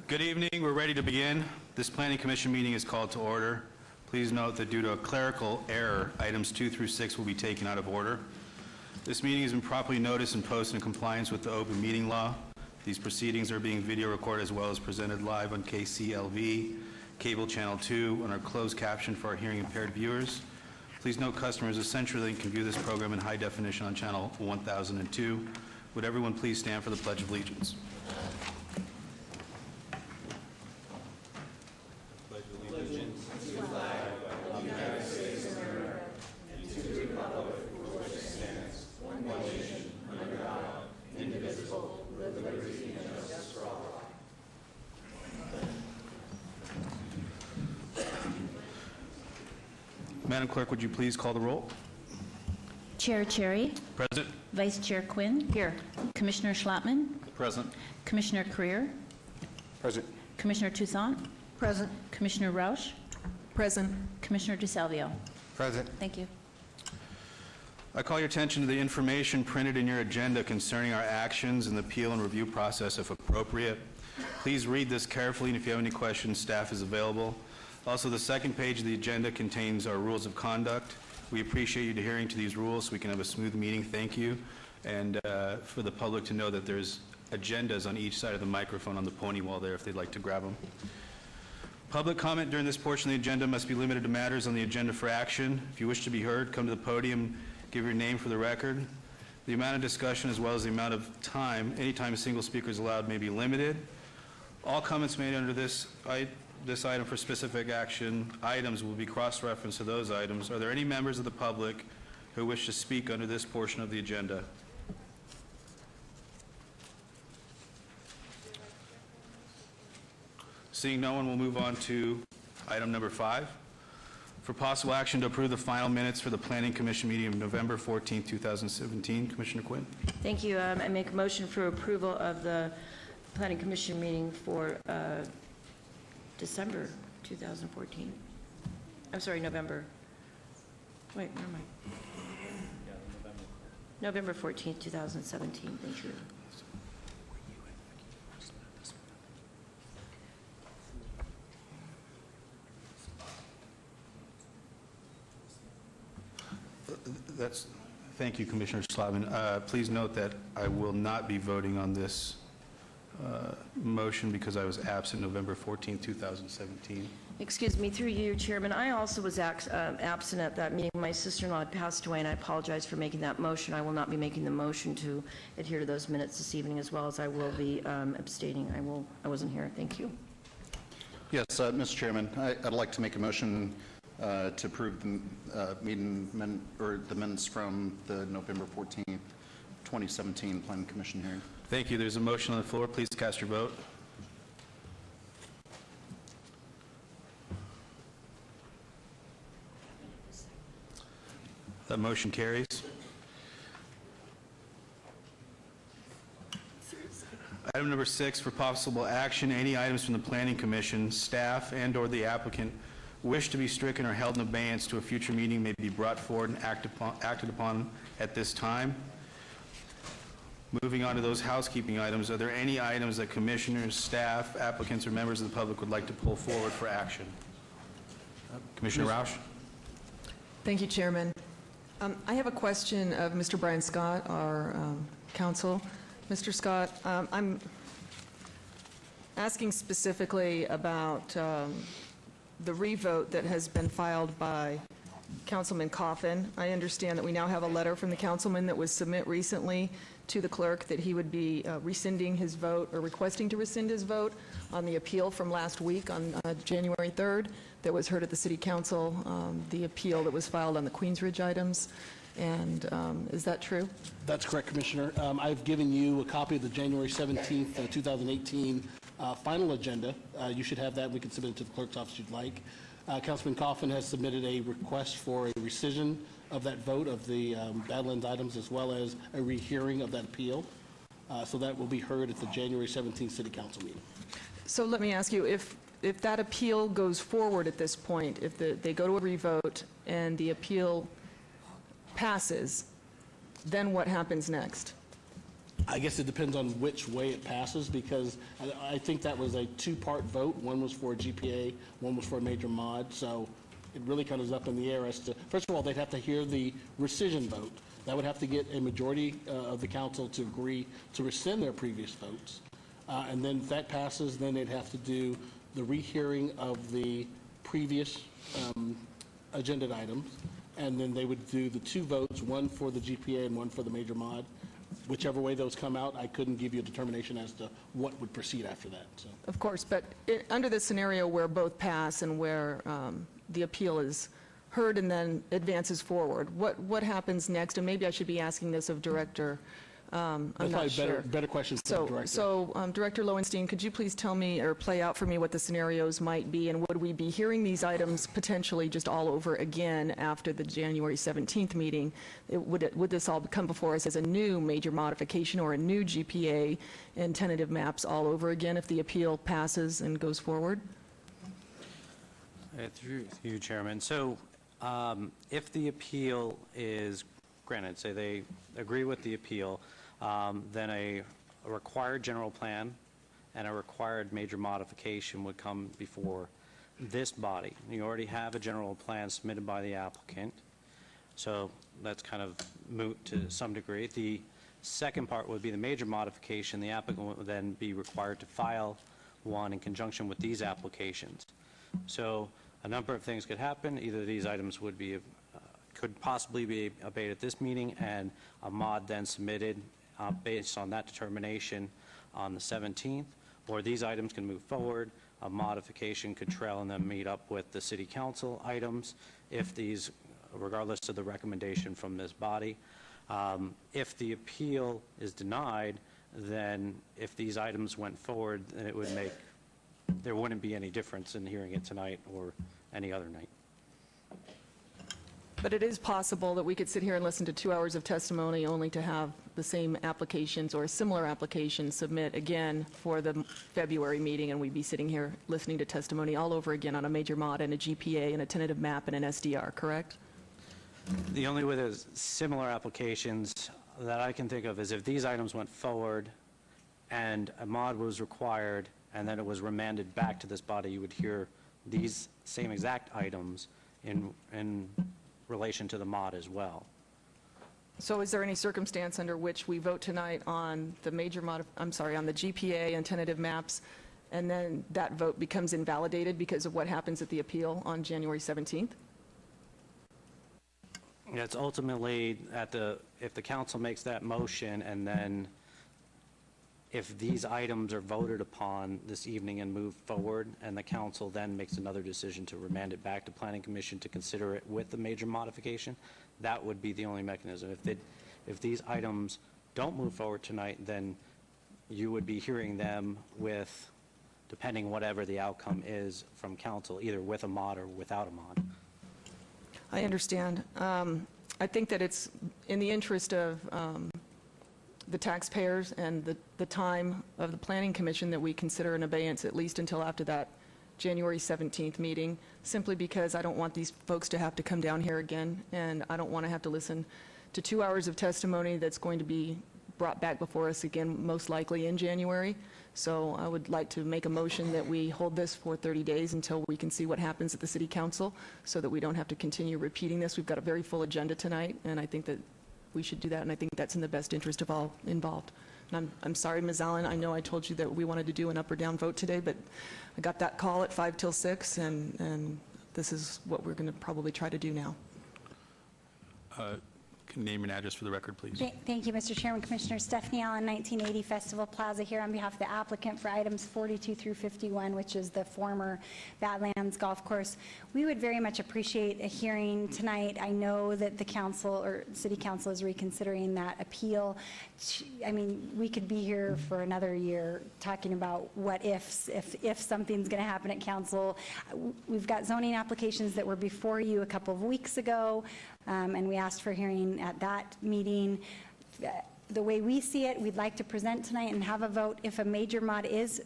Good evening. We're ready to begin. This Planning Commission meeting is called to order. Please note that due to a clerical error, items 2 through 6 will be taken out of order. This meeting has been properly noticed and posted in compliance with the open meeting law. These proceedings are being video recorded as well as presented live on KCLV, Cable Channel 2, and are closed caption for our hearing impaired viewers. Please note customers of CenturyLink can view this program in high definition on channel 1002. Would everyone please stand for the Pledge of Allegiance? Madam Clerk, would you please call the roll? Chair Cherry. Present. Vice Chair Quinn. Here. Commissioner Schlattman. Present. Commissioner Creer. Present. Commissioner Toussaint. Present. Commissioner Roush. Present. Commissioner DeSalvio. Present. Thank you. I call your attention to the information printed in your agenda concerning our actions and the appeal and review process if appropriate. Please read this carefully, and if you have any questions, staff is available. Also, the second page of the agenda contains our rules of conduct. We appreciate you adhering to these rules so we can have a smooth meeting. Thank you. And for the public to know that there's agendas on each side of the microphone on the pony wall there if they'd like to grab them. Public comment during this portion of the agenda must be limited to matters on the agenda for action. If you wish to be heard, come to the podium, give your name for the record. The amount of discussion as well as the amount of time, anytime a single speaker is allowed, may be limited. All comments made under this item for specific action items will be cross-referenced to those items. Are there any members of the public who wish to speak under this portion of the agenda? Seeing no one, we'll move on to item number 5. For possible action to approve the final minutes for the Planning Commission meeting of November 14, 2017. Commissioner Quinn. Thank you. I make a motion for approval of the Planning Commission meeting for December 2014. I'm sorry, November. Wait, where am I? November 14th, 2017. Thank you. Thank you, Commissioner Schlattman. Please note that I will not be voting on this motion because I was absent November 14, 2017. Excuse me, through you, Chairman, I also was absent at that meeting. My sister-in-law had passed away, and I apologize for making that motion. I will not be making the motion to adhere to those minutes this evening, as well as I will be abstaining. I wasn't here. Thank you. Yes, Mr. Chairman, I'd like to make a motion to approve the the minutes from the November 14th, 2017 Planning Commission hearing. Thank you. There's a motion on the floor. Please cast your vote. That motion carries. Item number 6, for possible action, any items from the Planning Commission, staff, and/or the applicant wish to be stricken or held in abeyance to a future meeting may be brought forward and acted upon at this time. Moving on to those housekeeping items, are there any items that commissioners, staff, applicants, or members of the public would like to pull forward for action? Commissioner Roush. Thank you, Chairman. I have a question of Mr. Brian Scott, our counsel. Mr. Scott, I'm asking specifically about the revote that has been filed by Councilman Coffin. I understand that we now have a letter from the councilman that was submitted recently to the clerk that he would be rescinding his vote or requesting to rescind his vote on the appeal from last week on January 3rd that was heard at the City Council, the appeal that was filed on the Queensridge items. And is that true? That's correct, Commissioner. I've given you a copy of the January 17th, 2018 final agenda. You should have that. We can submit it to the clerk's office if you'd like. Councilman Coffin has submitted a request for a rescission of that vote of the Badlands items as well as a rehearing of that appeal. So that will be heard at the January 17th City Council meeting. So let me ask you, if that appeal goes forward at this point, if they go to a revote and the appeal passes, then what happens next? I guess it depends on which way it passes, because I think that was a two-part vote. One was for a GPA, one was for a major mod, so it really kind of is up in the air as to, first of all, they'd have to hear the rescission vote. That would have to get a majority of the council to agree to rescind their previous votes. And then if that passes, then they'd have to do the rehearing of the previous agenda items, and then they would do the two votes, one for the GPA and one for the major mod. Whichever way those come out, I couldn't give you a determination as to what would proceed after that, so. Of course, but under the scenario where both pass and where the appeal is heard and then advances forward, what happens next? And maybe I should be asking this of Director, I'm That's not probably sure. better question for the director. So Director Lowenstein, could you please tell me or play out for me what the scenarios might be? And would we be hearing these items potentially just all over again after the January 17th meeting? Would this all come before us as a new major modification or a new GPA and tentative maps all over again if the appeal passes and goes forward? Through you, Chairman. So if the appeal is granted, say they agree with the appeal, then a required general plan and a required major modification would come before this body. You already have a general plan submitted by the applicant, so that's kind of moot to some degree. The second part would be the major modification. The applicant would then be required to file one in conjunction with these applications. So a number of things could happen. Either these items would be could possibly be obeyed at this meeting, and a mod then submitted based on that determination on the 17th, or these items can move forward, a modification could trail and then meet up with the city council items if these, regardless of the recommendation from this body. If the appeal is denied, then if these items went forward, then it would make, there wouldn't be any difference in hearing it tonight or any other night. But it is possible that we could sit here and listen to 2 hours of testimony only to have the same applications or a similar application submit again for the February meeting, and we'd be sitting here listening to testimony all over again on a major mod and a GPA and a tentative map and an SDR, correct? The only way there's similar applications that I can think of is if these items went forward and a mod was required and then it was remanded back to this body, you would hear these same exact items in relation to the mod as well. So is there any circumstance under which we vote tonight on the major on the GPA and tentative maps, and then that vote becomes invalidated because of what happens at the appeal on January 17th? It's ultimately if the council makes that motion, and then if these items are voted upon this evening and move forward, and the council then makes another decision to remand it back to Planning Commission to consider it with the major modification, that would be the only mechanism. If these items don't move forward tonight, then you would be hearing them with, depending whatever the outcome is from council, either with a mod or without a mod. I understand. I think that it's in the interest of the taxpayers and the time of the Planning Commission that we consider an abeyance at least until after that January 17th meeting, simply because I don't want these folks to have to come down here again, and I don't want to have to listen to 2 hours of testimony that's going to be brought back before us again, most likely in January. So I would like to make a motion that we hold this for 30 days until we can see what happens at the City Council, so that we don't have to continue repeating this. We've got a very full agenda tonight, and I think that we should do that, and I think that's in the best interest of all involved. And I'm sorry, Ms. Allen, I know I told you that we wanted to do an up or down vote today, but I got that call at 5 till 6, and this is what we're going to probably try to do now. Can you name and address for the record, please? Thank you, Mr. Chairman. Commissioner Stephanie Allen, 1980 Festival Plaza, here on behalf of the applicant for items 42 through 51, which is the former Badlands Golf Course. We would very much appreciate a hearing tonight. I know that the council or city council is reconsidering that appeal. I mean, we could be here for another year talking about what ifs, if something's going to happen at council. We've got zoning applications that were before you a couple of weeks ago, and we asked for hearing at that meeting. The way we see it, we'd like to present tonight and have a vote if a major mod is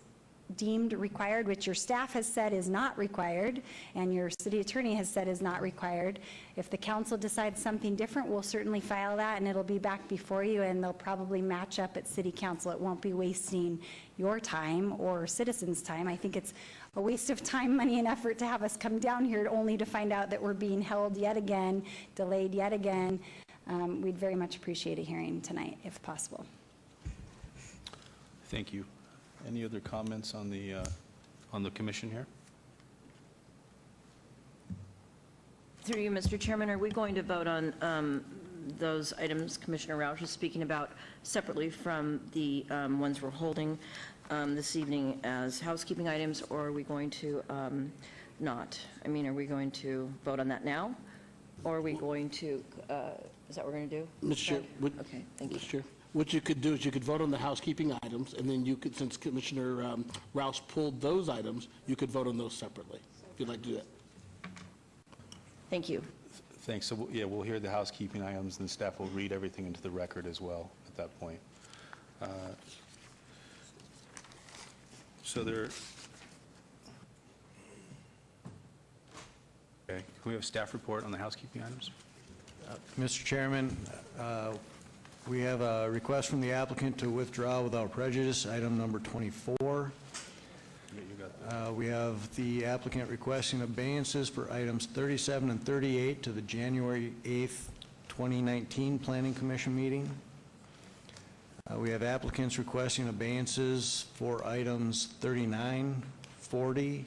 deemed required, which your staff has said is not required, and your city attorney has said is not required. If the council decides something different, we'll certainly file that, and it'll be back before you, and they'll probably match up at city council. It won't be wasting your time or citizens' time. I think it's a waste of time, money, and effort to have us come down here only to find out that we're being held yet again, delayed yet again. We'd very much appreciate a hearing tonight, if possible. Thank you. Any other comments on the commission here? Through you, Mr. Chairman, are we going to vote on those items Commissioner Roush is speaking about separately from the ones we're holding this evening as housekeeping items, or are we going to not? I mean, are we going to vote on that now, or are we going to, is that what we're going to do? Mr. Chair, Okay, thank you. Mr. Chair, what you could do is you could vote on the housekeeping items, and then you could, since Commissioner Rouse pulled those items, you could vote on those separately, if you'd like to do that. Thank you. Thanks. So, yeah, we'll hear the housekeeping items, and the staff will read everything into the record as well at that point. So there... Okay. Can we have a staff report on the housekeeping items? Mr. Chairman, we have a request from the applicant to withdraw without prejudice, item number 24. We have the applicant requesting abeyances for items 37 and 38 to the January 8th, 2019 Planning Commission meeting. We have applicants requesting abeyances for items 39, 40,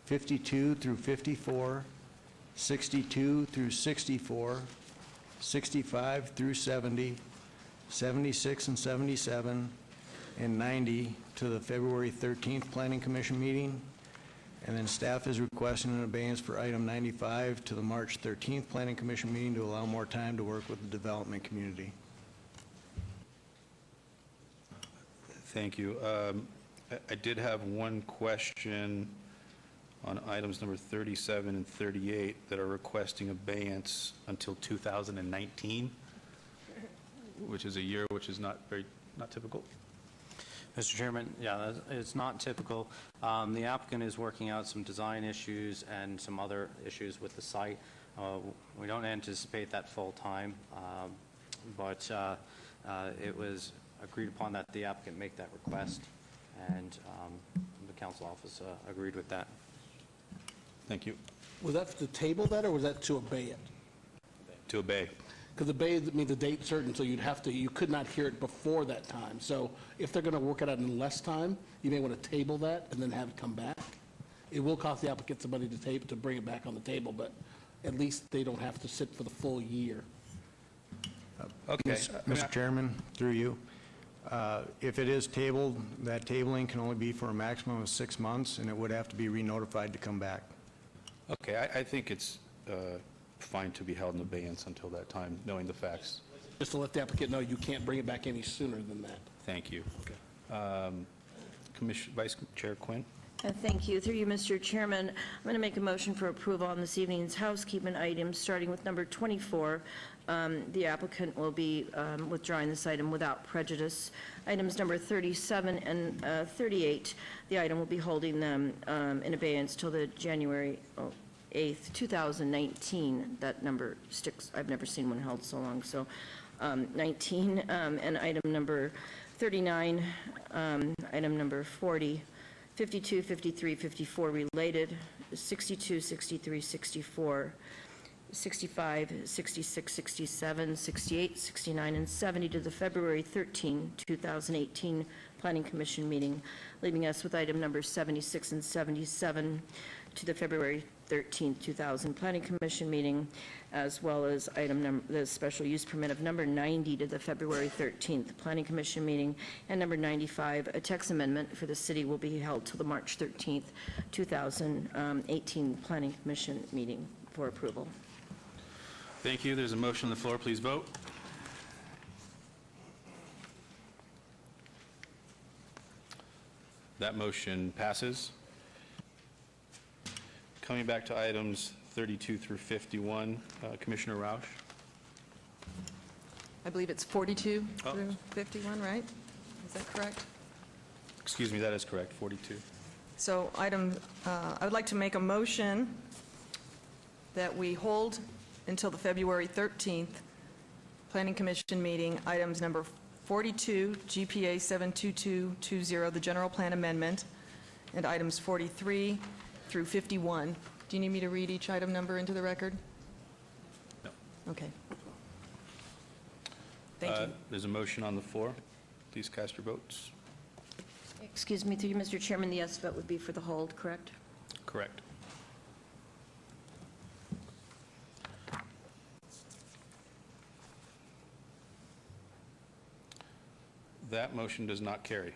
52 through 54, 62 through 64, 65 through 70, 76 and 77, and 90 to the February 13th Planning Commission meeting. And then staff is requesting an abeyance for item 95 to the March 13th Planning Commission meeting to allow more time to work with the development community. Thank you. I did have one question on items number 37 and 38 that are requesting abeyance until 2019, which is a year which is not typical. Mr. Chairman, yeah, it's not typical. The applicant is working out some design issues and some other issues with the site. We don't anticipate that full time, but it was agreed upon that the applicant make that request, and the council office agreed with that. Thank you. Was that to table that, or was that to obey it? To obey. Because obey means the date certain, so you could not hear it before that time. So if they're going to work it out in less time, you may want to table that and then have it come back. It will cost the applicant some money to bring it back on the table, but at least they don't have to sit for the full year. Okay. Mr. Chairman, through you, if it is tabled, that tabling can only be for a maximum of 6 months, and it would have to be re-notified to come back. Okay, I think it's fine to be held in abeyance until that time, knowing the facts. Just to let the applicant know you can't bring it back any sooner than that. Thank you. Okay. Vice Chair Quinn? Thank you. Through you, Mr. Chairman, I'm going to make a motion for approval on this evening's housekeeping items, starting with number 24. The applicant will be withdrawing this item without prejudice. Items number 37 and 38, the item will be holding them in abeyance till the January 8th, 2019. That number sticks. I've never seen one held so long. So 19, and item number 39, item number 40, 52, 53, 54 related, 62, 63, 64, 65, 66, 67, 68, 69, and 70 to the February 13, 2018 Planning Commission meeting, leaving us with item number 76 and 77 to the February 13, 2000 Planning Commission meeting, as well as the special use permit of number 90 to the February 13th Planning Commission meeting, and number 95, a text amendment for the city will be held till the March 13th, 2018 Planning Commission meeting for approval. Thank you. There's a motion on the floor. Please vote. That motion passes. Coming back to items 32 through 51, Commissioner Roush. I believe it's 42 Oh. through 51, right? Is that correct? Excuse me, that is correct, 42. So I would like to make a motion that we hold until the February 13th Planning Commission meeting, items number 42, GPA 72220, the general plan amendment, and items 43 through 51. Do you need me to read each item number into the record? No. Okay. Thank you. There's a motion on the floor. Please cast your votes. Excuse me, through you, Mr. Chairman, the yes vote would be for the hold, correct? Correct. That motion does not carry.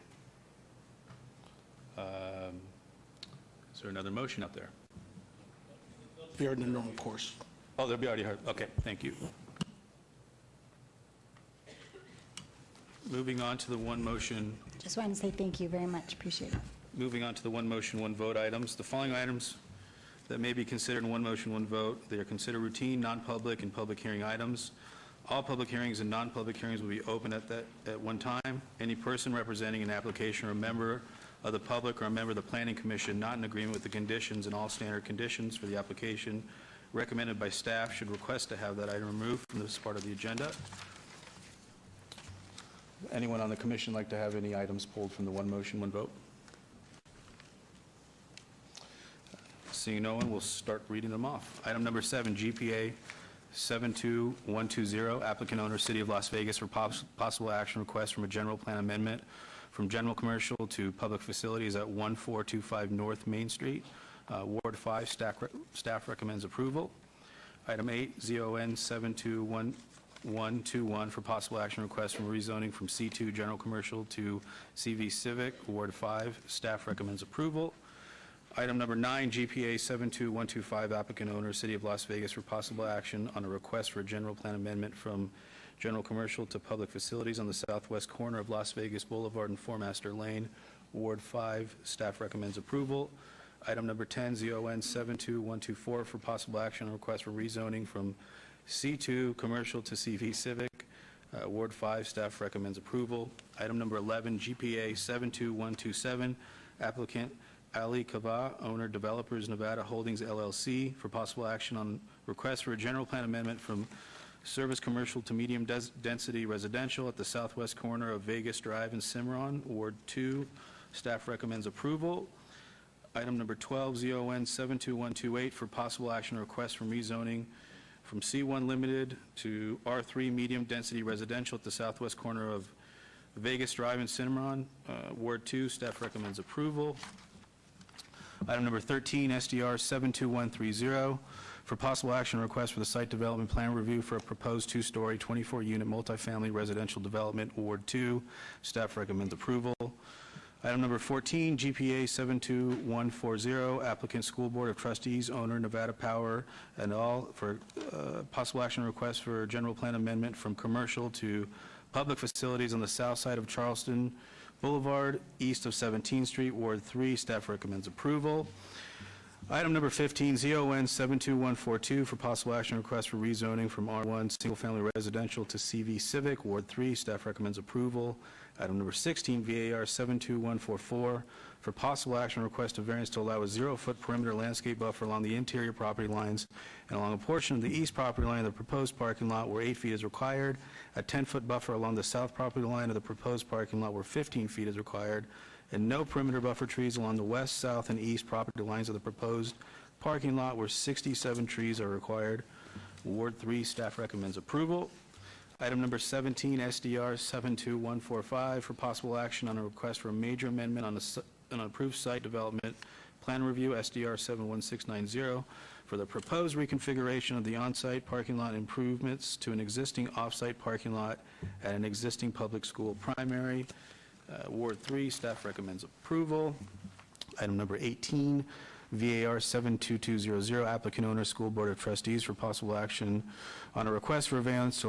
Is there another motion up there? We are in the normal course. Oh, they'll be already heard. Okay, thank you. Moving on to the one motion, Just wanted to say thank you very much, appreciate it. moving on to the one motion, one vote items. The following items that may be considered in one motion, one vote, they are considered routine, non-public, and public hearing items. All public hearings and non-public hearings will be open at one time. Any person representing an application or a member of the public or a member of the Planning Commission not in agreement with the conditions and all standard conditions for the application recommended by staff should request to have that item removed from this part of the agenda. Anyone on the commission like to have any items pulled from the one motion, one vote? Seeing no one, we'll start reading them off. Item number 7, GPA 72120, applicant owner, City of Las Vegas, for possible action request from a general plan amendment from general commercial to public facilities at 1425 North Main Street, Ward 5. Staff recommends approval. Item 8, ZON 72121, for possible action request from rezoning from C2 general commercial to CV Civic, Ward 5. Staff recommends approval. Item number 9, GPA 72125, applicant owner, City of Las Vegas, for possible action on a request for a general plan amendment from general commercial to public facilities on the southwest corner of Las Vegas Boulevard and Four-Master Lane, Ward 5. Staff recommends approval. Item number 10, ZON 72124, for possible action on a request for rezoning from C2 commercial to CV Civic, Ward 5. Staff recommends approval. Item number 11, GPA 72127, applicant Ali Kava, owner Developers Nevada Holdings LLC, for possible action on request for a general plan amendment from service commercial to medium density residential at the southwest corner of Vegas Drive and Cimarron, Ward 2. Staff recommends approval. Item number 12, ZON 72128, for possible action request from rezoning from C1 Limited to R3 medium density residential at the southwest corner of Vegas Drive and Cimarron, Ward 2. Staff recommends approval. Item number 13, SDR 72130, for possible action request for the site development plan review for a proposed two-story, 24-unit multifamily residential development, Ward 2. Staff recommends approval. Item number 14, GPA 72140, applicant School Board of Trustees, owner Nevada Power and all, for possible action request for general plan amendment from commercial to public facilities on the south side of Charleston Boulevard, east of 17th Street, Ward 3. Staff recommends approval. Item number 15, ZON 72142, for possible action request for rezoning from R1 single-family residential to CV Civic, Ward 3. Staff recommends approval. Item number 16, VAR 72144, for possible action request of variance to allow a 0-foot perimeter landscape buffer along the interior property lines and along a portion of the east property line of the proposed parking lot where 8 feet is required, a 10-foot buffer along the south property line of the proposed parking lot where 15 feet is required, and no perimeter buffer trees along the west, south, and east property lines of the proposed parking lot where 67 trees are required. Ward 3. Staff recommends approval. Item number 17, SDR 72145, for possible action on a request for a major amendment on an approved site development plan review, SDR 71690, for the proposed reconfiguration of the on-site parking lot improvements to an existing off-site parking lot at an existing public school primary, Ward 3. Staff recommends approval. Item number 18, VAR 72200, applicant owner, School Board of Trustees, for possible action on a request for variance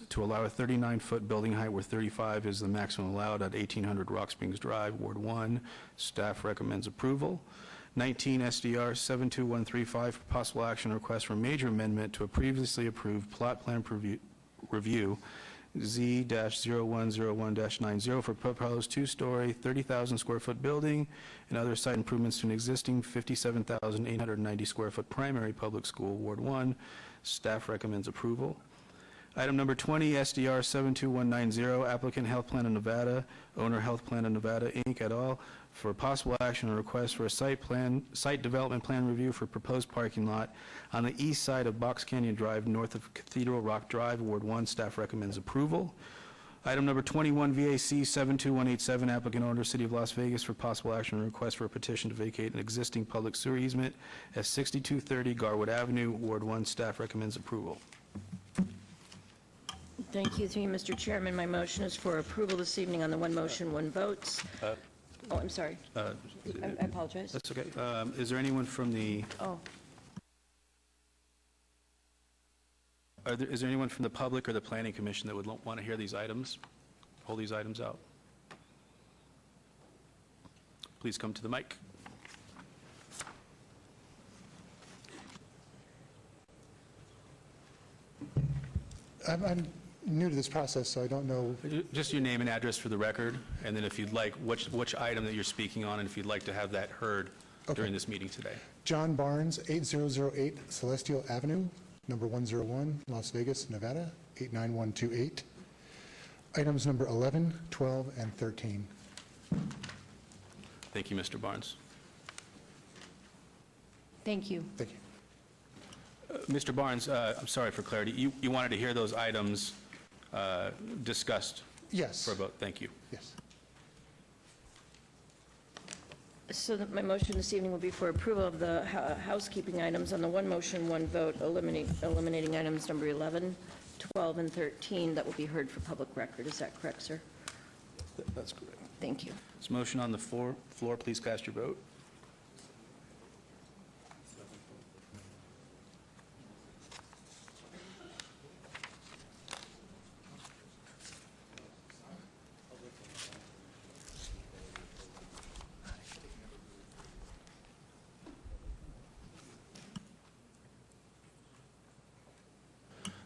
to allow a 39-foot building height where 35 is the maximum allowed at 1800 Rock Springs Drive, Ward 1. Staff recommends approval. 19, SDR 72135, for possible action request for major amendment to a previously approved plot plan review Z-0101-90 for proposed two-story, 30,000 square foot building and other site improvements to an existing 57,890 square foot primary public school, Ward 1. Staff recommends approval. Item number 20, SDR 72190, applicant Health Plan of Nevada, owner Health Plan of Nevada, Inc. et al., for possible action on request for a site development plan review for proposed parking lot on the east side of Box Canyon Drive, north of Cathedral Rock Drive, Ward 1. Staff recommends approval. Item number 21, VAC 72187, applicant owner City of Las Vegas, for possible action on request for a petition to vacate an existing public sewer easement at 6230 Garwood Avenue, Ward 1. Staff recommends approval. Thank you, through you, Mr. Chairman. My motion is for approval this evening on the one motion, one votes. Oh, I'm sorry. I apologize. That's okay. Is there anyone from the, Oh, is there anyone from the public or the planning commission that would want to hear these items, hold these items out? Please come to the mic. I'm new to this process, so I don't know. Just your name and address for the record, and then if you'd like, which item that you're speaking on, and if you'd like to have that heard during this meeting today. John Barnes, 8008 Celestial Avenue, number 101, Las Vegas, Nevada, 89128. Items number 11, 12, and 13. Thank you, Mr. Barnes. thank you. Thank you. Mr. Barnes, I'm sorry for clarity. You wanted to hear those items discussed Yes. for a vote? Thank you. Yes. So that my motion this evening will be for approval of the housekeeping items on the one motion, one vote, eliminating items number 11, 12, and 13 that will be heard for public record. Is that correct, sir? That's correct. Thank you. This motion on the floor. Please cast your vote.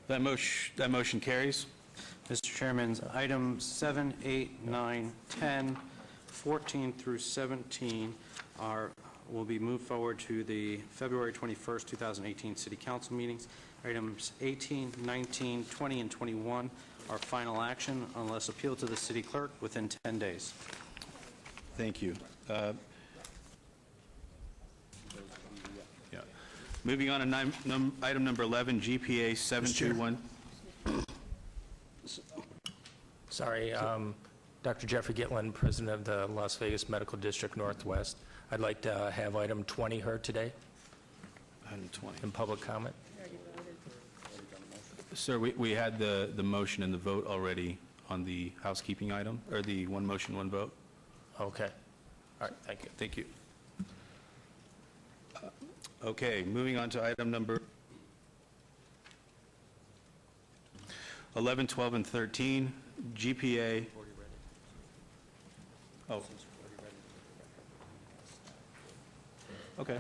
That motion carries. Mr. Chairman, items 7, 8, 9, 10, 14 through 17 will be moved forward to the February 21st, 2018 City Council meetings. Items 18, 19, 20, and 21 are final action unless appealed to the city clerk within 10 days. Thank you. Moving on to item number 11, GPA 721. Sorry, Dr. Jeffrey Gitlin, President of the Las Vegas Medical District Northwest. I'd like to have item 20 heard today Item 20. in public comment. Sir, we had the motion and the vote already on the housekeeping item, or the one motion, one vote. Okay. All right, thank you. Thank you. Okay, moving on to item number 11, 12, and 13, GPA. Oh. Okay.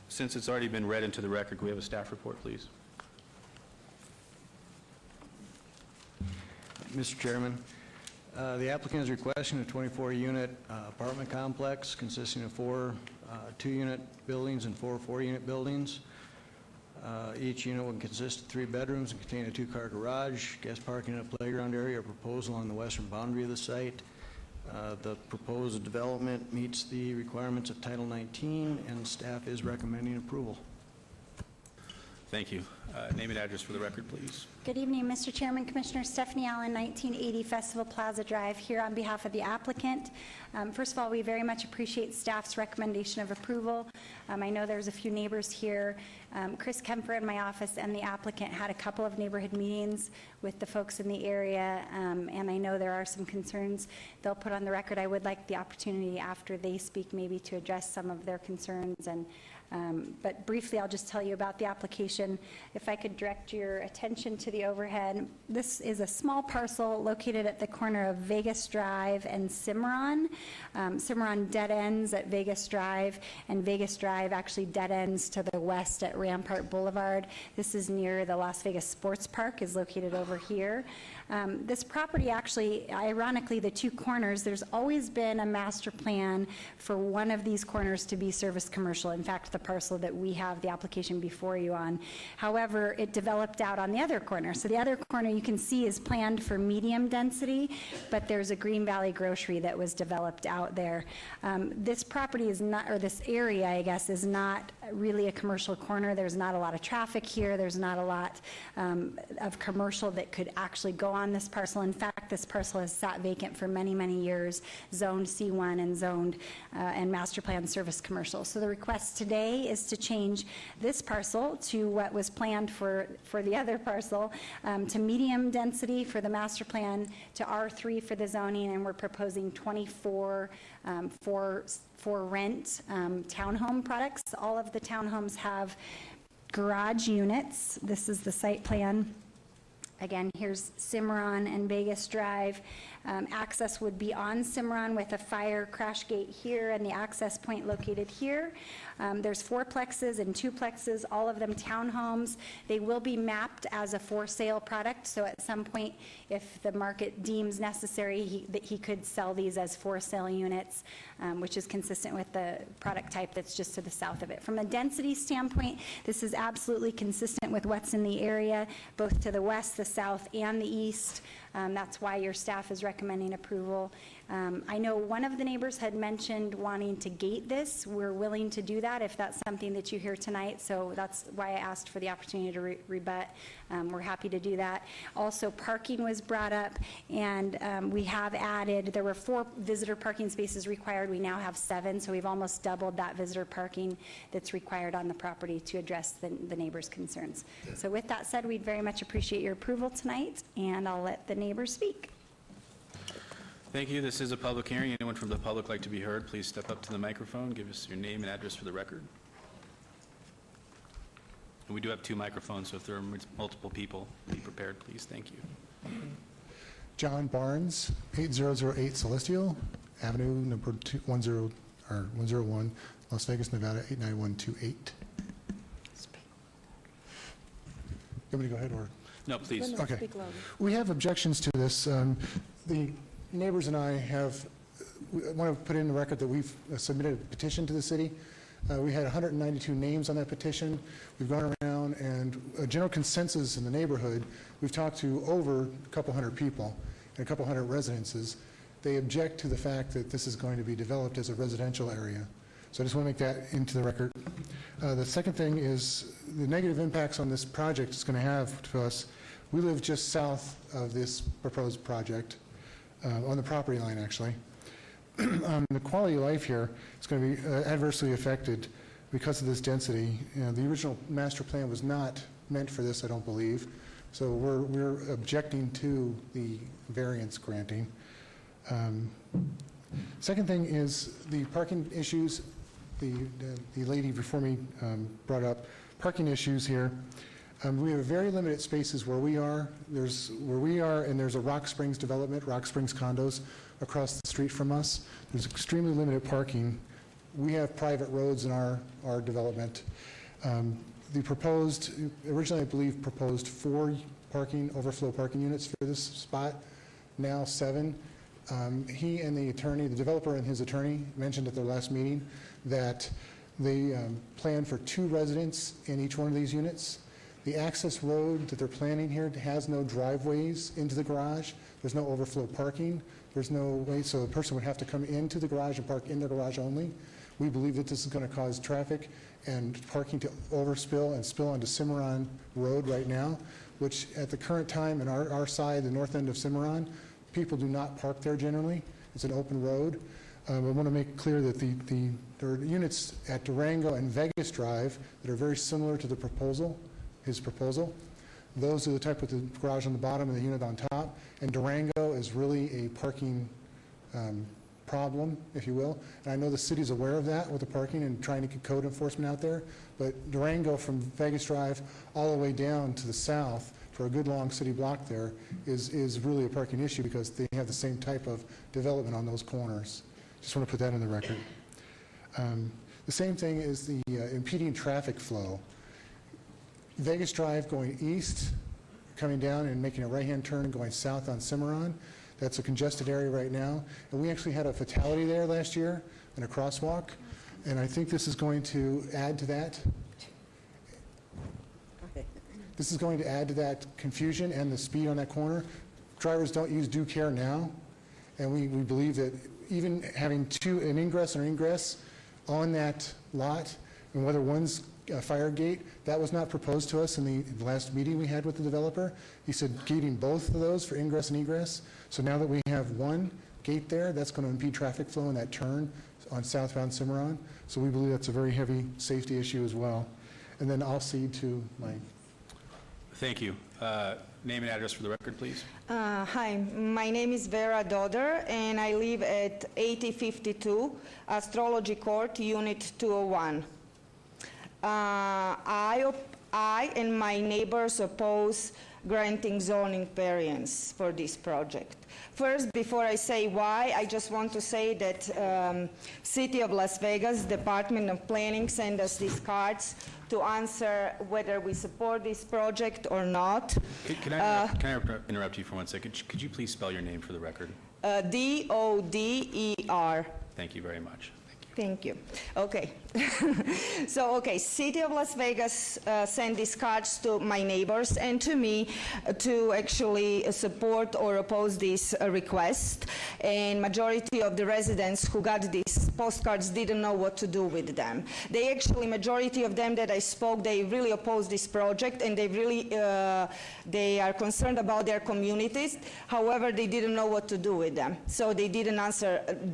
Since it's already been read into the record, can we have a staff report, please? Mr. Chairman, the applicant is requesting a 24-unit apartment complex consisting of 4 2-unit buildings and 4 4-unit buildings. Each unit will consist of 3 bedrooms and contain a 2-car garage, guest parking, and a playground area are proposed along the western boundary of the site. The proposed development meets the requirements of Title 19, and staff is recommending approval. Thank you. Name and address for the record, please. Good evening, Mr. Chairman, Commissioner Stephanie Allen, 1980 Festival Plaza Drive, here on behalf of the applicant. First of all, we very much appreciate staff's recommendation of approval. I know there's a few neighbors here. Chris Kemper in my office and the applicant had a couple of neighborhood meetings with the folks in the area, and I know there are some concerns they'll put on the record. I would like the opportunity after they speak maybe to address some of their concerns. But briefly, I'll just tell you about the application. If I could direct your attention to the overhead, this is a small parcel located at the corner of Vegas Drive and Cimarron. Cimarron dead ends at Vegas Drive, and Vegas Drive actually dead ends to the west at Rampart Boulevard. This is near the Las Vegas Sports Park, is located over here. This property actually, ironically, the two corners, there's always been a master plan for one of these corners to be service commercial. In fact, the parcel that we have the application before you on. However, it developed out on the other corner. So the other corner you can see is planned for medium density, but there's a Green Valley grocery that was developed out there. This property is not, or this area, I guess, is not really a commercial corner. There's not a lot of traffic here. There's not a lot of commercial that could actually go on this parcel. In fact, this parcel has sat vacant for many, many years, zoned C1 and zoned and master plan service commercial. So the request today is to change this parcel to what was planned for the other parcel, to medium density for the master plan, to R3 for the zoning, and we're proposing 24 for rent townhome products. All of the townhomes have garage units. This is the site plan. Again, here's Cimarron and Vegas Drive. Access would be on Cimarron with a fire crash gate here and the access point located here. There's fourplexes and duplexes, all of them townhomes. They will be mapped as a for sale product, so at some point, if the market deems necessary, that he could sell these as for sale units, which is consistent with the product type that's just to the south of it. From a density standpoint, this is absolutely consistent with what's in the area, both to the west, the south, and the east. That's why your staff is recommending approval. I know one of the neighbors had mentioned wanting to gate this. We're willing to do that if that's something that you hear tonight, so that's why I asked for the opportunity to rebut. We're happy to do that. Also, parking was brought up, and we have added, there were 4 visitor parking spaces required. We now have 7, so we've almost doubled that visitor parking that's required on the property to address the neighbors' concerns. So with that said, we'd very much appreciate your approval tonight, and I'll let the neighbors speak. Thank you. This is a public hearing. Anyone from the public like to be heard, please step up to the microphone, give us your name and address for the record. And we do have 2 microphones, so if there are multiple people, be prepared, please. Thank you. John Barnes, 8008 Celestial Avenue, number 101, Las Vegas, Nevada, 89128. You want me to go ahead, or? No, please. Okay. We have objections to this. The neighbors and I want to put in the record that we've submitted a petition to the city. We had 192 names on that petition. We've gone around, and a general consensus in the neighborhood, we've talked to over a couple hundred people and a couple hundred residences. They object to the fact that this is going to be developed as a residential area. So I just want to make that into the record. The second thing is the negative impacts on this project is going to have to us. We live just south of this proposed project, on the property line, actually. The quality of life here is going to be adversely affected because of this density. The original master plan was not meant for this, I don't believe. So we're objecting to the variance granting. Second thing is the parking issues. The lady before me brought up parking issues here. We have very limited spaces where we are. And there's a Rock Springs development, Rock Springs condos, across the street from us. There's extremely limited parking. We have private roads in our development. The proposed, originally I believe proposed 4 overflow parking units for this spot, now 7. He and the attorney, the developer and his attorney mentioned at their last meeting that they plan for 2 residents in each one of these units. The access road that they're planning here has no driveways into the garage. There's no overflow parking. There's no way, so a person would have to come into the garage and park in their garage only. We believe that this is going to cause traffic and parking to overspill and spill onto Cimarron Road right now, which at the current time in our side, the north end of Cimarron, people do not park there generally. It's an open road. I want to make clear that there are units at Durango and Vegas Drive that are very similar to the proposal, his proposal. Those are the type with the garage on the bottom and the unit on top. And Durango is really a parking problem, if you will. And I know the city's aware of that with the parking and trying to get code enforcement out there. But Durango from Vegas Drive all the way down to the south for a good long city block there is really a parking issue because they have the same type of development on those corners. Just want to put that in the record. The same thing is the impeding traffic flow. Vegas Drive going east, coming down and making a right-hand turn and going south on Cimarron. That's a congested area right now. And we actually had a fatality there last year in a crosswalk. And I think this is going to add to that. This is going to add to that confusion and the speed on that corner. Drivers don't use due care now. And we believe that even having an ingress and an ingress on that lot, and whether one's a fire gate, that was not proposed to us in the last meeting we had with the developer. He said gating both of those for ingress and egress. So now that we have one gate there, that's going to impede traffic flow in that turn on southbound Cimarron. So we believe that's a very heavy safety issue as well. And then I'll cede to Mike. Thank you. Name and address for the record, please. Hi, my name is Vera Doder, and I live at 8052 Astrology Court, Unit 201. I and my neighbors oppose granting zoning variance for this project. First, before I say why, I just want to say that City of Las Vegas Department of Planning sent us these cards to answer whether we support this project or not. Can I interrupt you for 1 second? Could you please spell your name for the record? D-O-D-E-R. Thank you very much. Thank you. Okay. City of Las Vegas sent these cards to my neighbors and to me to actually support or oppose this request. And majority of the residents who got these postcards didn't know what to do with them. They actually, majority of them that I spoke, they really oppose this project and they really, they are concerned about their communities. However, they didn't know what to do with them. So they didn't answer and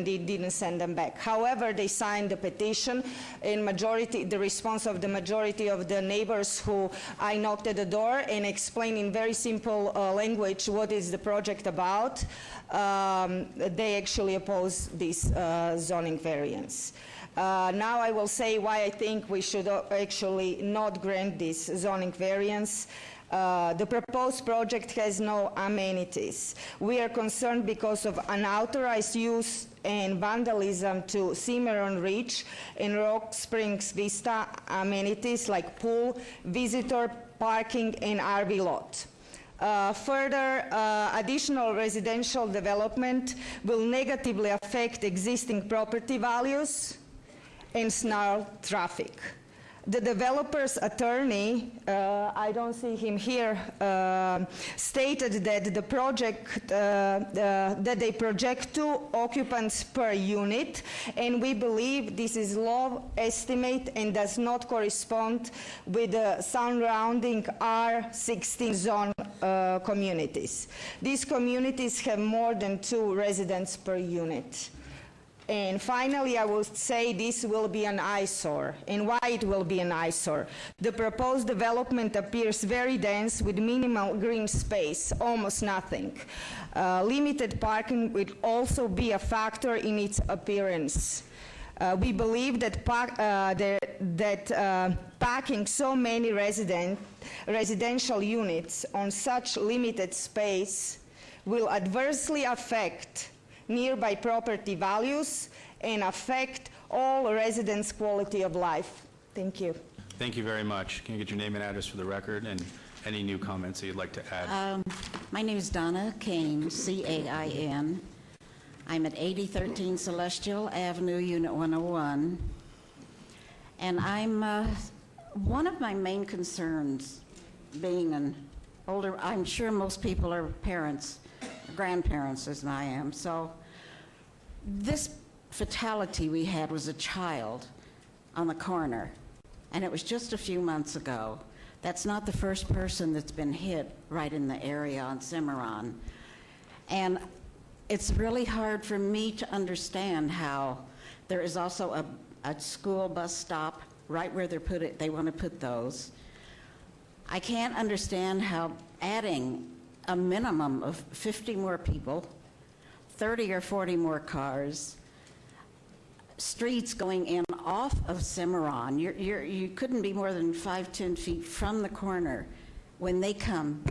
they didn't send them back. However, they signed the petition, and the response of the majority of the neighbors who I knocked at the door and explained in very simple language what is the project about, they actually oppose this zoning variance. Now I will say why I think we should actually not grant this zoning variance. The proposed project has no amenities. We are concerned because of unauthorized use and vandalism to Cimarron Ridge and Rock Springs Vista amenities like pool, visitor parking, and RV lot. Further, additional residential development will negatively affect existing property values and snarl traffic. The developer's attorney, I don't see him here, stated that the project, that they project 2 occupants per unit, and we believe this is low estimate and does not correspond with the surrounding R16 zone communities. These communities have more than 2 residents per unit. And finally, I will say this will be an eyesore. And why it will be an eyesore? The proposed development appears very dense with minimal green space, almost nothing. Limited parking will also be a factor in its appearance. We believe that packing so many residential units on such limited space will adversely affect nearby property values and affect all residents' quality of life. Thank you. Thank you very much. Can you get your name and address for the record and any new comments that you'd like to add? My name is Donna Cain, C-A-I-N. I'm at 8013 Celestial Avenue, Unit 101. And one of my main concerns, being an older, I'm sure most people are parents, grandparents as I am, so this fatality we had was a child on the corner, and it was just a few months ago. That's not the first person that's been hit right in the area on Cimarron. And it's really hard for me to understand how there is also a school bus stop right where they want to put those. I can't understand how adding a minimum of 50 more people, 30 or 40 more cars, streets going in off of Cimarron. You couldn't be more than 5-10 feet from the corner when they come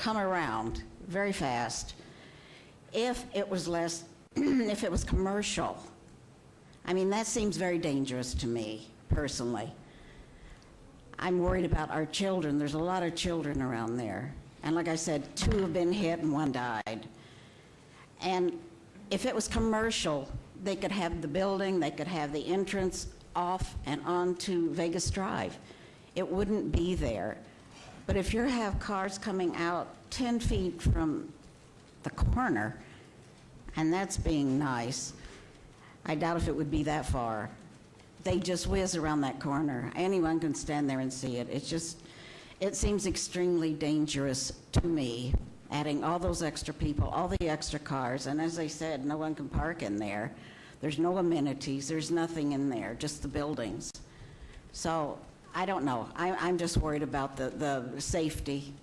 around very fast. If it was less, if it was commercial, I mean, that seems very dangerous to me, personally. I'm worried about our children. There's a lot of children around there. And like I said, 2 have been hit and 1 died. And if it was commercial, they could have the building, they could have the entrance off and onto Vegas Drive. It wouldn't be there. But if you have cars coming out 10 feet from the corner, and that's being nice, I doubt if it would be that far. They just whiz around that corner. Anyone can stand there and see it. It seems extremely dangerous to me, adding all those extra people, all the extra cars, and as I said, no one can park in there. There's no amenities, there's nothing in there, just the buildings. So, I don't know. I'm just worried about the safety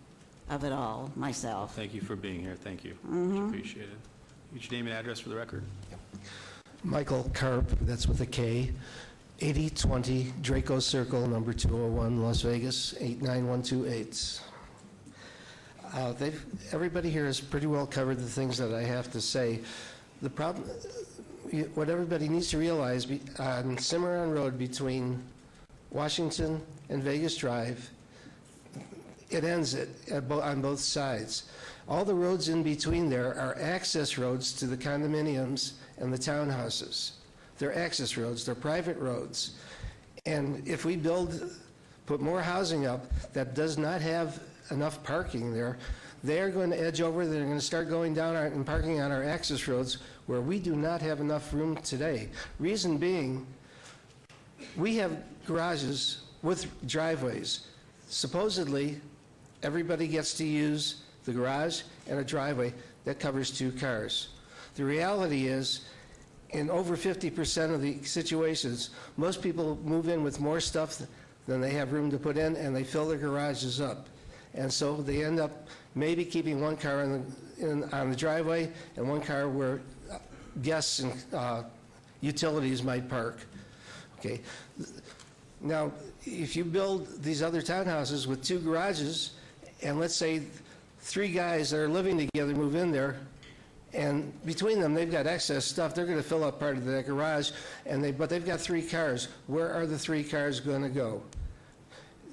of it all myself. Thank you for being here. Thank you. Much appreciated. Each name and address for the record. Michael Karp, that's with a K, 8020 Draco Circle, number 201, Las Vegas, 89128. Everybody here has pretty well covered the things that I have to say. The problem, what everybody needs to realize, on Cimarron Road between Washington and Vegas Drive, it ends on both sides. All the roads in between there are access roads to the condominiums and the townhouses. They're access roads, they're private roads. And if we put more housing up that does not have enough parking there, they're going to edge over, they're going to start going down and parking on our access roads where we do not have enough room today. Reason being, we have garages with driveways. Supposedly, everybody gets to use the garage and a driveway that covers 2 cars. The reality is, in over 50% of the situations, most people move in with more stuff than they have room to put in, and they fill their garages up. And so they end up maybe keeping 1 car on the driveway and 1 car where guests and utilities might park. Okay. Now, if you build these other townhouses with 2 garages, and let's say 3 guys that are living together move in there, and between them they've got excess stuff, they're going to fill up part of that garage, but they've got 3 cars. Where are the 3 cars going to go?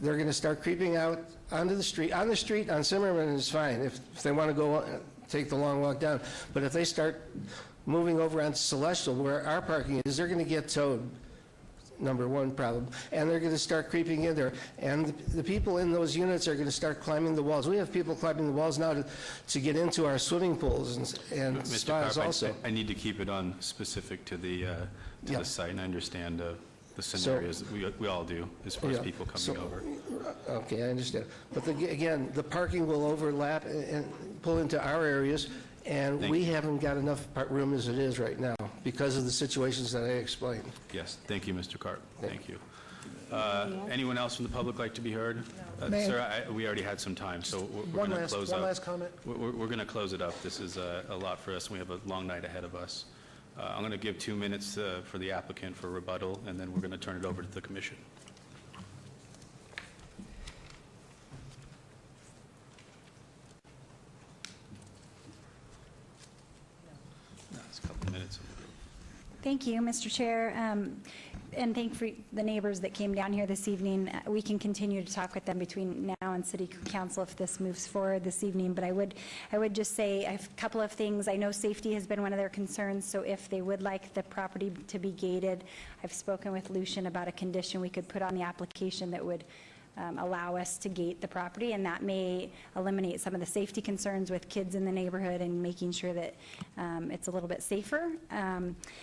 They're going to start creeping out onto the street. On the street, on Cimarron is fine if they want to go take the long walk down. But if they start moving over onto Celestial, where our parking is, they're going to get towed. Number 1 problem. And they're going to start creeping in there. And the people in those units are going to start climbing the walls. We have people climbing the walls now to get into our swimming pools and spas also. I need to keep it on specific to the site, and I understand the scenarios that we all do as far as people coming over. Okay, I understand. But again, the parking will overlap and pull into our areas, and we haven't got enough room as it is right now because of the situations that I explained. Yes, thank you, Mr. Karp. Thank you. Anyone else from the public like to be heard? Sir, we already had some time, so we're going to close up. One last comment. We're going to close it up. This is a lot for us. We have a long night ahead of us. I'm going to give 2 minutes for the applicant for rebuttal, and then we're going to turn it over to the commission. It's a couple of minutes. Thank you, Mr. Chair, and thank for the neighbors that came down here this evening. We can continue to talk with them between now and City Council if this moves forward this evening, but I would just say a couple of things. I know safety has been one of their concerns, so if they would like the property to be gated, I've spoken with Lucian about a condition we could put on the application that would allow us to gate the property, and that may eliminate some of the safety concerns with kids in the neighborhood and making sure that it's a little bit safer.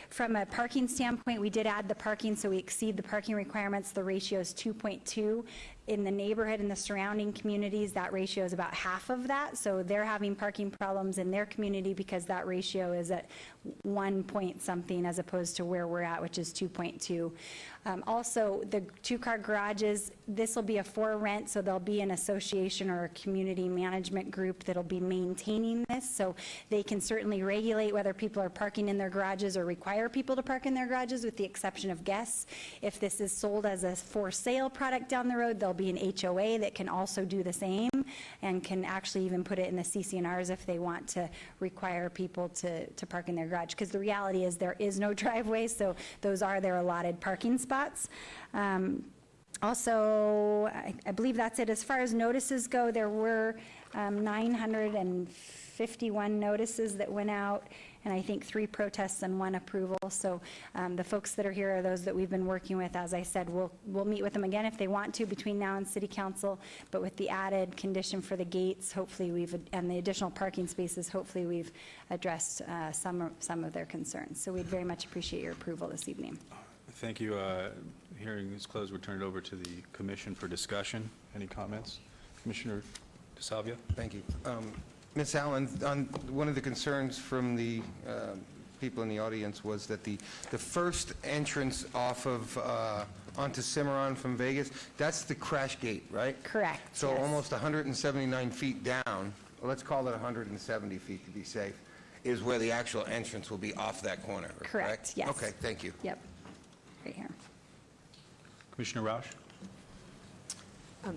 From a parking standpoint, we did add the parking, so we exceed the parking requirements. The ratio is 2.2. In the neighborhood and the surrounding communities, that ratio is about half of that. So they're having parking problems in their community because that ratio is at 1 point something as opposed to where we're at, which is 2.2. Also, the two-car garages, this will be a for rent, so there'll be an association or a community management group that'll be maintaining this. So they can certainly regulate whether people are parking in their garages or require people to park in their garages, with the exception of guests. If this is sold as a for sale product down the road, there'll be an HOA that can also do the same and can actually even put it in the CC&Rs if they want to require people to park in their garage. Because the reality is there is no driveway, so those are their allotted parking spots. Also, I believe that's it. As far as notices go, there were 951 notices that went out, and I think 3 protests and 1 approval. So the folks that are here are those that we've been working with. As I said, we'll meet with them again if they want to between now and City Council, but with the added condition for the gates, hopefully and the additional parking spaces, hopefully we've addressed some of their concerns. So we'd very much appreciate your approval this evening. Thank you. Hearing is closed. We'll turn it over to the commission for discussion. Any comments? Commissioner DeSalvio? Thank you. Ms. Allen, one of the concerns from the people in the audience was that the first entrance off of onto Cimarron from Vegas, that's the crash gate, right? Correct. So yes. almost 179 feet down, let's call it 170 feet to be safe, is where the actual entrance will be off that corner, Correct, yes. Okay, thank you. Yep, right here. Commissioner Rausch?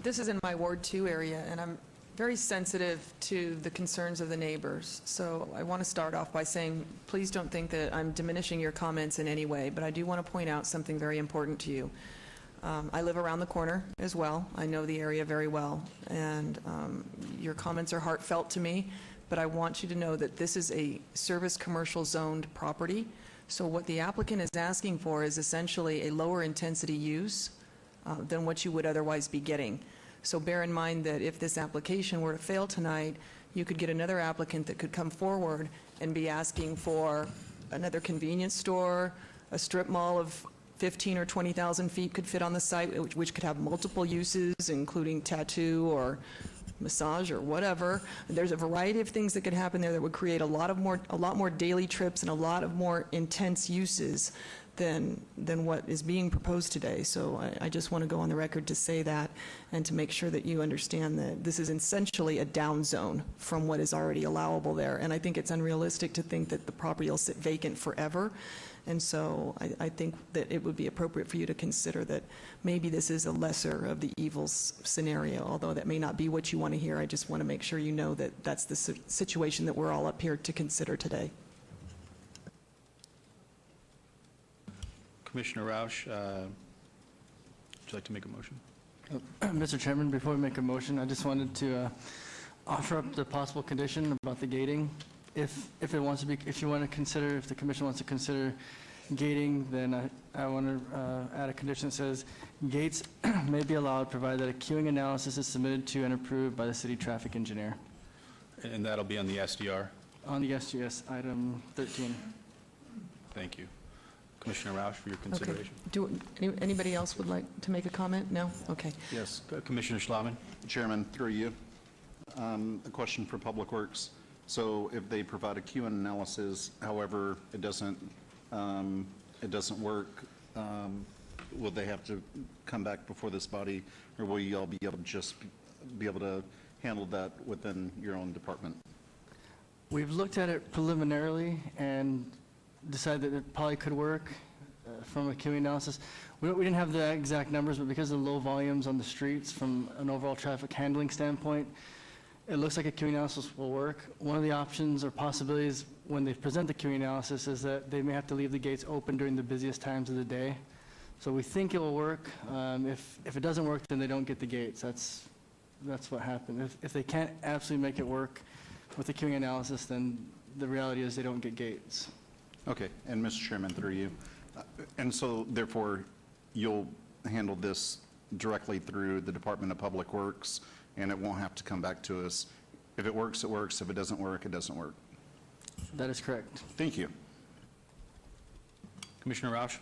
This is in my Ward 2 area, and I'm very sensitive to the concerns of the neighbors. So I want to start off by saying, please don't think that I'm diminishing your comments in any way, but I do want to point out something very important to you. I live around the corner as well. I know the area very well, and your comments are heartfelt to me, but I want you to know that this is a service commercial zoned property. So what the applicant is asking for is essentially a lower intensity use than what you would otherwise be getting. So bear in mind that if this application were to fail tonight, you could get another applicant that could come forward and be asking for another convenience store, a strip mall of 15 or 20,000 feet could fit on the site, which could have multiple uses, including tattoo or massage or whatever. There's a variety of things that could happen there that would create a lot more daily trips and a lot of more intense uses than what is being proposed today. So I just want to go on the record to say that and to make sure that you understand that this is essentially a down zone from what is already allowable there. And I think it's unrealistic to think that the property will sit vacant forever. And so I think that it would be appropriate for you to consider that maybe this is a lesser of the evils scenario, although that may not be what you want to hear. I just want to make sure you know that that's the situation that we're all up here to consider today. Commissioner Rausch, would you like to make a motion? Mr. Chairman, before we make a motion, I just wanted to offer up the possible condition about the gating. If it wants to be, if you want to consider, if the commission wants to consider gating, then I want to add a condition that says gates may be allowed provided that a queuing analysis is submitted to and approved by the city traffic engineer. And that'll be on the SDR? On the SGS, item 13. Thank you. Commissioner Rausch, for your consideration. Okay. Anybody else would like to make a comment? No? Okay. Yes. Commissioner Schlaman? Chairman, through you. A question for Public Works. So if they provide a queue analysis, however, it doesn't work, will they have to come back before this body, or will you all be able to just be able to handle that within your own department? We've looked at it preliminarily and decided that it probably could work from a queuing analysis. We didn't have the exact numbers, but because of the low volumes on the streets from an overall traffic handling standpoint, it looks like a queuing analysis will work. One of the options or possibilities when they present the queuing analysis is that they may have to leave the gates open during the busiest times of the day. So we think it will work. If it doesn't work, then they don't get the gates. That's what happened. If they can't absolutely make it work with the queuing analysis, then the reality is they don't get gates. Okay, and Mr. Chairman, through you. And so therefore, you'll handle this directly through the Department of Public Works, and it won't have to come back to us. If it works, it works. If it doesn't work, it doesn't work. That is correct. Thank you. Commissioner Rausch?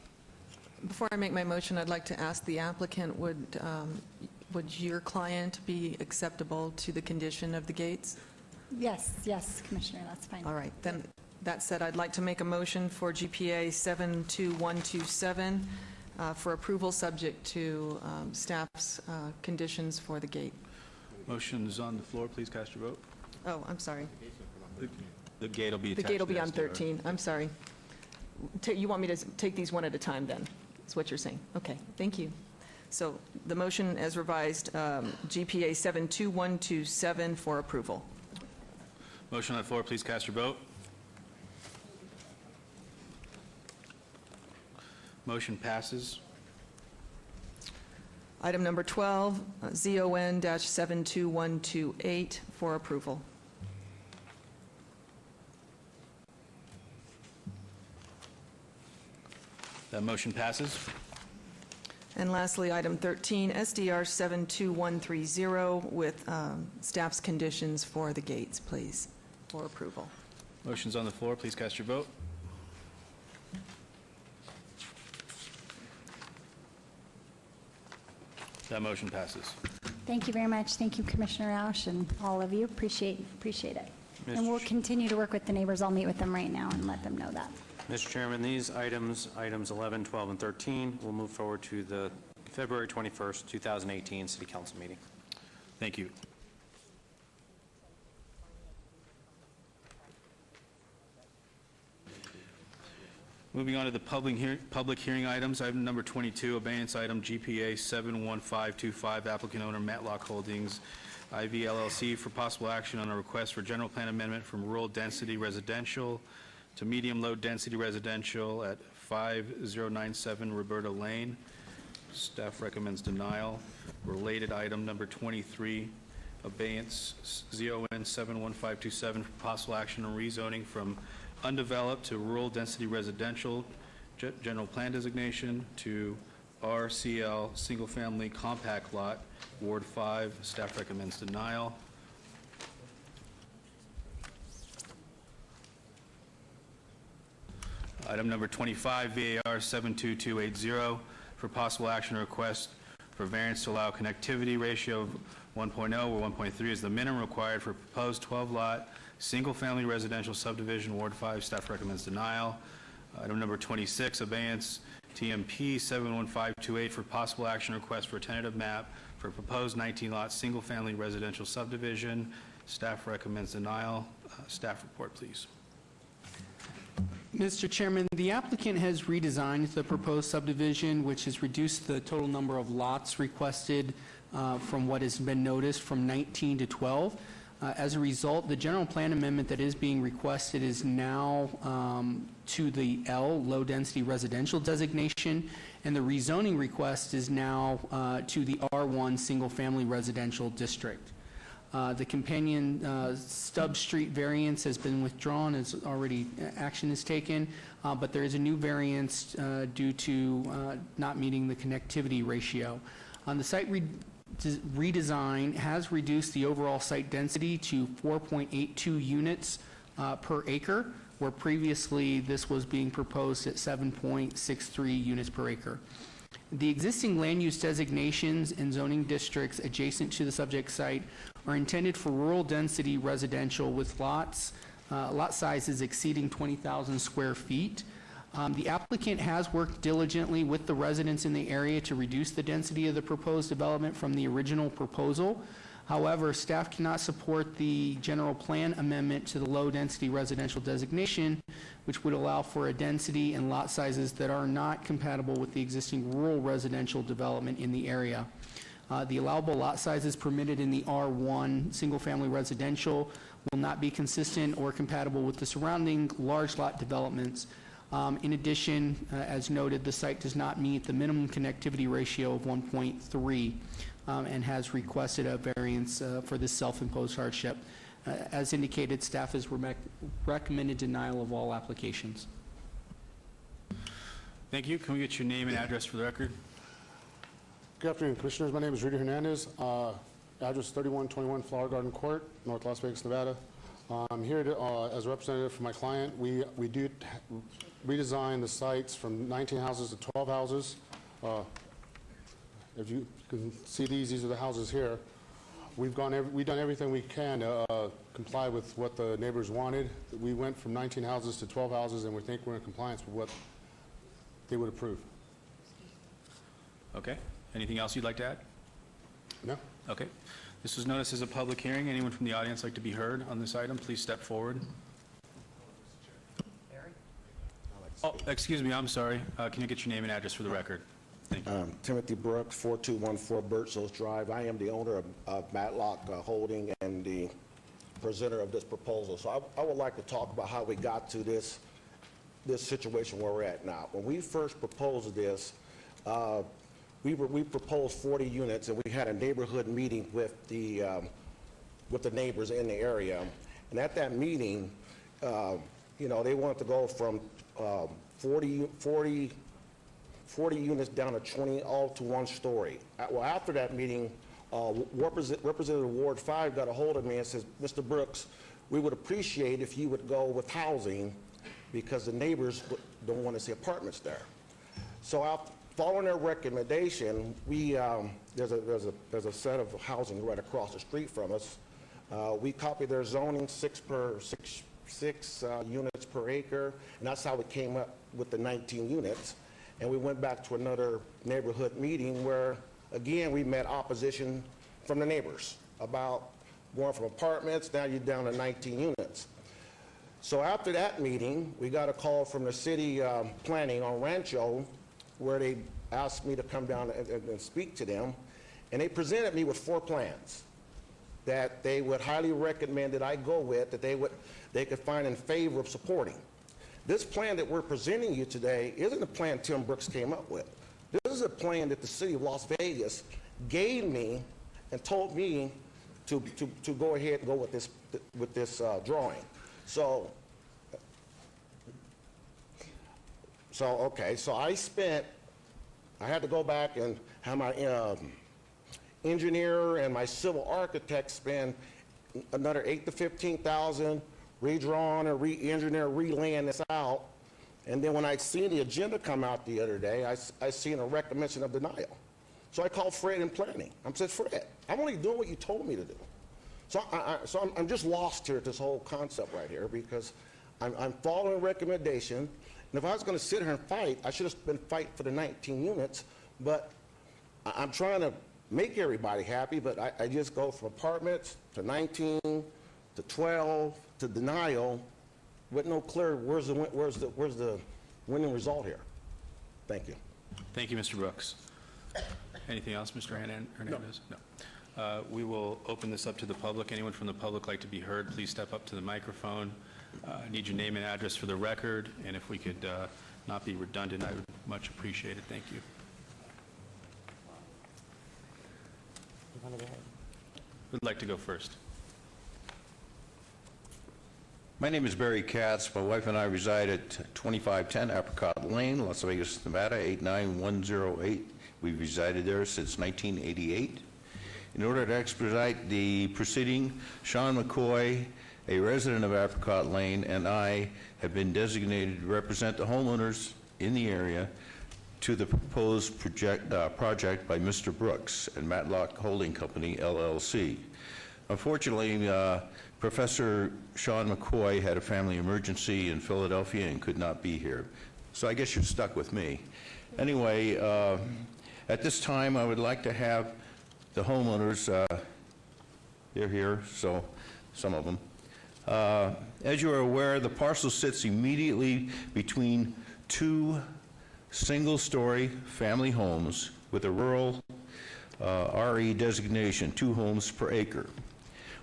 Before I make my motion, I'd like to ask the applicant, would would your client be acceptable to the condition of the gates? Yes, yes, Commissioner, that's fine. All right, then, that said, I'd like to make a motion for GPA 72127 for approval subject to staff's conditions for the gate. Motion is on the floor. Please cast your vote. Oh, I'm sorry. The gate will be The attached. gate will to be on SDR. 13. I'm sorry. You want me to take these one at a time, then? Is what you're saying? Okay, thank you. So the motion as revised, GPA 72127 for approval. Motion on the floor. Please cast your vote. Motion passes. Item number 12, ZON-72128 for approval. That motion passes. And lastly, item 13, SDR 72130 with staff's conditions for the gates, please, for approval. Motion's on the floor. Please cast your vote. That motion passes. Thank you very much. Thank you, Commissioner Rausch, and all of you. Appreciate it. And we'll continue to work with the neighbors. I'll meet with them right now and let them know that. Mr. Chairman, these items 11, 12, and 13, will move forward to the February 21st, 2018 City Council meeting. Thank you. Moving on to the public hearing items. Item number 22, abeyance item GPA 71525, applicant owner Matlock Holdings, IV LLC, for possible action on a request for general plan amendment from rural density residential to medium low density residential at 5097 Roberta Lane. Staff recommends denial. Related item number 23, abeyance ZON 71527, for possible action on rezoning from undeveloped to rural density residential general plan designation to RCL single family compact lot, Ward 5. Staff recommends denial. Item number 25, VAR 72280, for possible action or request for variance to allow connectivity ratio of 1.0 or 1.3 is the minimum required for proposed 12-lot, single-family residential subdivision, Ward 5. Staff recommends denial. Item number 26, abeyance TMP 71528, for possible action request for a tentative map for proposed 19-lot, single-family residential subdivision. Staff recommends denial. Staff report, please. Mr. Chairman, the applicant has redesigned the proposed subdivision, which has reduced the total number of lots requested from what has been noticed from 19 to 12. As a result, the general plan amendment that is being requested is now to the L, low-density residential designation, and the rezoning request is now to the R1 single-family residential district. The companion stub street variance has been withdrawn as already action is taken, but there is a new variance due to not meeting the connectivity ratio. The site redesign has reduced the overall site density to 4.82 units per acre, where previously this was being proposed at 7.63 units per acre. The existing land use designations and zoning districts adjacent to the subject site are intended for rural density residential with lot sizes exceeding 20,000 square feet. The applicant has worked diligently with the residents in the area to reduce the density of the proposed development from the original proposal. However, staff cannot support the general plan amendment to the low-density residential designation, which would allow for a density and lot sizes that are not compatible with the existing rural residential development in the area. The allowable lot sizes permitted in the R1 single-family residential will not be consistent or compatible with the surrounding large lot developments. In addition, as noted, the site does not meet the minimum connectivity ratio of 1.3 and has requested a variance for this self-imposed hardship. As indicated, staff has recommended denial of all applications. Thank you. Can we get your name and address for the record? Good afternoon, Commissioners. My name is Rudy Hernandez. Address 3121 Flower Garden Court, North Las Vegas, Nevada. I'm here as a representative for my client. We do redesign the sites from 19 houses to 12 houses. If you can see these are the houses here. We've done everything we can to comply with what the neighbors wanted. We went from 19 houses to 12 houses, and we think we're in compliance with what they would approve. Okay. Anything else you'd like to add? No? Okay. This was noticed as a public hearing. Anyone from the audience like to be heard on this item, please step forward. Oh, excuse me, I'm sorry. Can you get your name and address for the record? Thank you. Timothy Brooks, 4214 Birchhills Drive. I am the owner of Matlock Holding and the presenter of this proposal. So I would like to talk about how we got to this situation where we're at now. When we first proposed this, we proposed 40 units, and we had a neighborhood meeting with the neighbors in the area. And at that meeting, they wanted to go from 40 units down to 20, all to one story. Well, after that meeting, Representative Ward 5 got a hold of me and says, Mr. Brooks, we would appreciate if you would go with housing because the neighbors don't want to see apartments there. So following their recommendation, there's a set of housing right across the street from us. We copied their zoning, six units per acre, and that's how we came up with the 19 units. And we went back to another neighborhood meeting where, again, we met opposition from the neighbors about going from apartments, now you're down to 19 units. So after that meeting, we got a call from the city planning on Rancho where they asked me to come down and speak to them. And they presented me with 4 plans that they would highly recommend that I go with, that they could find in favor of supporting. This plan that we're presenting you today isn't a plan Tim Brooks came up with. This is a plan that the city of Las Vegas gave me and told me to go ahead and go with this drawing. So I had to go back and have my engineer and my civil architect spend another $8,000 to $15,000 redrawing or re-engineer, relaying this out. And then when I seen the agenda come out the other day, I seen a recommendation of denial. So I called Fred in planning. I said, Fred, I'm only doing what you told me to do. So I'm just lost here at this whole concept right here because I'm following recommendation. And if I was going to sit here and fight, I should have been fighting for the 19 units. But I'm trying to make everybody happy, but I just go from apartments to 19 to 12 to denial with no clear where's the winning result here. Thank you. Thank you, Mr. Brooks. Anything else, Mr. Hernandez? No. We will open this up to the public. Anyone from the public like to be heard, please step up to the microphone. I need your name and address for the record, and if we could not be redundant, I would much appreciate it. Thank you. Who'd like to go first? My name is Barry Katz. My wife and I reside at 2510 Apricot Lane, Las Vegas, Nevada, 89108. We've resided there since 1988. In order to expedite the proceeding, Sean McCoy, a resident of Apricot Lane, and I have been designated to represent the homeowners in the area to the proposed project by Mr. Brooks and Matlock Holding Company, LLC. Unfortunately, Professor Sean McCoy had a family emergency in Philadelphia and could not be here. So I guess you're stuck with me. Anyway, at this time, I would like to have the homeowners, they're here, so some of them. As you are aware, the parcel sits immediately between 2 single-story family homes with a rural RE designation, 2 homes per acre.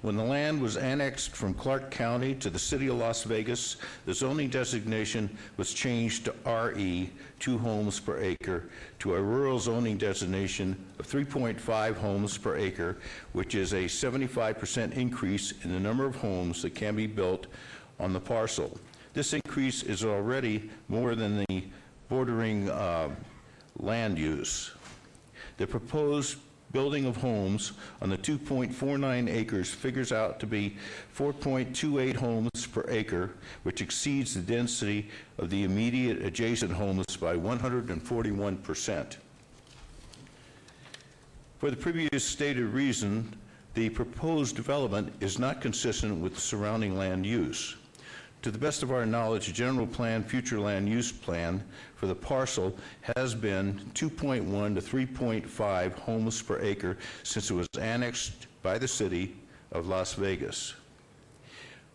When the land was annexed from Clark County to the city of Las Vegas, the zoning designation was changed to RE, 2 homes per acre, to a rural zoning designation of 3.5 homes per acre, which is a 75% increase in the number of homes that can be built on the parcel. This increase is already more than the bordering land use. The proposed building of homes on the 2.49 acres figures out to be 4.28 homes per acre, which exceeds the density of the immediate adjacent homes by 141%. For the previous stated reason, the proposed development is not consistent with the surrounding land use. To the best of our knowledge, a general plan, future land use plan for the parcel has been 2.1 to 3.5 homes per acre since it was annexed by the city of Las Vegas.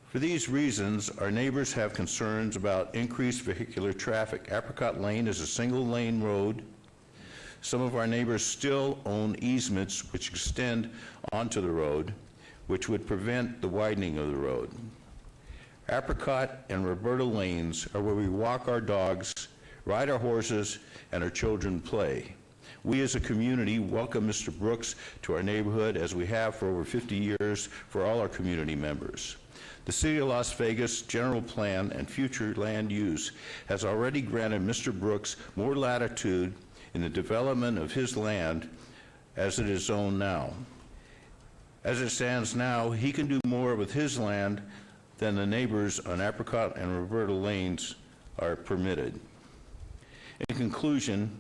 For these reasons, our neighbors have concerns about increased vehicular traffic. Apricot Lane is a single-lane road. Some of our neighbors still own easements which extend onto the road, which would prevent the widening of the road. Apricot and Roberta Lanes are where we walk our dogs, ride our horses, and our children play. We as a community welcome Mr. Brooks to our neighborhood as we have for over 50 years for all our community members. The City of Las Vegas General Plan and future land use has already granted Mr. Brooks more latitude in the development of his land as it is zoned now. As it stands now, he can do more with his land than the neighbors on Apricot and Roberta Lanes are permitted. In conclusion,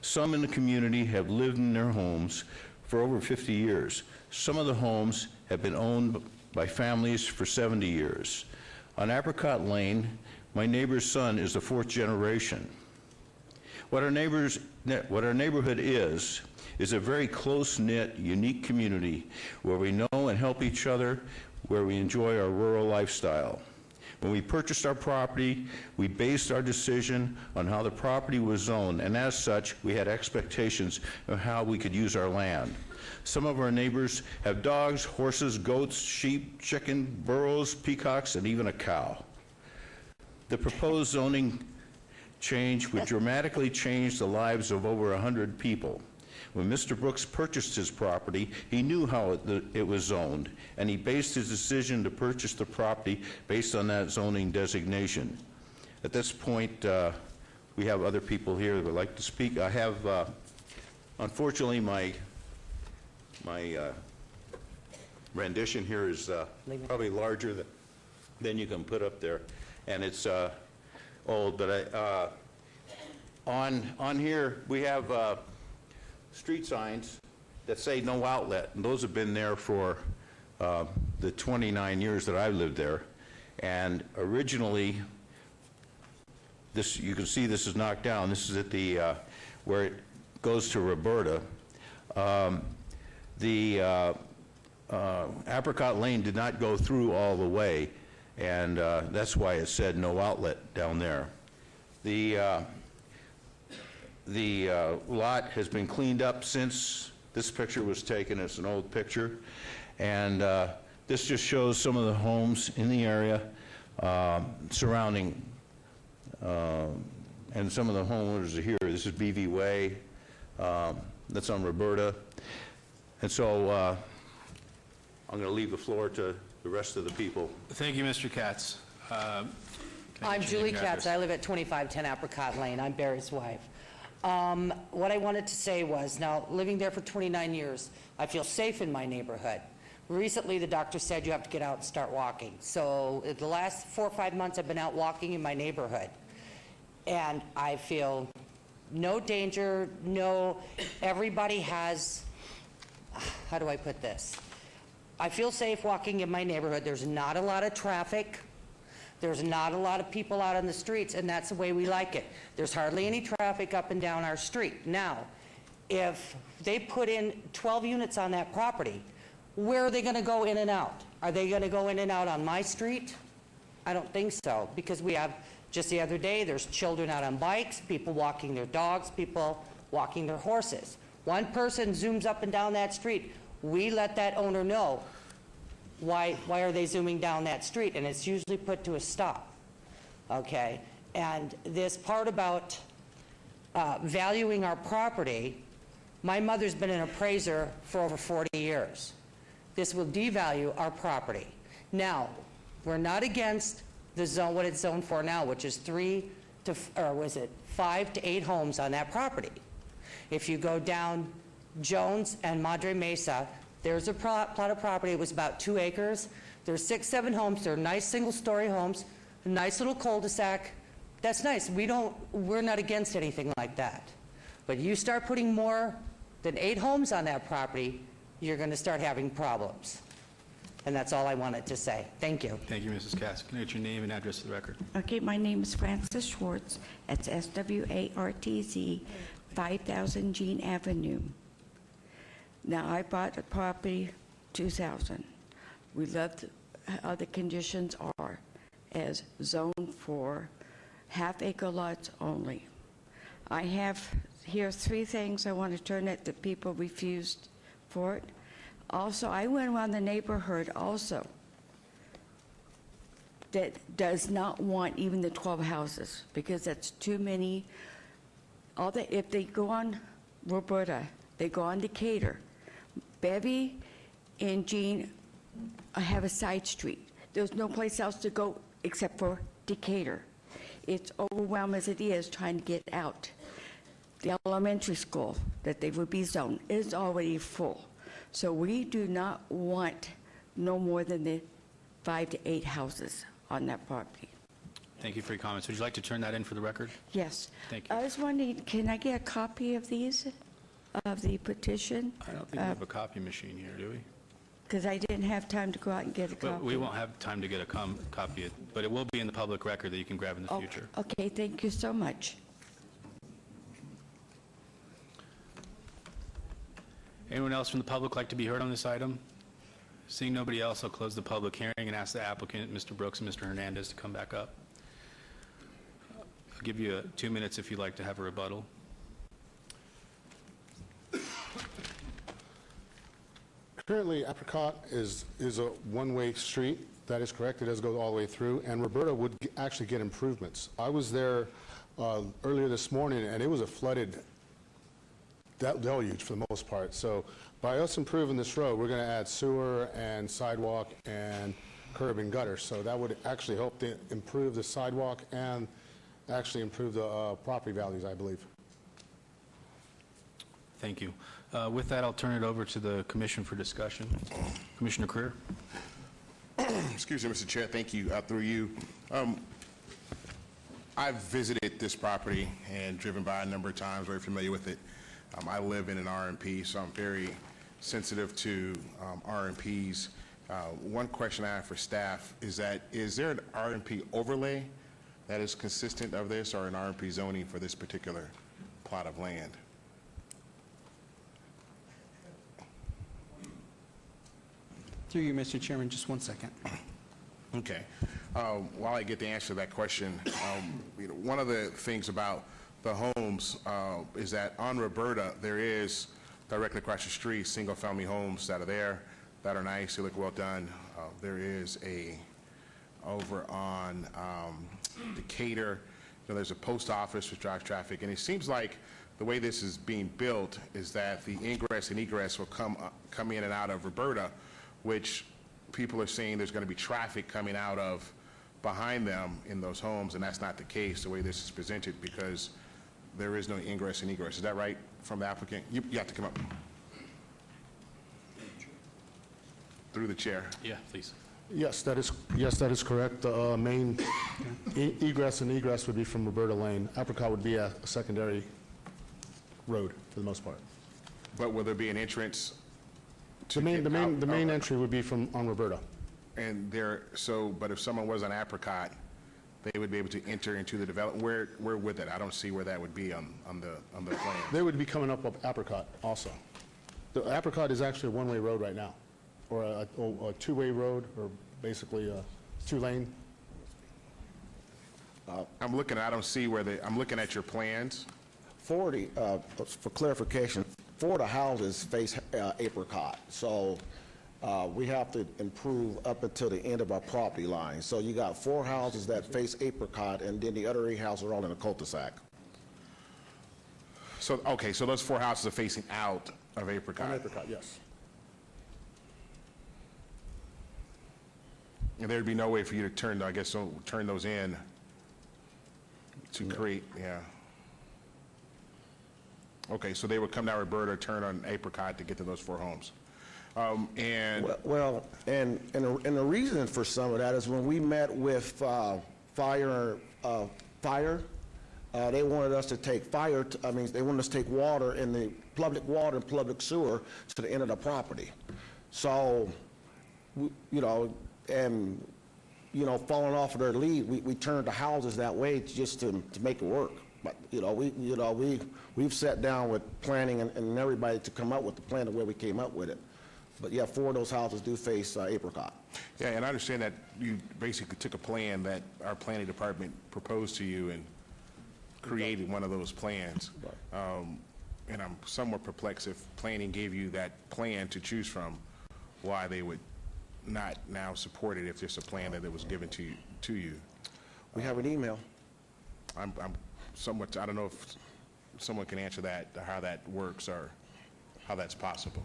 some in the community have lived in their homes for over 50 years. Some of the homes have been owned by families for 70 years. On Apricot Lane, my neighbor's son is the 4th generation. What our neighborhood is a very close-knit, unique community where we know and help each other, where we enjoy our rural lifestyle. When we purchased our property, we based our decision on how the property was zoned, and as such, we had expectations of how we could use our land. Some of our neighbors have dogs, horses, goats, sheep, chicken, burros, peacocks, and even a cow. The proposed zoning change would dramatically change the lives of over 100 people. When Mr. Brooks purchased his property, he knew how it was zoned, and he based his decision to purchase the property based on that zoning designation. At this point, we have other people here that would like to speak. I have, unfortunately, my rendition here is probably larger than you can put up there, and it's old, but on here we have street signs that say no outlet, and those have been there for the 29 years that I've lived there. And originally, this, you can see this is knocked down. This is at the where it goes to Roberta. The Apricot Lane did not go through all the way, and that's why it said no outlet down there. The lot has been cleaned up since this picture was taken. It's an old picture, and this just shows some of the homes in the area surrounding, and some of the homeowners are here. This is BV Way, that's on Roberta, and so I'm going to leave the floor to the rest of the people. Thank you, Mr. Katz. I'm Julie Katz. I live at 2510 Apricot Lane. I'm Barry's wife. What I wanted to say was, now, living there for 29 years, I feel safe in my neighborhood. Recently, the doctor said you have to get out and start walking. So the last 4 or 5 months, I've been out walking in my neighborhood. And I feel no danger, everybody has, how do I put this? I feel safe walking in my neighborhood. There's not a lot of traffic. There's not a lot of people out on the streets, and that's the way we like it. There's hardly any traffic up and down our street. Now, if they put in 12 units on that property, where are they going to go in and out? Are they going to go in and out on my street? I don't think so, because we have, just the other day, there's children out on bikes, people walking their dogs, people walking their horses. One person zooms up and down that street. We let that owner know. Why are they zooming down that street? And it's usually put to a stop, okay? And this part about valuing our property, my mother's been an appraiser for over 40 years. This will devalue our property. Now, we're not against the zone, what it's zoned for now, which is 5 to 8 homes on that property. If you go down Jones and Madre Mesa, there's a plot of property. It was about 2 acres. There's 6, 7 homes. They're nice single-story homes, a nice little cul-de-sac. That's nice. We're not against anything like that. But you start putting more than 8 homes on that property, you're going to start having problems. And that's all I wanted to say. Thank you. Thank you, Mrs. Katz. Can I get your name and address to the record? Okay, my name is Frances Schwartz. It's SWARTZ, 5000 Jean Avenue. Now, I bought the property 2000. We loved how the conditions are as zoned for half-acre lots only. I have here 3 things I want to turn at the people refused for it. Also, I went around the neighborhood also that does not want even the 12 houses because that's too many. If they go on Roberta, they go on Decatur. Bevy and Jean have a side street. There's no place else to go except for Decatur. It's overwhelmed as it is trying to get out. The elementary school that they would be zoned is already full. So we do not want no more than the 5 to 8 houses on that property. Thank you for your comments. Would you like to turn that in for the record? Yes. Thank you. I was wondering, can I get a copy of these, of the petition? I don't think we have a copy machine here, do we? Because I didn't have time to go out and get a But copy. we won't have time to get a copy, but it will be in the public record that you can grab in the future. Okay, thank you so much. Anyone else from the public like to be heard on this item? Seeing nobody else, I'll close the public hearing and ask the applicant, Mr. Brooks and Mr. Hernandez, to come back up. I'll give you 2 minutes if you'd like to have a rebuttal. Currently, Apricot is a one-way street. That is correct. It does go all the way through, and Roberta would actually get improvements. I was there earlier this morning, and it was a flooded deluge for the most part. So by us improving this road, we're going to add sewer and sidewalk and curb and gutter. So that would actually help to improve the sidewalk and actually improve the property values, I believe. Thank you. With that, I'll turn it over to the commission for discussion. Commissioner Creer. Excuse me, Mr. Chair. Thank you. Through you. I've visited this property and driven by a number of times, very familiar with it. I live in an RMP, so I'm very sensitive to RMPs. One question I have for staff is that, is there an RMP overlay that is consistent of this, or an RMP zoning for this particular plot of land? Through you, Mr. Chairman, just 1 second. Okay. While I get the answer to that question, one of the things about the homes is that on Roberta, there is directly across the street, single-family homes that are there that are nice, they look well done. There is over on Decatur, there's a post office which drives traffic, and it seems like the way this is being built is that the ingress and egress will come in and out of Roberta, which people are saying there's going to be traffic coming out of behind them in those homes, and that's not the case the way this is presented, because there is no ingress and egress. Is that right from the applicant? You have to come up. Through the chair. Yeah, please. Yes, that is correct. The main egress and egress would be from Roberta Lane. Apricot would be a secondary road for the most part. But will there be an entrance? The main entry would be on Roberta. And but if someone was on Apricot, they would be able to enter into the development. Where would that? I don't see where that would be on the plan. They would be coming up Apricot also. The Apricot is actually a one-way road right now, or a two-way road, or basically a two-lane. I'm looking. I don't see where I'm looking at your plans. For clarification, 4 of the houses face Apricot, so we have to improve up until the end of our property line. So you got 4 houses that face Apricot, and then the other 8 houses are all in a cul-de-sac. So, okay, so those 4 houses are facing out of Apricot? On Apricot, yes. And there'd be no way for you to turn those in to create, yeah. Okay, so they would come down Roberta, turn on Apricot to get to those 4 homes. And the reason for some of that is when we met with fire, They wanted us to take they wanted us to take water in the public water and public sewer to the end of the property. So, falling off of their lead, we turned the houses that way just to make it work. But, we've sat down with planning and everybody to come up with the plan the way we came up with it. But yeah, 4 of those houses do face apricot. Yeah, and I understand that you basically took a plan that our planning department proposed to you and created one of those plans. And I'm somewhat perplexed if planning gave you that plan to choose from, why they would not now support it if there's a plan that was given to you. We have an email. I'm somewhat, I don't know if someone can answer that, or how that works, or how that's possible.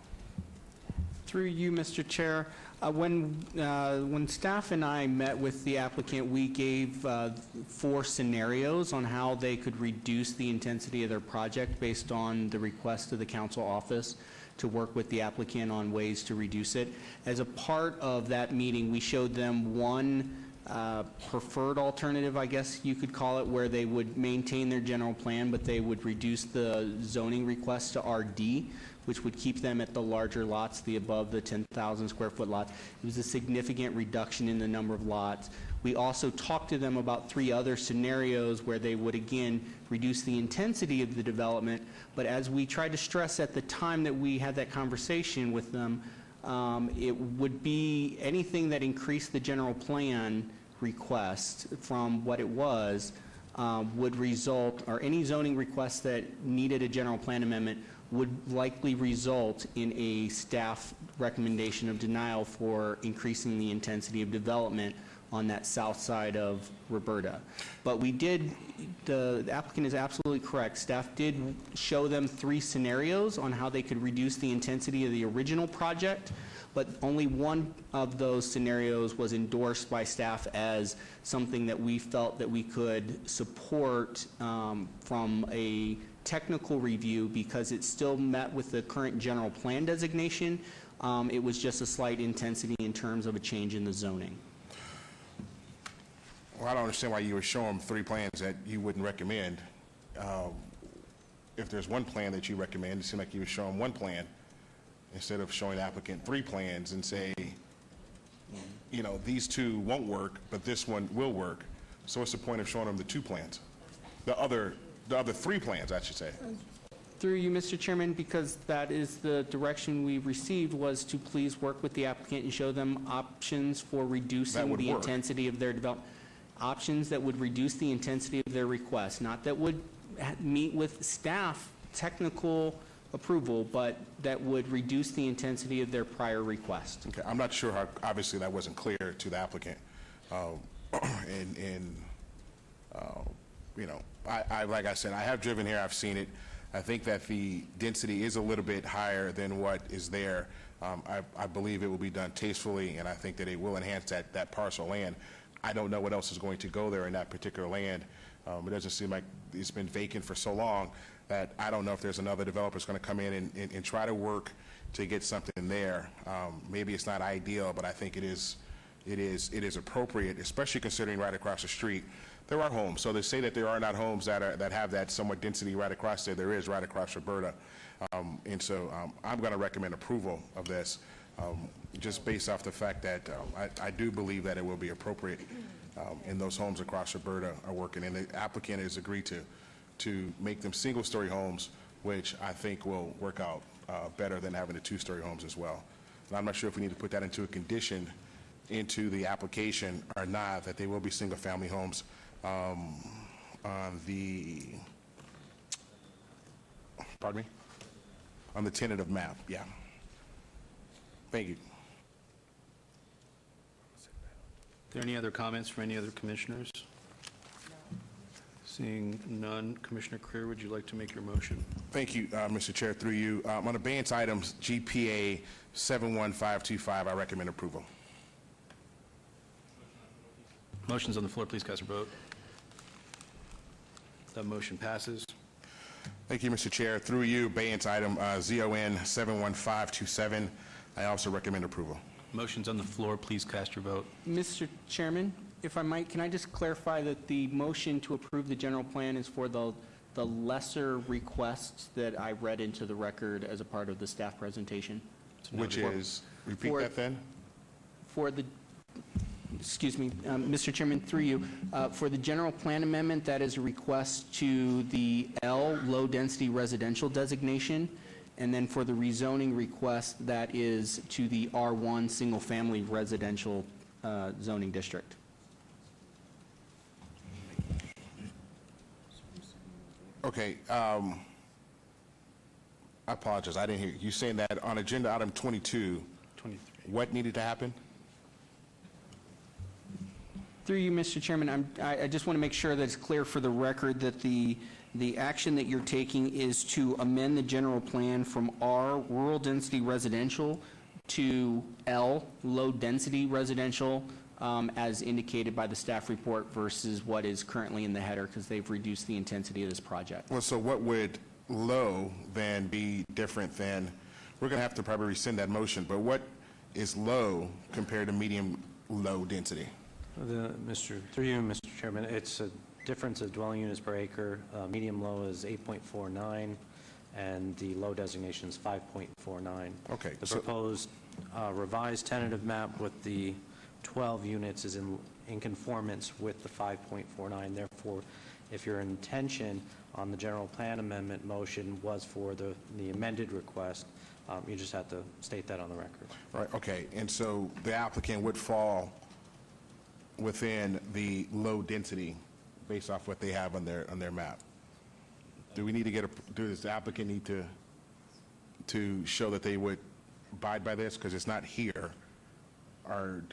Through you, Mr. Chair, when staff and I met with the applicant, we gave 4 scenarios on how they could reduce the intensity of their project based on the request of the council office to work with the applicant on ways to reduce it. As a part of that meeting, we showed them one preferred alternative, I guess you could call it, where they would maintain their general plan, but they would reduce the zoning request to RD, which would keep them at the larger lots, the above the 10,000 square foot lots. It was a significant reduction in the number of lots. We also talked to them about 3 other scenarios where they would, again, reduce the intensity of the development, but as we tried to stress at the time that we had that conversation with them, it would be anything that increased the general plan request from what it was would result, or any zoning request that needed a general plan amendment would likely result in a staff recommendation of denial for increasing the intensity of development on that south side of Roberta. But we did, the applicant is absolutely correct. Staff did show them 3 scenarios on how they could reduce the intensity of the original project, but only one of those scenarios was endorsed by staff as something that we felt that we could support from a technical review, because it still met with the current general plan designation. It was just a slight intensity in terms of a change in the zoning. Well, I don't understand why you would show them 3 plans that you wouldn't recommend. If there's one plan that you recommend, it seemed like you would show them one plan instead of showing the applicant 3 plans and say, these 2 won't work, but this one will work. So what's the point of showing them the 2 plans? The other 3 plans, I should say. Through you, Mr. Chairman, because that is the direction we received, was to please work with the applicant and show them options for reducing the intensity of their development. Options that would reduce the intensity of their request, not that would meet with staff technical approval, but that would reduce the intensity of their prior request. Okay, I'm not sure how, obviously that wasn't clear to the applicant. Like I said, I have driven here, I've seen it. I think that the density is a little bit higher than what is there. I believe it will be done tastefully, and I think that it will enhance that parcel land. I don't know what else is going to go there in that particular land. It doesn't seem like it's been vacant for so long that I don't know if there's another developer that's going to come in and try to work to get something there. Maybe it's not ideal, but I think it is appropriate, especially considering right across the street there are homes. So they say that there are not homes that have that somewhat density right across there. There is right across Roberta. And so I'm going to recommend approval of this, just based off the fact that I do believe that it will be appropriate, and those homes across Roberta are working. And the applicant has agreed to make them single-story homes, which I think will work out better than having the 2-story homes as well. And I'm not sure if we need to put that into a condition into the application or not, that they will be single-family homes on the, pardon me? On the tentative map, yeah. Thank you. Are there any other comments from any other commissioners? Seeing none, Commissioner Creer, would you like to make your motion? Thank you, Mr. Chair, through you. On abeyance items GPA 71525, I recommend approval. Motion's on the floor. Please cast your vote. That motion passes. Thank you, Mr. Chair. Through you, abeyance item ZON 71527, I also recommend approval. Motion's on the floor. Please cast your vote. Mr. Chairman, If I might, can I just clarify that the motion to approve the general plan is for the lesser requests that I read into the record as a part of the staff presentation? Which is, repeat that then? For the, excuse me, Mr. Chairman, through you, for the general plan amendment, that is a request to the L, low-density residential designation, and then for the rezoning request, that is to the R1, single-family residential zoning district. Okay, I apologize, I didn't hear you. You saying that on agenda item 22, what needed to happen? Through you, Mr. Chairman, I just want to make sure that it's clear for the record that the action that you're taking is to amend the general plan from R, rural density residential, to L, low density residential, as indicated by the staff report versus what is currently in the header, because they've reduced the intensity of this project. Well, so what would low then be different than, we're going to have to probably rescind that motion, but what is low compared to medium low density? Through you, Mr. Chairman, it's a difference of dwelling units per acre. Medium low is 8.49, and the low designation is 5.49. Okay. The proposed revised tentative map with the 12 units is in conformance with the 5.49. Therefore, if your intention on the general plan amendment motion was for the amended request, you just have to state that on the record. Right, okay, and so the applicant would fall within the low density based off what they have on their map. Do we need to does the applicant need to show that they would abide by this, because it's not here, or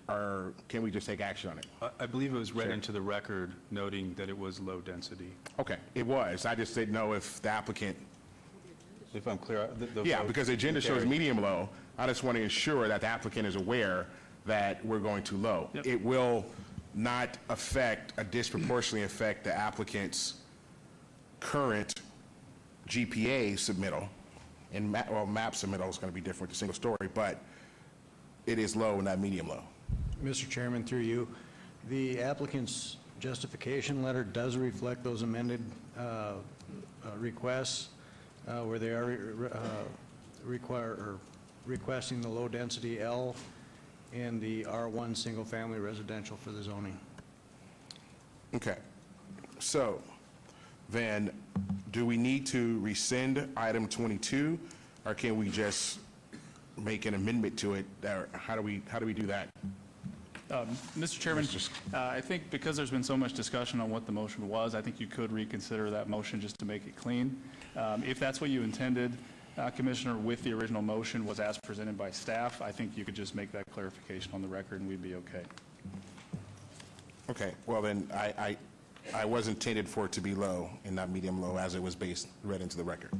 can we just take action on it? I believe it was read into the record noting that it was low density. Okay, it was, I just didn't know if the applicant, if I'm clear. yeah, because the agenda shows medium low, I just want to ensure that the applicant is aware that we're going too low. Yep. It will not disproportionately affect the applicant's current GPA submittal, and map submittal is going to be different with the single story, but it is low and not medium low. Mr. Chairman, through you, the applicant's justification letter does reflect those amended requests where they are requesting the low density L and the R1 single family residential for the zoning. Okay, so then do we need to rescind item 22, or can we just make an amendment to it? Or how do we do that? Mr. Chairman, I think because there's been so much discussion on what the motion was, I think you could reconsider that motion just to make it clean. If that's what you intended, Commissioner, with the original motion was as presented by staff, I think you could just make that clarification on the record and we'd be okay. Okay, well then, I was intended for it to be low and not medium low as it was read into the record.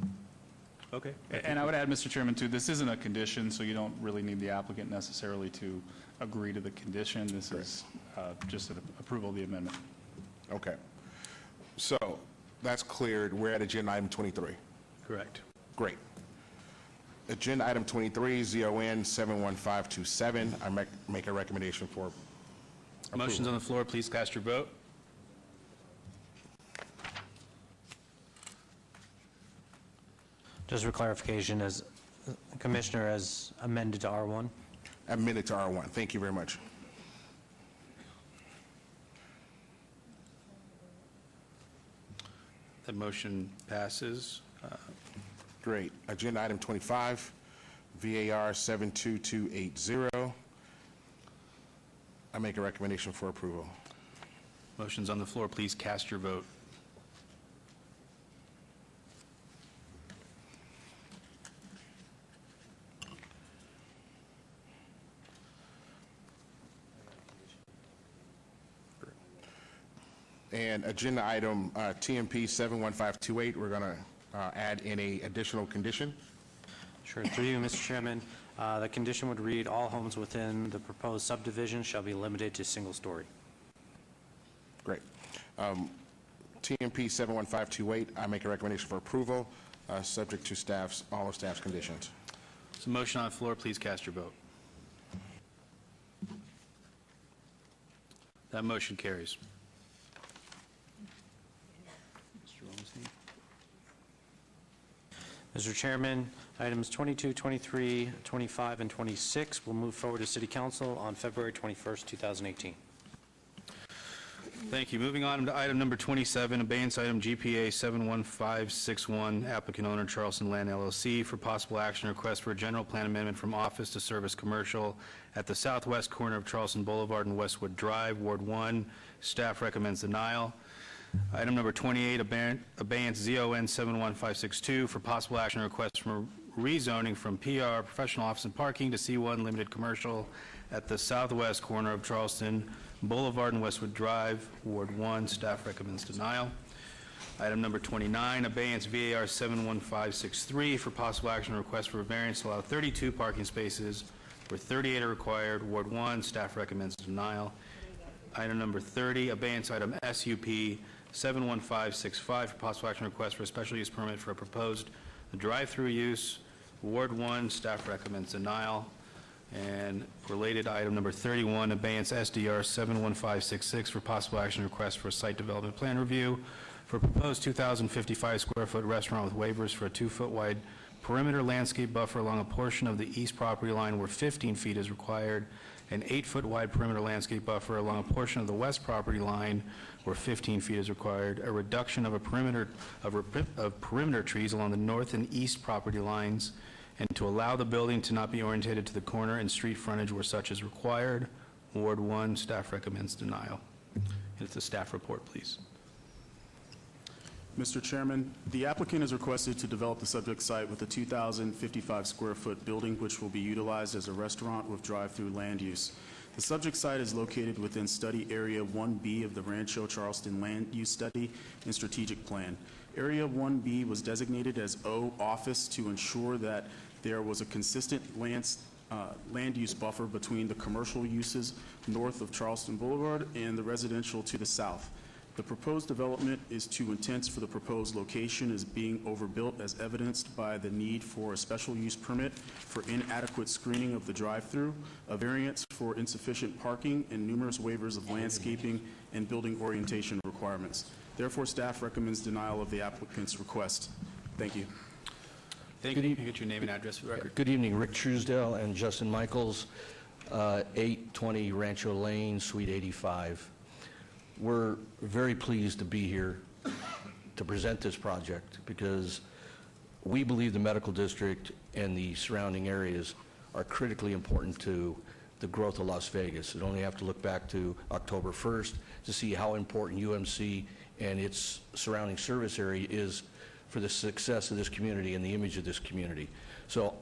Okay. And I would add, Mr. Chairman, too, this isn't a condition, so you don't really need the applicant necessarily to agree to the condition. This is just an approval of the amendment. Okay. So that's cleared. We're at agenda item 23. Correct. Great. Agenda item 23, ZON 71527. I make a recommendation for approval. Motion's on the floor. Please cast your vote. Just for clarification, as Commissioner, as amended to R1? Amended to R1. Thank you very much. The motion passes. Great. Agenda item 25, VAR 72280. I make a recommendation for approval. Motion's on the floor. Please cast your vote. And agenda item TMP 71528, we're going to add in a additional condition. Sure. Through you, Mr. Chairman, the condition would read, all homes within the proposed subdivision shall be limited to single story. Great. TMP 71528, I make a recommendation for approval, subject to all of staff's conditions. So motion on the floor. Please cast your vote. That motion carries. Mr. Chairman, items 22, 23, 25, and 26 will move forward to City Council on February 21st, 2018. Thank you. Moving on to item number 27, abeyance item GPA 71561, applicant owner Charleston Land LLC for possible action request for a general plan amendment from office to service commercial at the southwest corner of Charleston Boulevard and Westwood Drive, Ward 1. Staff recommends denial. Item number 28, abeyance ZON 71562 for possible action request for rezoning from PR, professional office and parking, to C1 limited commercial at the southwest corner of Charleston Boulevard and Westwood Drive, Ward 1. Staff recommends denial. Item number 29, abeyance VAR 71563 for possible action request for a variance to allow 32 parking spaces where 38 are required, Ward 1. Staff recommends denial. Item number 30, abeyance item SUP 71565 for possible action request for a special use permit for a proposed drive-through use, Ward 1. Staff recommends denial. And related item number 31, abeyance SDR 71566 for possible action request for a site development plan review for a proposed 2,055 square foot restaurant with waivers for a 2-foot wide perimeter landscape buffer along a portion of the east property line where 15 feet is required, an 8-foot wide perimeter landscape buffer along a portion of the west property line where 15 feet is required, a reduction of perimeter trees along the north and east property lines, and to allow the building to not be orientated to the corner and street frontage where such is required. Ward 1, staff recommends denial. And it's a staff report, please. Mr. Chairman, the applicant is requested to develop the subject site with a 2,055 square foot building which will be utilized as a restaurant with drive-through land use. The subject site is located within Study Area 1B of the Rancho Charleston Land Use Study and Strategic Plan. Area 1B was designated as O office to ensure that there was a consistent land use buffer between the commercial uses north of Charleston Boulevard and the residential to the south. The proposed development is too intense for the proposed location, is being overbuilt as evidenced by the need for a special use permit for inadequate screening of the drive-through, a variance for insufficient parking, and numerous waivers of landscaping and building orientation requirements. Therefore, staff recommends denial of the applicant's request. Thank you. Thank you. Can you get your name and address for the record? Good evening, Rick Truesdale and Justin Michaels, 820 Rancho Lane, Suite 85. We're very pleased to be here to present this project because we believe the medical district and the surrounding areas are critically important to the growth of Las Vegas. You only have to look back to October 1st to see how important UMC and its surrounding service area is for the success of this community and the image of this community. So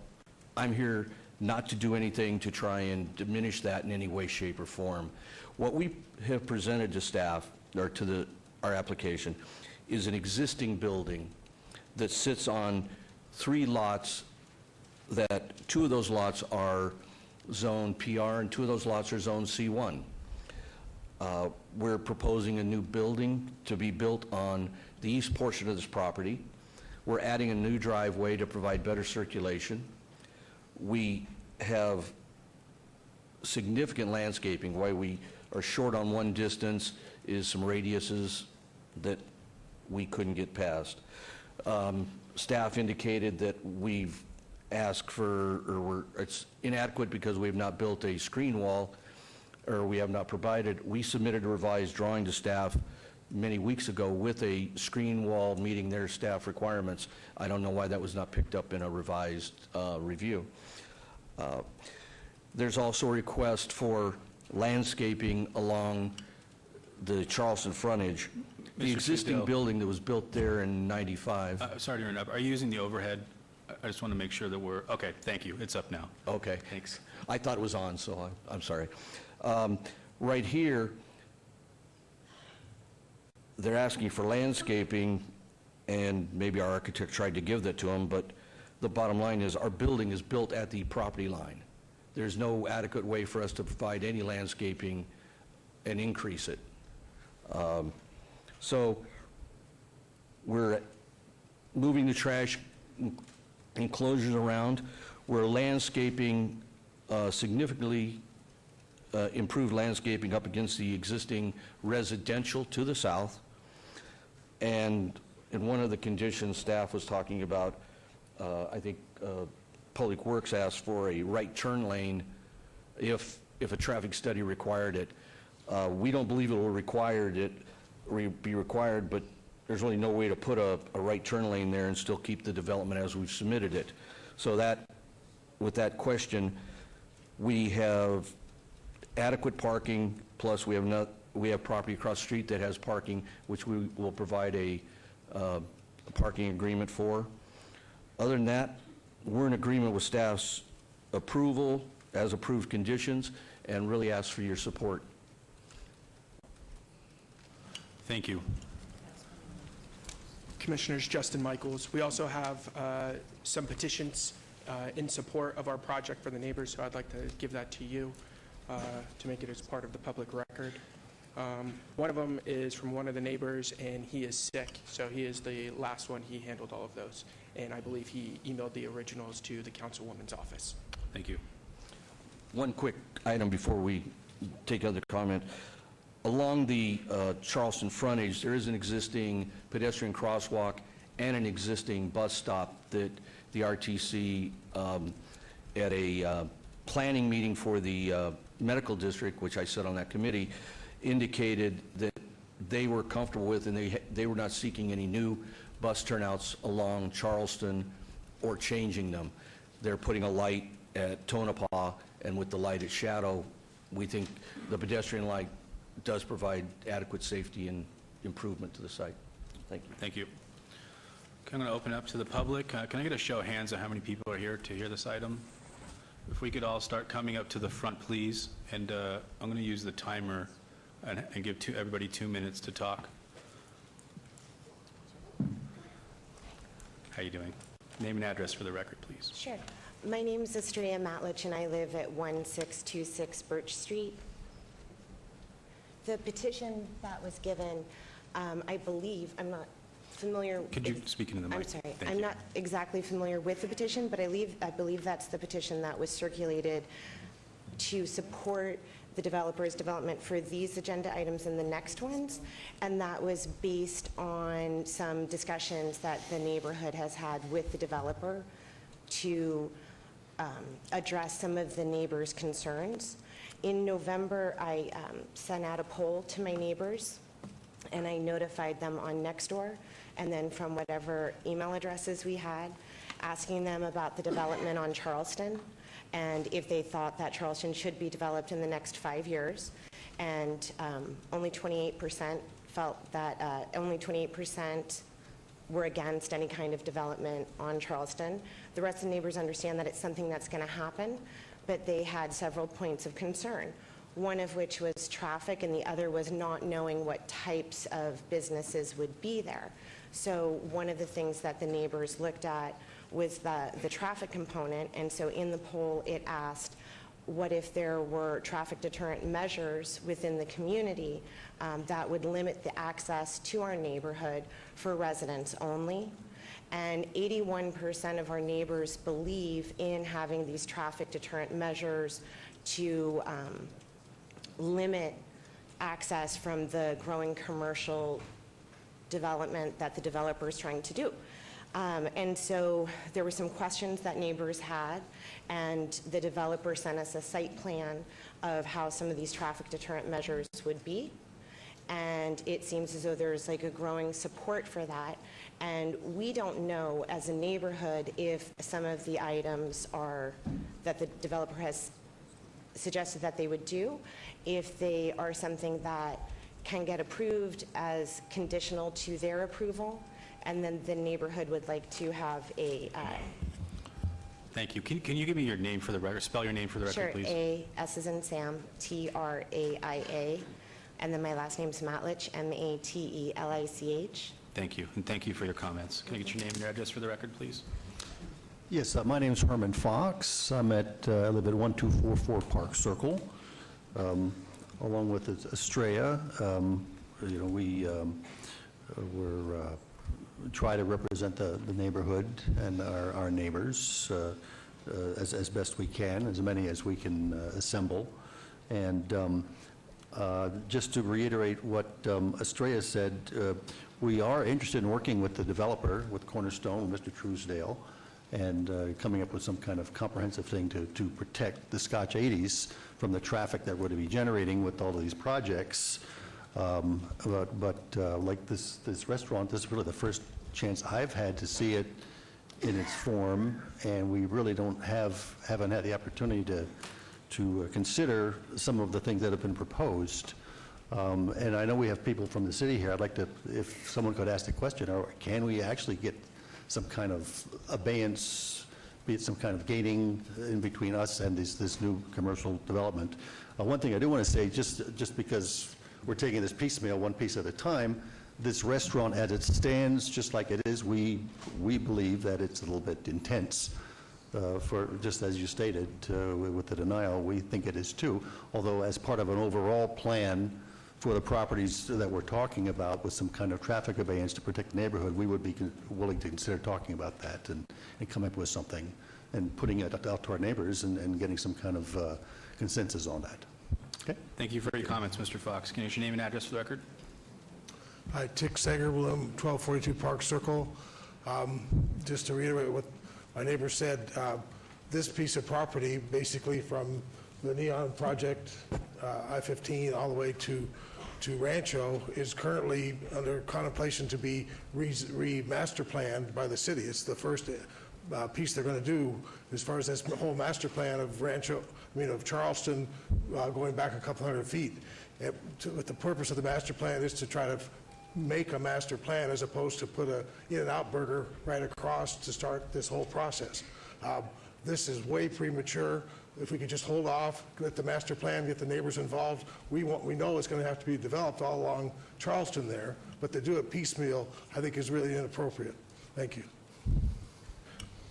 I'm here not to do anything to try and diminish that in any way, shape, or form. What we have presented to staff, or to our application, is an existing building that sits on 3 lots that 2 of those lots are zone PR and 2 of those lots are zone C1. We're proposing a new building to be built on the east portion of this property. We're adding a new driveway to provide better circulation. We have significant landscaping. Why we are short on one distance is some radiuses that we couldn't get past. Staff indicated that we've asked for, or it's inadequate because we've not built a screen wall, or we have not provided. We submitted a revised drawing to staff many weeks ago with a screen wall meeting their staff requirements. I don't know why that was not picked up in a revised review. There's also a request for landscaping along the Charleston frontage. The existing building that was built there in '95. Sorry to interrupt. Are you using the overhead? I just want to make sure that we're, okay, thank you. It's up now. Okay. Thanks. I thought it was on, so I'm sorry. Right here, they're asking for landscaping, and maybe our architect tried to give that to them, but the bottom line is our building is built at the property line. There's no adequate way for us to provide any landscaping and increase it. So we're moving the trash enclosures around. We're landscaping significantly improved landscaping up against the existing residential to the south. And in one of the conditions staff was talking about, I think Public Works asked for a right turn lane if a traffic study required it. We don't believe it will be required, but there's really no way to put a right turn lane there and still keep the development as we've submitted it. So with that question, we have adequate parking, plus we have property across the street that has parking, which we will provide a parking agreement for. Other than that, we're in agreement with staff's approval as approved conditions, and really ask for your support. Thank you. Commissioners, Justin Michaels. We also have some petitions in support of our project for the neighbors, so I'd like to give that to you to make it as part of the public record. One of them is from one of the neighbors, and he is sick, so he is the last one. He handled all of those, and I believe he emailed the originals to the councilwoman's office. Thank you. One quick item before we take other comment. Along the Charleston frontage, there is an existing pedestrian crosswalk and an existing bus stop that the RTC, at a planning meeting for the medical district, which I sat on that committee, indicated that they were comfortable with, and they were not seeking any new bus turnouts along Charleston or changing them. They're putting a light at Tonopah, and with the light at Shadow, we think the pedestrian light does provide adequate safety and improvement to the site. Thank you. Thank you. Okay, I'm going to open up to the public. Can I get a show of hands of how many people are here to hear this item? If we could all start coming up to the front, please. And I'm going to use the timer and give everybody 2 minutes to talk. How you doing? Name and address for the record, please. Sure. My name is Estrella Matlich, and I live at 1626 Birch Street. The petition that was given, I believe, I'm not familiar. Could you speak into the mic? I'm sorry. Thank I'm you. not exactly familiar with the petition, but I believe that's the petition that was circulated to support the developer's development for these agenda items and the next ones, and that was based on some discussions that the neighborhood has had with the developer to address some of the neighbors' concerns. In November, I sent out a poll to my neighbors, and I notified them on Nextdoor, and then from whatever email addresses we had, asking them about the development on Charleston, and if they thought that Charleston should be developed in the next 5 years. And only 28% felt that, only 28% were against any kind of development on Charleston. The rest of the neighbors understand that it's something that's going to happen, but they had several points of concern, one of which was traffic, and the other was not knowing what types of businesses would be there. So one of the things that the neighbors looked at was the traffic component, and so in the poll it asked, what if there were traffic deterrent measures within the community that would limit the access to our neighborhood for residents only? And 81% of our neighbors believe in having these traffic deterrent measures to limit access from the growing commercial development that the developer is trying to do. And so there were some questions that neighbors had, and the developer sent us a site plan of how some of these traffic deterrent measures would be. And it seems as though there's like a growing support for that. And we don't know as a neighborhood if some of the items are that the developer has suggested that they would do, if they are something that can get approved as conditional to their approval, and then the neighborhood would like to have a... Thank you. Can you give me your name for the record? Spell your name for the record, sure, please. A, S as in Sam, T-R-A-I-A, and then my last name's Matlich, M-A-T-E-L-I-C-H. Thank you, and thank you for your comments. Can I get your name and your address for the record, please? Yes, my name is Herman Fox. I live at 1244 Park Circle, along with Estrella. We try to represent the neighborhood and our neighbors as best we can, as many as we can assemble. And just to reiterate what Estrella said, we are interested in working with the developer, with Cornerstone, Mr. Truesdale, and coming up with some kind of comprehensive thing to protect the Scotch 80s from the traffic that we're to be generating with all of these projects. Like this restaurant, this is really the first chance I've had to see it in its form, and we really haven't had the opportunity to consider some of the things that have been proposed. And I know we have people from the city here. I'd like to, if someone could ask the question, or can we actually get some kind of abeyance, be it some kind of gating in between us and this new commercial development? One thing I do want to say, just because we're taking this piecemeal, one piece at a time, this restaurant as it stands, just like it is, we believe that it's a little bit intense. For just as you stated, with the denial, we think it is too. Although as part of an overall plan for the properties that we're talking about with some kind of traffic abeyance to protect the neighborhood, we would be willing to consider talking about that and come up with something and putting it out to our neighbors and getting some kind of consensus on that. Okay. Thank you for your comments, Mr. Fox. Can you use your name and address for the record? Hi, Tick Sagerbloom, 1242 Park Circle. Just to reiterate what my neighbor said, this piece of property, basically from the Neon Project, I-15, all the way to Rancho, is currently under contemplation to be re-master planned by the city. It's the first piece they're going to do as far as this whole master plan of Rancho, of Charleston, going back a couple hundred feet. With the purpose of the master plan is to try to make a master plan as opposed to put a In-N-Out burger right across to start this whole process. This is way premature. If we could just hold off, get the master plan, get the neighbors involved, we know it's going to have to be developed all along Charleston there, but to do it piecemeal, I think is really inappropriate. Thank you.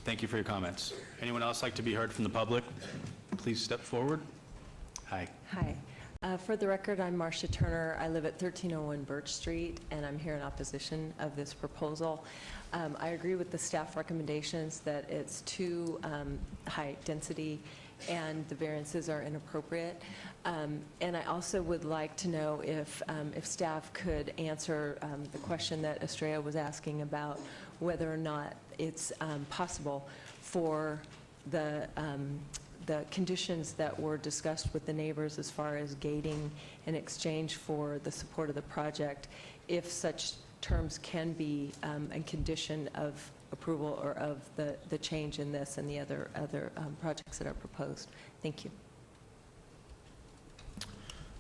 Thank you for your comments. Anyone else like to be heard from the public? Please step forward. Hi. Hi. For the record, I'm Marcia Turner. I live at 1301 Birch Street, and I'm here in opposition of this proposal. I agree with the staff recommendations that it's too high density and the variances are inappropriate. And I also would like to know if staff could answer the question that Estrella was asking about whether or not it's possible for the conditions that were discussed with the neighbors as far as gating in exchange for the support of the project, if such terms can be a condition of approval or of the change in this and the other projects that are proposed. Thank you.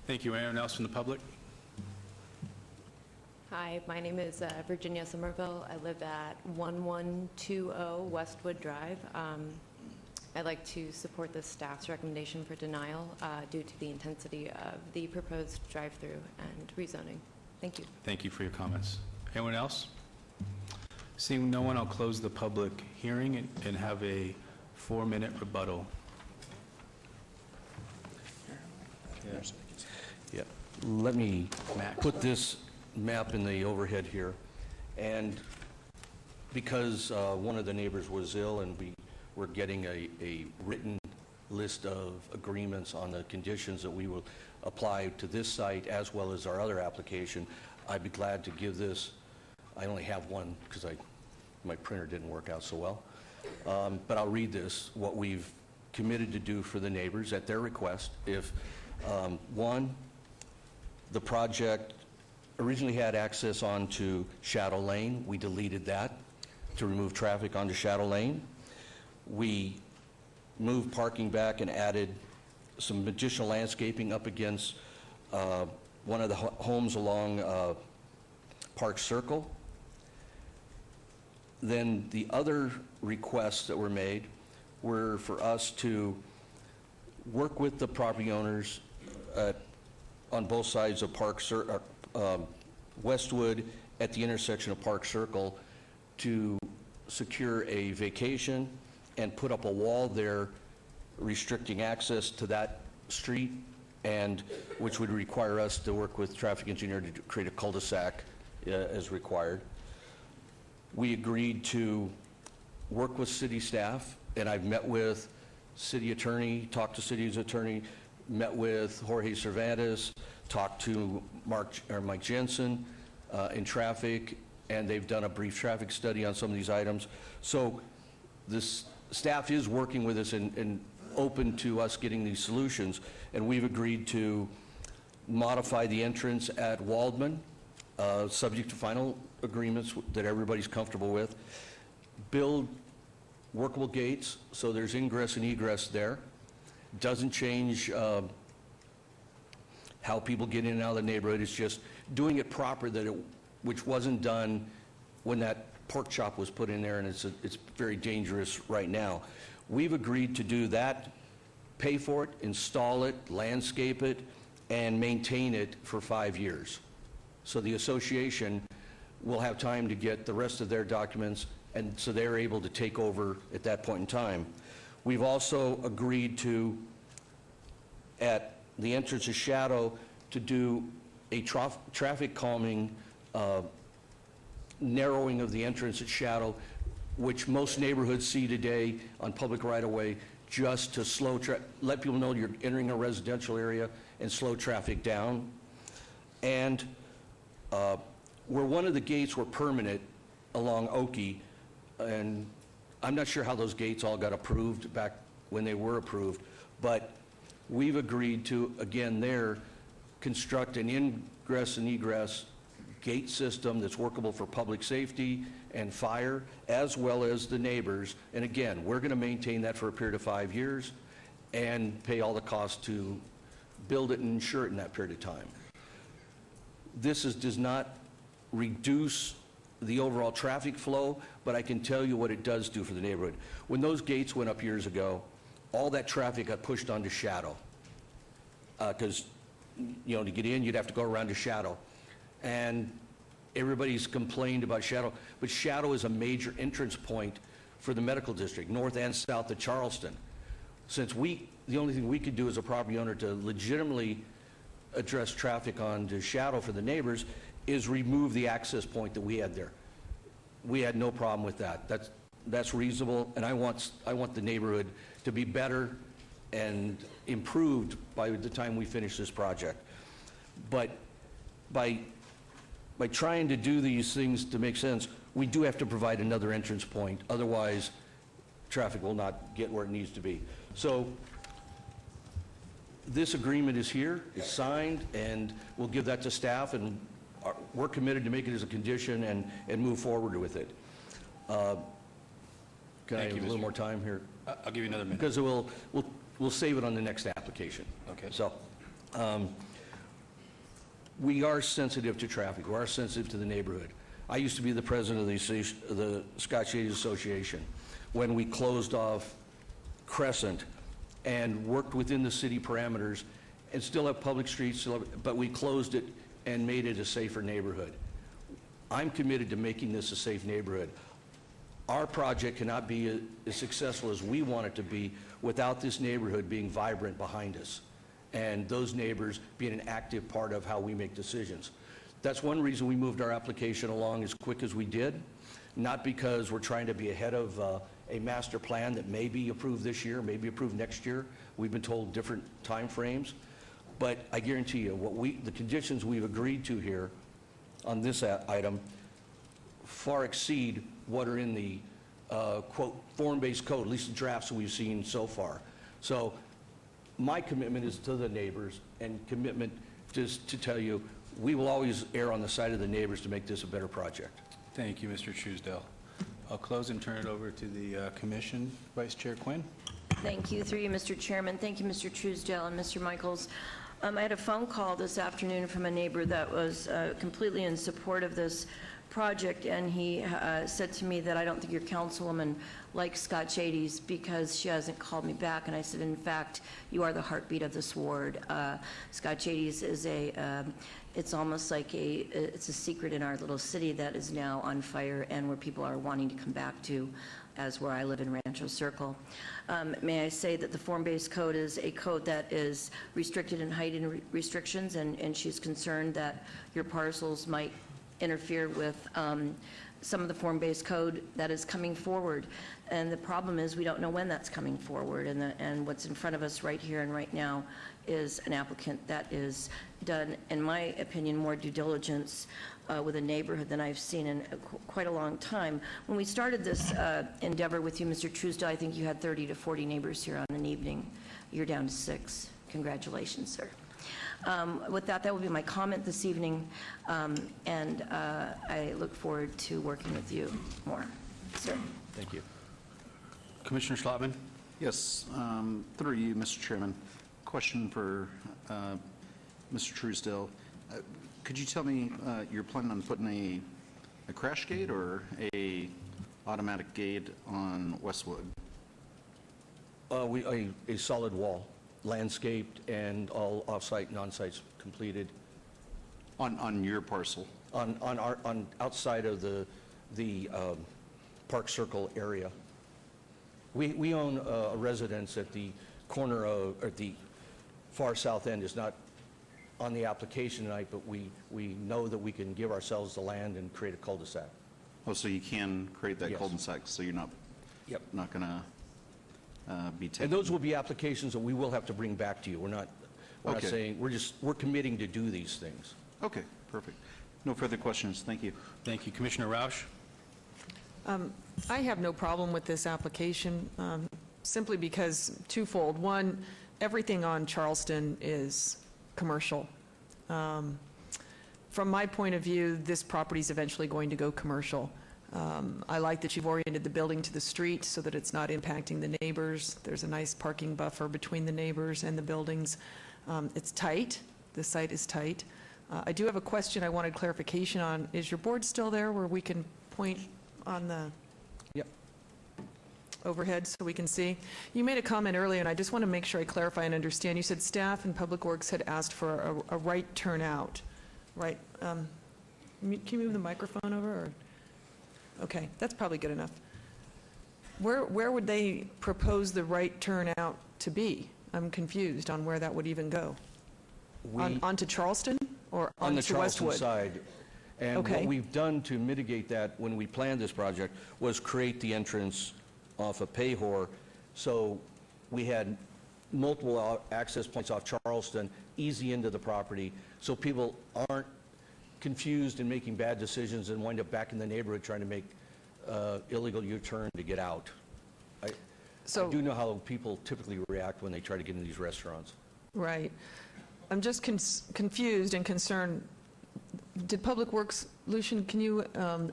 Thank you. Anyone else from the public? Hi, my name is Virginia Somerville. I live at 1120 Westwood Drive. I'd like to support the staff's recommendation for denial due to the intensity of the proposed drive-through and rezoning. Thank you. Thank you for your comments. Anyone else? Seeing no one, I'll close the public hearing and have a 4-minute rebuttal. Yeah. Let me put this map in the overhead here. And because one of the neighbors was ill and we're getting a written list of agreements on the conditions that we will apply to this site as well as our other application, I'd be glad to give this. I only have one because my printer didn't work out so well. But I'll read this, what we've committed to do for the neighbors at their request. If, one, the project originally had access onto Shadow Lane. We deleted that to remove traffic onto Shadow Lane. We moved parking back and added some additional landscaping up against one of the homes along Park Circle. Then the other requests that were made were for us to work with the property owners on both sides of Westwood at the intersection of Park Circle to secure a vacation and put up a wall there restricting access to that street, and which would require us to work with traffic engineer to create a cul-de-sac as required. We agreed to work with city staff, and I've met with city attorney, talked to city's attorney, met with Jorge Cervantes, talked to Mike Jensen in traffic, and they've done a brief traffic study on some of these items. So this staff is working with us and open to us getting these solutions, and we've agreed to modify the entrance at Waldman, subject to final agreements that everybody's comfortable with, build workable gates so there's ingress and egress there. Doesn't change how people get in and out of the neighborhood. It's just doing it proper, which wasn't done when that pork chop was put in there, and it's very dangerous right now. We've agreed to do that, pay for it, install it, landscape it, and maintain it for 5 years. So the association will have time to get the rest of their documents, and so they're able to take over at that point in time. We've also agreed to, at the entrance of Shadow, to do a traffic calming narrowing of the entrance at Shadow, which most neighborhoods see today on public right-of-way, just to let people know you're entering a residential area and slow traffic down. And where one of the gates were permanent along Oki, and I'm not sure how those gates all got approved back when they were approved, but we've agreed to, again, there, construct an ingress and egress gate system that's workable for public safety and fire, as well as the neighbors. And again, we're going to maintain that for a period of 5 years and pay all the costs to build it and insure it in that period of time. This does not reduce the overall traffic flow, but I can tell you what it does do for the neighborhood. When those gates went up years ago, all that traffic got pushed onto Shadow. Because, to get in, you'd have to go around to Shadow. And everybody's complained about Shadow, but Shadow is a major entrance point for the medical district, north and south of Charleston. Since the only thing we could do as a property owner to legitimately address traffic onto Shadow for the neighbors is remove the access point that we had there. We had no problem with that. That's reasonable, and I want the neighborhood to be better and improved by the time we finish this project. But by trying to do these things to make sense, we do have to provide another entrance point. Otherwise, traffic will not get where it needs to be. So this agreement is here, it's signed, and we'll give that to staff, and we're committed to make it as a condition and move forward with it. Can I have a little more time here? I'll give you another minute. Because we'll save it on the next application. Okay. So, we are sensitive to traffic. We are sensitive to the neighborhood. I used to be the president of the Scotch-Shades Association when we closed off Crescent and worked within the city parameters and still have public streets, but we closed it and made it a safer neighborhood. I'm committed to making this a safe neighborhood. Our project cannot be as successful as we want it to be without this neighborhood being vibrant behind us and those neighbors being an active part of how we make decisions. That's one reason we moved our application along as quick as we did, not because we're trying to be ahead of a master plan that may be approved this year, may be approved next year. We've been told different time frames, but I guarantee you the conditions we've agreed to here on this item far exceed what are in the quote form-based code, at least the drafts that we've seen so far. So my commitment is to the neighbors, and commitment just to tell you we will always err on the side of the neighbors to make this a better project. Thank you, Mr. Truesdell. I'll close and turn it over to the commission. Vice Chair Quinn. Thank you, through you, Mr. Chairman. Thank you, Mr. Truesdell and Mr. Michaels. I had a phone call this afternoon from a neighbor that was completely in support of this project, and he said to me that I don't think your councilwoman likes Scotch-Shades because she hasn't called me back. And I said, in fact, you are the heartbeat of this ward. Scotch-Shades is it's almost like it's a secret in our little city that is now on fire and where people are wanting to come back to, as where I live in Rancho Circle. May I say that the form-based code is a code that is restricted in height and restrictions, and she's concerned that your parcels might interfere with some of the form-based code that is coming forward. And the problem is, we don't know when that's coming forward, and what's in front of us right here and right now is an applicant that is done, in my opinion, more due diligence with a neighborhood than I've seen in quite a long time. When we started this endeavor with you, Mr. Truesdale, I think you had 30 to 40 neighbors here on an evening. You're down to 6. Congratulations, sir. With that would be my comment this evening, and I look forward to working with you more. Sir. Thank you. Commissioner Schlotman? Yes, through you, Mr. Chairman. Question for Mr. Truesdale. Could you tell me, you're planning on putting a crash gate or a automatic gate on Westwood? A solid wall, landscaped and all off-site and on-sites completed. On your parcel? On outside of the Park Circle area. We own a residence at the corner of, at the far south end. Is not on the application tonight, but we know that we can give ourselves the land and create a cul-de-sac. Oh, so you can create that Yes. cul-de-sac, so you're not, not going to be taking... And those will be applications that we will have to bring back to you. We're not Okay. saying, we're committing to do these things. Okay, perfect. No further questions. Thank you. Thank you. Commissioner Roush? I have no problem with this application, simply because twofold. One, everything on Charleston is commercial. From my point of view, this property is eventually going to go commercial. I like that you've oriented the building to the street so that it's not impacting the neighbors. There's a nice parking buffer between the neighbors and the buildings. It's tight. The site is tight. I do have a question I wanted clarification on. Is your board still there where we can point on the overhead so we can see? You made a comment earlier, and I just want to make sure I clarify and understand. You said staff and Public Works had asked for a right turnout, right? Can you move the microphone over? Or? Okay, that's probably good enough. Where would they propose the right turnout to be? I'm confused on where that would even go. Onto Charleston or On the onto Charleston Westwood? side. And Okay. what we've done to mitigate that when we planned this project was create the entrance off of Payhor. So we had multiple access points off Charleston, easy into the property, so people aren't confused and making bad decisions and wind up back in the neighborhood trying to make illegal U-turn to get out. I do know how people typically react when they try to get into these restaurants. Right. I'm just confused and concerned. Did Public Works, Lucian, can you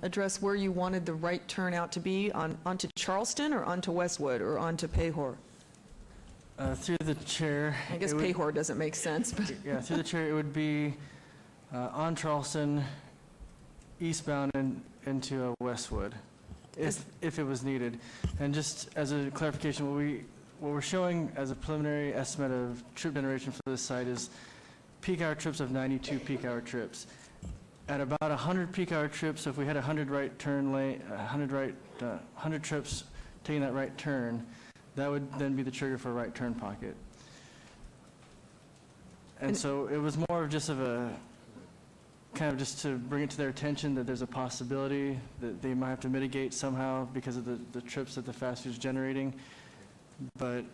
address where you wanted the right turnout to be, onto Charleston or onto Westwood or onto Payhor? Through the chair. I guess it would- Payhor doesn't make sense, but... Yeah, through the chair, it would be on Charleston, eastbound and into Westwood, if it was needed. And just as a clarification, what we're showing as a preliminary estimate of trip generation for this site is peak hour trips of 92 peak hour trips. At about 100 peak hour trips, so if we had 100 right turn lane, 100 trips taking that right turn, that would then be the trigger for a right turn pocket. And so it was more of just of a, kind of just to bring it to their attention that there's a possibility that they might have to mitigate somehow because of the trips that the fast food is generating. But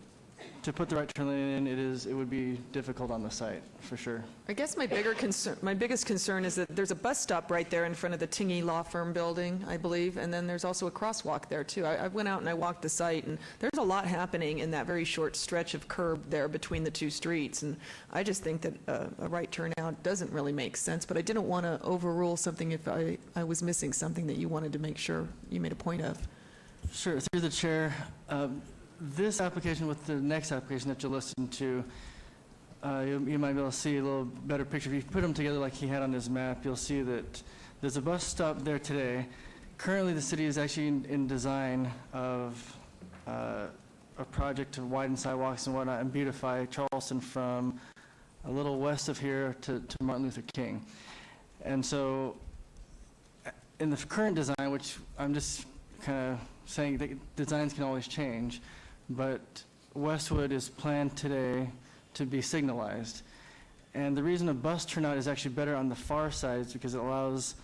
to put the right turn lane in, it would be difficult on the site, for sure. I guess my biggest concern is that there's a bus stop right there in front of the Tingy Law Firm building, I believe, and then there's also a crosswalk there, too. I went out and I walked the site, and there's a lot happening in that very short stretch of curb there between the two streets, and I just think that a right turnout doesn't really make sense, but I didn't want to overrule something if I was missing something that you wanted to make sure you made a point of. Sure, through the chair. This application with the next application that you'll listen to, you might be able to see a little better picture. If you put them together like he had on his map, you'll see that there's a bus stop there today. Currently, the city is actually in design of a project to widen sidewalks and whatnot and beautify Charleston from a little west of here to Martin Luther King. And so in the current design, which I'm just kind of saying that designs can always change, but Westwood is planned today to be signalized. And the reason a bus turnout is actually better on the far side is because it allows,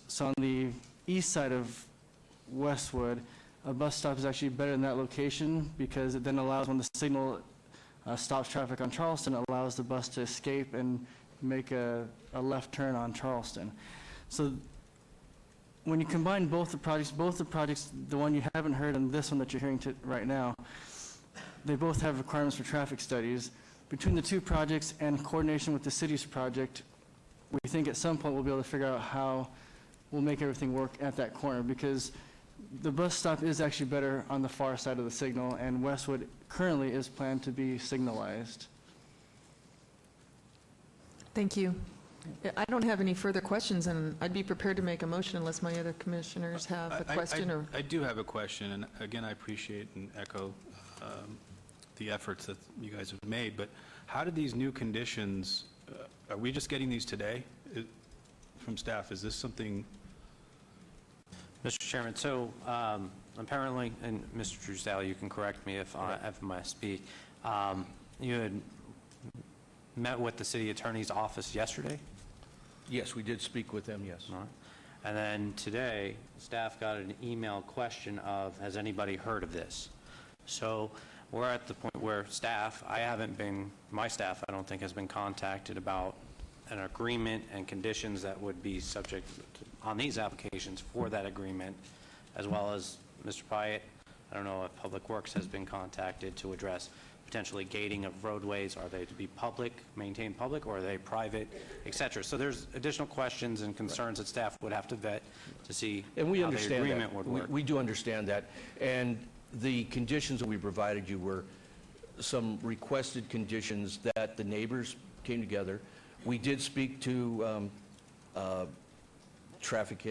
so on the east side of Westwood, a bus stop is actually better in that location because it then allows, when the signal stops traffic on Charleston, it allows the bus to escape and make a left turn on Charleston. So when you combine both the projects, the one you haven't heard and this one that you're hearing right now, they both have requirements for traffic studies. Between the two projects and coordination with the city's project, we think at some point we'll be able to figure out how we'll make everything work at that corner, because the bus stop is actually better on the far side of the signal, and Westwood currently is planned to be signalized. Thank you. I don't have any further questions, and I'd be prepared to make a motion unless my other commissioners have a question or... I do have a question, and again, I appreciate and echo the efforts that you guys have made, but how did these new conditions, are we just getting these today from staff? Is this something... Mr. Chairman, so apparently, and Mr. Truesdale, you can correct me if I misspeak, you had met with the city attorney's office yesterday? Yes, we did speak with them, yes. All right. And then today, staff got an email question of, has anybody heard of this? So we're at the point where my staff, I don't think, has been contacted about an agreement and conditions that would be subject on these applications for that agreement, as well as Mr. Pyatt. I don't know if Public Works has been contacted to address potentially gating of roadways. Are they to be public, maintained public, or are they private, et cetera? So there's additional questions and concerns that staff would have to vet to see And we how the understand agreement that. would work. We do understand that. And the conditions that we provided you were some requested conditions that the neighbors came together. We did speak to traffic,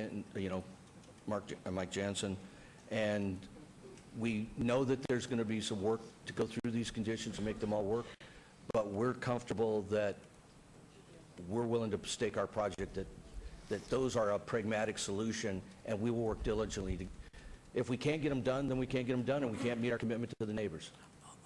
Mike Jansen, and we know that there's going to be some work to go through these conditions and make them all work, but we're comfortable that we're willing to stake our project that those are a pragmatic solution, and we will work diligently to. If we can't get them done, then we can't get them done, and we can't meet our commitment to the neighbors.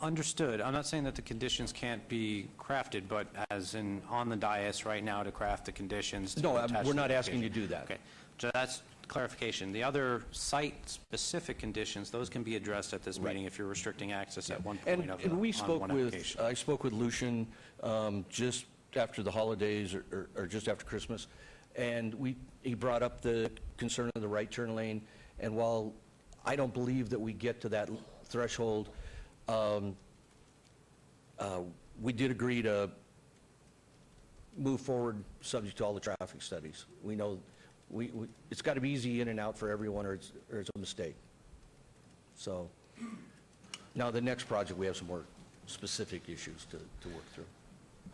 Understood. I'm not saying that the conditions can't be crafted, but as in on the dais right now to craft the conditions. No, we're not asking you to do that. Okay, so that's clarification. The other site-specific conditions, those can be addressed at this meeting if you're restricting access at one point And we on spoke one application. I spoke with Lucian just after the holidays or just after Christmas, and he brought up the concern of the right turn lane, and while I don't believe that we get to that threshold, we did agree to move forward subject to all the traffic studies. We know it's got to be easy in and out for everyone, or it's a mistake. So now the next project, we have some more specific issues to work through.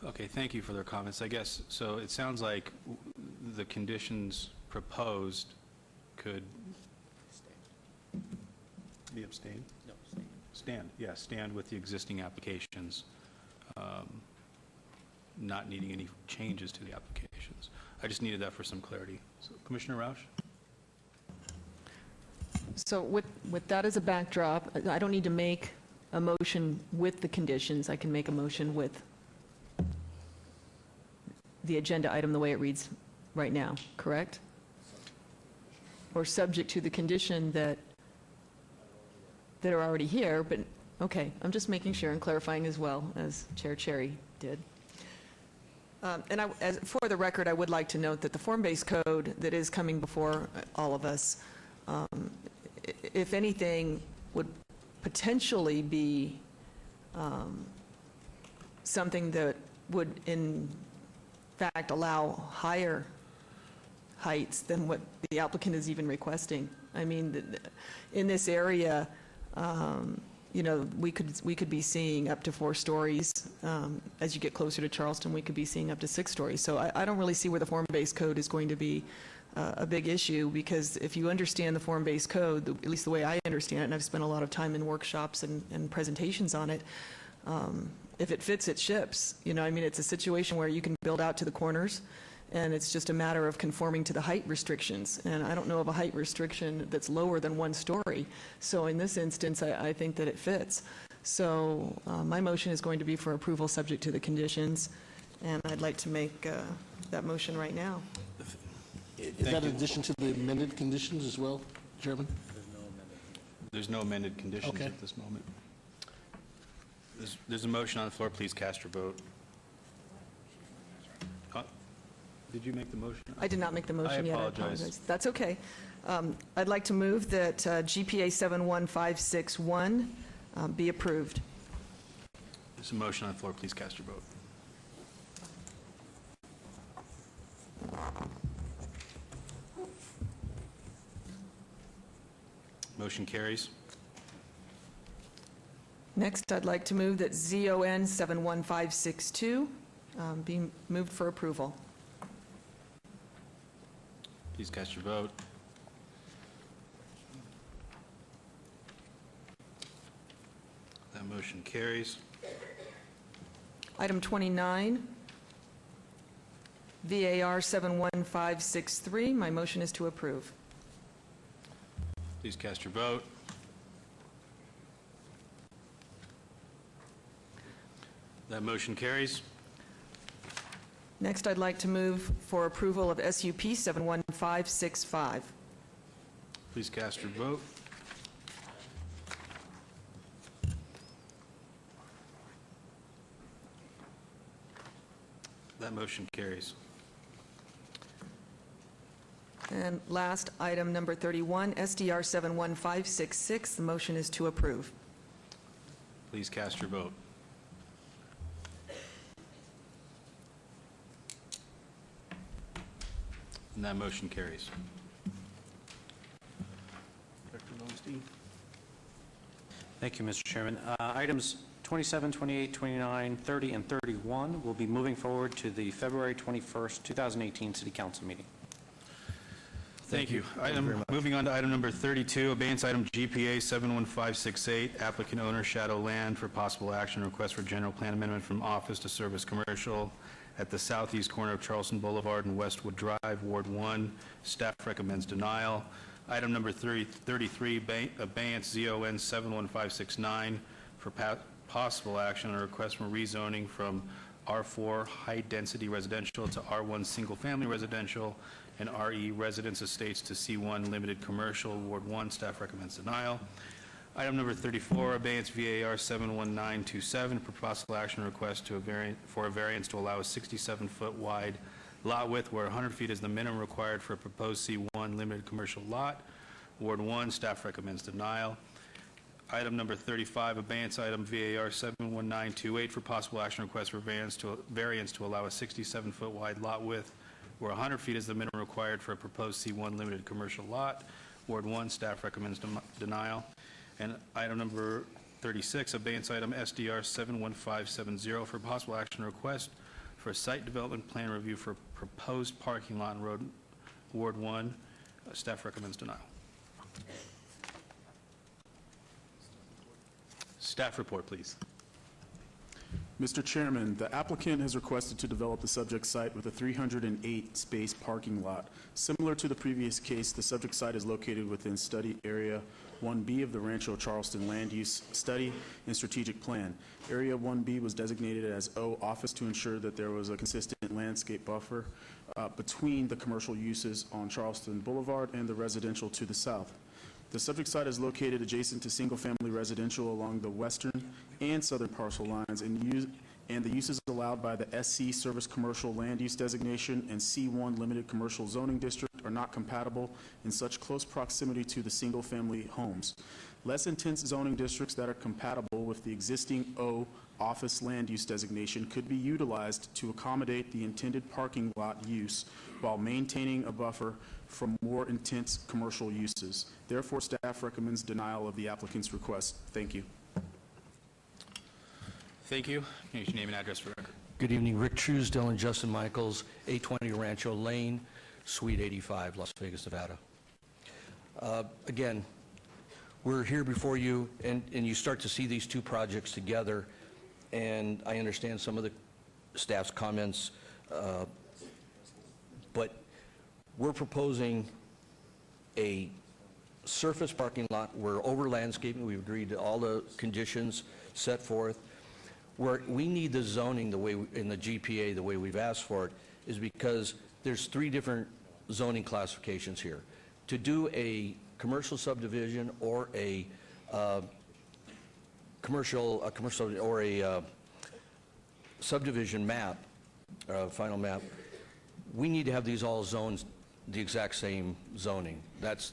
Okay, thank you for their comments. I guess, so it sounds like the conditions proposed could be abstained? No, stand with the existing applications, not needing any changes to the applications. I just needed that for some clarity. So, Commissioner Roush? So with that as a backdrop, I don't need to make a motion with the conditions. I can make a motion with the agenda item the way it reads right now, correct? Or subject to the condition that are already here, but, okay, I'm just making sure and clarifying as well, as Chair Cherry did. And for the record, I would like to note that the form-based code that is coming before all of us, if anything, would potentially be something that would, in fact, allow higher heights than what the applicant is even requesting. I mean, in this area, we could be seeing up to 4 stories. As you get closer to Charleston, we could be seeing up to 6 stories. So I don't really see where the form-based code is going to be a big issue, because if you understand the form-based code, at least the way I understand it, and I've spent a lot of time in workshops and presentations on it, if it fits, it ships. It's a situation where you can build out to the corners, and it's just a matter of conforming to the height restrictions. And I don't know of a height restriction that's lower than 1 story. So in this instance, I think that it fits. So my motion is going to be for approval subject to the conditions, and I'd like to make that motion right now. Is that in addition to the amended conditions as well, Chairman? There's no amended conditions Okay. at this moment. There's a motion on the floor. Please cast your vote. Did you make the motion? I did not make the motion yet. I apologize. That's okay. I'd like to move that GPA 71561 be approved. There's a motion on the floor. Please cast your vote. Motion carries. Next, I'd like to move that ZON 71562 be moved for approval. Please cast your vote. That motion carries. Item 29, VAR 71563. My motion is to approve. Please cast your vote. That motion carries. Next, I'd like to move for approval of SUP 71565. Please cast your vote. That motion carries. And last, item number 31, SDR 71566. The motion is to approve. Please cast your vote. And that motion carries. Director Lowenstein. Thank you, Mr. Chairman. Items 27, 28, 29, 30, and 31 will be moving forward to the February 21st, 2018 City Council meeting. Thank you. Moving on to item number 32, abeyance item GPA 71568, applicant owner Shadow Land for possible action, request for general plan amendment from office to service commercial at the southeast corner of Charleston Boulevard and Westwood Drive, Ward 1. Staff recommends denial. Item number 33, abeyance ZON 71569 for possible action on a request for rezoning from R4 high-density residential to R1 single-family residential and RE residence estates to C1 limited commercial, Ward 1. Staff recommends denial. Item number 34, abeyance VAR 71927 for possible action request for a variance to allow a 67-foot wide lot width where 100 feet is the minimum required for a proposed C1 limited commercial lot, Ward 1. Staff recommends denial. Item number 35, abeyance item VAR 71928 for possible action request for variance to allow a 67-foot wide lot width where 100 feet is the minimum required for a proposed C1 limited commercial lot, Ward 1. Staff recommends denial. And item number 36, abeyance item SDR 71570 for possible action request for a site development plan review for proposed parking lot in Ward 1. Staff recommends denial. Staff report, please. Mr. Chairman, the applicant has requested to develop the subject site with a 308-space parking lot. Similar to the previous case, the subject site is located within Study Area 1B of the Rancho Charleston Land Use Study and Strategic Plan. Area 1B was designated as O Office to ensure that there was a consistent landscape buffer between the commercial uses on Charleston Boulevard and the residential to the south. The subject site is located adjacent to single-family residential along the western and southern parcel lines, and the uses allowed by the SC Service Commercial Land Use Designation and C1 Limited Commercial Zoning District are not compatible in such close proximity to the single-family homes. Less intense zoning districts that are compatible with the existing O Office Land Use Designation could be utilized to accommodate the intended parking lot use while maintaining a buffer from more intense commercial uses. Therefore, staff recommends denial of the applicant's request. Thank you. Thank you. Can you name and address for the record? Good evening, Rick Truesdale and Justin Michaels, 820 Rancho Lane, Suite 85, Las Vegas, Nevada. Again, we're here before you, and you start to see these two projects together, and I understand some of the staff's comments, but we're proposing a surface parking lot. We're over landscaping. We've agreed to all the conditions set forth. Where we need the zoning the way in the GPA the way we've asked for it is because there's 3 different zoning classifications here. To do a commercial subdivision or a commercial or a subdivision map, final map, we need to have these all zoned the exact same zoning. That's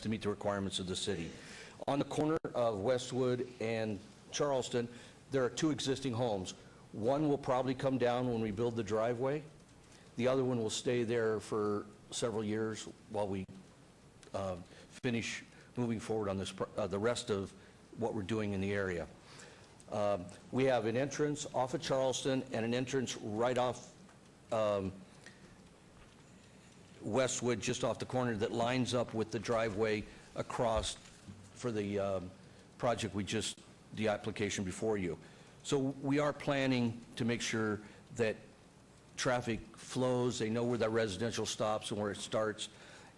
to meet the requirements of the city. On the corner of Westwood and Charleston, there are 2 existing homes. One will probably come down when we build the driveway. The other one will stay there for several years while we finish moving forward on this, the rest of what we're doing in the area. We have an entrance off of Charleston and an entrance right off Westwood, just off the corner, that lines up with the driveway across for the project the application before you. So we are planning to make sure that traffic flows, they know where that residential stops and where it starts,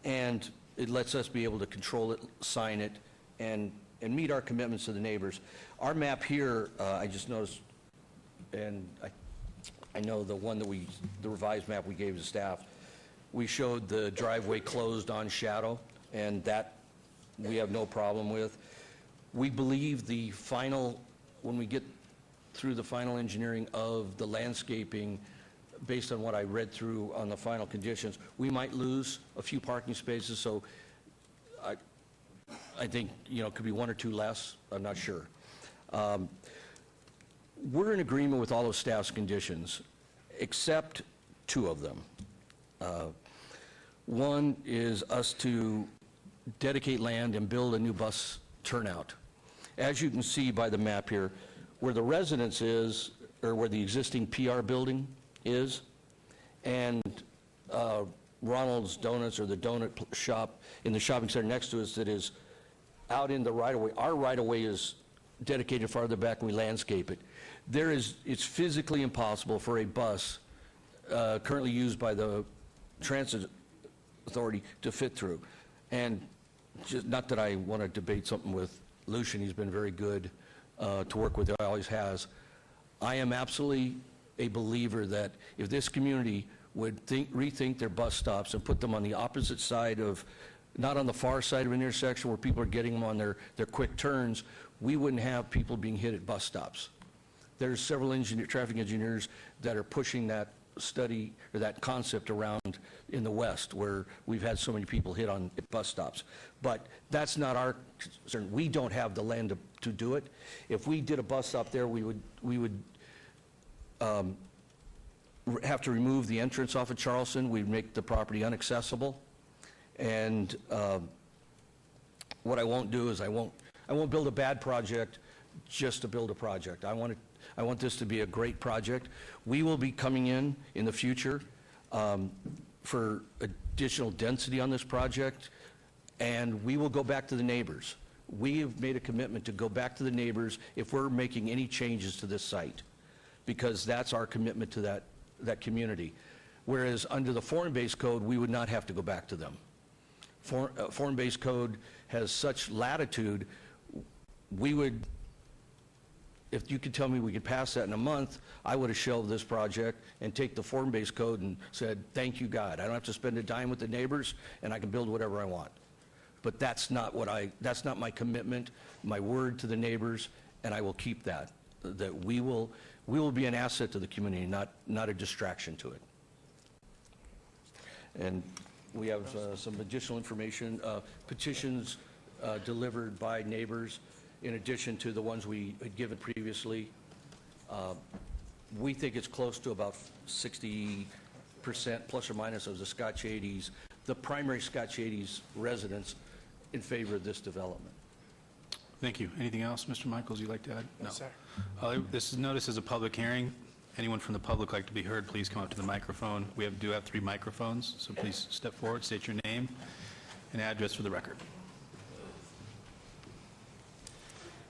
and it lets us be able to control it, sign it, and meet our commitments to the neighbors. Our map here, I just noticed, and I know the one that the revised map we gave to staff, we showed the driveway closed on shadow, and that we have no problem with. We believe the final, when we get through the final engineering of the landscaping, based on what I read through on the final conditions, we might lose a few parking spaces, so I think, it could be 1 or 2 less, I'm not sure. We're in agreement with all of staff's conditions, except 2 of them. One is us to dedicate land and build a new bus turnout. As you can see by the map here, where the residence is, or where the existing PR building is, and Ronald's Donuts, or the donut shop in the shopping center next to us that is out in the right-of-way. Our right-of-way is dedicated farther back, and we landscape it. It's physically impossible for a bus currently used by the transit authority to fit through. And just, not that I want to debate something with Lucian, he's been very good to work with, he always has. I am absolutely a believer that if this community would rethink their bus stops and put them on the opposite side of, not on the far side of an intersection where people are getting them on their quick turns, we wouldn't have people being hit at bus stops. There's several traffic engineers that are pushing that study or that concept around in the West, where we've had so many people hit on bus stops. But that's not our concern. We don't have the land to do it. If we did a bus stop there, we would have to remove the entrance off of Charleston. We'd make the property inaccessible. And what I won't do is I won't build a bad project just to build a project. I want this to be a great project. We will be coming in the future for additional density on this project, and we will go back to the neighbors. We have made a commitment to go back to the neighbors if we're making any changes to this site, because that's our commitment to that community. Whereas under the form-based code, we would not have to go back to them. Form-based code has such latitude, we would, if you could tell me we could pass that in a month, I would have shelved this project and take the form-based code and said, thank you, God. I don't have to spend a dime with the neighbors, and I can build whatever I want. But that's not my commitment, my word to the neighbors, and I will keep that we will be an asset to the community, not a distraction to it. And we have some additional information, petitions delivered by neighbors, in addition to the ones we had given previously. We think it's close to about 60% plus or minus of the Scotch 80s, the primary Scotch 80s residents, in favor of this development. Thank you. Anything else, Mr. Michaels, you'd like to add? No, sir. This is noticed as a public hearing. Anyone from the public like to be heard, please come up to the microphone. We do have 3 microphones, so please step forward, state your name and address for the record.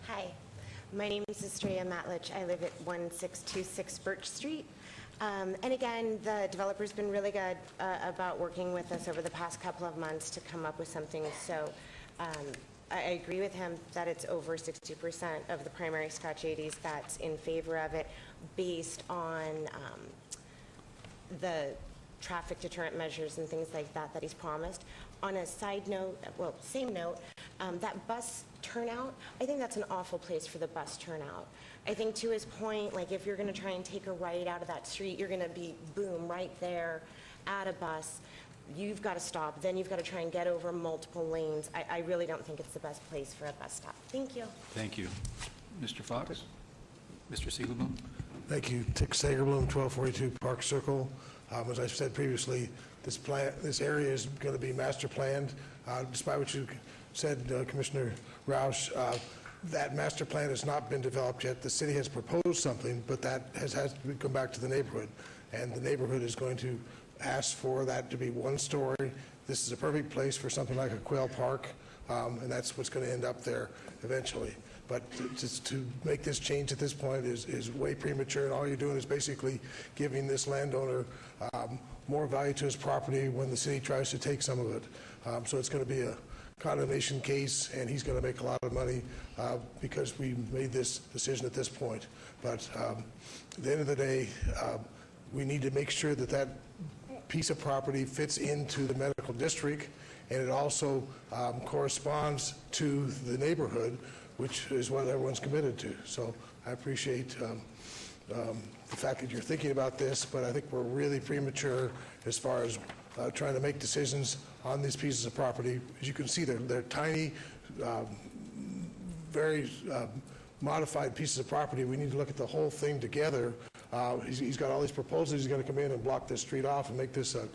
Hi, my name is Estrella Matlich. I live at 1626 Birch Street. And again, the developer's been really good about working with us over the past couple of months to come up with something. So I agree with him that it's over 60% of the primary Scotch 80s that's in favor of it, based on the traffic deterrent measures and things like that he's promised. On a side note, well, same note, That bus turnout, I think that's an awful place for the bus turnout. I think to his point, like if you're going to try and take a right out of that street, you're going to be, boom, right there at a bus. You've got to stop. Then you've got to try and get over multiple lanes. I really don't think it's the best place for a bus stop. Thank you. Thank you. Mr. Fox? Mr. Siegelblum? Thank you. Tick Sagerblum, 1242 Park Circle. As I said previously, this area is going to be master planned. Despite what you said, Commissioner Roush, that master plan has not been developed yet. The city has proposed something, but that has to come back to the neighborhood. And the neighborhood is going to ask for that to be one story. This is a perfect place for something like a quail park, and that's what's going to end up there eventually. But just to make this change at this point is way premature, and all you're doing is basically giving this landowner more value to his property when the city tries to take some of it. So it's going to be a condemnation case, and he's going to make a lot of money because we made this decision at this point. But at the end of the day, we need to make sure that that piece of property fits into the medical district, and it also corresponds to the neighborhood, which is what everyone's committed to. So I appreciate the fact that you're thinking about this, but I think we're really premature as far as trying to make decisions on these pieces of property. As you can see, they're tiny, very modified pieces of property. We need to look at the whole thing together. He's got all these proposals. He's going to come in and block this street off and make this a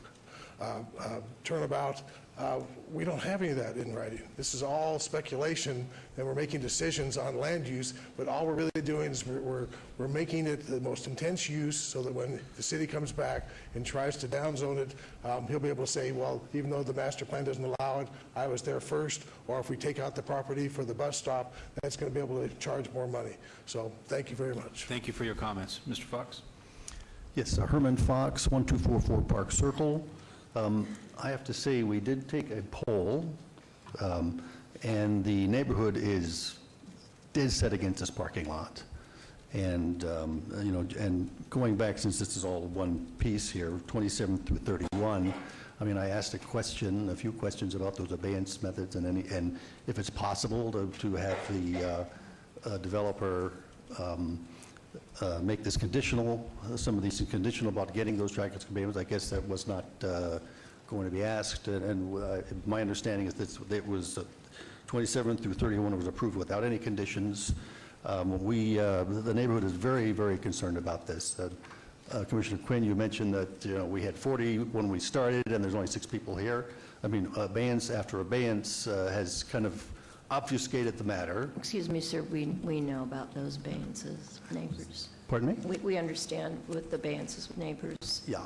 turnabout. We don't have any of that in writing. This is all speculation, and we're making decisions on land use, but all we're really doing is we're making it the most intense use so that when the city comes back and tries to downzone it, he'll be able to say, well, even though the master plan doesn't allow it, I was there first, or if we take out the property for the bus stop, that's going to be able to charge more money. So thank you very much. Thank you for your comments. Mr. Fox? Yes, Herman Fox, 1244 Park Circle. I have to say, we did take a poll, and the neighborhood is dead set against this parking lot. And, you know, and going back, since this is all one piece here, 27 through 31, I mean, I asked a few questions about those abeyance methods and if it's possible to have the developer make this conditional, some of these conditional about getting those traffic conveyance. I guess that was not going to be asked, and my understanding is that it was 27 through 31 was approved without any conditions. The neighborhood is very, very concerned about this. Commissioner Quinn, you mentioned that we had 40 when we started, and there's only 6 people here. I mean, abeyance after abeyance has kind of obfuscated the matter. Excuse me, sir, we know about those abeyances, neighbors. Pardon me? We understand with the abeyances with neighbors. Yeah,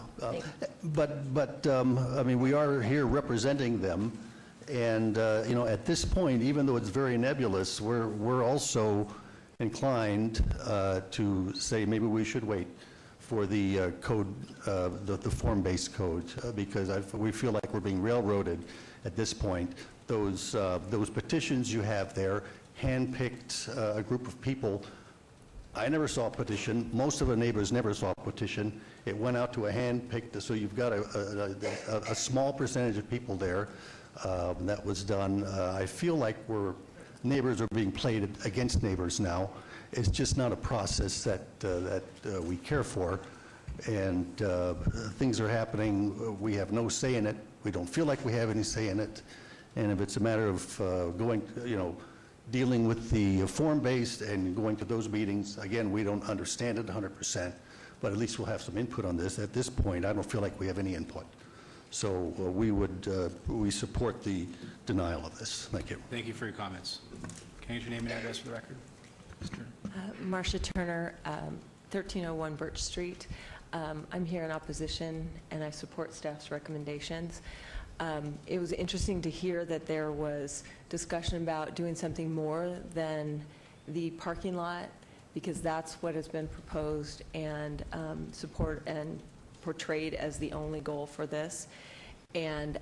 but I mean, we are here representing them, and at this point, even though it's very nebulous, we're also inclined to say maybe we should wait for the code, the form-based code, because we feel like we're being railroaded at this point. Those petitions you have there, hand-picked a group of people. I never saw a petition. Most of the neighbors never saw a petition. It went out to a hand-picked, so you've got a small percentage of people there. That was done. I feel like neighbors are being played against neighbors now. It's just not a process that we care for, and things are happening. We have no say in it. We don't feel like we have any say in it. And if it's a matter of dealing with the form-based and going to those meetings, again, we don't understand it 100%, but at least we'll have some input on this. At this point, I don't feel like we have any input. So we support the denial of this. Thank you. Thank you for your comments. Can you use your name and address for the record? Marcia Turner, 1301 Birch Street. I'm here in opposition, and I support staff's recommendations. It was interesting to hear that there was discussion about doing something more than the parking lot, because that's what has been proposed and support and portrayed as the only goal for this. And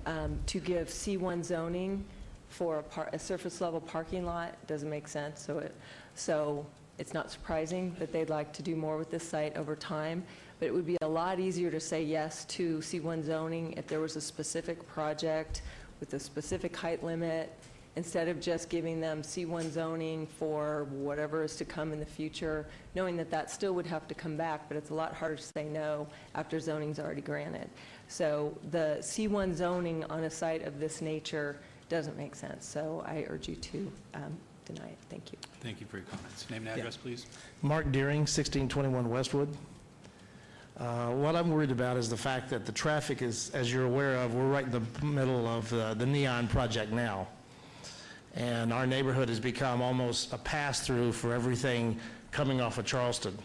to give C1 zoning for a surface level parking lot doesn't make sense. So it's not surprising that they'd like to do more with this site over time. But it would be a lot easier to say yes to C1 zoning if there was a specific project with a specific height limit instead of just giving them C1 zoning for whatever is to come in the future, knowing that that still would have to come back, but it's a lot harder to say no after zoning's already granted. So the C1 zoning on a site of this nature doesn't make sense. So I urge you to deny it. Thank you. Thank you for your comments. Name and address, please. Mark Deering, 1621 Westwood. What I'm worried about is the fact that the traffic is, as you're aware of, we're right in the middle of the Neon project now. And our neighborhood has become almost a pass-through for everything coming off of Charleston.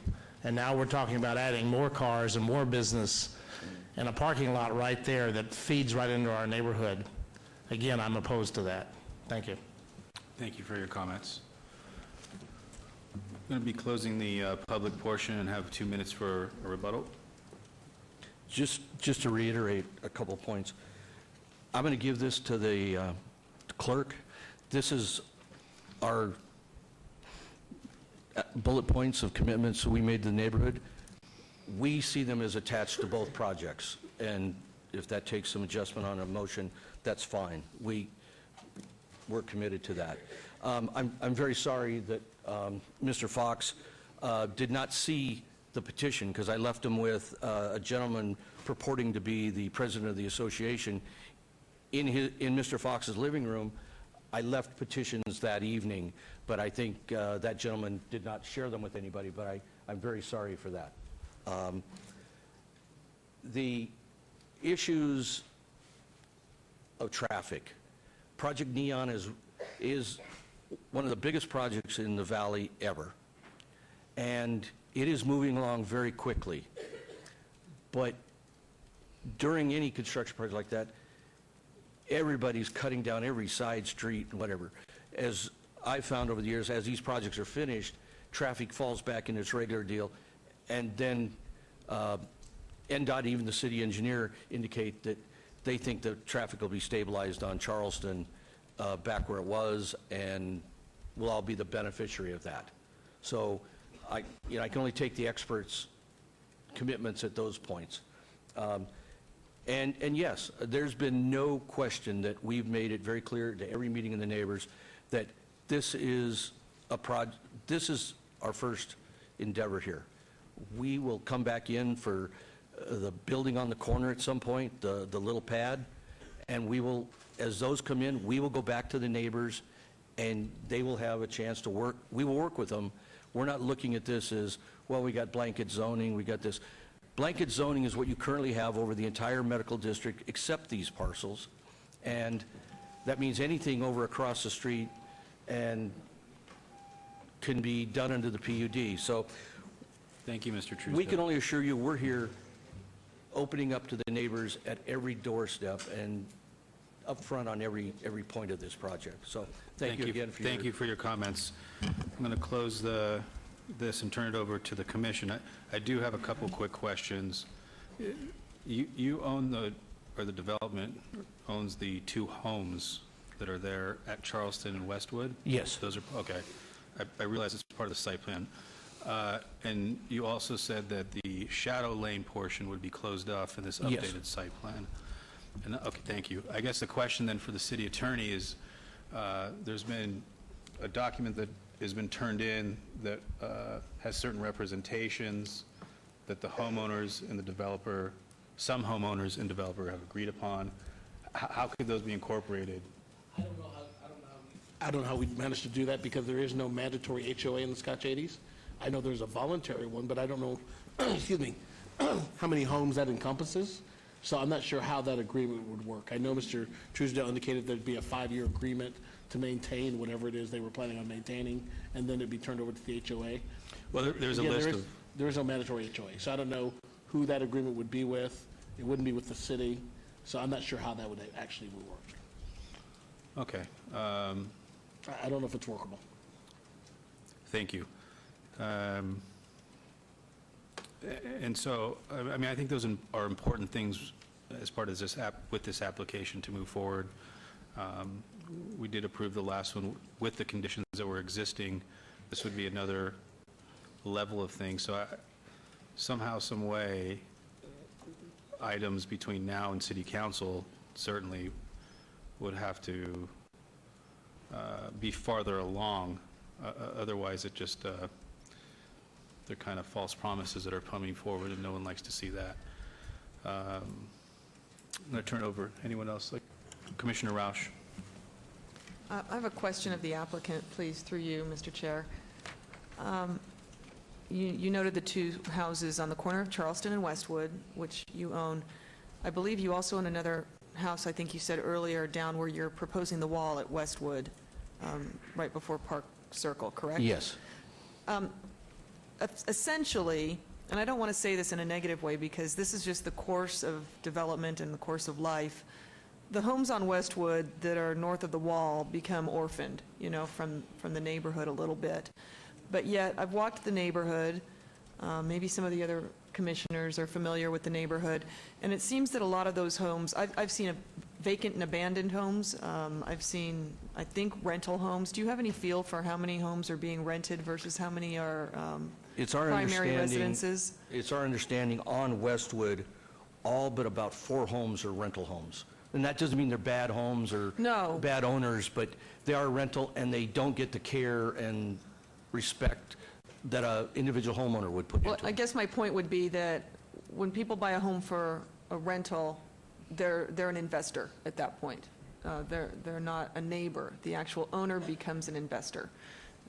And now we're talking about adding more cars and more business and a parking lot right there that feeds right into our neighborhood. Again, I'm opposed to that. Thank you. Thank you for your comments. I'm going to be closing the public portion and have 2 minutes for a rebuttal. Just to reiterate a couple points, I'm going to give this to the clerk. This is our bullet points of commitments we made to the neighborhood. We see them as attached to both projects, and if that takes some adjustment on a motion, that's fine. We're committed to that. I'm very sorry that Mr. Fox did not see the petition, because I left him with a gentleman purporting to be the president of the association in Mr. Fox's living room. I left petitions that evening, but I think that gentleman did not share them with anybody, but I'm very sorry for that. The issues of traffic. Project Neon is one of the biggest projects in the valley ever, and it is moving along very quickly. But during any construction project like that, everybody's cutting down every side street and whatever. As I've found over the years, as these projects are finished, traffic falls back in its regular deal, and then NDOT, even the city engineer, indicate that they think the traffic will be stabilized on Charleston back where it was, and we'll all be the beneficiary of that. So I can only take the experts' commitments at those points. And yes, there's been no question that we've made it very clear to every meeting of the neighbors that this is this is our first endeavor here. We will come back in for the building on the corner at some point, the little pad, and we will, as those come in, we will go back to the neighbors, and they will have a chance to work. We will work with them. We're not looking at this as, well, we got blanket zoning, we got this. Blanket zoning is what you currently have over the entire medical district except these parcels, and that means anything over across the street and can be done under the PUD. So thank you, Mr. Truesdale. We can only assure you we're here opening up to the neighbors at every doorstep and up front on every point of this project. So thank you again for Thank you for your comments. I'm going to close this and turn it over to the commission. I do have a couple quick questions. You own the development owns the 2 homes that are there at Charleston and Westwood? Yes. Those are, okay. I realize it's part of the site plan. And you also said that the Shadow Lane portion would be closed off in this Yes. updated site plan. And, okay, thank you. I guess the question then for the city attorney is, there's been a document that has been turned in that has certain representations that the homeowners and the developer, some homeowners and developer have agreed upon. How could those be incorporated? I don't know how we managed to do that because there is no mandatory HOA in the Scotch 80s. I know there's a voluntary one, but I don't know, excuse me, how many homes that encompasses. So I'm not sure how that agreement would work. I know Mr. Truesdale indicated there'd be a 5-year agreement to maintain whatever it is they were planning on maintaining, and then it'd be turned over to the HOA. Well, there's a list of... There is no mandatory HOA, so I don't know who that agreement would be with. It wouldn't be with the city, so I'm not sure how that would actually work. Okay. I don't know if it's workable. Thank you. And so, I mean, I think those are important things as part of this with this application to move forward. We did approve the last one with the conditions that were existing. This would be another level of things. So somehow, some way, items between now and city council certainly would have to be farther along. Otherwise, it just, they're kind of false promises that are coming forward, and no one likes to see that. I'm going to turn it over. Anyone else? Like Commissioner Roush. I have a question of the applicant, please, through you, Mr. Chair. You noted the two houses on the corner of Charleston and Westwood, which you own. I believe you also own another house, I think you said earlier, down where you're proposing the wall at Westwood, right before Park Circle, correct? Yes. Essentially, and I don't want to say this in a negative way because this is just the course of development and the course of life, the homes on Westwood that are north of the wall become orphaned, you know, from the neighborhood a little bit. But yet, I've walked the neighborhood, maybe some of the other commissioners are familiar with the neighborhood, and it seems that a lot of those homes, I've seen vacant and abandoned homes, I've seen, I think, rental homes. Do you have any feel for how many homes are being rented versus how many are It's our primary understanding- residences? It's our understanding on Westwood, all but about 4 homes are rental homes. And that doesn't mean they're bad homes or No. bad owners, but they are rental and they don't get the care and respect that an individual homeowner would put Well, into I it. guess my point would be that when people buy a home for a rental, they're an investor at that point. They're not a neighbor. The actual owner becomes an investor.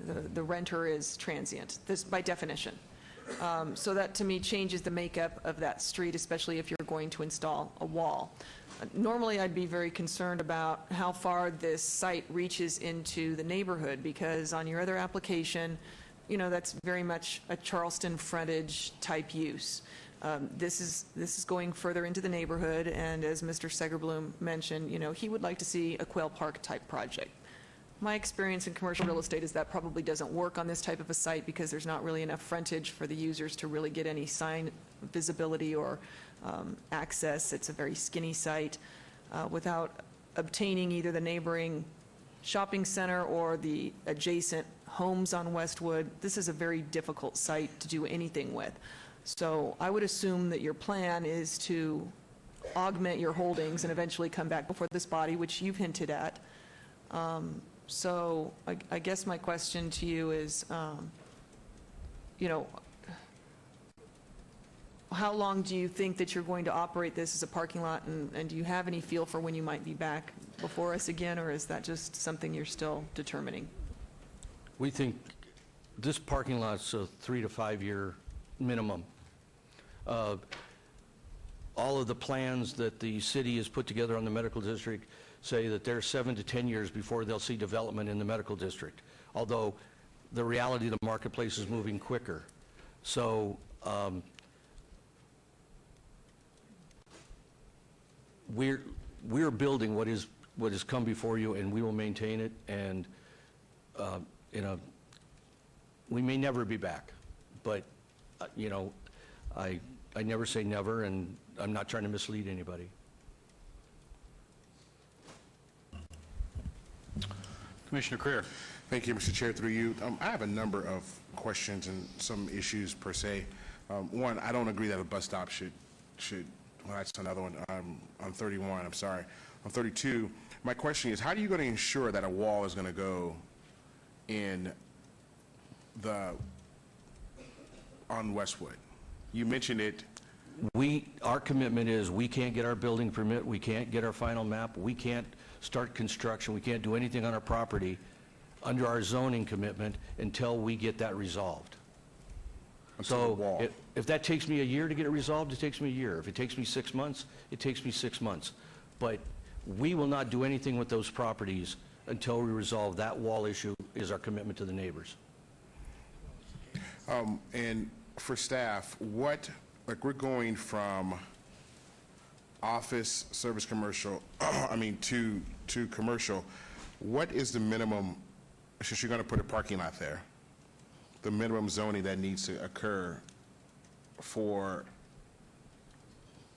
The renter is transient, this by definition. So that, to me, changes the makeup of that street, especially if you're going to install a wall. Normally, I'd be very concerned about how far this site reaches into the neighborhood, because on your other application, you know, that's very much a Charleston frontage type use. This is going further into the neighborhood, and as Mr. Segerblum mentioned, you know, he would like to see a Quail Park type project. My experience in commercial real estate is that probably doesn't work on this type of a site because there's not really enough frontage for the users to really get any sign visibility or access. It's a very skinny site without obtaining either the neighboring shopping center or the adjacent homes on Westwood. This is a very difficult site to do anything with. So I would assume that your plan is to augment your holdings and eventually come back before this body, which you've hinted at. So I guess my question to you is, you know, how long do you think that you're going to operate this as a parking lot, and do you have any feel for when you might be back before us again, or is that just something you're still determining? We think this parking lot's a 3 to 5 year minimum. All of the plans that the city has put together on the medical district say that they're 7 to 10 years before they'll see development in the medical district, although the reality of the marketplace is moving quicker. So we're building what has come before you, and we will maintain it, and we may never be back, but you know, I never say never, and I'm not trying to mislead anybody. Commissioner Creer. Thank you, Mr. Chair, through you. I have a number of questions and some issues per se. One, I don't agree that a bus stop should well, that's another one. On 31, I'm sorry. On 32, my question is, how are you going to ensure that a wall is going to go in on Westwood? You mentioned it. Our commitment is we can't get our building permit, we can't get our final map, we can't start construction, we can't do anything on our property under our zoning commitment until we get that resolved. So if that takes me a year to get it resolved, it takes me a year. If it takes me 6 months, it takes me 6 months. But we will not do anything with those properties until we resolve that wall issue, is our commitment to the neighbors. And for staff, we're going from office, service, commercial, to commercial. What is the minimum, since you're going to put a parking lot there, the minimum zoning that needs to occur for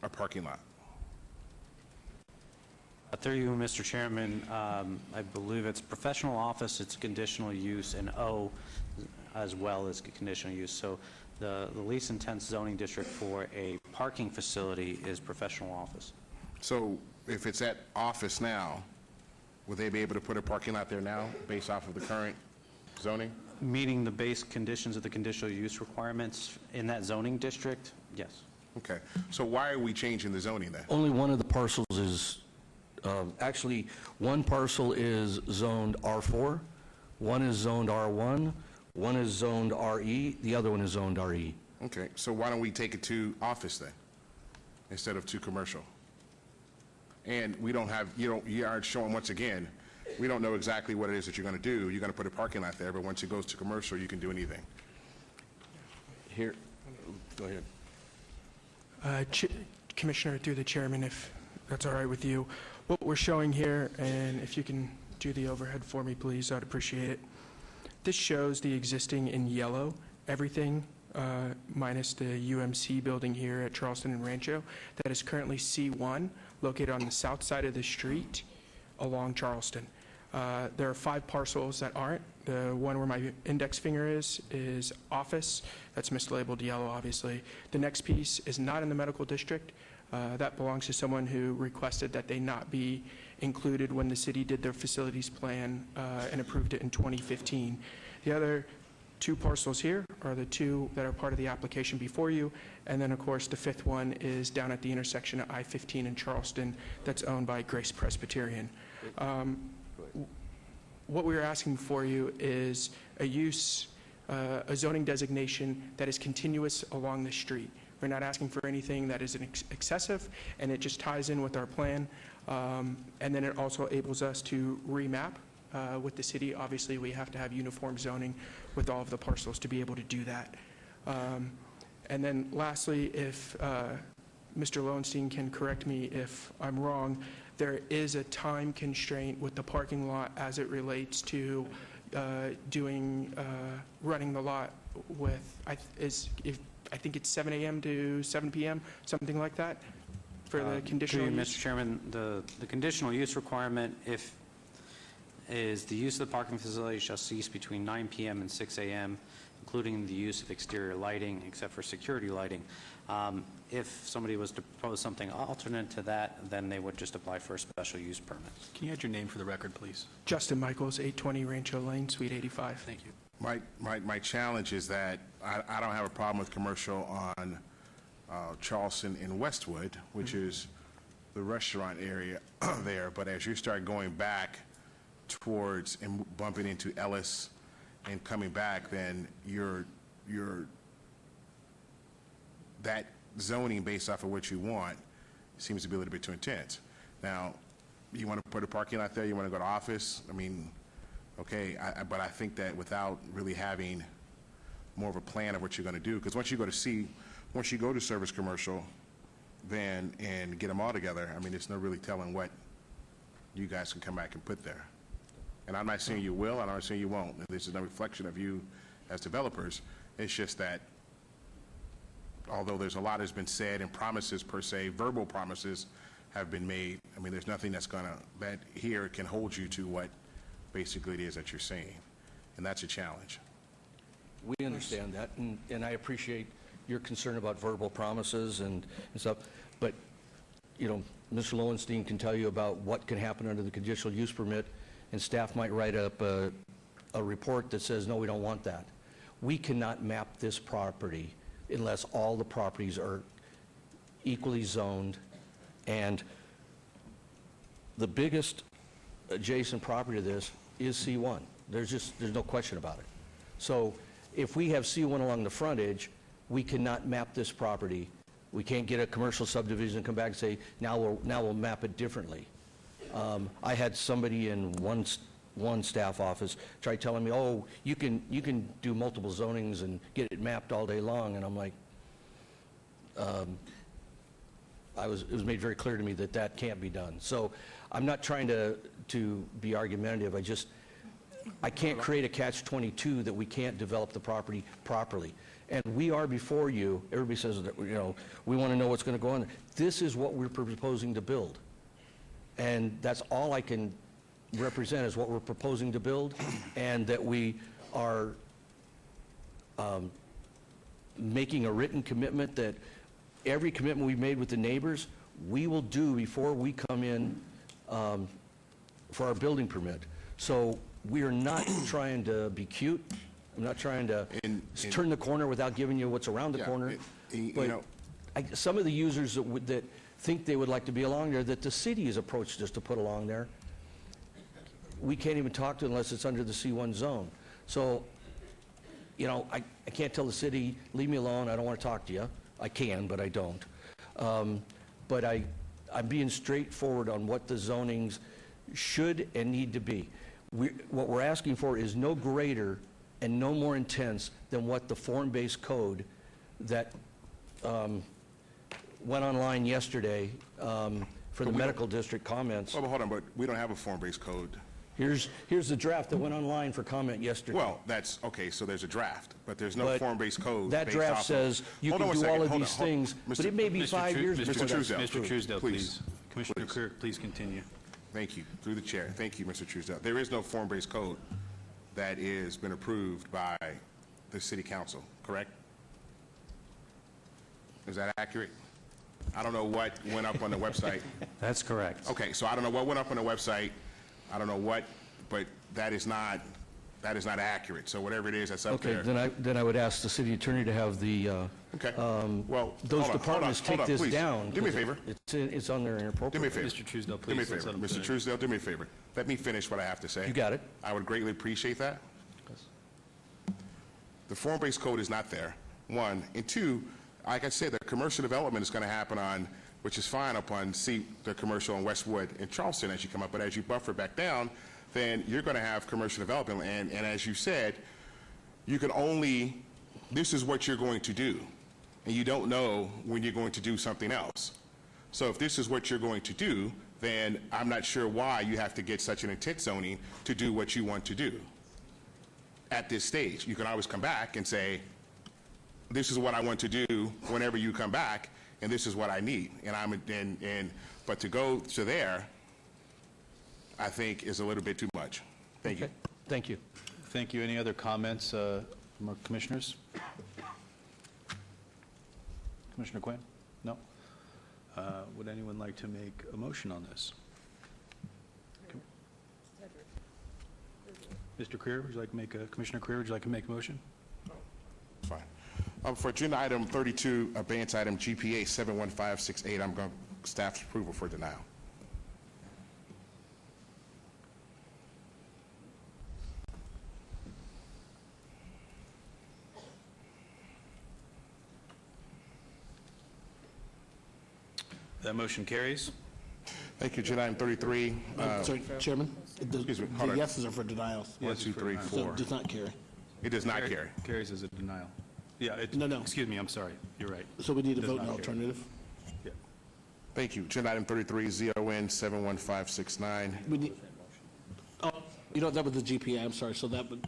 a parking lot? Through you, Mr. Chairman, I believe it's professional office, it's conditional use, and O as well as conditional use. So the least intense zoning district for a parking facility is professional office. So if it's at office now, will they be able to put a parking lot there now based off of the current zoning? Meeting the base conditions of the conditional use requirements in that zoning district, yes. Okay, so why are we changing the zoning then? Only one of the parcels is, actually, one parcel is zoned R4, one is zoned R1, one is zoned RE, the other one is zoned RE. Okay, so why don't we take it to office then, instead of to commercial? And we don't have, you aren't showing, once again, we don't know exactly what it is that you're going to do. You're going to put a parking lot there, but once it goes to commercial, you can do anything. Here, go ahead. Commissioner, through the chairman, if that's all right with you, what we're showing here, and if you can do the overhead for me, please, I'd appreciate it. This shows the existing in yellow, everything minus the UMC building here at Charleston and Rancho that is currently C1, located on the south side of the street along Charleston. There are 5 parcels that aren't. The one where my index finger is office. That's mislabeled yellow, obviously. The next piece is not in the medical district. That belongs to someone who requested that they not be included when the city did their facilities plan and approved it in 2015. The other 2 parcels here are the 2 that are part of the application before you, and then, of course, the 5th one is down at the intersection of I-15 and Charleston that's owned by Grace Presbyterian. What we are asking for you is a zoning designation that is continuous along the street. We're not asking for anything that is excessive, and it just ties in with our plan. And then it also enables us to remap with the city. Obviously, we have to have uniform zoning with all of the parcels to be able to do that. And then lastly, if Mr. Lowenstein can correct me if I'm wrong, there is a time constraint with the parking lot as it relates to running the lot with, I think it's 7 a.m. to 7 p.m., something like that, for the conditional Through you, use? Mr. Chairman, the conditional use requirement, is the use of the parking facility shall cease between 9 p.m. and 6 a.m., including the use of exterior lighting, except for security lighting. If somebody was to propose something alternate to that, then they would just apply for a special use permit. Can you add your name for the record, please? Justin Michaels, 820 Rancho Lane, Suite 85. Thank you. My challenge is that I don't have a problem with commercial on Charleston and Westwood, which is the restaurant area there, but as you start going back towards and bumping into Ellis and coming back, then that zoning based off of what you want seems to be a little bit too intense. Now, you want to put a parking lot there, you want to go to office, I mean, okay, but I think that without really having more of a plan of what you're going to do, because once you go to service commercial, then, and get them all together, I mean, there's no really telling what you guys can come back and put there. And I'm not saying you will, I'm not saying you won't. This is no reflection of you as developers. It's just that although there's a lot that's been said and promises per se, verbal promises have been made, I mean, there's nothing that here can hold you to what basically it is that you're saying. And that's a challenge. We understand that, and I appreciate your concern about verbal promises and stuff, but, Mr. Lowenstein can tell you about what can happen under the conditional use permit, and staff might write up a report that says, no, we don't want that. We cannot map this property unless all the properties are equally zoned, and the biggest adjacent property to this is C1. There's no question about it. So if we have C1 along the frontage, we cannot map this property. We can't get a commercial subdivision and come back and say, now we'll map it differently. I had somebody in one staff office try telling me, oh, you can do multiple zonings and get it mapped all day long, and I'm like, it was made very clear to me that that can't be done. So I'm not trying to be argumentative. I can't create a catch-22 that we can't develop the property properly. And we are before you. Everybody says that, we want to know what's going to go on there. This is what we're proposing to build. And that's all I can represent is what we're proposing to build, and that we are making a written commitment that every commitment we've made with the neighbors, we will do before we come in for our building permit. So we are not trying to be cute. I'm not trying to turn the corner without giving you what's around the corner. But some of the users that think they would like to be along there, that the city has approached us to put along there, we can't even talk to unless it's under the C1 zone. So, I can't tell the city, leave me alone, I don't want to talk to you. I can, but I don't. But I'm being straightforward on what the zonings should and need to be. What we're asking for is no greater and no more intense than what the form-based code that went online yesterday for the medical district comments. Well, but hold on, but we don't have a form-based code. Here's the draft that went online for comment yesterday. Well, that's, okay, so there's a draft, but there's no form-based code. That draft says you can do all of these things, but it may be 5 years before that's Mr. Truesdale, please. Commissioner Creer, please continue. Thank you. Through the chair. Thank you, Mr. Truesdale. There is no form-based code that has been approved by the city council, correct? Is that accurate? I don't know what went up on the website. That's correct. Okay, so I don't know what went up on the website. I don't know what, but that is not accurate. So whatever it is that's up there. Okay, then I would ask the city attorney to have the, well, those departments take this please. down. Do me a favor. It's on there inappropriate. Do me a favor. Mr. Truesdale, Do me a please. favor. Mr. Truesdale, do me a favor. Let me finish what I have to say. You got it. I would greatly appreciate that. The form-based code is not there, one. And two, like I said, the commercial development is going to happen on, which is fine upon the commercial on Westwood and Charleston as you come up, but as you buffer back down, then you're going to have commercial development. And as you said, you can only, this is what you're going to do. And you don't know when you're going to do something else. So if this is what you're going to do, then I'm not sure why you have to get such an intent zoning to do what you want to do. At this stage, you can always come back and say, this is what I want to do whenever you come back, and this is what I need. But to go to there, I think is a little bit too much. Thank you. Thank you. Thank you. Any other comments from our commissioners? Commissioner Quinn? No? Would anyone like to make a motion on this? Mr. Creer, would you like to make Commissioner Creer, would you like to make a motion? Fine. For agenda item 32, abeyance item GPA 71568, I'm going staff's approval for denial. That motion carries. Thank you. Agenda item 33. Sorry, Chairman? Excuse me. The yeses are for denials. 1, 2, 3, 4. So it does not carry. It does not carry. Carries as a denial. Yeah. No. Excuse me, I'm sorry. You're right. So we need a Does vote in not alternative? Yeah. Thank you. Agenda item 33, ZON 71569. We need, that was the GPA, I'm sorry, so that would,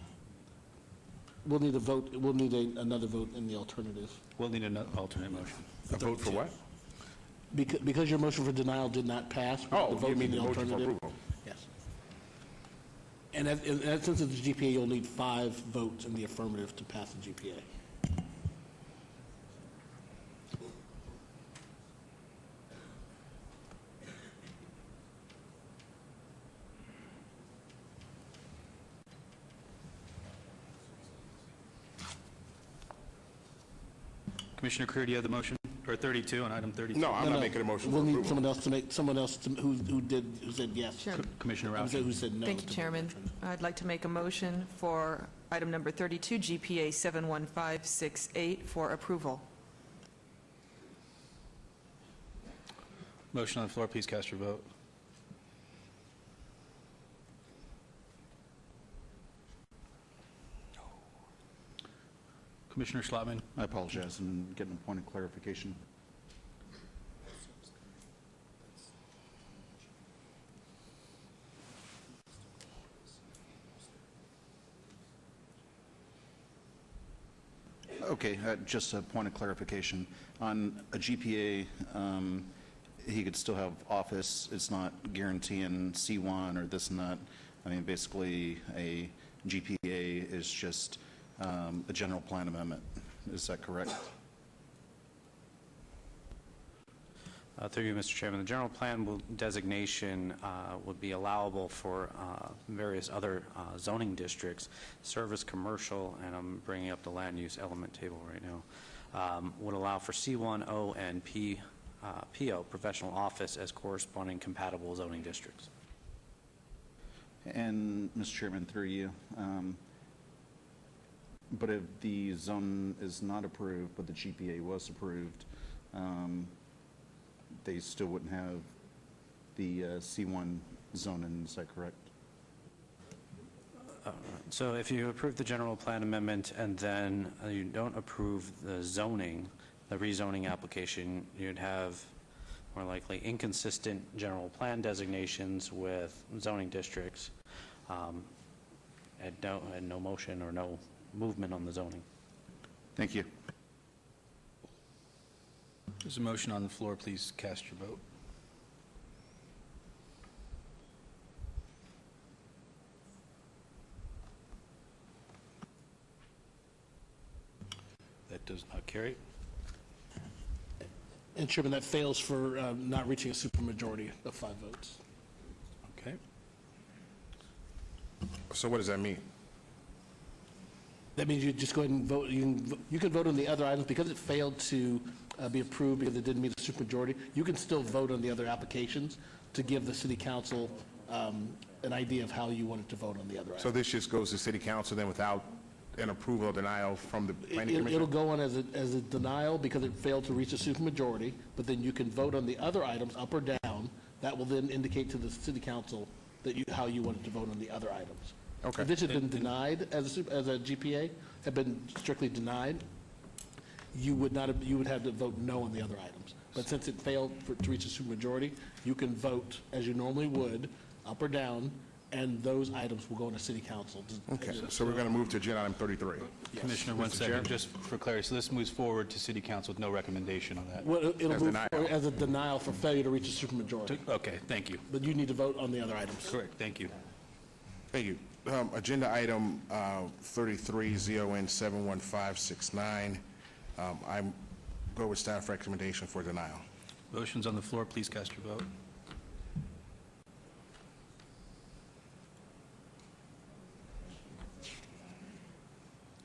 we'll need a vote, we'll need another vote in the alternative. We'll need an alternate motion. A vote for what? Because your motion for denial did not pass, we have to vote in the alternative. Yes. And since it's a GPA, you'll need 5 votes in the affirmative to pass the GPA. Commissioner Creer, do you have the motion? Or 32 on item 32? No, I'm not making a motion We'll for need approval. someone else who said yes. Sure. Commissioner Who Rausch. said no. Thank you, Chairman. I'd like to make a motion for item number 32, GPA 71568, for approval. Motion on the floor, please cast your vote. Commissioner Schlotman? I apologize, I'm getting a point of clarification. Okay, just a point of clarification. On a GPA, he could still have office, it's not guaranteeing C1 or this and that. I mean, basically, a GPA is just a general plan amendment. Is that correct? Through you, Mr. Chairman, the general plan designation would be allowable for various other zoning districts, service commercial, and I'm bringing up the land use element table right now, would allow for C1, O, and PO, professional office, as corresponding compatible zoning districts. And, Mr. Chairman, through you, but if the zone is not approved, but the GPA was approved, they still wouldn't have the C1 zoning, is that correct? So if you approve the general plan amendment and then you don't approve the zoning, the rezoning application, you'd have more likely inconsistent general plan designations with zoning districts, and no motion or no movement on the zoning. Thank you. There's a motion on the floor. Please cast your vote. That does not carry. And Chairman, that fails for not reaching a supermajority of 5 votes. Okay. So what does that mean? That means you just go ahead and vote, you can vote on the other items, because it failed to be approved because it didn't meet a supermajority, you can still vote on the other applications to give the city council an idea of how you wanted to vote on the other items. So this just goes to city council then without an approval or denial from the planning commission? It'll go on as a denial because it failed to reach a supermajority, but then you can vote on the other items up or down. That will then indicate to the city council that how you wanted to vote on the other items. Okay. If this had been denied as a GPA, had been strictly denied, you would have to vote no on the other items. But since it failed to reach a supermajority, you can vote as you normally would, up or down, and those items will go into city council. Okay, so we're going to move to agenda item 33. Yes. Commissioner, one second, just for clarity. So this moves forward to city council with no recommendation on that? Well, it'll As move denial. forward as a denial for failure to reach a supermajority. Okay, thank you. But you need to vote on the other items. Correct, thank you. Thank you. Agenda item 33, ZON 71569. I'm go with staff recommendation for denial. Motion's on the floor. Please cast your vote.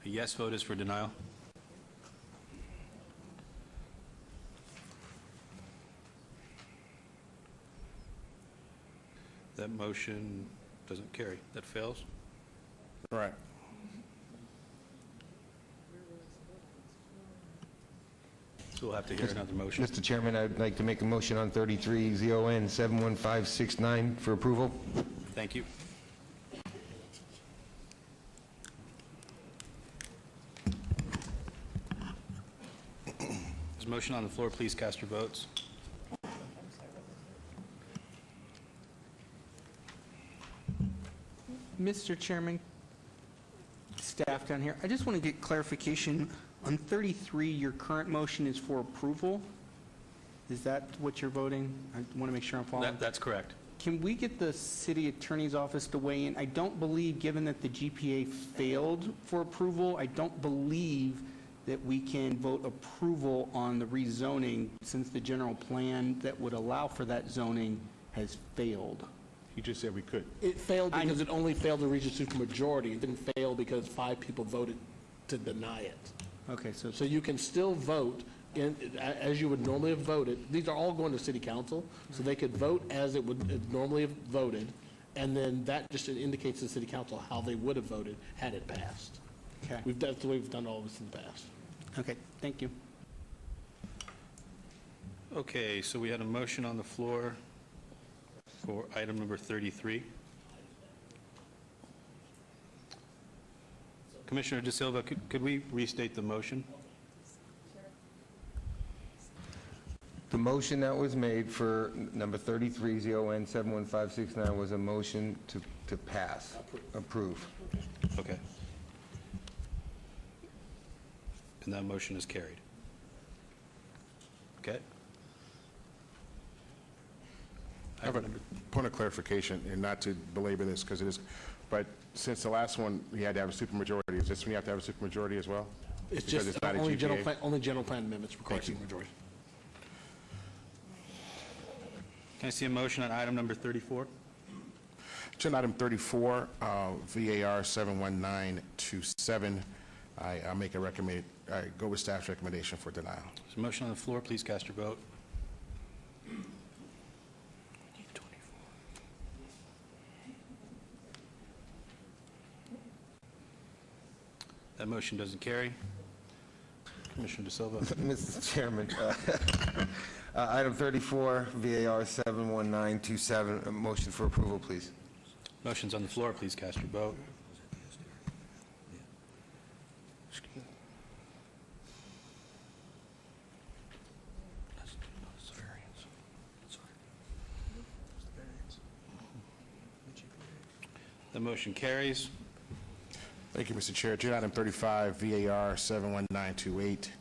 A yes vote is for denial. That motion doesn't carry. That fails. Right. So we'll have to hear another motion. Mr. Chairman, I'd like to make a motion on 33 ZON 71569 for approval. Thank you. There's a motion on the floor. Please cast your votes. Mr. Chairman, staff down here, I just want to get clarification. On 33, your current motion is for approval? Is that what you're voting? I want to make sure I'm following. That's correct. Can we get the city attorney's office to weigh in? I don't believe, given that the GPA failed for approval, I don't believe that we can vote approval on the rezoning since the general plan that would allow for that zoning has failed. You just said we could. It failed because it only failed to reach a supermajority. It didn't fail because 5 people voted to deny it. Okay, So you can still vote as you would normally have voted. These are all going to city council, so they could vote as it would normally have voted, and then that just indicates to the city council how they would have voted had it passed. Okay. That's the way we've done all this in the past. Okay, thank you. Okay, so we had a motion on the floor for item number 33. Commissioner De Silva, could we restate the motion? The motion that was made for number 33 ZON 71569 was a motion to pass, approve. Okay. And that motion is carried. Okay. I have a point of clarification, and not to belabor this because it is, but since the last one, we had to have a supermajority, is this one you have to have a supermajority as well? It's Because just not a only GPA? general plan amendments require supermajority. Can I see a motion on item number 34? Agenda item 34, VAR 71927. I make a recommend, I go with staff's recommendation for denial. There's a motion on the floor. Please cast your vote. That motion doesn't carry. Commissioner De Silva. Mr. Chairman, item 34, VAR 71927, a motion for approval, please. Motion's on the floor. Please cast your vote. The motion carries. Thank you, Mr. Chair. Agenda item 35, VAR 71928.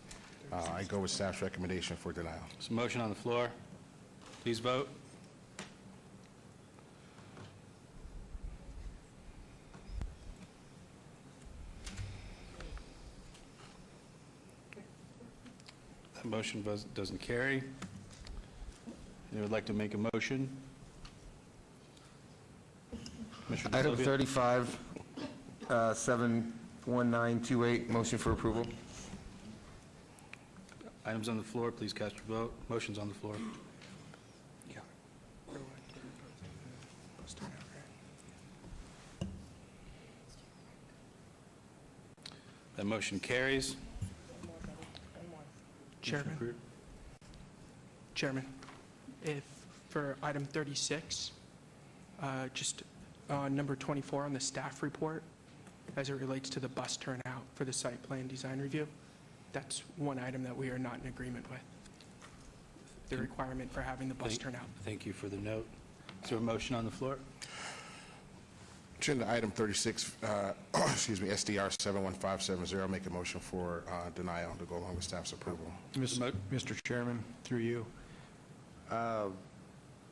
I go with staff's recommendation for denial. There's a motion on the floor. Please vote. That motion doesn't carry. Anyone would like to make a motion? Commissioner De Item Silva? 35, 71928, motion for approval. Items on the floor, please cast your vote. Motion's on the floor. That motion carries. Chairman, if for item 36, just number 24 on the staff report, as it relates to the bus turnout for the site plan design review, that's one item that we are not in agreement with, the requirement for having the bus turnout. Thank you for the note. Is there a motion on the floor? Agenda item 36, excuse me, SDR 71570, make a motion for denial to go along with staff's approval. Mr. Chairman, through you.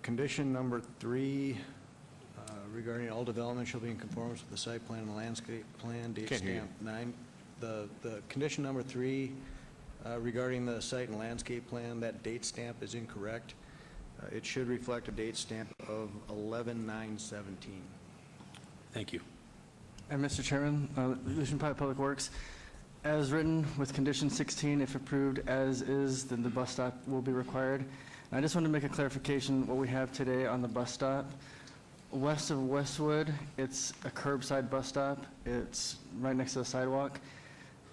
Condition number 3, regarding all development shall be in conformance with the site plan and landscape plan, date Can't hear you. stamp 9. The condition number 3, regarding the site and landscape plan, that date stamp is incorrect. It should reflect a date stamp of 11/9/17. Thank you. And Mr. Chairman, Lucian Pike, Public Works, as written with condition 16, if approved as is, then the bus stop will be required. And I just wanted to make a clarification what we have today on the bus stop. West of Westwood, it's a curbside bus stop. It's right next to the sidewalk.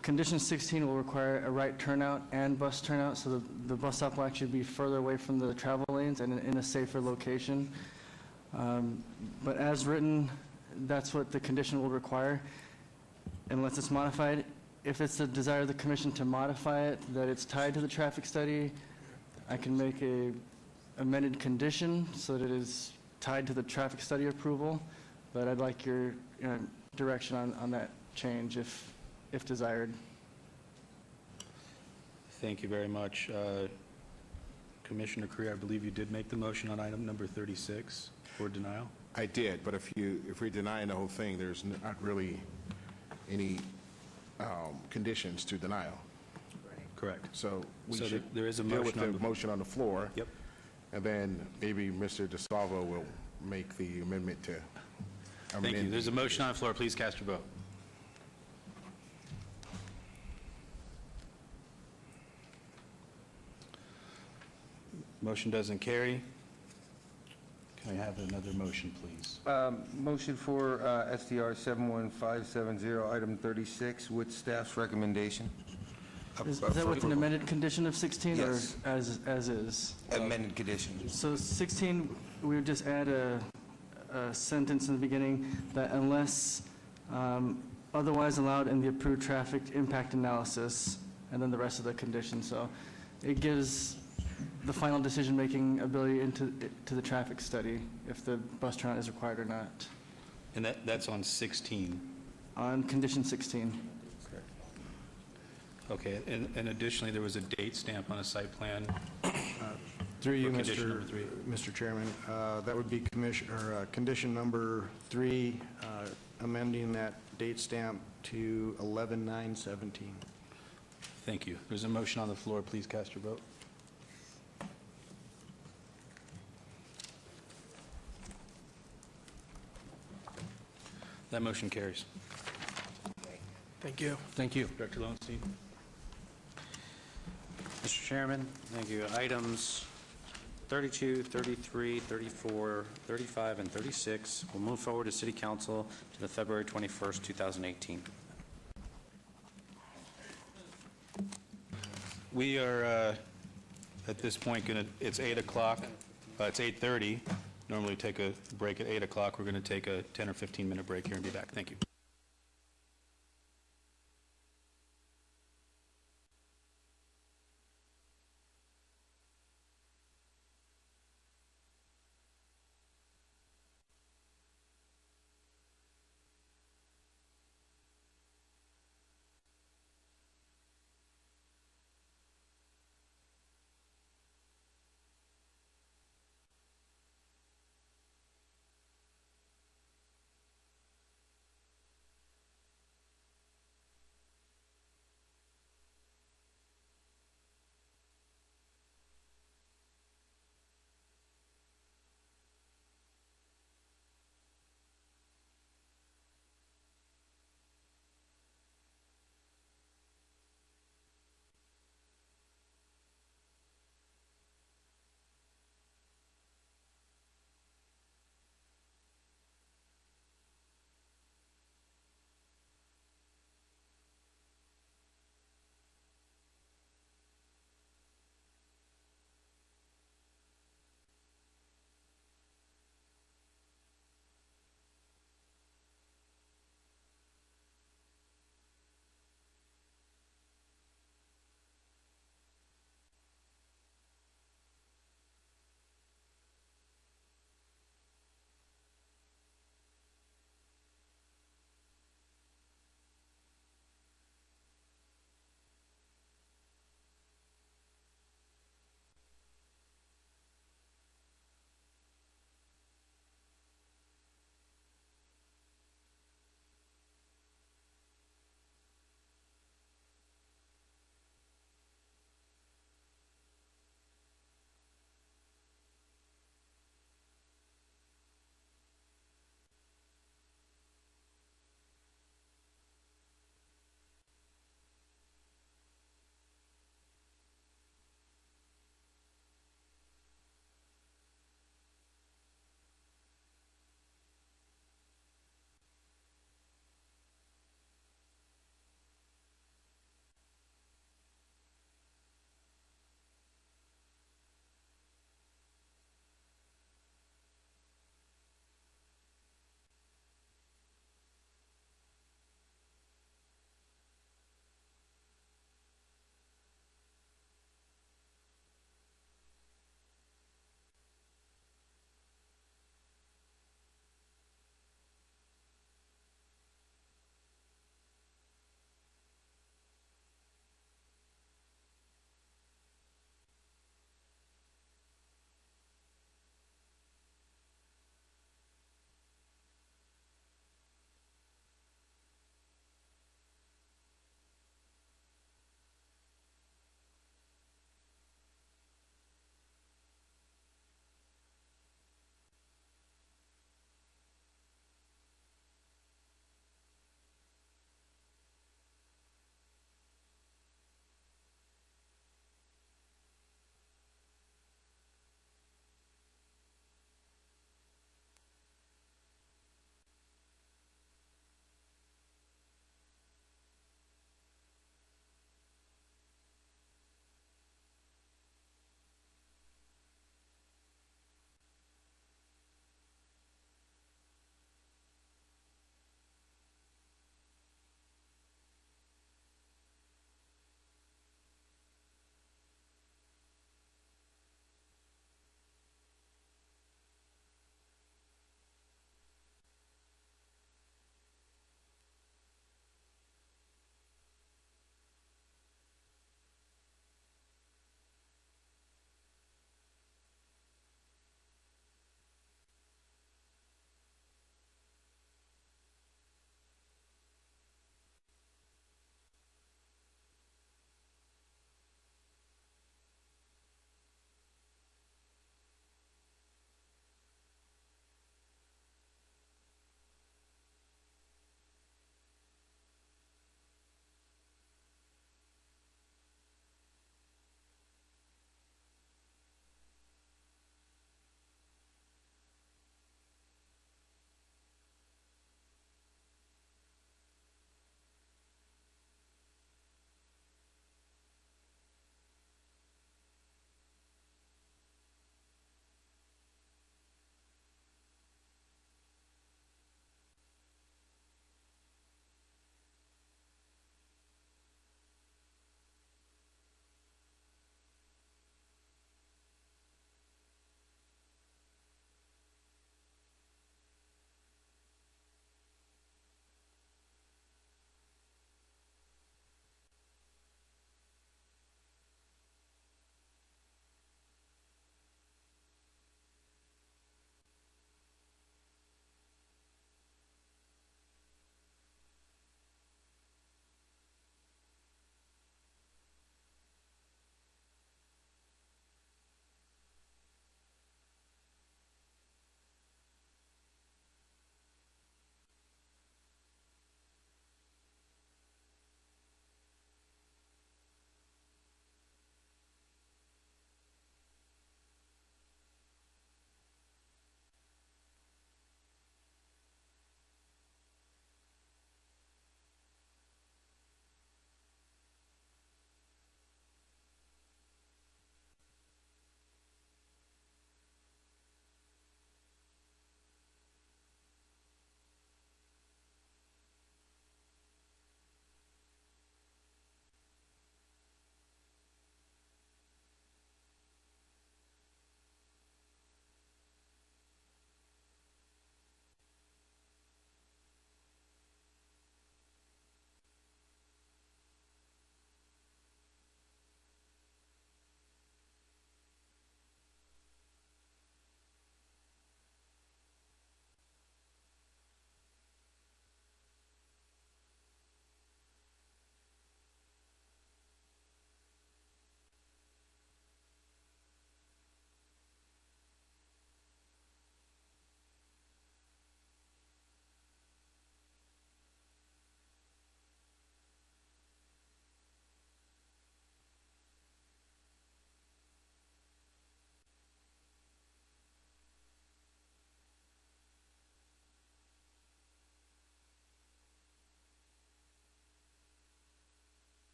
Condition 16 will require a right turnout and bus turnout, so the bus stop will actually be further away from the travel lanes and in a safer location. But as written, that's what the condition will require, unless it's modified. If it's the desire of the commission to modify it, that it's tied to the traffic study, I can make a amended condition so that it is tied to the traffic study approval, but I'd like your direction on that change if desired. Thank you very much. Commissioner Creer, I believe you did make the motion on item number 36 for denial. I did, but if we're denying the whole thing, there's not really any conditions to denial. Correct. So we So should there is a deal with motion on the the- motion on the floor. Yep. And then maybe Mr. DeSalvo will make the amendment to Thank you. amend. There's a motion on the floor. Please cast your vote. Motion doesn't carry. Can I have another motion, please? Motion for SDR 71570, item 36, with staff's recommendation. Is that with an amended condition of 16 or Yes. as is? Amended condition. So 16, we would just add a sentence in the beginning that unless otherwise allowed in the approved traffic impact analysis, and then the rest of the conditions. So it gives the final decision-making ability to the traffic study if the bus turnout is required or not. And that's on 16. On condition 16. Okay, and additionally, there was a date stamp on a site plan. Through you, For condition number 3. Mr. Chairman, that would be condition number 3, amending that date stamp to 11/9/17. Thank you. There's a motion on the floor. Please cast your vote. That motion carries. Thank you. Thank you. Director Lowenstein. Mr. Chairman, thank you. Items 32, 33, 34, 35, and 36 will move forward to City Council to the February 21st, 2018. We are, at this point, it's 8 o'clock, it's 8:30. Normally take a break at 8 o'clock. We're going to take a 10 or 15-minute break here and be back. Thank you.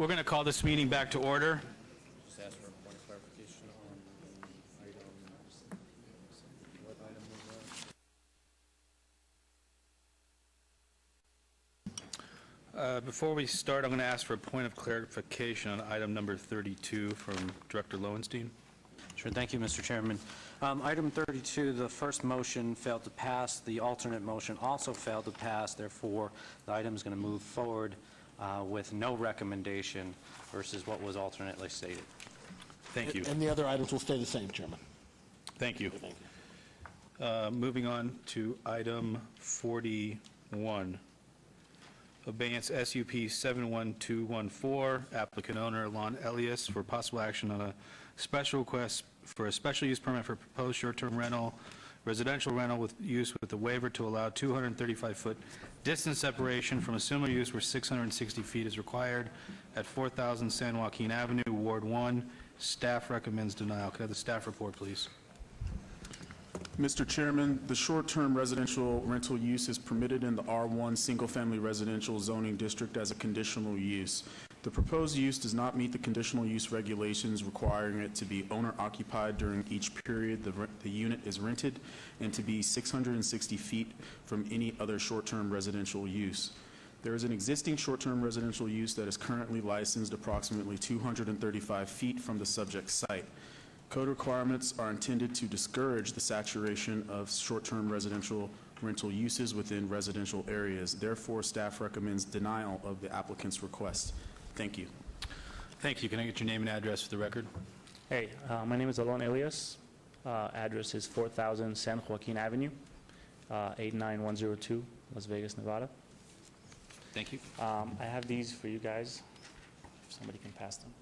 We're going to call this meeting back to order. Just ask for a point of clarification on item, what item was that? Before we start, I'm going to ask for a point of clarification on item number 32 from Director Lowenstein. Sure, thank you, Mr. Chairman. Item 32, the first motion failed to pass. The alternate motion also failed to pass. Therefore, the item is going to move forward with no recommendation versus what was alternately stated. Thank you. And the other items will stay the same, Chairman. Thank you. Moving on to item 41. Abeyance SUP 71214, applicant owner Lon Elias for possible action on a special request for a special use permit for proposed short-term rental, residential rental with use with a waiver to allow 235-foot distance separation from a similar use where 660 feet is required at 4,000 San Joaquin Avenue, Ward 1. Staff recommends denial. Could I have the staff report, please? Mr. Chairman, the short-term residential rental use is permitted in the R1 single-family residential zoning district as a conditional use. The proposed use does not meet the conditional use regulations requiring it to be owner-occupied during each period the unit is rented and to be 660 feet from any other short-term residential use. There is an existing short-term residential use that is currently licensed approximately 235 feet from the subject site. Code requirements are intended to discourage the saturation of short-term residential rental uses within residential areas. Therefore, staff recommends denial of the applicant's request. Thank you. Thank you. Can I get your name and address for the record? Hey, my name is Alon Elias. Address is 4000 San Joaquin Avenue, 89102, Las Vegas, Nevada. Thank you. I have these for you guys, if somebody can pass them.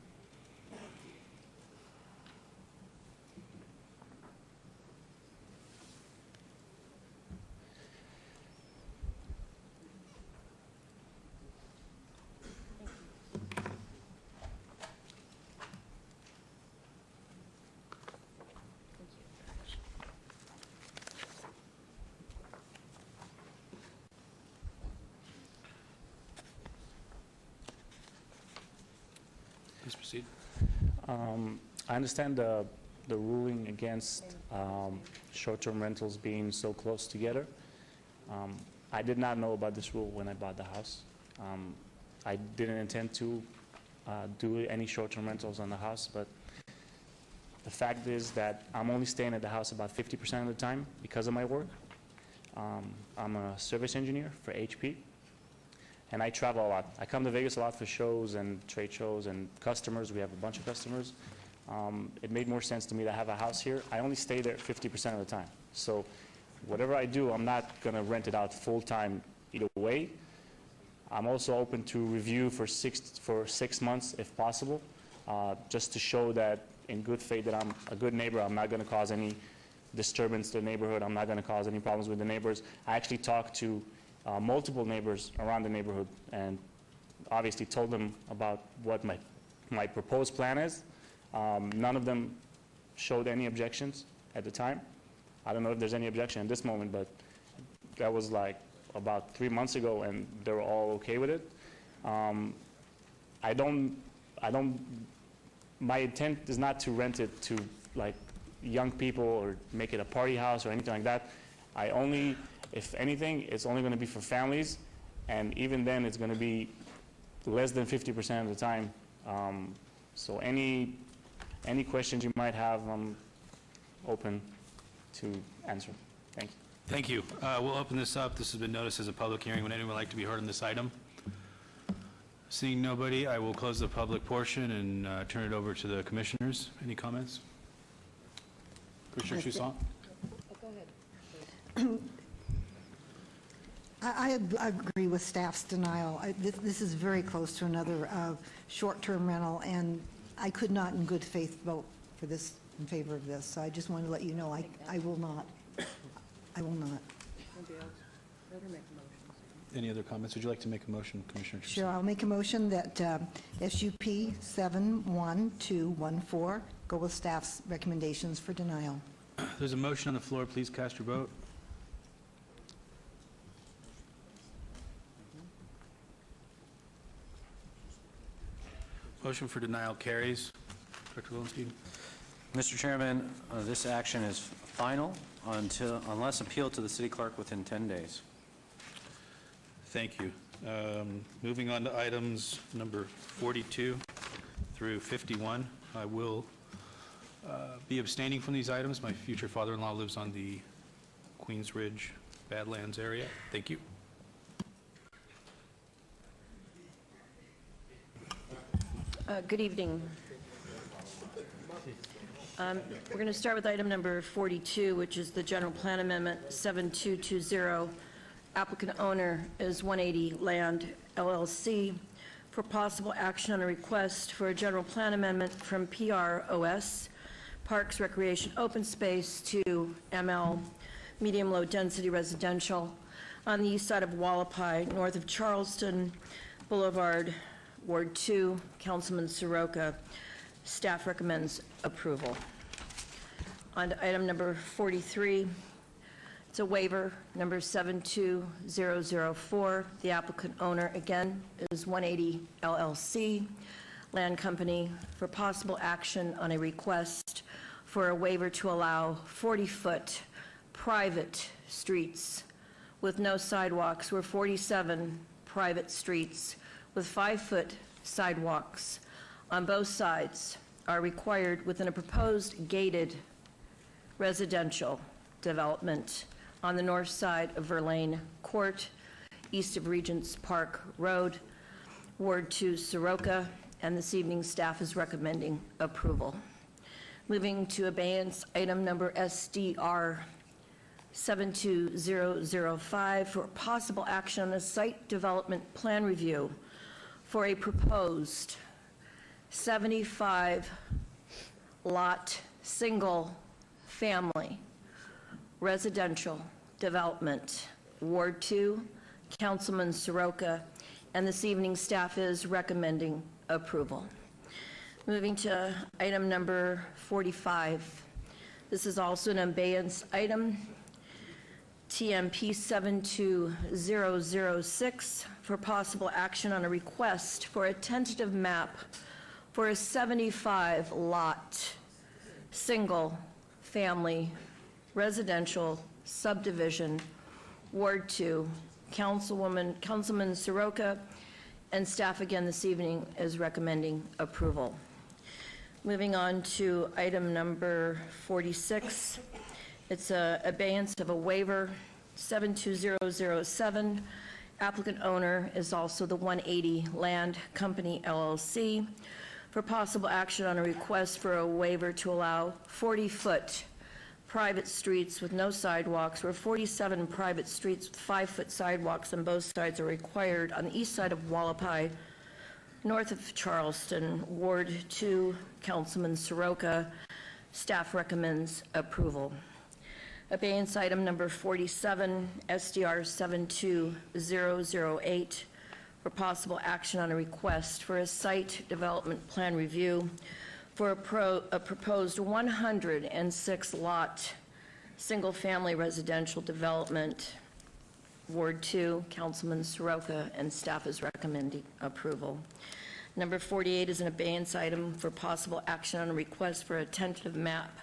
Please proceed. I understand the ruling against short-term rentals being so close together. I did not know about this rule when I bought the house. I didn't intend to do any short-term rentals on the house, but the fact is that I'm only staying at the house about 50% of the time because of my work. I'm a service engineer for HP. And I travel a lot. I come to Vegas a lot for shows and trade shows and customers. We have a bunch of customers. It made more sense to me to have a house here. I only stay there 50% of the time. So whatever I do, I'm not going to rent it out full-time either way. I'm also open to review for 6 months if possible, just to show that in good faith that I'm a good neighbor. I'm not going to cause any disturbance to the neighborhood. I'm not going to cause any problems with the neighbors. I actually talked to multiple neighbors around the neighborhood and obviously told them about what my proposed plan is. None of them showed any objections at the time. I don't know if there's any objection at this moment, but that was like about 3 months ago and they were all okay with it. My intent is not to rent it to like young people or make it a party house or anything like that. If anything, it's only going to be for families, and even then, it's going to be less than 50% of the time. So any questions you might have, I'm open to answer. Thank you. Thank you. We'll open this up. This has been noticed as a public hearing. Would anyone like to be heard on this item? Seeing nobody, I will close the public portion and turn it over to the commissioners. Any comments? Commissioner Toussaint? Go ahead. I agree with staff's denial. This is very close to another short-term rental, and I could not in good faith vote for this, in favor of this. So I just wanted to let you know I will not. I will not. Any other comments? Would you like to make a motion, Commissioner Toussaint? Sure, I'll make a motion that SUP 71214 go with staff's recommendations for denial. There's a motion on the floor. Please cast your vote. Motion for denial carries. Director Lewinski. Mr. Chairman, this action is final unless appealed to the city clerk within 10 days. Thank you. Moving on to items number 42 through 51. I will be abstaining from these items. My future father-in-law lives on the Queens Ridge Badlands area. Thank you. Good evening. We're going to start with item number 42, which is the General Plan Amendment 7220. Applicant owner is 180 Land LLC for possible action on a request for a general plan amendment from PROS, Parks, Recreation, Open Space, to ML, Medium Low Density Residential, on the east side of Wallapai, north of Charleston Boulevard, Ward 2, Councilman Soroka. Staff recommends approval. On to item number 43. It's a waiver, number 72004. The applicant owner, again, is 180 LLC, Land Company, for possible action on a request for a waiver to allow 40-foot private streets with no sidewalks, where 47 private streets with 5-foot sidewalks on both sides are required within a proposed gated residential development on the north side of Verlaine Court, east of Regents Park Road, Ward 2, Soroka, and this evening staff is recommending approval. Moving to abeyance, item number SDR 72005 for possible action on a site development plan review for a proposed 75-lot single-family residential development, Ward 2, Councilman Soroka, and this evening staff is recommending approval. Moving to item number 45. This is also an abeyance item, TMP 72006, for possible action on a request for a tentative map for a 75-lot single-family residential subdivision, Ward 2, Councilman Soroka, and staff again this evening is recommending approval. Moving on to item number 46. It's a abeyance of a waiver, 72007. Applicant owner is also the 180 Land Company LLC for possible action on a request for a waiver to allow 40-foot private streets with no sidewalks, where 47 private streets with 5-foot sidewalks on both sides are required on the east side of Wallapai, north of Charleston, Ward 2, Councilman Soroka. Staff recommends approval. Abeyance item number 47, SDR 72008, for possible action on a request for a site development plan review for a proposed 106-lot single-family residential development, Ward 2, Councilman Soroka, and staff is recommending approval. Number 48 is an abeyance item for possible action on a request for a tentative map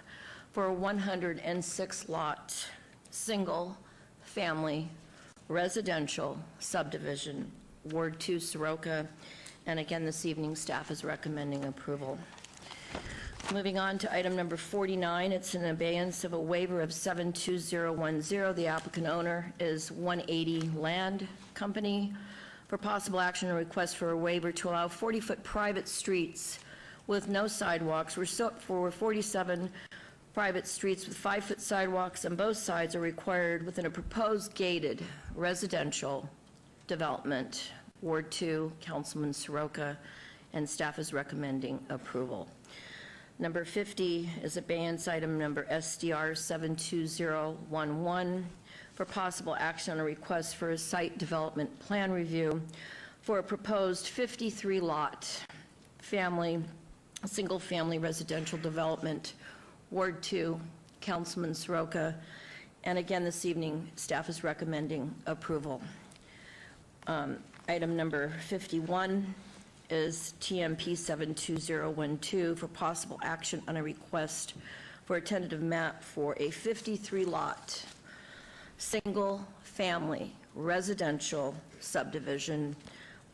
for a 106-lot single-family residential subdivision, Ward 2, Soroka, and again this evening staff is recommending approval. Moving on to item number 49, it's an abeyance of a waiver of 72010. The applicant owner is 180 Land Company for possible action and request for a waiver to allow 40-foot private streets with no sidewalks for 47 private streets with 5-foot sidewalks on both sides are required within a proposed gated residential development, Ward 2, Councilman Soroka, and staff is recommending approval. Number 50 is abeyance item number SDR 72011 for possible action on a request for a site development plan review for a proposed 53-lot single-family residential development, Ward 2, Councilman Soroka, and again this evening staff is recommending approval. Item number 51 is TMP 72012 for possible action on a request for a tentative map for a 53-lot, single-family residential subdivision,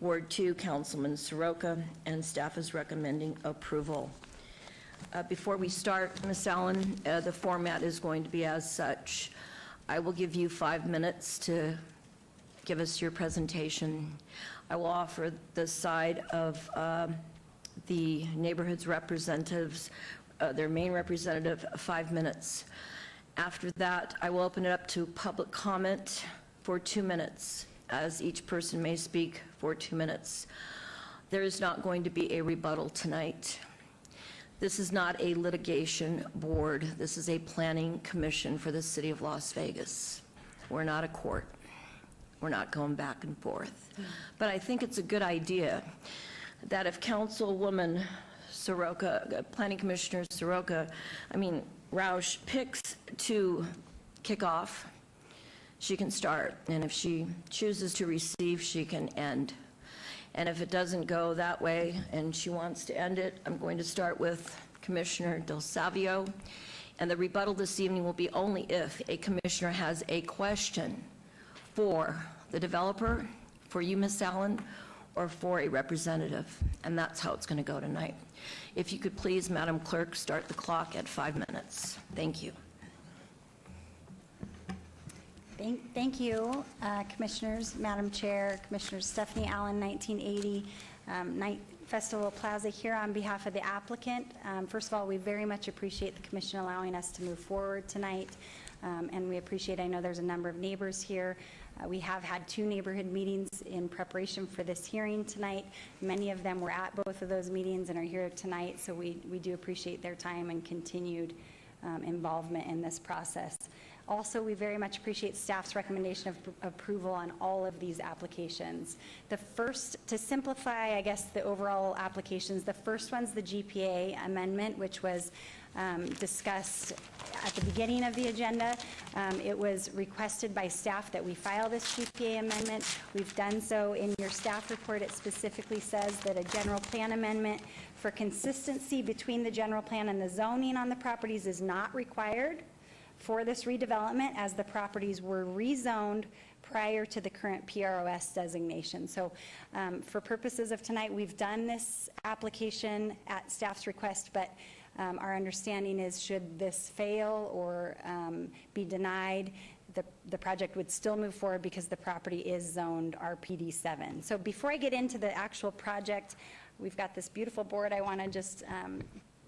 Ward 2, Councilman Soroka, and staff is recommending approval. Before we start, Ms. Allen, the format is going to be as such. I will give you 5 minutes to give us your presentation. I will offer the side of the neighborhood's representatives, their main representative, 5 minutes. After that, I will open it up to public comment for 2 minutes, as each person may speak for 2 minutes. There is not going to be a rebuttal tonight. This is not a litigation board. This is a planning commission for the city of Las Vegas. We're not a court. We're not going back and forth. But I think it's a good idea that if Councilwoman Soroka, Planning Commissioner Soroka, Roush picks to kick off, she can start. And if she chooses to receive, she can end. And if it doesn't go that way and she wants to end it, I'm going to start with Commissioner Del Savio. And the rebuttal this evening will be only if a commissioner has a question for the developer, for you, Ms. Allen, or for a representative. And that's how it's going to go tonight. If you could please, Madam Clerk, start the clock at 5 minutes. Thank you. Thank you, Commissioners, Madam Chair, Commissioner Stephanie Allen, 1980 Night Festival Plaza, here on behalf of the applicant. First of all, we very much appreciate the Commission allowing us to move forward tonight, and we appreciate, I know there's a number of neighbors here. We have had 2 neighborhood meetings in preparation for this hearing tonight. Many of them were at both of those meetings and are here tonight, so we do appreciate their time and continued involvement in this process. Also, we very much appreciate staff's recommendation of approval on all of these applications. The first, to simplify, I guess, the overall applications, the first one's the GPA amendment, which was discussed at the beginning of the agenda. It was requested by staff that we file this GPA amendment. We've done so. In your staff report, it specifically says that a general plan amendment for consistency between the general plan and the zoning on the properties is not required for this redevelopment, as the properties were rezoned prior to the current PROS designation. So for purposes of tonight, we've done this application at staff's request, but our understanding is should this fail or be denied, the project would still move forward because the property is zoned RPD 7. So before I get into the actual project, we've got this beautiful board. I want to just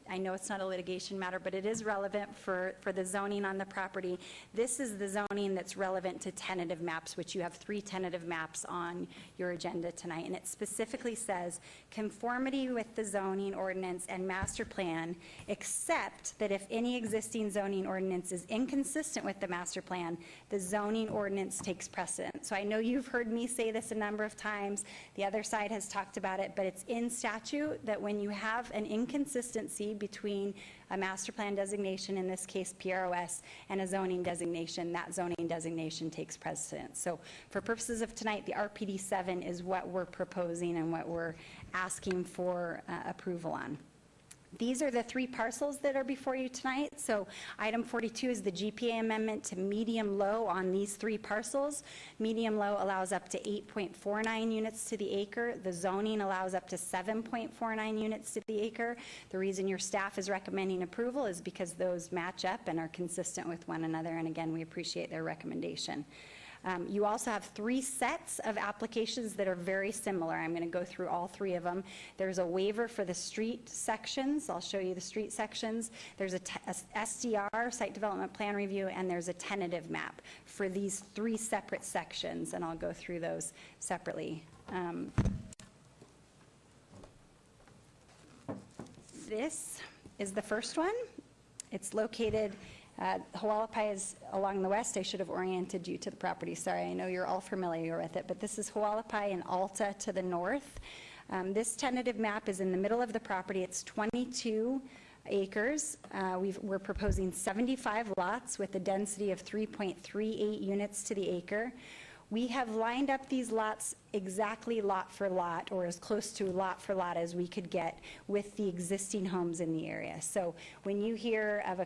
I know it's not a litigation matter, but it is relevant for the zoning on the property. This is the zoning that's relevant to tentative maps, which you have 3 tentative maps on your agenda tonight. And it specifically says conformity with the zoning ordinance and master plan, except that if any existing zoning ordinance is inconsistent with the master plan, the zoning ordinance takes precedent. So I know you've heard me say this a number of times. The other side has talked about it, but it's in statute that when you have an inconsistency between a master plan designation, in this case PROS, and a zoning designation, that zoning designation takes precedence. So for purposes of tonight, the RPD 7 is what we're proposing and what we're asking for approval on. These are the 3 parcels that are before you tonight. So item 42 is the GPA amendment to medium-low on these 3 parcels. Medium-low allows up to 8.49 units to the acre. The zoning allows up to 7.49 units to the acre. The reason your staff is recommending approval is because those match up and are consistent with one another. And again, we appreciate their recommendation. You also have 3 sets of applications that are very similar. I'm going to go through all 3 of them. There's a waiver for the street sections. I'll show you the street sections. There's a SDR, Site Development Plan Review, and there's a tentative map for these 3 separate sections, and I'll go through those separately. This is the first one. It's located Hualapai is along the west. I should have oriented you to the property. Sorry, I know you're all familiar with it, but this is Hualapai and Alta to the north. This tentative map is in the middle of the property. It's 22 acres. We're proposing 75 lots with a density of 3.38 units to the acre. We have lined up these lots exactly lot for lot, or as close to lot for lot as we could get with the existing homes in the area. So when you hear of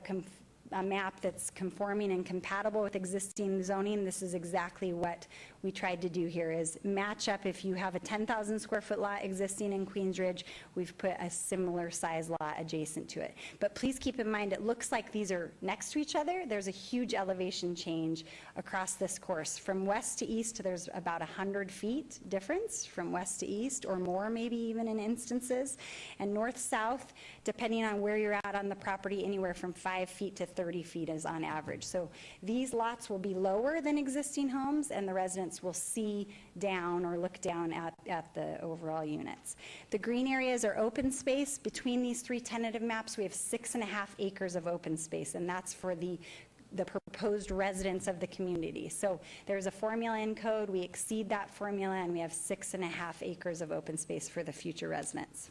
a map that's conforming and compatible with existing zoning, this is exactly what we tried to do here, is match up. If you have a 10,000 square foot lot existing in Queensridge, we've put a similar size lot adjacent to it. But please keep in mind, it looks like these are next to each other. There's a huge elevation change across this course. From west to east, there's about 100 feet difference from west to east, or more maybe even in instances. And north-south, depending on where you're at on the property, anywhere from 5 feet to 30 feet is on average. So these lots will be lower than existing homes, and the residents will see down or look down at the overall units. The green areas are open space. Between these three tentative maps, we have 6.5 acres of open space, and that's for the proposed residents of the community. So there's a formula in code. We exceed that formula, and we have 6.5 acres of open space for the future residents.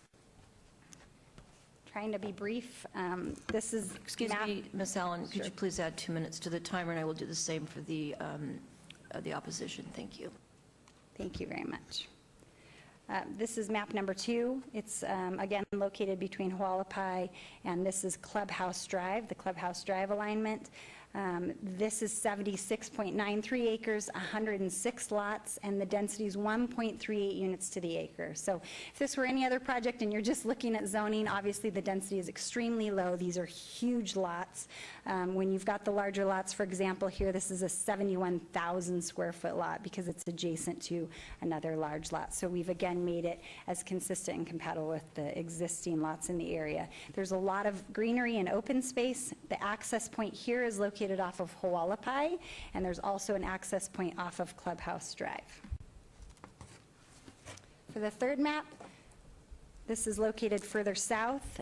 Trying to be brief. This is Excuse me, Ms. Allen, could you please add 2 minutes to the timer, and I will do the same for the opposition. Thank you. Thank you very much. This is map number 2. It's, again, located between Hualapai, and this is Clubhouse Drive, the Clubhouse Drive alignment. This is 76.93 acres, 106 lots, and the density is 1.38 units to the acre. So if this were any other project and you're just looking at zoning, obviously the density is extremely low. These are huge lots. When you've got the larger lots, for example, here, this is a 71,000 square foot lot because it's adjacent to another large lot. So we've again made it as consistent and compatible with the existing lots in the area. There's a lot of greenery and open space. The access point here is located off of Hualapai, and there's also an access point off of Clubhouse Drive. For the third map, this is located further south.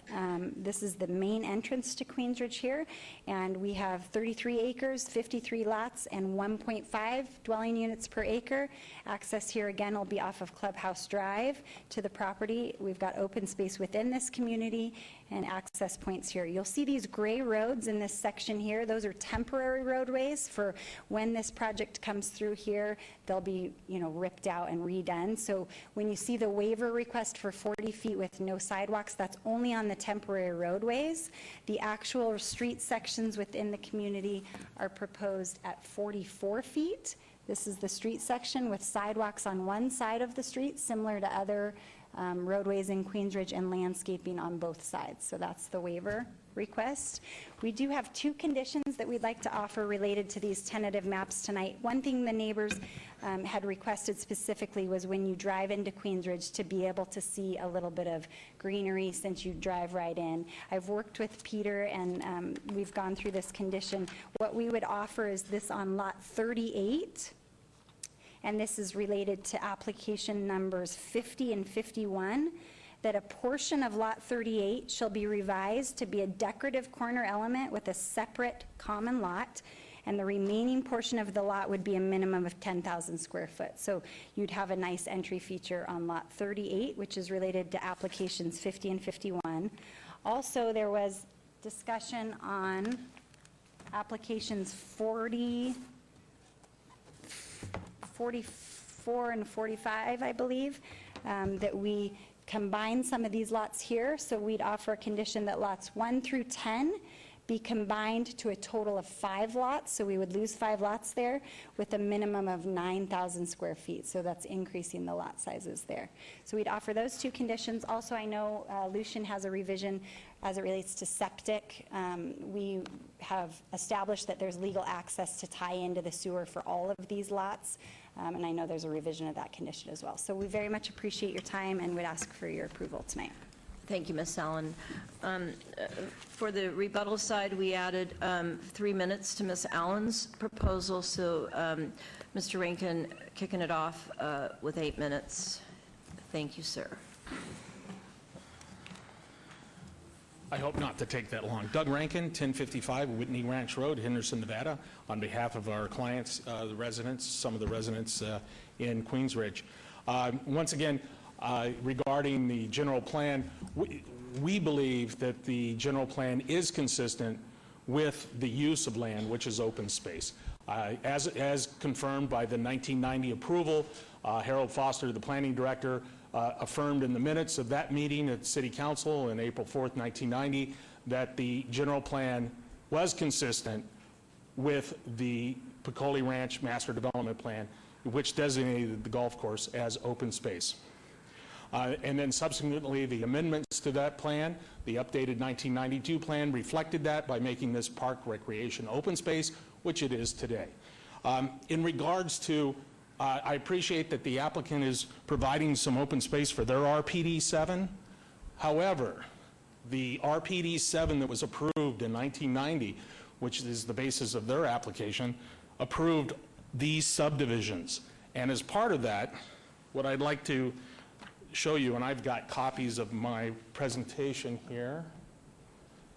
This is the main entrance to Queensridge here, and we have 33 acres, 53 lots, and 1.5 dwelling units per acre. Access here again will be off of Clubhouse Drive to the property. We've got open space within this community and access points here. You'll see these gray roads in this section here. Those are temporary roadways for when this project comes through here. They'll be, ripped out and redone. So when you see the waiver request for 40 feet with no sidewalks, that's only on the temporary roadways. The actual street sections within the community are proposed at 44 feet. This is the street section with sidewalks on one side of the street, similar to other roadways in Queensridge, and landscaping on both sides. So that's the waiver request. We do have 2 conditions that we'd like to offer related to these tentative maps tonight. One thing the neighbors had requested specifically was when you drive into Queensridge to be able to see a little bit of greenery since you drive right in. I've worked with Peter, and we've gone through this condition. What we would offer is this on lot 38. And this is related to application numbers 50 and 51, that a portion of lot 38 shall be revised to be a decorative corner element with a separate common lot, and the remaining portion of the lot would be a minimum of 10,000 square foot. So you'd have a nice entry feature on lot 38, which is related to applications 50 and 51. Also, there was discussion on applications 44 and 45, I believe, that we combine some of these lots here. So we'd offer a condition that lots 1 through 10 be combined to a total of 5 lots. So we would lose 5 lots there with a minimum of 9,000 square feet. So that's increasing the lot sizes there. So we'd offer those 2 conditions. Also, I know Lucian has a revision as it relates to septic. We have established that there's legal access to tie into the sewer for all of these lots. And I know there's a revision of that condition as well. So we very much appreciate your time and would ask for your approval tonight. Thank you, Ms. Allen. For the rebuttal side, we added 3 minutes to Ms. Allen's proposal, so Mr. Rankin kicking it off with 8 minutes. Thank you, sir. I hope not to take that long. Doug Rankin, 1055 Whitney Ranch Road, Henderson, Nevada, on behalf of our clients, the residents, some of the residents in Queensridge. Once again, regarding the general plan, we believe that the general plan is consistent with the use of land, which is open space. As confirmed by the 1990 approval, Harold Foster, the planning director, affirmed in the minutes of that meeting at City Council on April 4th, 1990, that the general plan was consistent with the Piccoli Ranch Master Development Plan, which designated the golf course as open space. And then subsequently, the amendments to that plan, the updated 1992 plan, reflected that by making this park recreation open space, which it is today. In regards to, I appreciate that the applicant is providing some open space for their RPD 7. However, the RPD 7 that was approved in 1990, which is the basis of their application, approved these subdivisions. And as part of that, what I'd like to show you, and I've got copies of my presentation here,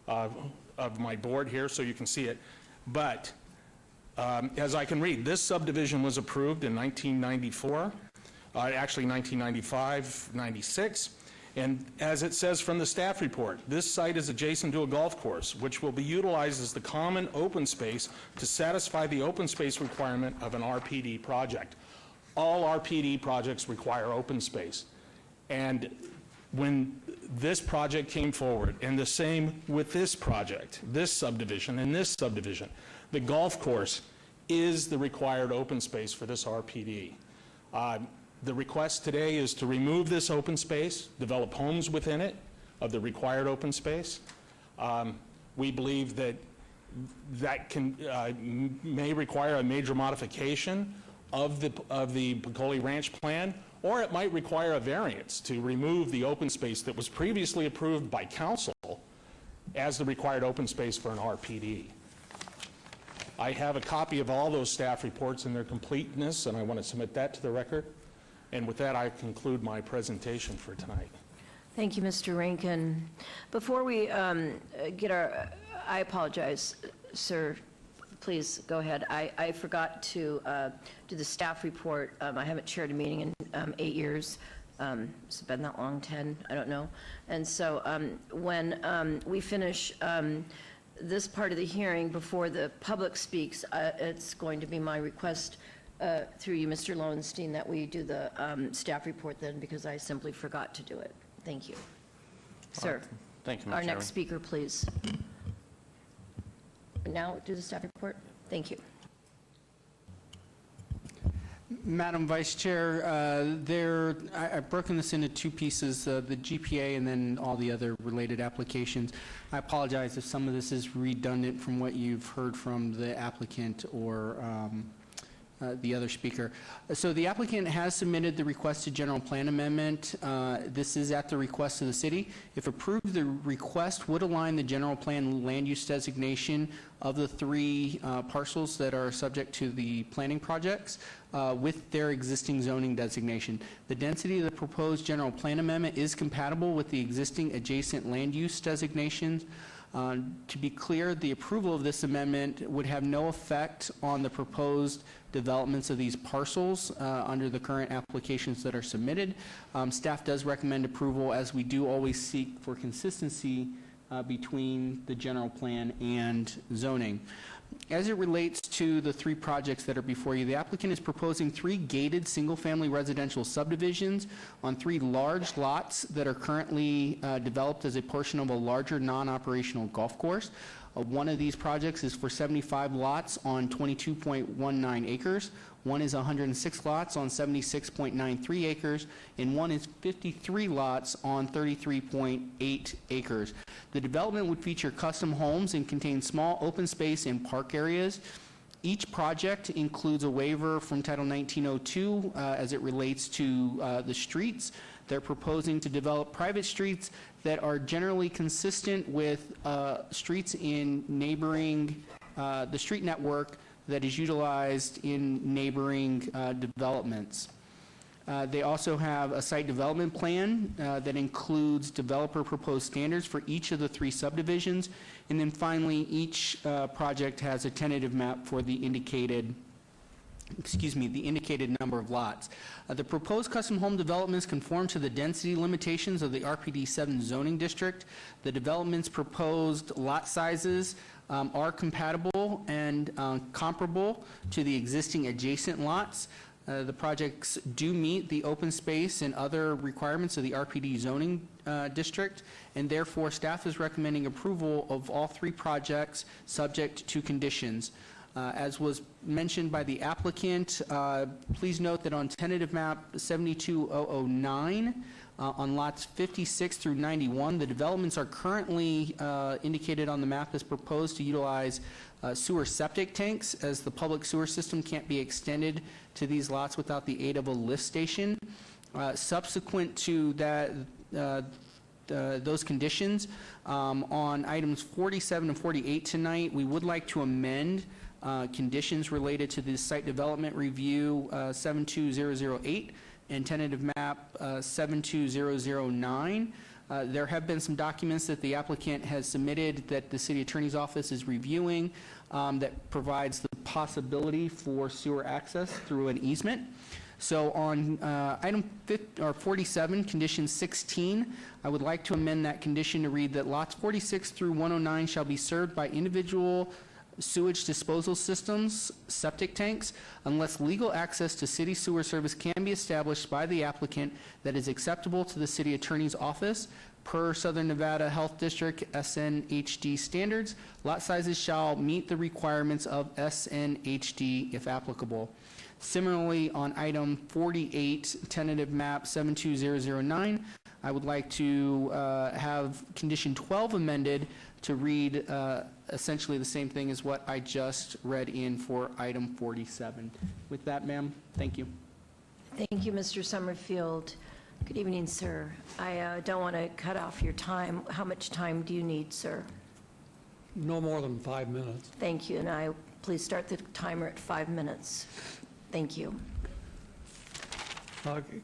of my board here, so you can see it. But as I can read, this subdivision was approved in 1994, actually 1995, 96. And as it says from the staff report, this site is adjacent to a golf course, which will be utilized as the common open space to satisfy the open space requirement of an RPD project. All RPD projects require open space. And when this project came forward, and the same with this project, this subdivision and this subdivision, the golf course is the required open space for this RPD. The request today is to remove this open space, develop homes within it of the required open space. We believe that that may require a major modification of the Piccoli Ranch plan, or it might require a variance to remove the open space that was previously approved by council as the required open space for an RPD. I have a copy of all those staff reports in their completeness, and I want to submit that to the record. And with that, I conclude my presentation for tonight. Thank you, Mr. Rankin. Before we get our, I apologize, sir, please go ahead. I forgot to do the staff report. I haven't chaired a meeting in 8 years. It's been that long, 10, I don't know. And so when we finish this part of the hearing before the public speaks, it's going to be my request through you, Mr. Lowenstein, that we do the staff report then, because I simply forgot to do it. Thank you. Sir. Thank you, Ms. Our Chairman. next speaker, please. Now do the staff report. Thank you. Madam Vice Chair, I've broken this into two pieces, the GPA and then all the other related applications. I apologize if some of this is redundant from what you've heard from the applicant or the other speaker. So the applicant has submitted the requested general plan amendment. This is at the request of the city. If approved, the request would align the general plan land use designation of the three parcels that are subject to the planning projects with their existing zoning designation. The density of the proposed general plan amendment is compatible with the existing adjacent land use designations. To be clear, the approval of this amendment would have no effect on the proposed developments of these parcels under the current applications that are submitted. Staff does recommend approval, as we do always seek for consistency between the general plan and zoning. As it relates to the three projects that are before you, the applicant is proposing 3 gated single-family residential subdivisions on 3 large lots that are currently developed as a portion of a larger non-operational golf course. One of these projects is for 75 lots on 22.19 acres. One is 106 lots on 76.93 acres, and one is 53 lots on 33.8 acres. The development would feature custom homes and contain small open space and park areas. Each project includes a waiver from Title 1902 as it relates to the streets. They're proposing to develop private streets that are generally consistent with streets in neighboring, the street network that is utilized in neighboring developments. They also have a site development plan that includes developer proposed standards for each of the 3 subdivisions. And then finally, each project has a tentative map for the indicated the indicated number of lots. The proposed custom home developments conform to the density limitations of the RPD 7 zoning district. The development's proposed lot sizes are compatible and comparable to the existing adjacent lots. The projects do meet the open space and other requirements of the RPD zoning district, and therefore staff is recommending approval of all three projects subject to conditions. As was mentioned by the applicant, please note that on tentative map 72009, on lots 56 through 91, the developments are currently indicated on the map as proposed to utilize sewer septic tanks, as the public sewer system can't be extended to these lots without the aid of a lift station. Subsequent to that, those conditions, on items 47 and 48 tonight, we would like to amend conditions related to the site development review 72008 and tentative map 72009. There have been some documents that the applicant has submitted that the city attorney's office is reviewing that provides the possibility for sewer access through an easement. So on item 47, condition 16, I would like to amend that condition to read that lots 46 through 109 shall be served by individual sewage disposal systems, septic tanks, unless legal access to city sewer service can be established by the applicant that is acceptable to the city attorney's office. Per Southern Nevada Health District SNHD standards, lot sizes shall meet the requirements of SNHD if applicable. Similarly, on item 48, tentative map 72009, I would like to have condition 12 amended to read essentially the same thing as what I just read in for item 47. With that, ma'am, thank you. Thank you, Mr. Summerfield. Good evening, sir. I don't want to cut off your time. How much time do you need, sir? No more than 5 minutes. Thank you, and please start the timer at 5 minutes. Thank you.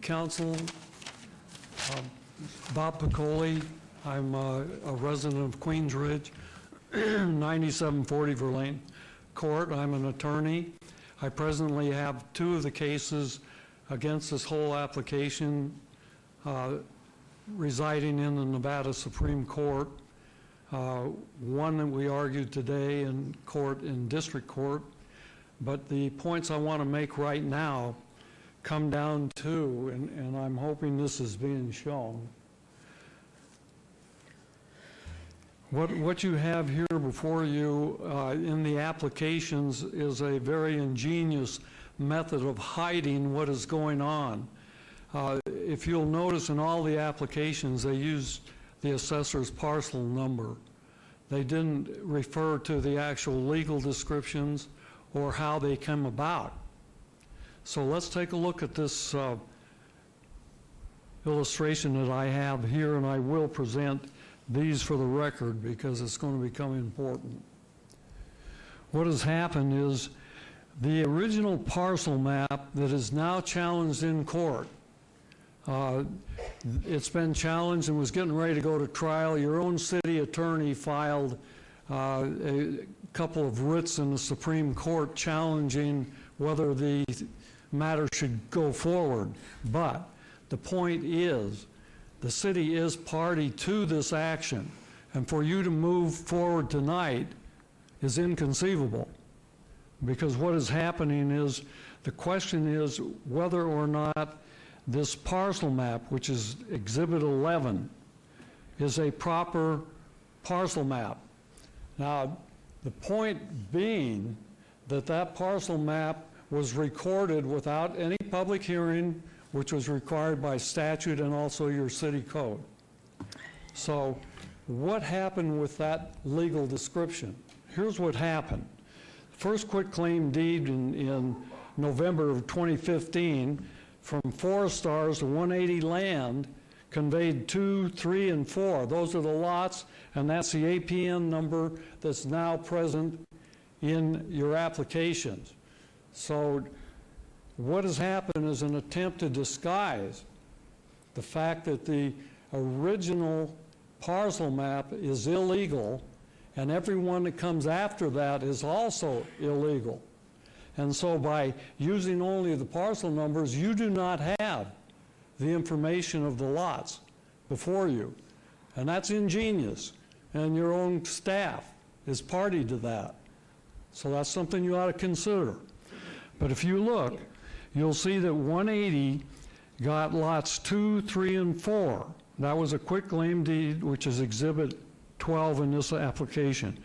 Council, Bob Piccoli, I'm a resident of Queens Ridge, 9740 Verlaine Court. I'm an attorney. I presently have two of the cases against this whole application residing in the Nevada Supreme Court. One that we argued today in district court. But the points I want to make right now come down to, and I'm hoping this is being shown. What you have here before you in the applications is a very ingenious method of hiding what is going on. If you'll notice in all the applications, they used the assessor's parcel number. They didn't refer to the actual legal descriptions or how they come about. So let's take a look at this illustration that I have here, and I will present these for the record because it's going to become important. What has happened is the original parcel map that is now challenged in court, it's been challenged and was getting ready to go to trial. Your own city attorney filed a couple of writs in the Supreme Court challenging whether the matter should go forward. But the point is, the city is party to this action, and for you to move forward tonight is inconceivable, because what is happening is, the question is whether or not this parcel map, which is Exhibit 11, is a proper parcel map. Now, the point being that that parcel map was recorded without any public hearing, which was required by statute and also your city code. So what happened with that legal description? Here's what happened. First quitclaim deed in November of 2015 from Forest Stars to 180 Land conveyed 2, 3, and 4. Those are the lots, and that's the APN number that's now present in your applications. So what has happened is an attempt to disguise the fact that the original parcel map is illegal, and everyone that comes after that is also illegal. And so by using only the parcel numbers, you do not have the information of the lots before you. And that's ingenious. And your own staff is party to that. So that's something you ought to consider. But if you look, you'll see that 180 got lots 2, 3, and 4. That was a quick claim deed, which is Exhibit 12 in this application.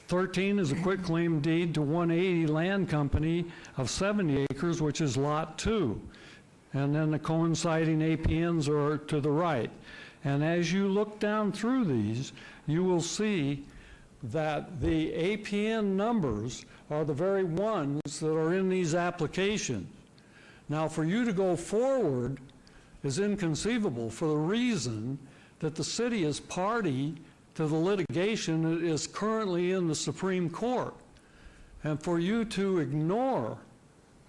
13 is a quick claim deed to 180 Land Company of 70 acres, which is Lot 2. And then the coinciding APNs are to the right. And as you look down through these, you will see that the APN numbers are the very ones that are in these applications. Now, for you to go forward is inconceivable for the reason that the city is party to the litigation that is currently in the Supreme Court. And for you to ignore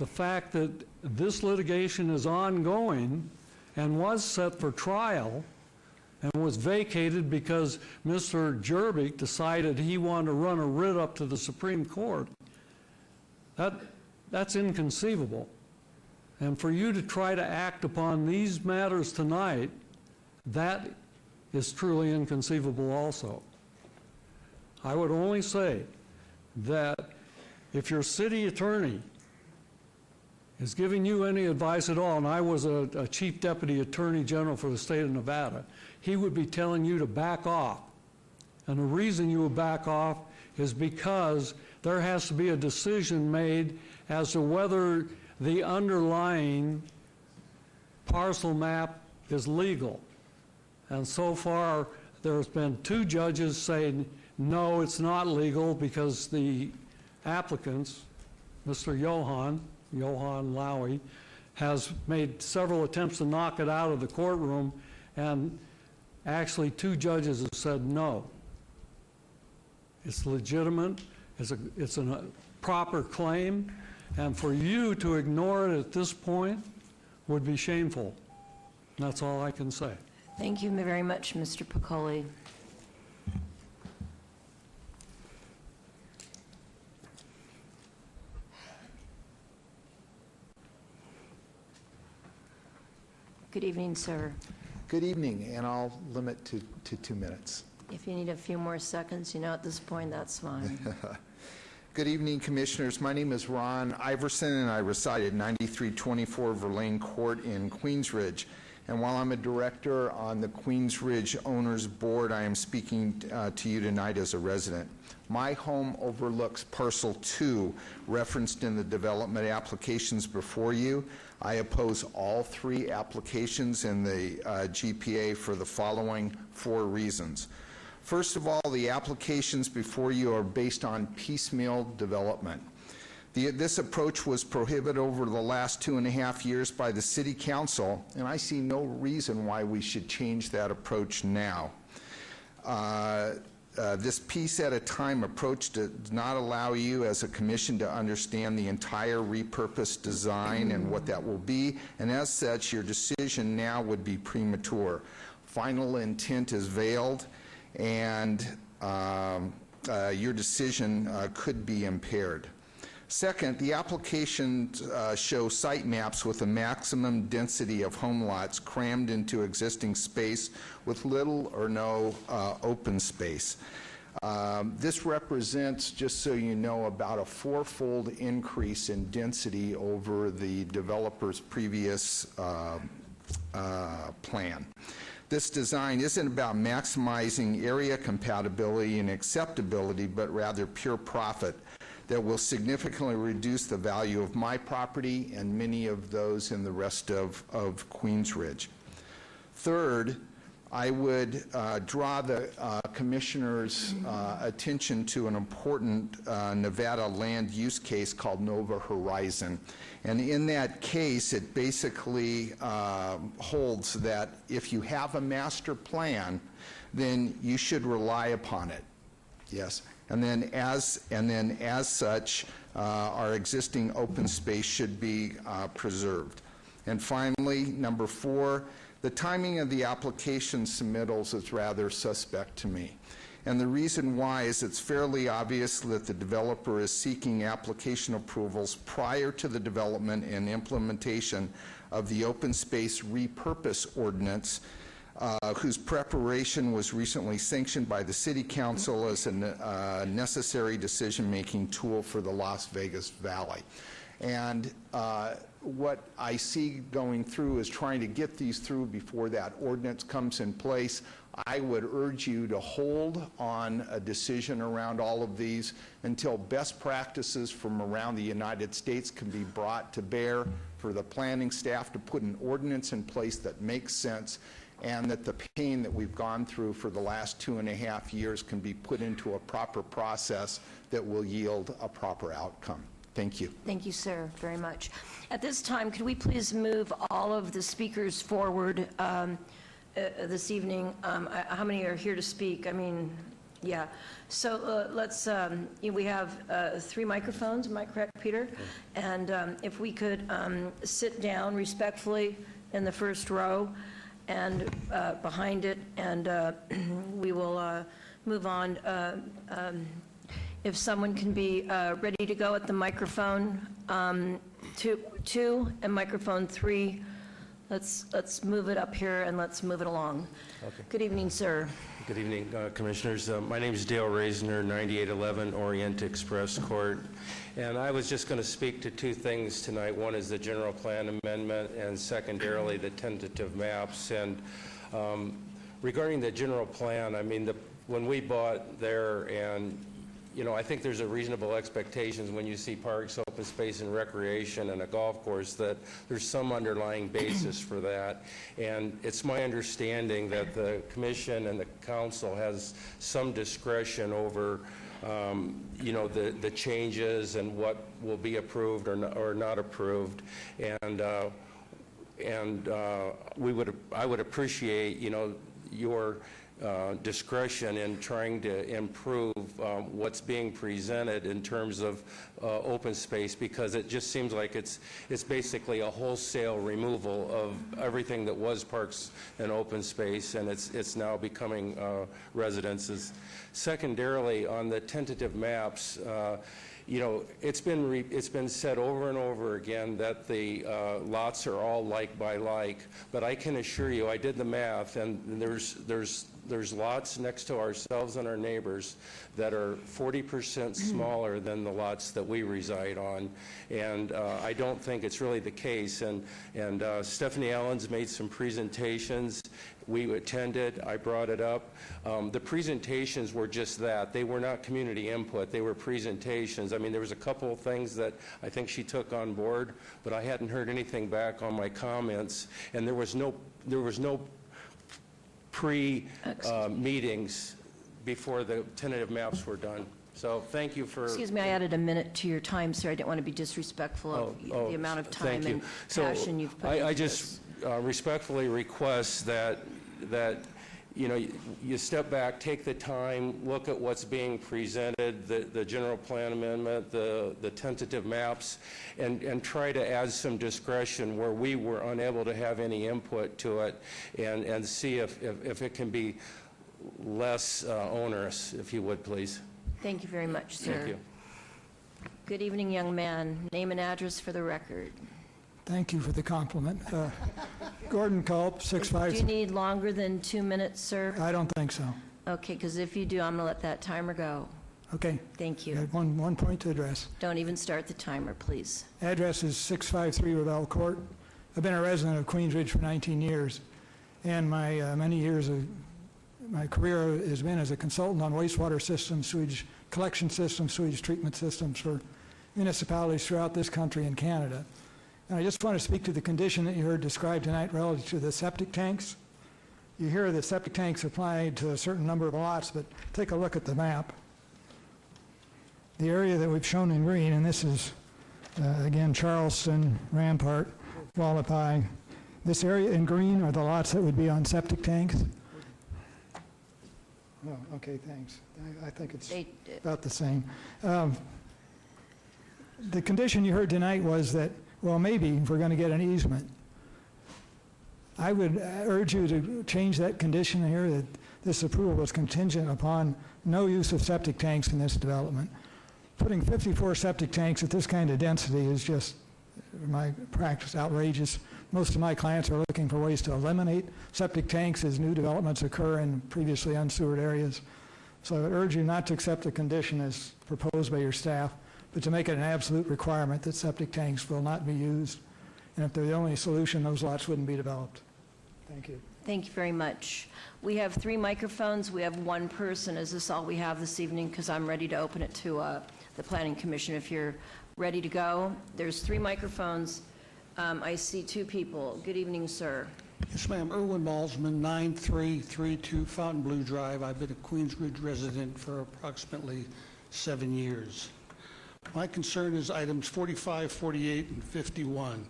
the fact that this litigation is ongoing and was set for trial and was vacated because Mr. Jervik decided he wanted to run a writ up to the Supreme Court, that's inconceivable. And for you to try to act upon these matters tonight, that is truly inconceivable also. I would only say that if your city attorney is giving you any advice at all, and I was a chief deputy attorney general for the state of Nevada, he would be telling you to back off. And the reason you would back off is because there has to be a decision made as to whether the underlying parcel map is legal. And so far, there's been 2 judges saying, no, it's not legal because the applicants, Mr. Johan Lowy, has made several attempts to knock it out of the courtroom, and actually 2 judges have said no. It's legitimate, it's a proper claim, and for you to ignore it at this point would be shameful. That's all I can say. Thank you very much, Mr. Piccoli. Good evening, sir. Good evening, and I'll limit to 2 minutes. If you need a few more seconds, at this point, that's fine. Good evening, Commissioners. My name is Ron Iverson, and I reside at 9324 Verlaine Court in Queensridge. And while I'm a director on the Queensridge Owners Board, I am speaking to you tonight as a resident. My home overlooks Parcel 2, referenced in the development applications before you. I oppose all 3 applications in the GPA for the following 4 reasons. First of all, the applications before you are based on piecemeal development. This approach was prohibited over the last 2.5 years by the City Council, and I see no reason why we should change that approach now. This piece-at-a-time approach does not allow you as a commission to understand the entire repurposed design and what that will be, and as such, your decision now would be premature. Final intent is veiled, and your decision could be impaired. Second, the applications show site maps with a maximum density of home lots crammed into existing space with little or no open space. This represents, just so you know, about a 4-fold increase in density over the developer's previous plan. This design isn't about maximizing area compatibility and acceptability, but rather pure profit that will significantly reduce the value of my property and many of those in the rest of Queensridge. Third, I would draw the Commissioner's attention to an important Nevada land use case called Nova Horizon. And in that case, it basically holds that if you have a master plan, then you should rely upon it. Yes. And then as such, our existing open space should be preserved. And finally, number 4, the timing of the application submittals is rather suspect to me. And the reason why is it's fairly obvious that the developer is seeking application approvals prior to the development and implementation of the open space repurpose ordinance, whose preparation was recently sanctioned by the City Council as a necessary decision-making tool for the Las Vegas Valley. And what I see going through is trying to get these through before that ordinance comes in place. I would urge you to hold on a decision around all of these until best practices from around the United States can be brought to bear for the planning staff to put an ordinance in place that makes sense, and that the pain that we've gone through for the last 2.5 years can be put into a proper process that will yield a proper outcome. Thank you. Thank you, sir, very much. At this time, could we please move all of the speakers forward this evening? How many are here to speak? I mean, yeah. So let's, we have 3 microphones, am I correct, Peter? And if we could sit down respectfully in the first row and behind it, and we will move on. If someone can be ready to go at the microphone 2 and microphone 3, let's move it up here and let's move it along. Okay. Good evening, sir. Good evening, Commissioners. My name is Dale Reisner, 9811 Orient Express Court. And I was just going to speak to 2 things tonight. One is the general plan amendment, and secondarily the tentative maps. And regarding the general plan, I mean, when we bought there, and you know, I think there's a reasonable expectations when you see parks, open space and recreation and a golf course that there's some underlying basis for that. And it's my understanding that the commission and the council has some discretion over you know, the changes and what will be approved or not approved. And I would appreciate, you know, your discretion in trying to improve what's being presented in terms of open space, because it just seems like it's basically a wholesale removal of everything that was parks and open space, and it's now becoming residences. Secondarily, on the tentative maps, you know, it's been said over and over again that the lots are all like by like, but I can assure you, I did the math, and there's lots next to ourselves and our neighbors that are 40% smaller than the lots that we reside on, and I don't think it's really the case. And Stephanie Allen's made some presentations. We attended. I brought it up. The presentations were just that. They were not community input. They were presentations. I mean, there was a couple of things that I think she took on board, but I hadn't heard anything back on my comments, and there was no pre-meetings before the tentative maps were done. So thank you for... Excuse me, I added a minute to your time, sir. I didn't want to be disrespectful of the amount of time and passion you've put into I just respectfully request that you know, you step back, take the time, look at what's being presented, the general plan amendment, the tentative maps, and try to add some discretion where we were unable to have any input to it, and see if it can be less onerous, if you would, please. Thank you very much, sir. Thank you. Good evening, young man. Name and address for the record. Thank you for the compliment. Gordon Culp, 6'5". Do you need longer than 2 minutes, sir? I don't think so. Okay, because if you do, I'm going to let that timer go. Okay. Thank I you. have one point to address. Don't even start the timer, please. Address is 653 Revelle Court. I've been a resident of Queens Ridge for 19 years, and my many years of my career has been as a consultant on wastewater systems, sewage collection systems, sewage treatment systems for municipalities throughout this country and Canada. And I just want to speak to the condition that you heard described tonight relative to the septic tanks. You hear the septic tanks applied to a certain number of lots, but take a look at the map. The area that we've shown in green, and this is, again, Charleston, Rampart, Wallapai. This area in green are the lots that would be on septic tanks. Oh, okay, thanks. I think it's about the same. The condition you heard tonight was that, well, maybe if we're going to get an easement. I would urge you to change that condition here, that this approval was contingent upon no use of septic tanks in this development. Putting 54 septic tanks at this kind of density is just, in my practice, outrageous. Most of my clients are looking for ways to eliminate septic tanks as new developments occur in previously unsewered areas. So I would urge you not to accept the condition as proposed by your staff, but to make it an absolute requirement that septic tanks will not be used. And if they're the only solution, those lots wouldn't be developed. Thank you. Thank you very much. We have 3 microphones. We have 1 person. Is this all we have this evening? Because I'm ready to open it to the Planning Commission. If you're ready to go, there's 3 microphones. I see 2 people. Good evening, sir. Yes, ma'am. Erwin Malzman, 9332 Fontainebleau Drive. I've been a Queens Ridge resident for approximately 7 years. My concern is items 45, 48, and 51.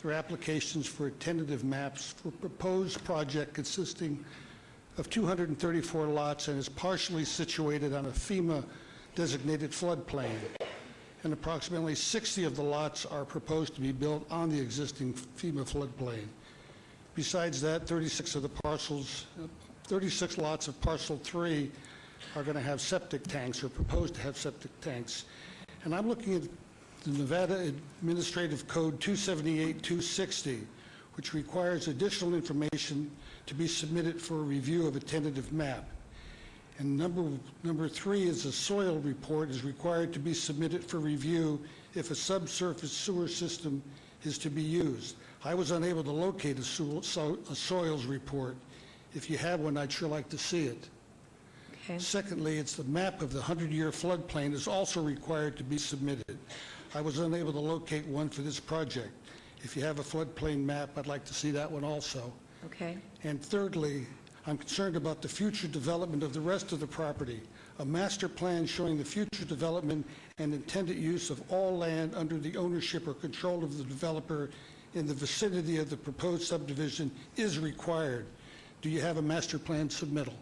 They're applications for tentative maps for proposed project consisting of 234 lots and is partially situated on a FEMA-designated floodplain. And approximately 60 of the lots are proposed to be built on the existing FEMA floodplain. Besides that, 36 lots of parcel 3 are going to have septic tanks or proposed to have septic tanks. And I'm looking at the Nevada Administrative Code 278-260, which requires additional information to be submitted for a review of a tentative map. And number 3 is a soil report is required to be submitted for review if a subsurface sewer system is to be used. I was unable to locate a soils report. If you have one, I'd sure like to see it. Okay. Secondly, it's the map of the 100-year floodplain is also required to be submitted. I was unable to locate one for this project. If you have a floodplain map, I'd like to see that one also. Okay. And thirdly, I'm concerned about the future development of the rest of the property. A master plan showing the future development and intended use of all land under the ownership or control of the developer in the vicinity of the proposed subdivision is required. Do you have a master plan submittal?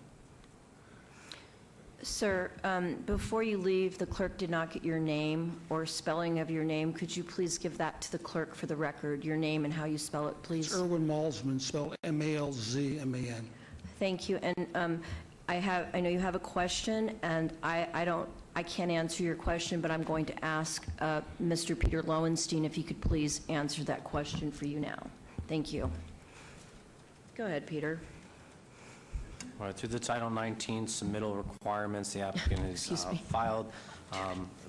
Sir, before you leave, the clerk did not get your name or spelling of your name. Could you please give that to the clerk for the record, your name and how you spell it, please? It's Erwin Malzman, spelled M-A-L-Z-M-A-N. Thank you. And I know you have a question, and I can't answer your question, but I'm going to ask Mr. Peter Lowenstein if he could please answer that question for you now. Thank you. Go ahead, Peter. All right, through the Title 19 submittal requirements, the applicant has filed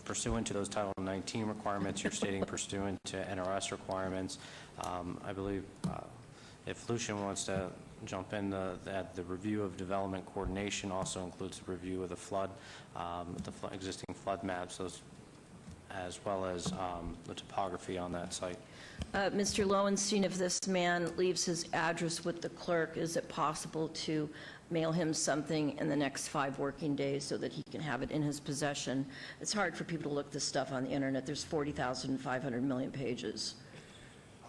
pursuant to those Title 19 requirements. You're stating pursuant to NRS requirements. I believe if Lucian wants to jump in, that the review of development coordination also includes the review of the flood, existing flood maps, as well as the topography on that site. Mr. Lowenstein, if this man leaves his address with the clerk, is it possible to mail him something in the next 5 working days so that he can have it in his possession? It's hard for people to look this stuff on the internet. There's 40,500 million pages.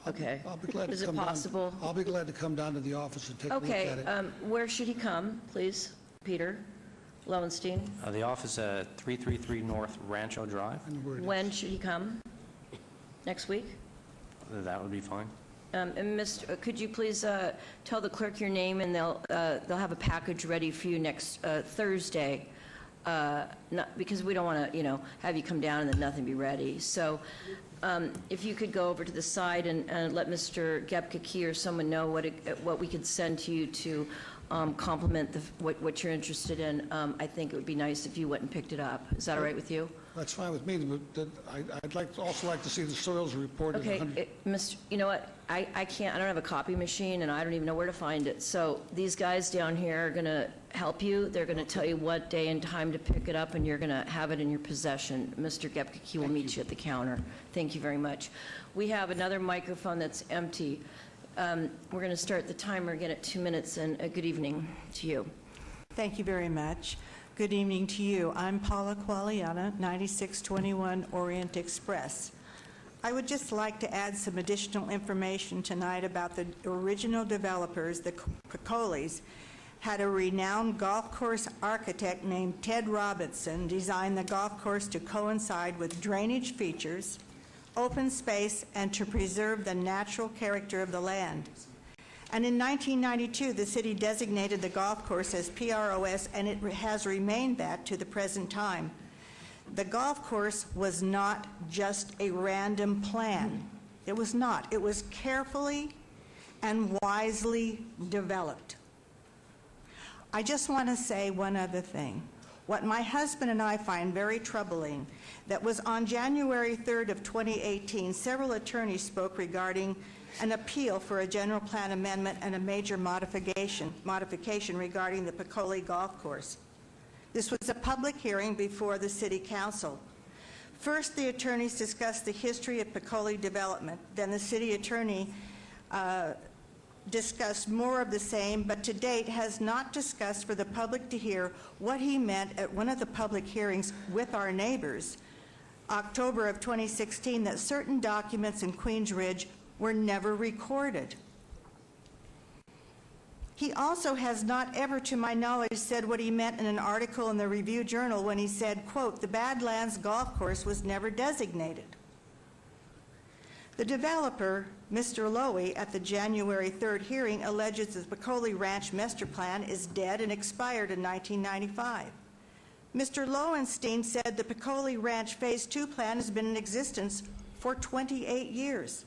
Okay. I'll be glad Is to it come possible? I'll be glad to come down to the office and take a look Okay. at it. Where should he come, please? Peter Lowenstein? The office at 333 North Rancho Drive. When should he come? Next week? That would be fine. And could you please tell the clerk your name, and they'll have a package ready for you next Thursday, because we don't want to, have you come down and then nothing be ready. So if you could go over to the side and let Mr. Gepke or someone know what we could send to you to complement what you're interested in, I think it would be nice if you went and picked it up. Is that all right with you? That's fine with me, but I'd also like to see the soils report. Okay, you know what, I can't, I don't have a copy machine, and I don't even know where to find it. So these guys down here are going to help you. They're going to tell you what day and time to pick it up, and you're going to have it in your possession. Mr. Gepke will meet you at the counter. Thank you very much. We have another microphone that's empty. We're going to start the timer again at 2 minutes, and good evening to you. Thank you very much. Good evening to you. I'm Paula Qualiana, 9621 Orient Express. I would just like to add some additional information tonight about the original developers, the Picolis, had a renowned golf course architect named Ted Robinson design the golf course to coincide with drainage features, open space, and to preserve the natural character of the land. And in 1992, the city designated the golf course as PROS, and it has remained that to the present time. The golf course was not just a random plan. It was not. It was carefully and wisely developed. I just want to say one other thing. What my husband and I find very troubling, that was on January 3rd of 2018, several attorneys spoke regarding an appeal for a general plan amendment and a major modification regarding the Pecoli Golf Course. This was a public hearing before the City Council. First, the attorneys discussed the history of Pecoli development. Then the city attorney discussed more of the same, but to date has not discussed for the public to hear what he meant at one of the public hearings with our neighbors, October of 2016, that certain documents in Queens Ridge were never recorded. He also has not ever, to my knowledge, said what he meant in an article in the Review Journal when he said, quote, "The Badlands Golf Course was never designated." The developer, Mr. Lowy, at the January 3rd hearing alleges the Pecoli Ranch Master Plan is dead and expired in 1995. Mr. Lowenstein said the Pecoli Ranch Phase 2 plan has been in existence for 28 years.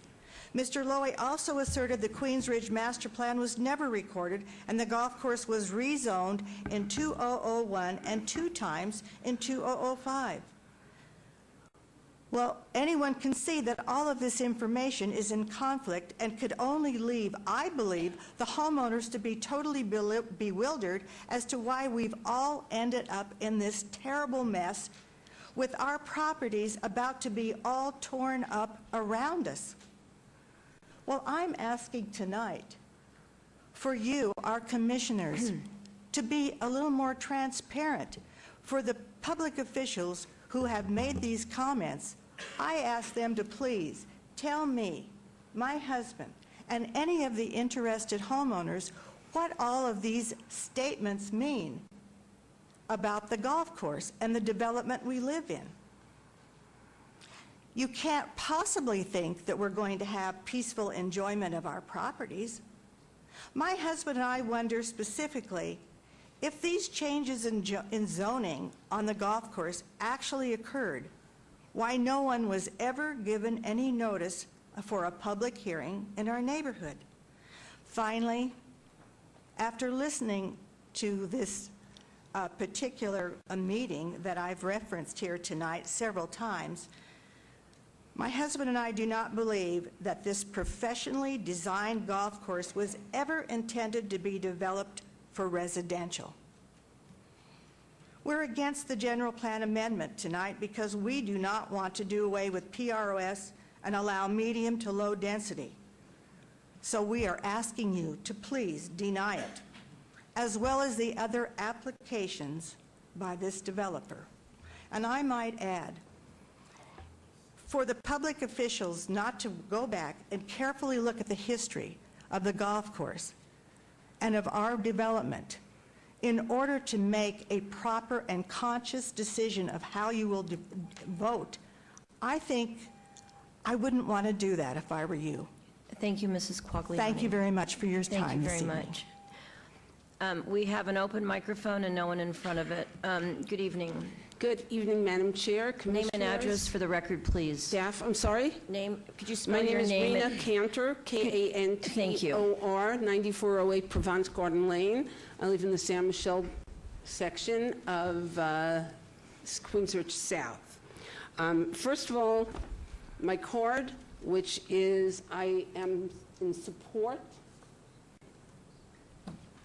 Mr. Lowy also asserted the Queens Ridge Master Plan was never recorded and the golf course was rezoned in 2001 and 2 times in 2005. Well, anyone can see that all of this information is in conflict and could only leave, I believe, the homeowners to be totally bewildered as to why we've all ended up in this terrible mess with our properties about to be all torn up around us. Well, I'm asking tonight for you, our commissioners, to be a little more transparent. For the public officials who have made these comments, I ask them to please tell me, my husband, and any of the interested homeowners what all of these statements mean about the golf course and the development we live in. You can't possibly think that we're going to have peaceful enjoyment of our properties. My husband and I wonder specifically if these changes in zoning on the golf course actually occurred, why no one was ever given any notice for a public hearing in our neighborhood. Finally, after listening to this particular meeting that I've referenced here tonight several times, my husband and I do not believe that this professionally designed golf course was ever intended to be developed for residential. We're against the general plan amendment tonight because we do not want to do away with PROS and allow medium to low density. So we are asking you to please deny it, as well as the other applications by this developer. And I might add, for the public officials not to go back and carefully look at the history of the golf course and of our development in order to make a proper and conscious decision of how you will vote, I think I wouldn't want to do that if I were you. Thank you, Mrs. Quagliani. Thank you very much for your time. Thank you this very evening. much. We have an open microphone and no one in front of it. Good evening. Good evening, Madam Chair, Commissioners. Name and address for the record, please. Staff, I'm sorry? Name, could you spell My name your is name? Rena Cantor, K-A-N-T-O-R, Thank you. 9408 Provence Garden Lane. I live in the San Michelle section of Queens Ridge South. First of all, my card, which is I am in support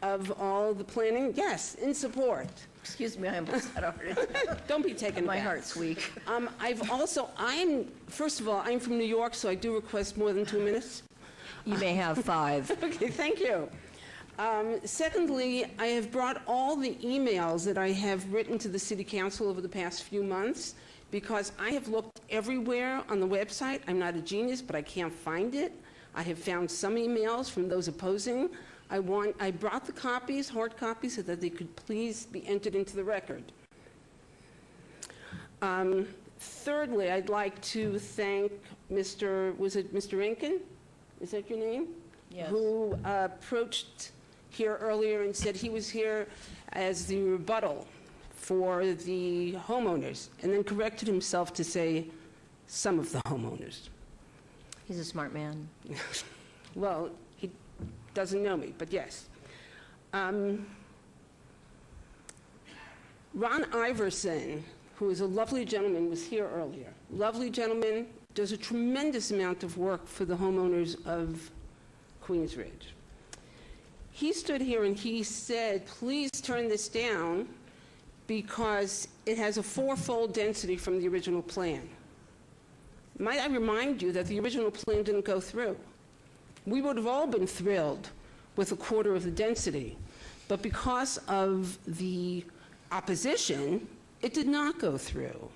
of all the planning. Yes, in support. Excuse me, I almost had a heart attack. Don't be taken My aback. heart's weak. First of all, I'm from New York, so I do request more than 2 minutes. You may have 5. Okay, thank you. Secondly, I have brought all the emails that I have written to the City Council over the past few months because I have looked everywhere on the website. I'm not a genius, but I can't find it. I have found some emails from those opposing. I brought the copies, hard copies, so that they could please be entered into the record. Thirdly, I'd like to thank Mr. Rankin? Is that your name? Yes. who approached here earlier and said he was here as the rebuttal for the homeowners, and then corrected himself to say some of the homeowners. He's a smart man. Well, he doesn't know me, but yes. Ron Iverson, who is a lovely gentleman, was here earlier. Lovely gentleman, does a tremendous amount of work for the homeowners of Queens Ridge. He stood here and he said, please turn this down because it has a fourfold density from the original plan. Might I remind you that the original plan didn't go through? We would have all been thrilled with a quarter of the density, but because of the opposition, it did not go through.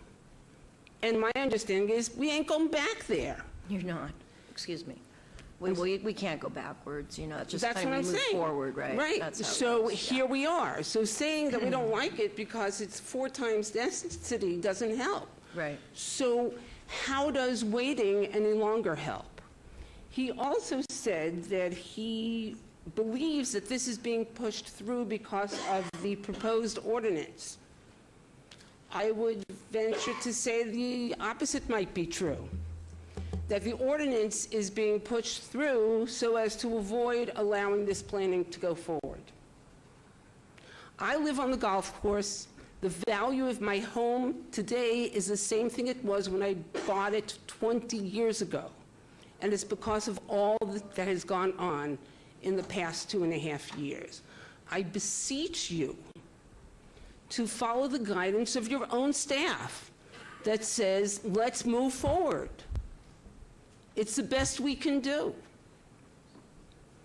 And my understanding is we ain't going back there. You're not. Excuse me. We can't go backwards, you know, it's just That's kind what of I'm move saying. forward, right? Right. That's how it So goes, here we are. So saying that we don't like it because it's 4 times density doesn't help. Right. So how does waiting any longer help? He also said that he believes that this is being pushed through because of the proposed ordinance. I would venture to say the opposite might be true, that the ordinance is being pushed through so as to avoid allowing this planning to go forward. I live on the golf course. The value of my home today is the same thing it was when I bought it 20 years ago. And it's because of all that has gone on in the past 2.5 years. I beseech you to follow the guidance of your own staff that says, let's move forward. It's the best we can do.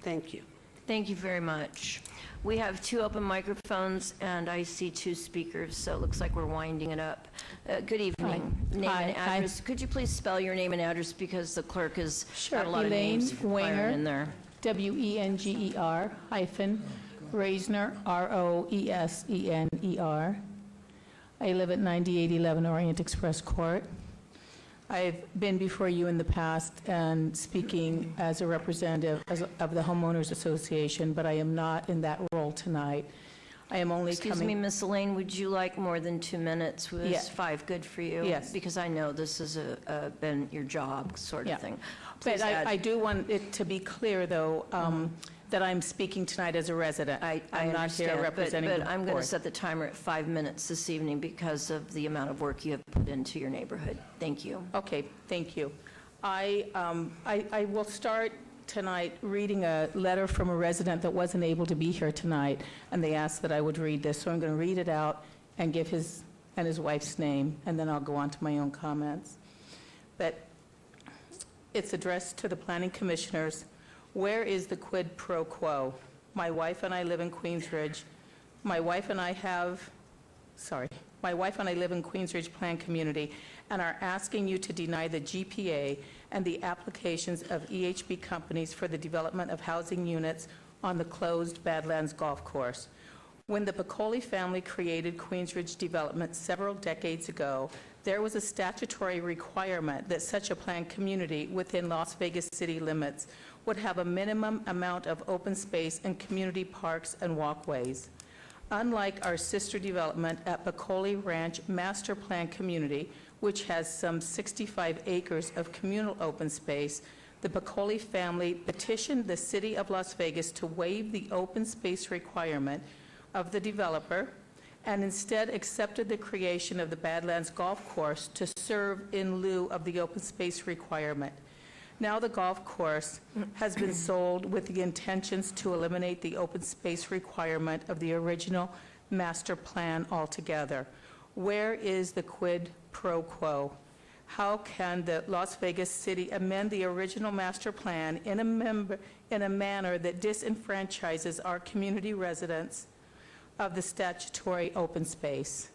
Thank you. Thank you very much. We have 2 open microphones, and I see 2 speakers, so it looks like we're winding it up. Good evening. Hi. Name Hi. and address. Could you please spell your name and address, because the clerk has Sure. got a lot of Elaine names firing in there. Wenger, Reisner, Roesener. I live at 9811 Orient Express Court. I've been before you in the past and speaking as a representative of the Homeowners Association, but I am not in that role tonight. I am only Excuse coming... me, Miss Elaine, would you like more than 2 minutes? Was Yes. 5 good for you? Yes. Because I know this has been your job, sort Yeah. of thing. But Please add. I do want it to be clear, though, that I'm speaking tonight as a resident. I I'm not here understand, representing the but I'm going to board. set the timer at 5 minutes this evening because of the amount of work you have put into your neighborhood. Thank you. Okay, thank you. I will start tonight reading a letter from a resident that wasn't able to be here tonight, and they asked that I would read this, so I'm going to read it out and give his and his wife's name, and then I'll go on to my own comments. But it's addressed to the planning commissioners. Where is the quid pro quo? My wife and I live in Queens Ridge. My wife and I live in Queens Ridge Plan Community and are asking you to deny the GPA and the applications of EHB companies for the development of housing units on the closed Badlands Golf Course. When the Piccoli family created Queens Ridge Development several decades ago, there was a statutory requirement that such a planned community within Las Vegas city limits would have a minimum amount of open space and community parks and walkways. Unlike our sister development at Piccoli Ranch Master Plan Community, which has some 65 acres of communal open space, the Piccoli family petitioned the City of Las Vegas to waive the open space requirement of the developer and instead accepted the creation of the Badlands Golf Course to serve in lieu of the open space requirement. Now the golf course has been sold with the intentions to eliminate the open space requirement of the original master plan altogether. Where is the quid pro quo? How can the Las Vegas City amend the original master plan in a manner that disenfranchises our community residents of the statutory open space?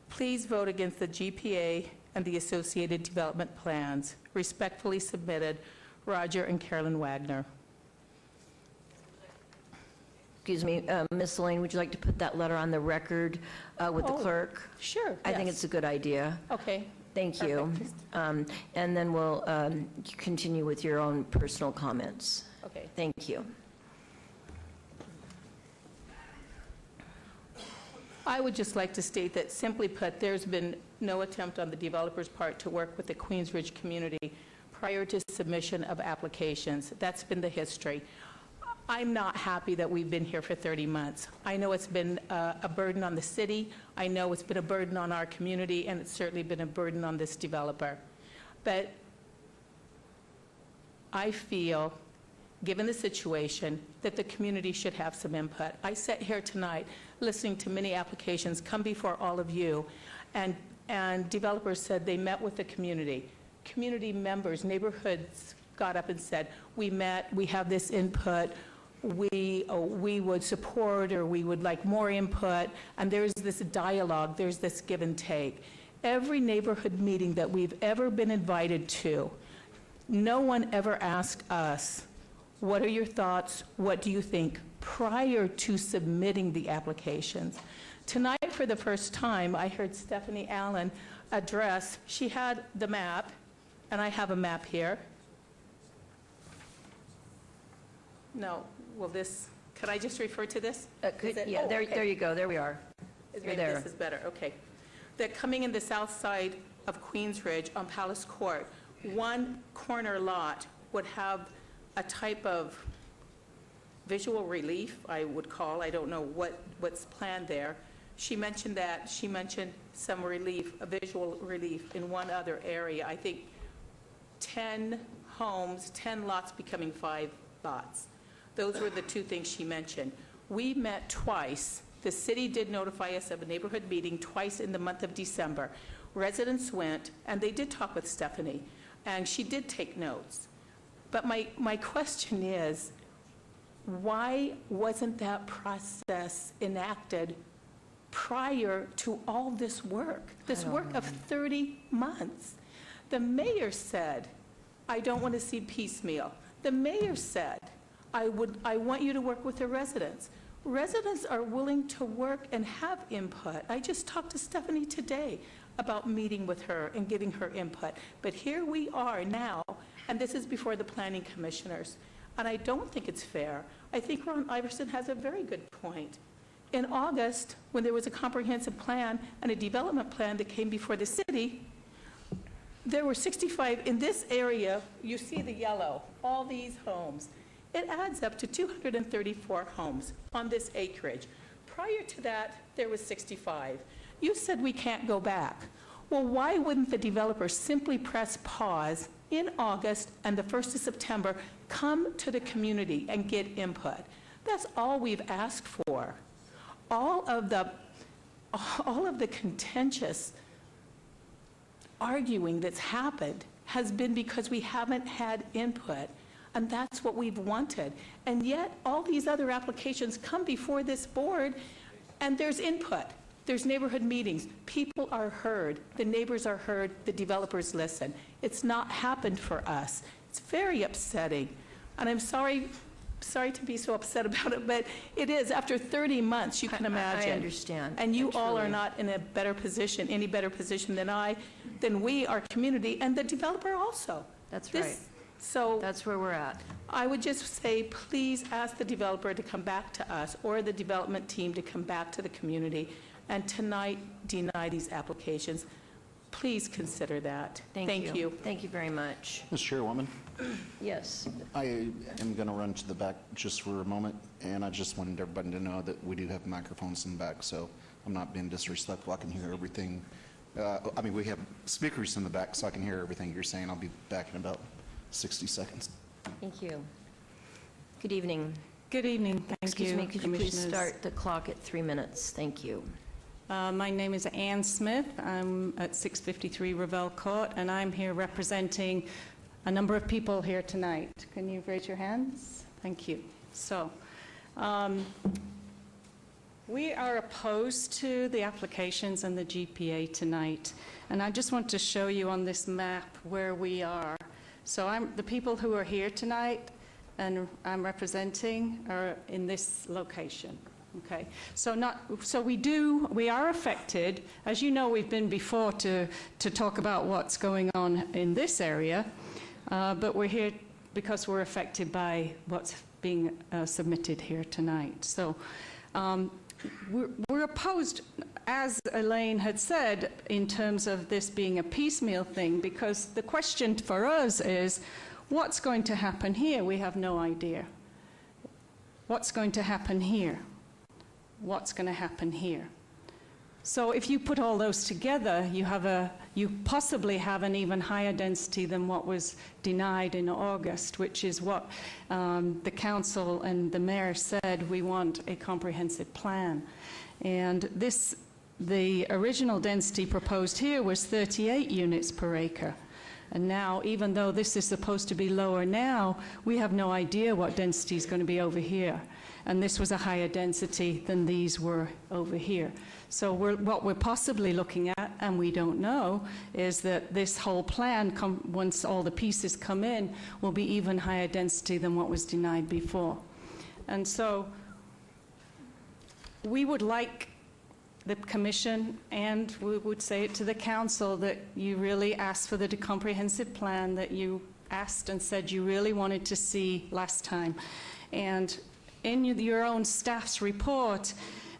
Please vote against the GPA and the associated development plans. Respectfully submitted, Roger and Carolyn Wagner. Excuse me, Ms. Elaine, would you like to put that letter on the record with the clerk? Sure, I think yes. it's a good idea. Okay. Thank you. And then we'll continue with your own personal comments. Okay. Thank you. I would just like to state that, simply put, there's been no attempt on the developer's part to work with the Queens Ridge community prior to submission of applications. That's been the history. I'm not happy that we've been here for 30 months. I know it's been a burden on the city. I know it's been a burden on our community, and it's certainly been a burden on this developer. But I feel, given the situation, that the community should have some input. I sat here tonight listening to many applications come before all of you, and developers said they met with the community. Community members, neighborhoods got up and said, we met, we have this input, we would support, or we would like more input, and there's this dialogue, there's this give and take. Every neighborhood meeting that we've ever been invited to, no one ever asked us, what are your thoughts, what do you think, prior to submitting the applications. Tonight, for the first time, I heard Stephanie Allen address, she had the map, and I have a map here. No, will this, could I just refer to this? Yeah, Oh, there, okay. there you go, there we are. You're Maybe there. this is better, okay. That coming in the south side of Queens Ridge on Palace Court, one corner lot would have a type of visual relief, I would call, I don't know what's planned there. She mentioned that, she mentioned some relief, a visual relief in one other area. I think 10 homes, 10 lots becoming 5 lots. Those were the two things she mentioned. We met twice. The city did notify us of a neighborhood meeting twice in the month of December. Residents went, and they did talk with Stephanie, and she did take notes. But my question is, why wasn't that process enacted prior to all this work of 30 months? The mayor said, I don't want to see piecemeal. The mayor said, I want you to work with the residents. Residents are willing to work and have input. I just talked to Stephanie today about meeting with her and giving her input. But here we are now, and this is before the planning commissioners. And I don't think it's fair. I think Ron Iverson has a very good point. In August, when there was a comprehensive plan and a development plan that came before the city, there were 65 in this area. You see the yellow, all these homes. It adds up to 234 homes on this acreage. Prior to that, there was 65. You said we can't go back. Well, why wouldn't the developer simply press pause in August and the 1st of September, come to the community and get input? That's all we've asked for. All of the contentious arguing that's happened has been because we haven't had input, and that's what we've wanted. And yet, all these other applications come before this board, and there's input. There's neighborhood meetings. People are heard. The neighbors are heard. The developers listen. It's not happened for us. It's very upsetting. And I'm sorry to be so upset about it, but it is. After 30 months, you can imagine. I understand. And you all are Truly. not in a better position, any better position than we, our community, and the developer also. That's right. So that's where we're at. I would just say, please ask the developer to come back to us, or the development team to come back to the community, and tonight deny these applications. Please consider that. Thank you. Thank you very much. Ms. Chairwoman, Yes. I am going to run to the back just for a moment, and I just wanted everybody to know that we do have microphones in the back, so I'm not being disrespectful. I can hear everything. We have speakers in the back, so I can hear everything you're saying. I'll be back in about 60 seconds. Thank you. Good evening. Good evening. Thank you, Excuse me, could you please Commissioners. start the clock at 3 minutes? Thank you. My name is Ann Smith. I'm at 653 Ravel Court, and I'm here representing a number of people here tonight. Can you raise your hands? Thank you. So, we are opposed to the applications and the GPA tonight, and I just want to show you on this map where we are. So the people who are here tonight and I'm representing are in this location. Okay, so we are affected. As you know, we've been before to talk about what's going on in this area, but we're here because we're affected by what's being submitted here tonight. So we're opposed, as Elaine had said, in terms of this being a piecemeal thing, because the question for us is, what's going to happen here? We have no idea. What's going to happen here? What's going to happen here? So if you put all those together, you possibly have an even higher density than what was denied in August, which is what the council and the mayor said, we want a comprehensive plan. And the original density proposed here was 38 units per acre. And now, even though this is supposed to be lower now, we have no idea what density is going to be over here. And this was a higher density than these were over here. So what we're possibly looking at, and we don't know, is that this whole plan, once all the pieces come in, will be even higher density than what was denied before. And so we would like the commission, and we would say it to the council, that you really asked for the comprehensive plan that you asked and said you really wanted to see last time. And in your own staff's report,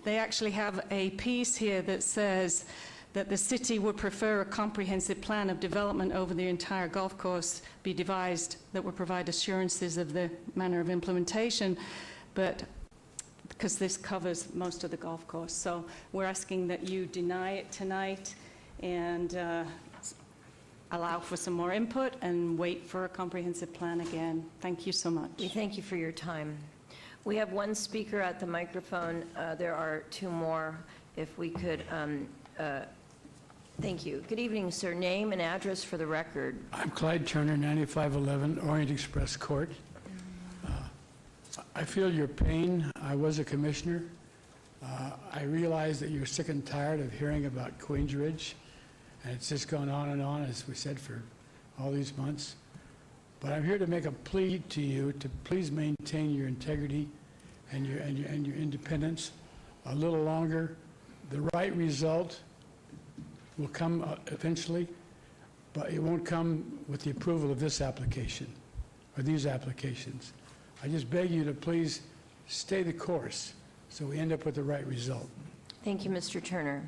they actually have a piece here that says that the city would prefer a comprehensive plan of development over the entire golf course be devised that would provide assurances of the manner of implementation, but because this covers most of the golf course. So we're asking that you deny it tonight and allow for some more input and wait for a comprehensive plan again. Thank you so much. We thank you for your time. We have one speaker at the microphone. There are two more. If we could, thank you. Good evening, sir. Name and address for the record. I'm Clyde Turner, 9511 Orient Express Court. I feel your pain. I was a commissioner. I realize that you're sick and tired of hearing about Queens Ridge, and it's just gone on, as we said, for all these months. But I'm here to make a plea to you to please maintain your integrity and your independence a little longer. The right result will come eventually, but it won't come with the approval of this application or these applications. I just beg you to please stay the course so we end up with the right result. Thank you, Mr. Turner.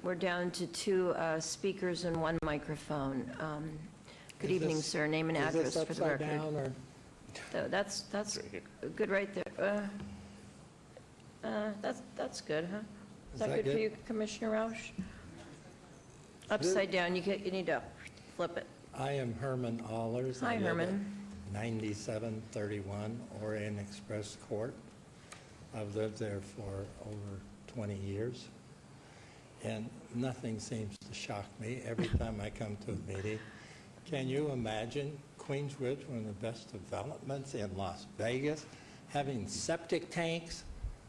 We're down to two speakers and one microphone. Good evening, sir. Name and address for the record. Down or? That's good right there. That's good, huh? Is that good for you, Commissioner Roush? Upside down. You need to flip it. I am Herman Allers. Hi, Herman. 9731 Orient Express Court. I've lived there for over 20 years, and nothing seems to shock me every time I come to a meeting. Can you imagine Queens Ridge, one of the best developments in Las Vegas, having septic tanks?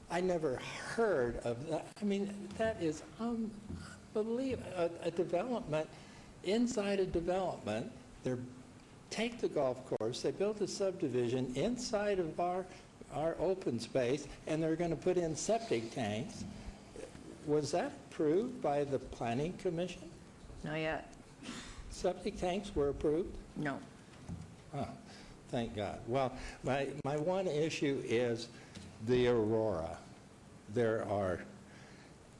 I never heard of that. I mean, that is unbelievable. A development inside a development. They take the golf course, they built a subdivision inside of our open space, and they're going to put in septic tanks. Was that approved by the Planning Commission? Not yet. Septic tanks were approved? No. Oh, thank God. Well, my one issue is the Aurora. There are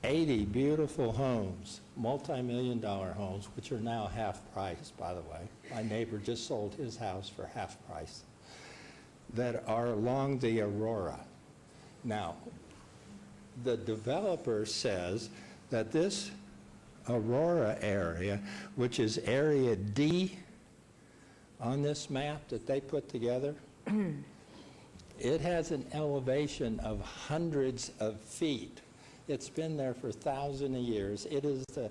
80 beautiful homes, multi-million-dollar homes, which are now half price, by the way. My neighbor just sold his house for half price, that are along the Aurora. Now, the developer says that this Aurora area, which is area D on this map that they put together, it has an elevation of hundreds of feet. It's been there for thousands of years. It is the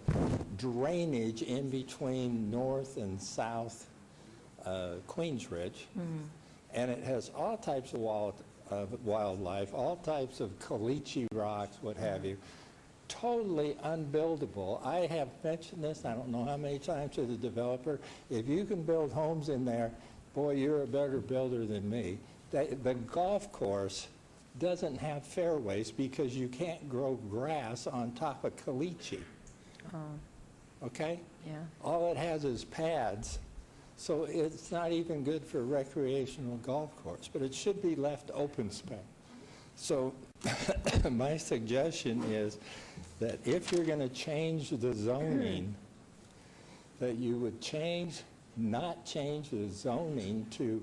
drainage in between north and south Queens Ridge, and it has all types of wildlife, all types of caliche rocks, what have you. Totally unbuildable. I have mentioned this, I don't know how many times, to the developer. If you can build homes in there, boy, you're a better builder than me. The golf course doesn't have fairways because you can't grow grass on top of caliche. Oh. Okay? Yeah. All it has is pads. So it's not even good for a recreational golf course, but it should be left open space. So my suggestion is that if you're going to change the zoning, that you would not change the zoning to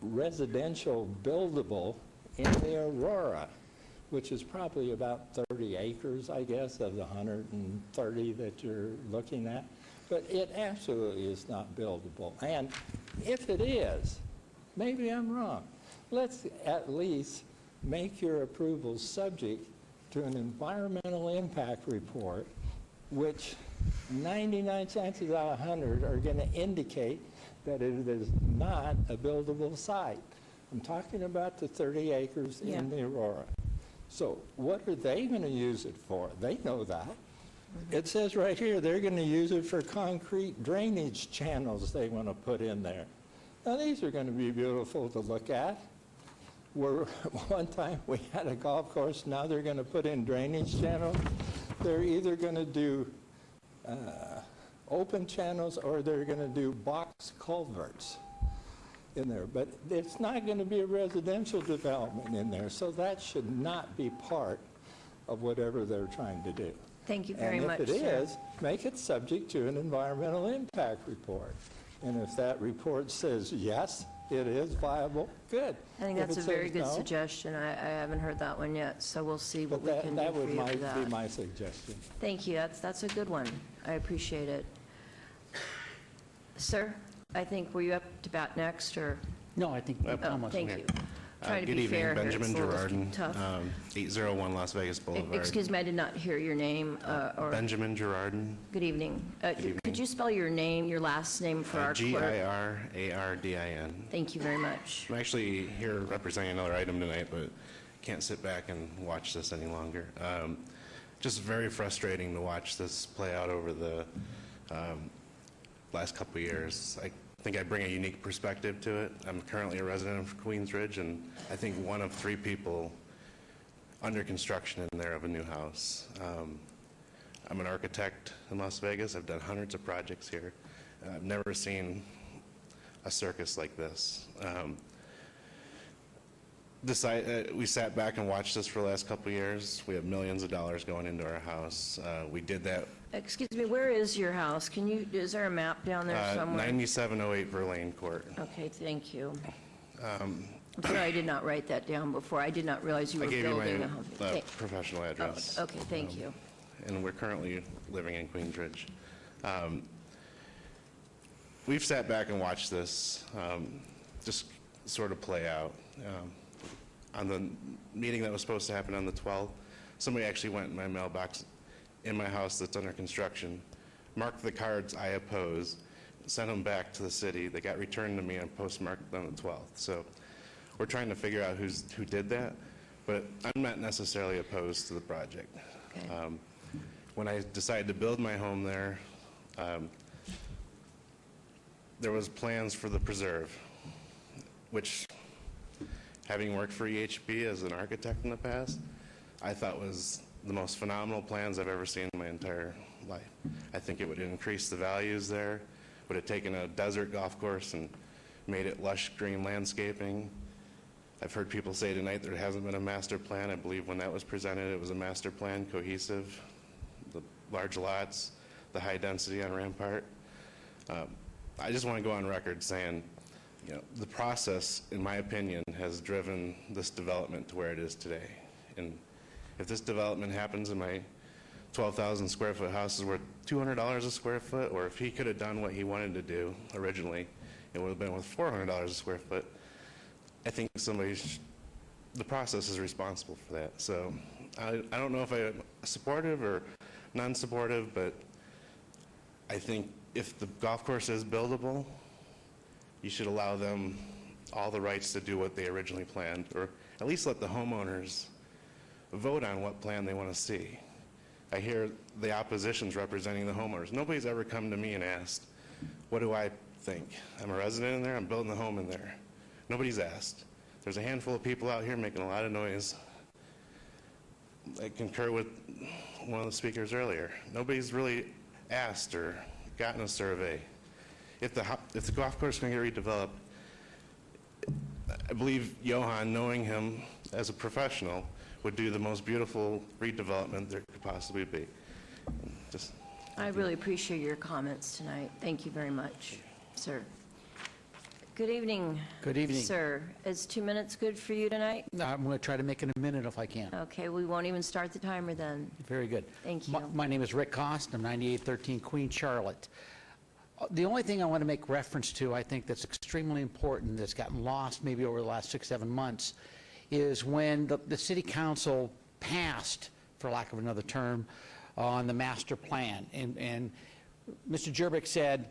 residential buildable in the Aurora, which is probably about 30 acres, I guess, of the 130 that you're looking at. But it absolutely is not buildable. And if it is, maybe I'm wrong. Let's at least make your approval subject to an environmental impact report, which 99 chances out of 100 are going to indicate that it is not a buildable site. I'm talking about the 30 acres in the Aurora. So what are they going to use it for? They know that. It says right here they're going to use it for concrete drainage channels they want to put in there. Now these are going to be beautiful to look at. One time we had a golf course, now they're going to put in drainage channels. They're either going to do open channels or they're going to do box culverts in there. But it's not going to be a residential development in there, so that should not be part of whatever they're trying to do. Thank you very much, And if it sir. is, make it subject to an environmental impact report. And if that report says, yes, it is viable, good. I think If that's it a very says good no, suggestion. I haven't heard that one yet, so we'll see what but we can do that for would you for be that. my suggestion. Thank you. That's a good one. I appreciate it. Sir, I think, were you up to bat next, or? No, I think Thank you. Trying to Good be evening, fair here. Benjamin It's a little Girardin, tough. 801 Las Vegas Boulevard. Excuse me, I did not hear your name, or, Benjamin Girardin, good evening. evening. Could you spell your name, your last name for our clerk? Girardin. Thank you very much. I'm actually here representing another item tonight, but can't sit back and watch this any longer. Just very frustrating to watch this play out over the last couple of years. I think I bring a unique perspective to it. I'm currently a resident of Queens Ridge, and I think one of 3 people under construction in there of a new house. I'm an architect in Las Vegas. I've done hundreds of projects here. I've never seen a circus like this. We sat back and watched this for the last couple of years. We have millions of dollars going into our house. We did that. Excuse me, where is your house? Is there a map down there somewhere? 9708 Verlaine Court. Okay, thank you. I'm sorry I did not write that down before. I did not realize you I were gave you building a my home. professional address. Oh, okay, thank you. And we're currently living in Queens Ridge. We've sat back and watched this just sort of play out. On the meeting that was supposed to happen on the 12th, somebody actually went in my mailbox in my house that's under construction, marked the cards I oppose, sent them back to the city. They got returned to me and postmarked on the 12th. So we're trying to figure out who did that, but I'm not necessarily opposed to the project. Okay. When I decided to build my home there, there was plans for the preserve, which, having worked for EHB as an architect in the past, I thought was the most phenomenal plans I've ever seen in my entire life. I think it would increase the values there, would have taken a desert golf course and made it lush green landscaping. I've heard people say tonight there hasn't been a master plan. I believe when that was presented, it was a master plan, cohesive, the large lots, the high density on Rampart. I just want to go on record saying, the process, in my opinion, has driven this development to where it is today. And if this development happens and my 12,000 square foot house is worth $200 a square foot, or if he could have done what he wanted to do originally, it would have been worth $400 a square foot, I think the process is responsible for that. So I don't know if I'm supportive or non-supportive, but I think if the golf course is buildable, you should allow them all the rights to do what they originally planned, or at least let the homeowners vote on what plan they want to see. I hear the opposition's representing the homeowners. Nobody's ever come to me and asked, what do I think? I'm a resident in there, I'm building a home in there. Nobody's asked. There's a handful of people out here making a lot of noise. I concur with one of the speakers earlier. Nobody's really asked or gotten a survey. if the golf course is going to get redeveloped, I believe Johan, knowing him as a professional, would do the most beautiful redevelopment there could possibly be. Just I really appreciate your comments tonight. Thank you very much, sir. Good evening. Good evening. Sir. Is 2 minutes good for you tonight? I'm going to try to make it a minute if I can. Okay, we won't even start the timer then. Very good. Thank you. My name is Rick Cost. I'm 9813 Queen Charlotte. The only thing I want to make reference to, I think that's extremely important, that's gotten lost maybe over the last 6-7 months, is when the city council passed, for lack of another term, on the master plan. And Mr. Jerbick said,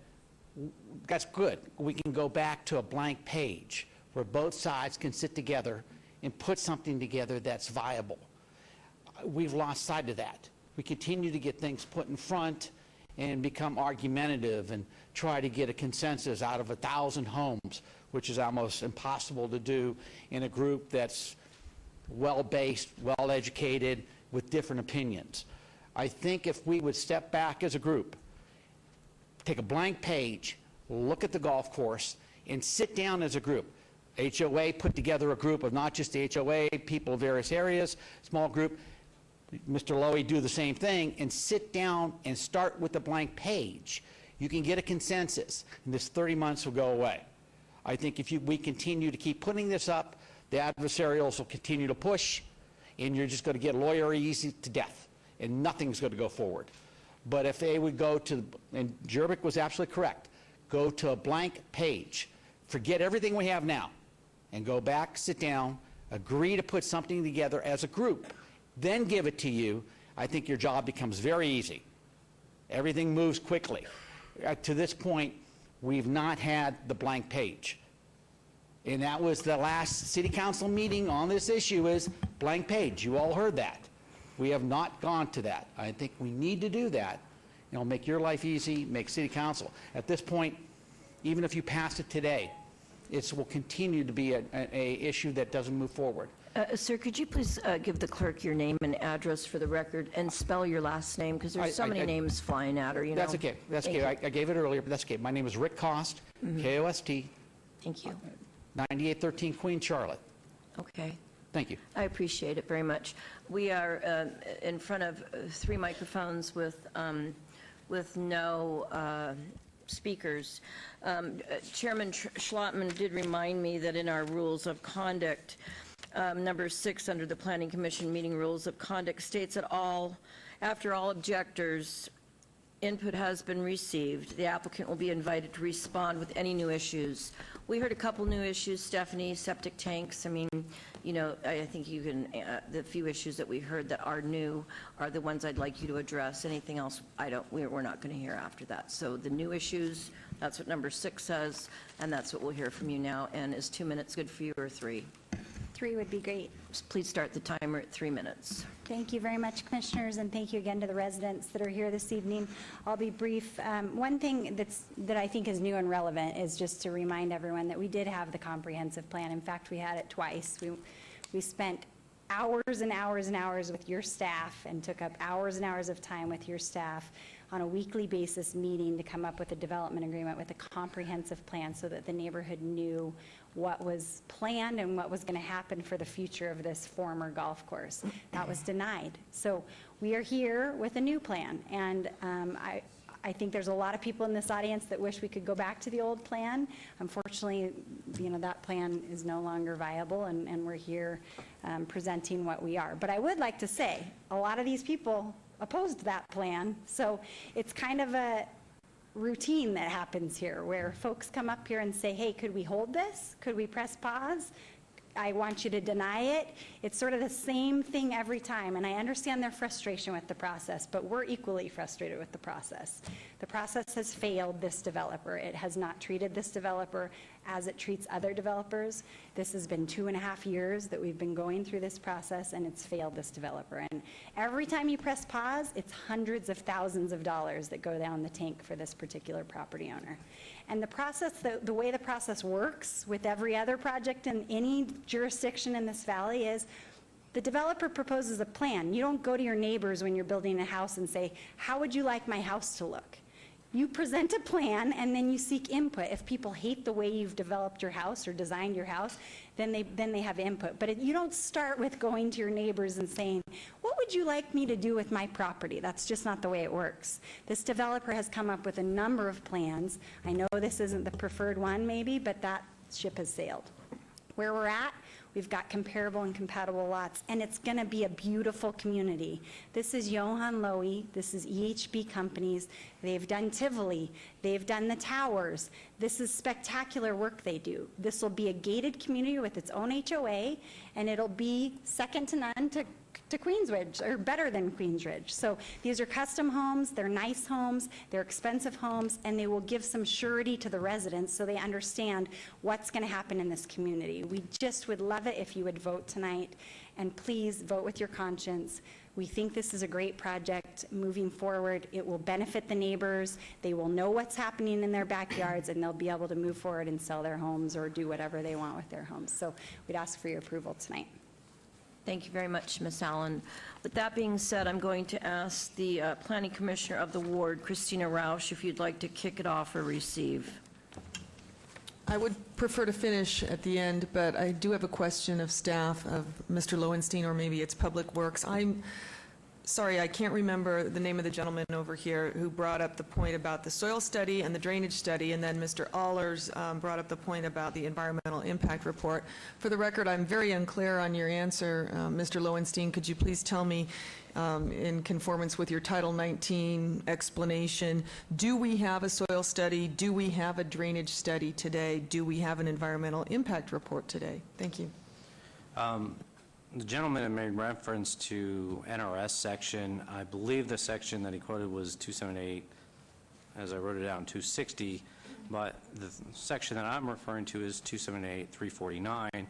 that's good. We can go back to a blank page where both sides can sit together and put something together that's viable. We've lost sight of that. We continue to get things put in front and become argumentative and try to get a consensus out of 1,000 homes, which is almost impossible to do in a group that's well-based, well-educated, with different opinions. I think if we would step back as a group, take a blank page, look at the golf course, and sit down as a group. HOA put together a group of not just the HOA, people of various areas, small group. Mr. Lowy do the same thing, and sit down and start with a blank page. You can get a consensus, and this 30 months will go away. I think if we continue to keep putting this up, the adversarials will continue to push, and you're just going to get lawyer-easy to death, and nothing's going to go forward. But if they would go to, and Jerbick was absolutely correct, go to a blank page, forget everything we have now, and go back, sit down, agree to put something together as a group, then give it to you, I think your job becomes very easy. Everything moves quickly. To this point, we've not had the blank page. And that was the last city council meeting on this issue, is blank page. You all heard that. We have not gone to that. I think we need to do that. You know, make your life easy, make city council. At this point, even if you pass it today, it will continue to be an issue that doesn't move forward. Sir, could you please give the clerk your name and address for the record and spell your last name, because there's so many names flying at her, you know? That's okay. That's okay. I gave it earlier, but that's okay. My name is Rick Cost, K-O-S-T. Thank you. 9813 Queen Charlotte. Okay. Thank you. I appreciate it very much. We are in front of 3 microphones with no speakers. Chairman Schlottman did remind me that in our rules of conduct, number 6 under the Planning Commission meeting rules of conduct states that after all objectors' input has been received, the applicant will be invited to respond with any new issues. We heard a couple new issues, Stephanie, septic tanks. I mean, you know, I think you can, the few issues that we heard that are new are the ones I'd like you to address. Anything else, we're not going to hear after that. So the new issues, that's what number 6 says, and that's what we'll hear from you now. And is 2 minutes good for you, or 3? 3 would be great. Please start the timer at 3 minutes. Thank you very much, Commissioners, and thank you again to the residents that are here this evening. I'll be brief. One thing that I think is new and relevant is just to remind everyone that we did have the comprehensive plan. In fact, we had it twice. We spent hours and hours and hours with your staff and took up hours and hours of time with your staff on a weekly basis meeting to come up with a development agreement with a comprehensive plan so that the neighborhood knew what was planned and what was going to happen for the future of this former golf course. That was denied. So we are here with a new plan, and I think there's a lot of people in this audience that wish we could go back to the old plan. Unfortunately, you know, that plan is no longer viable, and we're here presenting what we are. But I would like to say, a lot of these people opposed that plan, so it's kind of a routine that happens here where folks come up here and say, hey, could we hold this? Could we press pause? I want you to deny it. It's sort of the same thing every time, and I understand their frustration with the process, but we're equally frustrated with the process. The process has failed this developer. It has not treated this developer as it treats other developers. This has been 2.5 years that we've been going through this process, and it's failed this developer. And every time you press pause, it's hundreds of thousands of dollars that go down the tank for this particular property owner. And the process, the way the process works with every other project in any jurisdiction in this valley is the developer proposes a plan. You don't go to your neighbors when you're building a house and say, how would you like my house to look? You present a plan and then you seek input. If people hate the way you've developed your house or designed your house, then they have input. But you don't start with going to your neighbors and saying, what would you like me to do with my property? That's just not the way it works. This developer has come up with a number of plans. I know this isn't the preferred one maybe, but that ship has sailed. Where we're at, we've got comparable and compatible lots, and it's going to be a beautiful community. This is Johan Lowy. This is EHB Companies. They've done Tivoli. They've done the towers. This is spectacular work they do. This will be a gated community with its own HOA, and it'll be second to none to Queensridge, or better than Queensridge. So these are custom homes, they're nice homes, they're expensive homes, and they will give some surety to the residents so they understand what's going to happen in this community. We just would love it if you would vote tonight, and please vote with your conscience. We think this is a great project moving forward. It will benefit the neighbors. They will know what's happening in their backyards, and they'll be able to move forward and sell their homes or do whatever they want with their homes. So we'd ask for your approval tonight. Thank you very much, Ms. Allen. With that being said, I'm going to ask the Planning Commissioner of the ward, Christina Rausch, if you'd like to kick it off or receive. I would prefer to finish at the end, but I do have a question of staff, of Mr. Lowenstein, or maybe it's Public Works. I'm sorry, I can't remember the name of the gentleman over here who brought up the point about the soil study and the drainage study, and then Mr. Allers brought up the point about the environmental impact report. For the record, I'm very unclear on your answer, Mr. Lowenstein. Could you please tell me, in conformance with your Title 19 explanation, do we have a soil study? Do we have a drainage study today? Do we have an environmental impact report today? Thank you. The gentleman had made reference to NRS section. I believe the section that he quoted was 278, as I wrote it down, 260, but the section that I'm referring to is 278-349,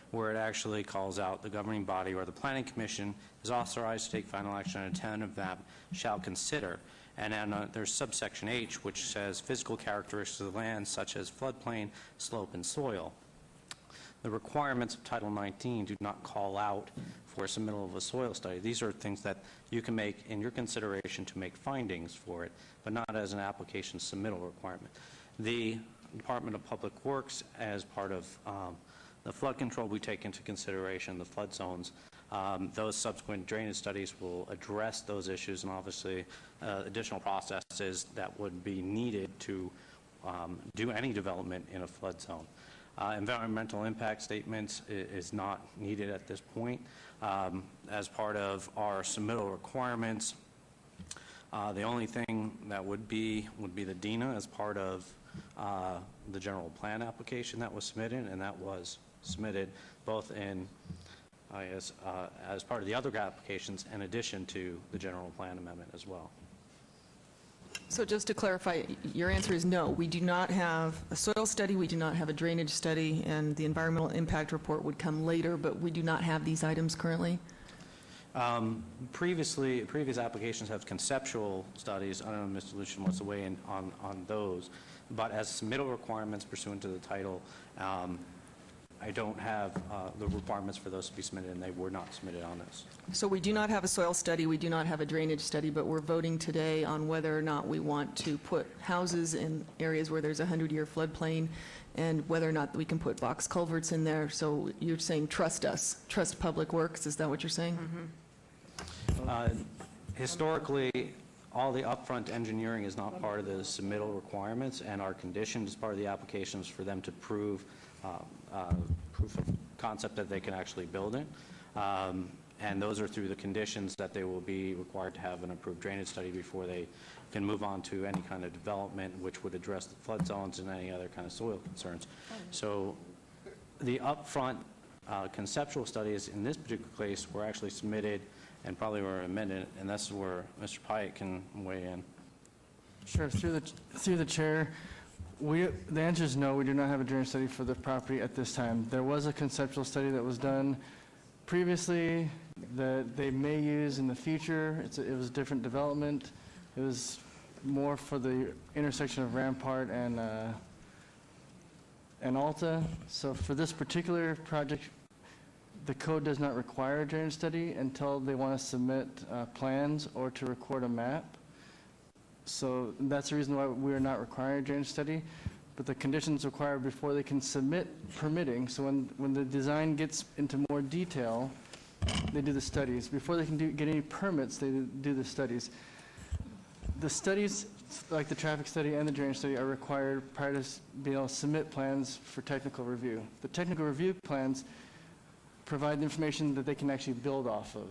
where it actually calls out the governing body or the Planning Commission is authorized to take final action on a tenant of that shall consider. And then there's subsection H, which says physical characteristics of the land, such as floodplain, slope, and soil. The requirements of Title 19 do not call out for submittal of a soil study. These are things that you can make in your consideration to make findings for it, but not as an application submittal requirement. The Department of Public Works, as part of the flood control, we take into consideration the flood zones. Those subsequent drainage studies will address those issues, and obviously additional processes that would be needed to do any development in a flood zone. Environmental impact statements is not needed at this point. As part of our submittal requirements, the only thing that would be the DINA as part of the general plan application that was submitted, and that was submitted both in, as part of the other applications, in addition to the general plan amendment as well. So just to clarify, your answer is no. We do not have a soil study, we do not have a drainage study, and the environmental impact report would come later, but we do not have these items currently? Previous applications have conceptual studies. I don't know if Mr. Lucian wants to weigh in on those, but as submittal requirements pursuant to the title, I don't have the requirements for those to be submitted, and they were not submitted on this. So we do not have a soil study, we do not have a drainage study, but we're voting today on whether or not we want to put houses in areas where there's a 100-year floodplain, and whether or not we can put box culverts in there. So you're saying trust us, trust Public Works, is that what you're saying? Historically, all the upfront engineering is not part of the submittal requirements, and are conditioned as part of the applications for them to prove proof of concept that they can actually build it. And those are through the conditions that they will be required to have an approved drainage study before they can move on to any kind of development which would address the flood zones and any other kind of soil concerns. So the upfront conceptual studies in this particular case were actually submitted and probably were amended, and that's where Mr. Pyatt can weigh in. Sure. Through the chair, the answer is no. We do not have a drainage study for the property at this time. There was a conceptual study that was done previously that they may use in the future. It was a different development. It was more for the intersection of Rampart and Alta. So for this particular project, the code does not require a drainage study until they want to submit plans or to record a map. So that's the reason why we are not requiring a drainage study. But the conditions required before they can submit permitting, so when the design gets into more detail, they do the studies. Before they can get any permits, they do the studies. The studies, like the traffic study and the drainage study, are required prior to being able to submit plans for technical review. The technical review plans provide the information that they can actually build off of.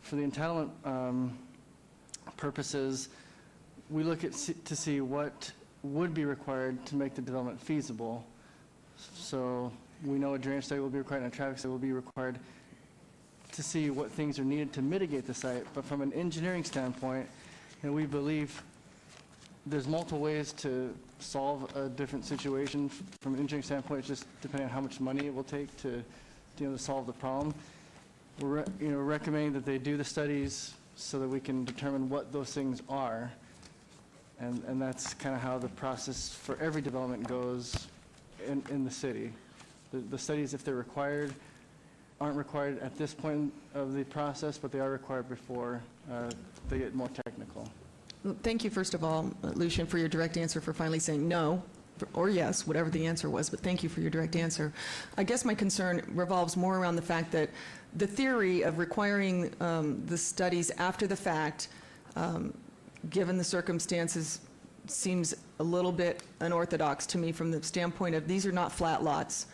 For the entitlement purposes, we look at to see what would be required to make the development feasible. So we know a drainage study will be required and a traffic study will be required to see what things are needed to mitigate the site. But from an engineering standpoint, we believe there's multiple ways to solve a different situation. From an engineering standpoint, it's just depending on how much money it will take to solve the problem. We're recommending that they do the studies so that we can determine what those things are. And that's kind of how the process for every development goes in the city. The studies, if they're required, aren't required at this point of the process, but they are required before they get more technical. Thank you, first of all, Lucian, for your direct answer, for finally saying no or yes, whatever the answer was, but thank you for your direct answer. I guess my concern revolves more around the fact that the theory of requiring the studies after the fact, given the circumstances, seems a little bit unorthodox to me from the standpoint of these are not flat lots.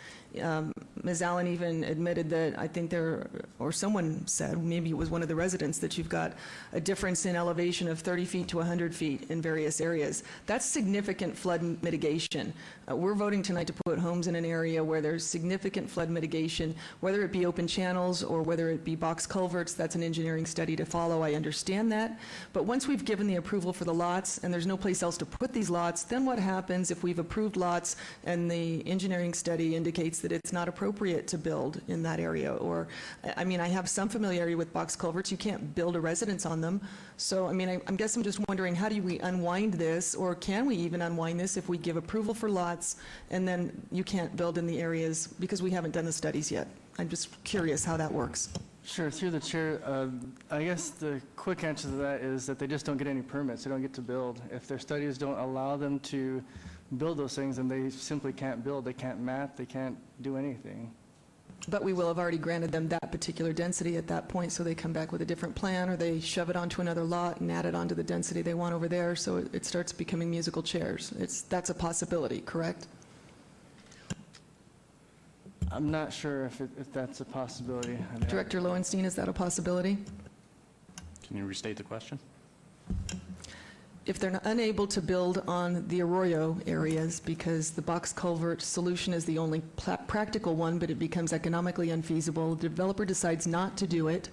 Ms. Allen even admitted that I think or someone said, maybe it was one of the residents, that you've got a difference in elevation of 30 feet to 100 feet in various areas. That's significant flood mitigation. We're voting tonight to put homes in an area where there's significant flood mitigation, whether it be open channels or whether it be box culverts. That's an engineering study to follow. I understand that. But once we've given the approval for the lots and there's no place else to put these lots, then what happens if we've approved lots and the engineering study indicates that it's not appropriate to build in that area? Or, I mean, I have some familiarity with box culverts. You can't build a residence on them. So, I mean, I guess I'm just wondering, how do we unwind this, or can we even unwind this if we give approval for lots and then you can't build in the areas because we haven't done the studies yet? I'm just curious how that works. Sure, through the chair, I guess the quick answer to that is that they just don't get any permits. They don't get to build. If their studies don't allow them to build those things, then they simply can't build. They can't map. They can't do anything. But we will have already granted them that particular density at that point, so they come back with a different plan, or they shove it onto another lot and add it onto the density they want over there, so it starts becoming musical chairs. That's a possibility, correct? I'm not sure if that's a possibility. Director Lowenstein, is that a possibility? Can you restate the question? If they're unable to build on the arroyo areas because the box culvert solution is the only practical one, but it becomes economically unfeasible, the developer decides not to do it,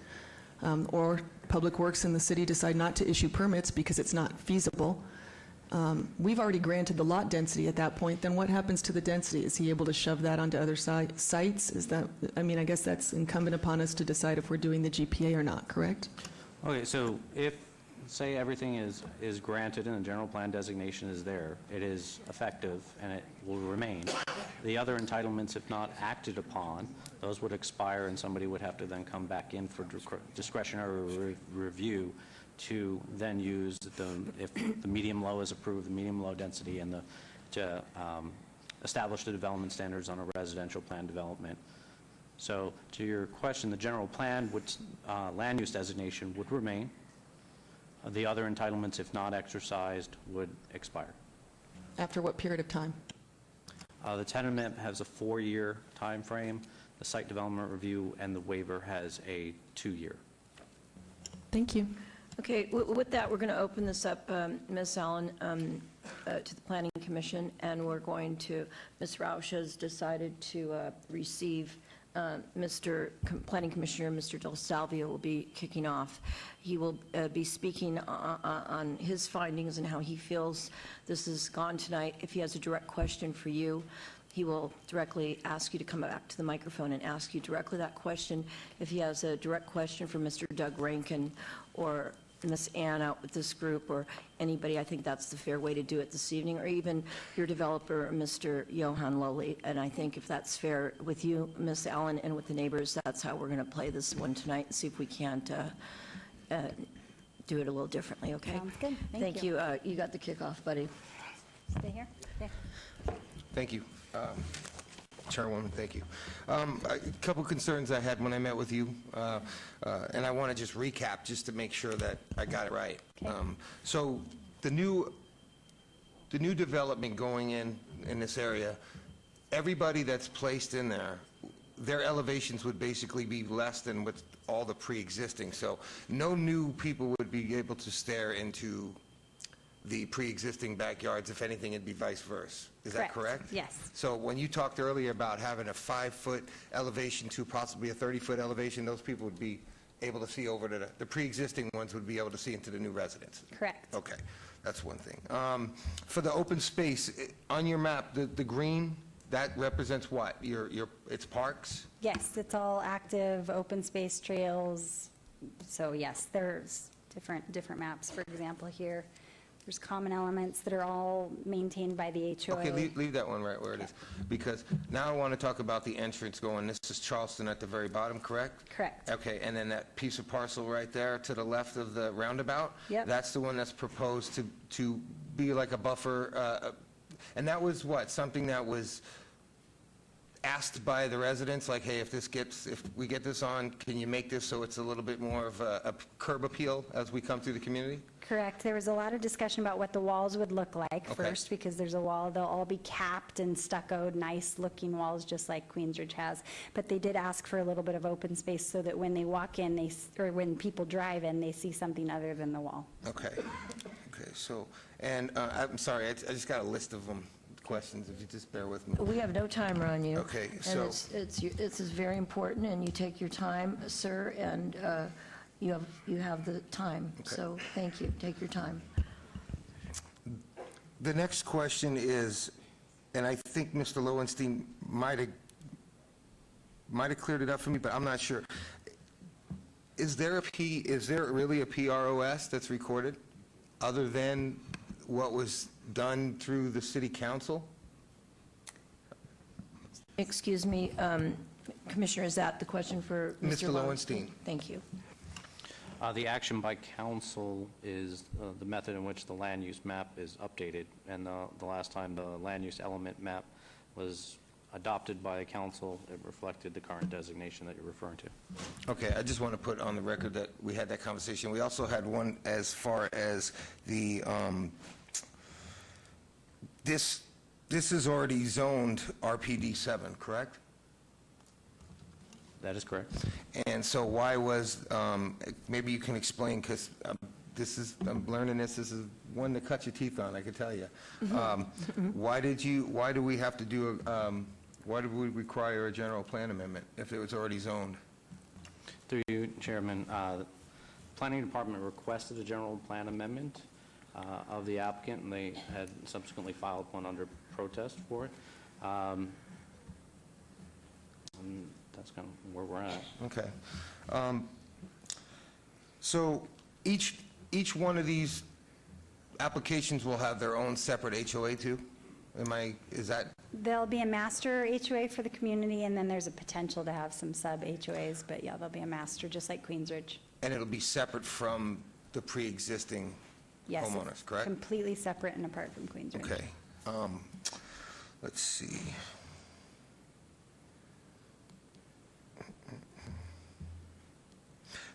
or Public Works in the city decide not to issue permits because it's not feasible, we've already granted the lot density at that point. Then what happens to the density? Is he able to shove that onto other sites? Is that, I mean, I guess that's incumbent upon us to decide if we're doing the GPA or not, correct? Okay, so if, say, everything is granted and the general plan designation is there, it is effective and it will remain. The other entitlements, if not acted upon, those would expire and somebody would have to then come back in for discretionary review to then use if the medium-low is approved, the medium-low density, and to establish the development standards on a residential plan development. So to your question, the general plan land use designation would remain. The other entitlements, if not exercised, would expire. After what period of time? The tenement has a 4-year time frame. The site development review and the waiver has a 2-year. Thank you. Okay, with that, we're going to open this up, Ms. Allen, to the Planning Commission, and we're going to, Ms. Roush has decided to receive Planning Commissioner Mr. Del Salvio will be kicking off. He will be speaking on his findings and how he feels this has gone tonight. If he has a direct question for you, he will directly ask you to come back to the microphone and ask you directly that question. If he has a direct question for Mr. Doug Rankin or Ms. Ann out with this group or anybody, I think that's the fair way to do it this evening, or even your developer, Mr. Johan Lowley. And I think if that's fair with you, Ms. Allen, and with the neighbors, that's how we're going to play this one tonight and see if we can't do it a little differently, okay? Sounds good. Thank you. You got the kickoff, buddy. Stay here. Stay. Thank you. Chairwoman, thank you. A couple concerns I had when I met with you, and I want to just recap just to make sure that I got it right. So the new development going in this area, everybody that's placed in there, their elevations would basically be less than what all the pre-existing. So no new people would be able to stare into the pre-existing backyards. If anything, it'd be vice versa. Is that correct? Yes. So when you talked earlier about having a 5-foot elevation to possibly a 30-foot elevation, those people would be able to see over to the pre-existing ones would be able to see into the new residences? Correct. Okay, that's one thing. For the open space, on your map, the green, that represents what? It's parks? Yes, it's all active, open space trails. So yes, there's different maps. For example, here, there's common elements that are all maintained by the HOA. Okay, leave that one right where it is, because now I want to talk about the entrance going, this is Charleston at the very bottom, correct? Correct. Okay, and then that piece of parcel right there to the left of the roundabout? Yep. That's the one that's proposed to be like a buffer, and that was what, something that was asked by the residents, like, hey, if we get this on, can you make this so it's a little bit more of a curb appeal as we come through the community? Correct. There was a lot of discussion about what the walls would look like first, because there's a wall, they'll all be capped and stuccoed, nice-looking walls, just like Queensridge has. But they did ask for a little bit of open space so that when they walk in, or when people drive in, they see something other than the wall. Okay. Okay, so, and I'm sorry, I just got a list of them. Questions, if you just bear with me. We have no timer on you. Okay, And so- this is very important, and you take your time, sir, and you have the time. Okay. So thank you. Take your time. The next question is, and I think Mr. Lowenstein might have cleared it up for me, but I'm not sure. Is there really a PROS that's recorded, other than what was done through the city council? Excuse me, Commissioner, is that the question for Mr. Mr. Lowenstein. Thank you. The action by council is the method in which the land use map is updated, and the last time the land use element map was adopted by the council, it reflected the current designation that you're referring to. Okay, I just want to put on the record that we had that conversation. We also had one as far as the, this is already zoned RPD 7, correct? That is correct. And so why was, maybe you can explain, because I'm learning this is one to cut your teeth on, I can tell you. Why do we have to do, why do we require a general plan amendment if it was already zoned? Through you, Chairman, the Planning Department requested a general plan amendment of the applicant, and they had subsequently filed one under protest for it. And that's kind of where we're at. Okay. So each one of these applications will have their own separate HOA too? Is that? There'll be a master HOA for the community, and then there's a potential to have some sub-HOAs, but yeah, there'll be a master, just like Queensridge. And it'll be separate from the pre-existing Yes, homeowners, it's correct? completely separate and apart from Queensridge. Okay. Let's see.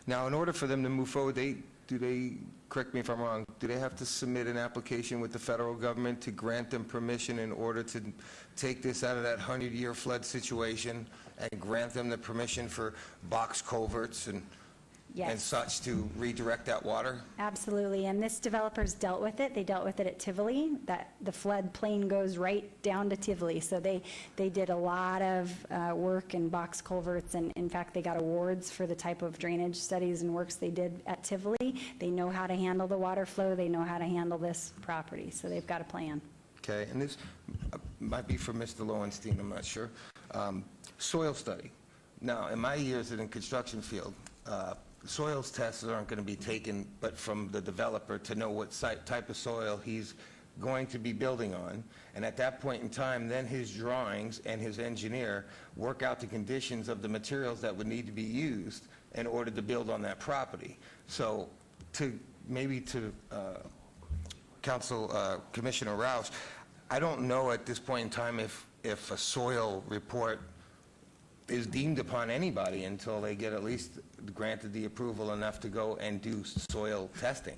Now, in order for them to move forward, correct me if I'm wrong, do they have to submit an application with the federal government to grant them permission in order to take this out of that 100-year flood situation and grant them the permission for box culverts and Yes. such to redirect that water? Absolutely, and this developer's dealt with it. They dealt with it at Tivoli, that the flood plain goes right down to Tivoli. So they did a lot of work in box culverts, and in fact, they got awards for the type of drainage studies and works they did at Tivoli. They know how to handle the water flow. They know how to handle this property, so they've got a plan. Okay, and this might be for Mr. Lowenstein, I'm not sure. Soil study. Now, in my years in the construction field, soils tests aren't going to be taken but from the developer to know what type of soil he's going to be building on. And at that point in time, then his drawings and his engineer work out the conditions of the materials that would need to be used in order to build on that property. So to maybe to Commissioner Rouse, I don't know at this point in time if a soil report is deemed upon anybody until they get at least granted the approval enough to go and do soil testing.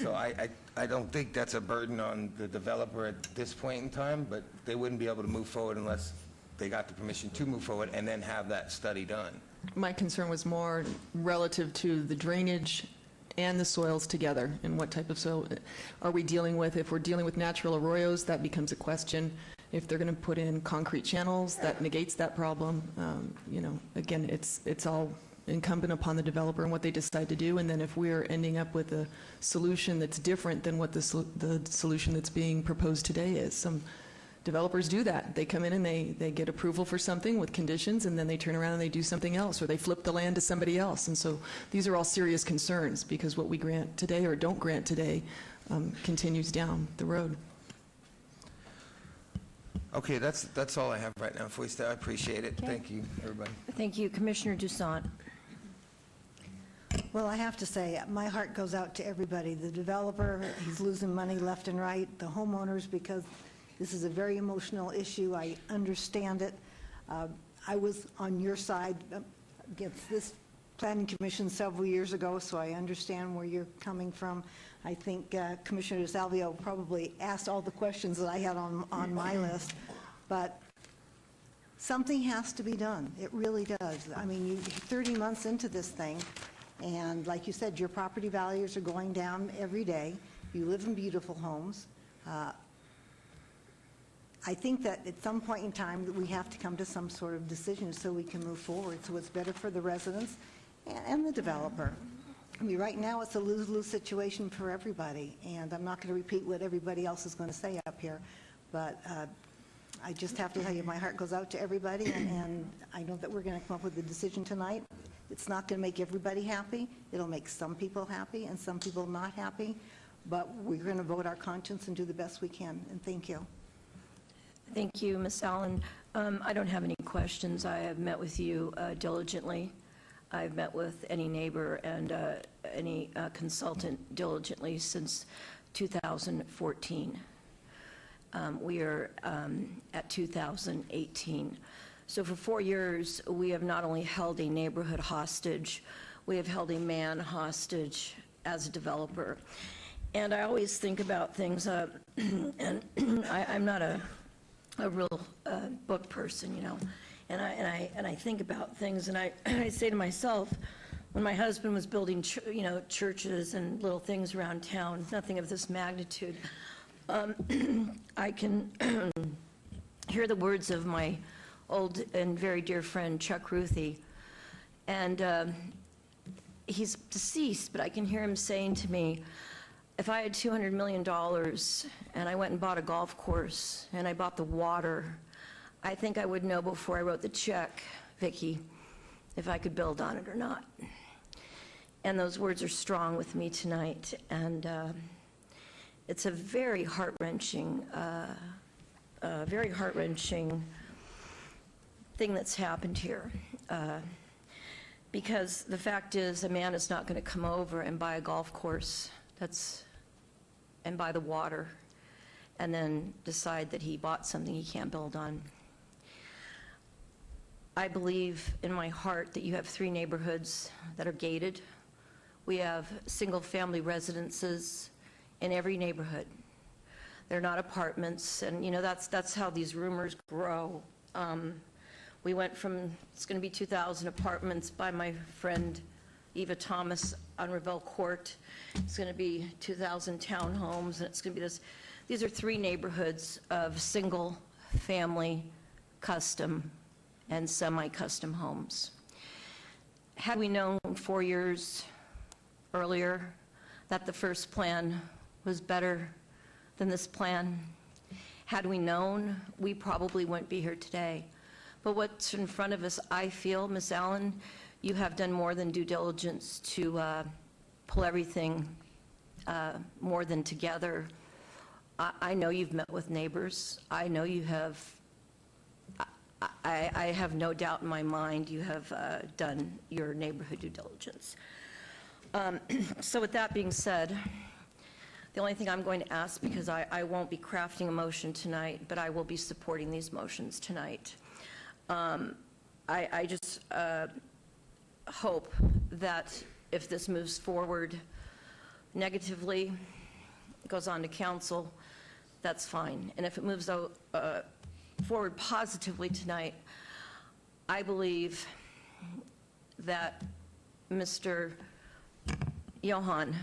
So I don't think that's a burden on the developer at this point in time, but they wouldn't be able to move forward unless they got the permission to move forward and then have that study done. My concern was more relative to the drainage and the soils together, and what type of soil are we dealing with. If we're dealing with natural arroyos, that becomes a question. If they're going to put in concrete channels, that negates that problem. Again, it's all incumbent upon the developer and what they decide to do. And then if we're ending up with a solution that's different than what the solution that's being proposed today is. Some developers do that. They come in and they get approval for something with conditions, and then they turn around and they do something else, or they flip the land to somebody else. And so these are all serious concerns, because what we grant today or don't grant today continues down the road. Okay, that's all I have right now for you. I appreciate it. Okay. Thank you, everybody. Thank you. Commissioner Dusant. Well, I have to say, my heart goes out to everybody. The developer, he's losing money left and right. The homeowners, because this is a very emotional issue. I understand it. I was on your side against this planning commission several years ago, so I understand where you're coming from. I think Commissioner Salvio probably asked all the questions that I had on my list, but something has to be done. It really does. I mean, you're 30 months into this thing, and like you said, your property values are going down every day. You live in beautiful homes. I think that at some point in time that we have to come to some sort of decision so we can move forward, so it's better for the residents and the developer. I mean, right now it's a lose-lose situation for everybody, and I'm not going to repeat what everybody else is going to say up here, but I just have to tell you, my heart goes out to everybody, and I know that we're going to come up with a decision tonight. It's not going to make everybody happy. It'll make some people happy and some people not happy, but we're going to vote our conscience and do the best we can, and thank you. Thank you, Ms. Allen. I don't have any questions. I have met with you diligently. I've met with any neighbor and any consultant diligently since 2014. We are at 2018. So for 4 years, we have not only held a neighborhood hostage, we have held a man hostage as a developer. And I always think about things, and I'm not a real book person, you know, and I think about things, and I say to myself, when my husband was building, churches and little things around town, nothing of this magnitude, I can hear the words of my old and very dear friend Chuck Ruthie, and he's deceased, but I can hear him saying to me, if I had $200 million and I went and bought a golf course and I bought the water, I think I would know before I wrote the check, Vicki, if I could build on it or not. And those words are strong with me tonight, and it's a very heart-wrenching thing that's happened here. Because the fact is, a man is not going to come over and buy a golf course and buy the water and then decide that he bought something he can't build on. I believe in my heart that you have 3 neighborhoods that are gated. We have single-family residences in every neighborhood. They're not apartments, and that's how these rumors grow. We went from, it's going to be 2,000 apartments by my friend Eva Thomas on Revelle Court. It's going to be 2,000 townhomes, and it's going to be this. These are 3 neighborhoods of single-family, custom, and semi-custom homes. Had we known 4 years earlier that the first plan was better than this plan, had we known, we probably wouldn't be here today. But what's in front of us, I feel, Ms. Allen, you have done more than due diligence to pull everything more than together. I know you've met with neighbors. I know you have, I have no doubt in my mind you have done your neighborhood due diligence. So with that being said, the only thing I'm going to ask, because I won't be crafting a motion tonight, but I will be supporting these motions tonight. I just hope that if this moves forward negatively, goes on to council, that's fine. And if it moves forward positively tonight, I believe that Mr. Johan,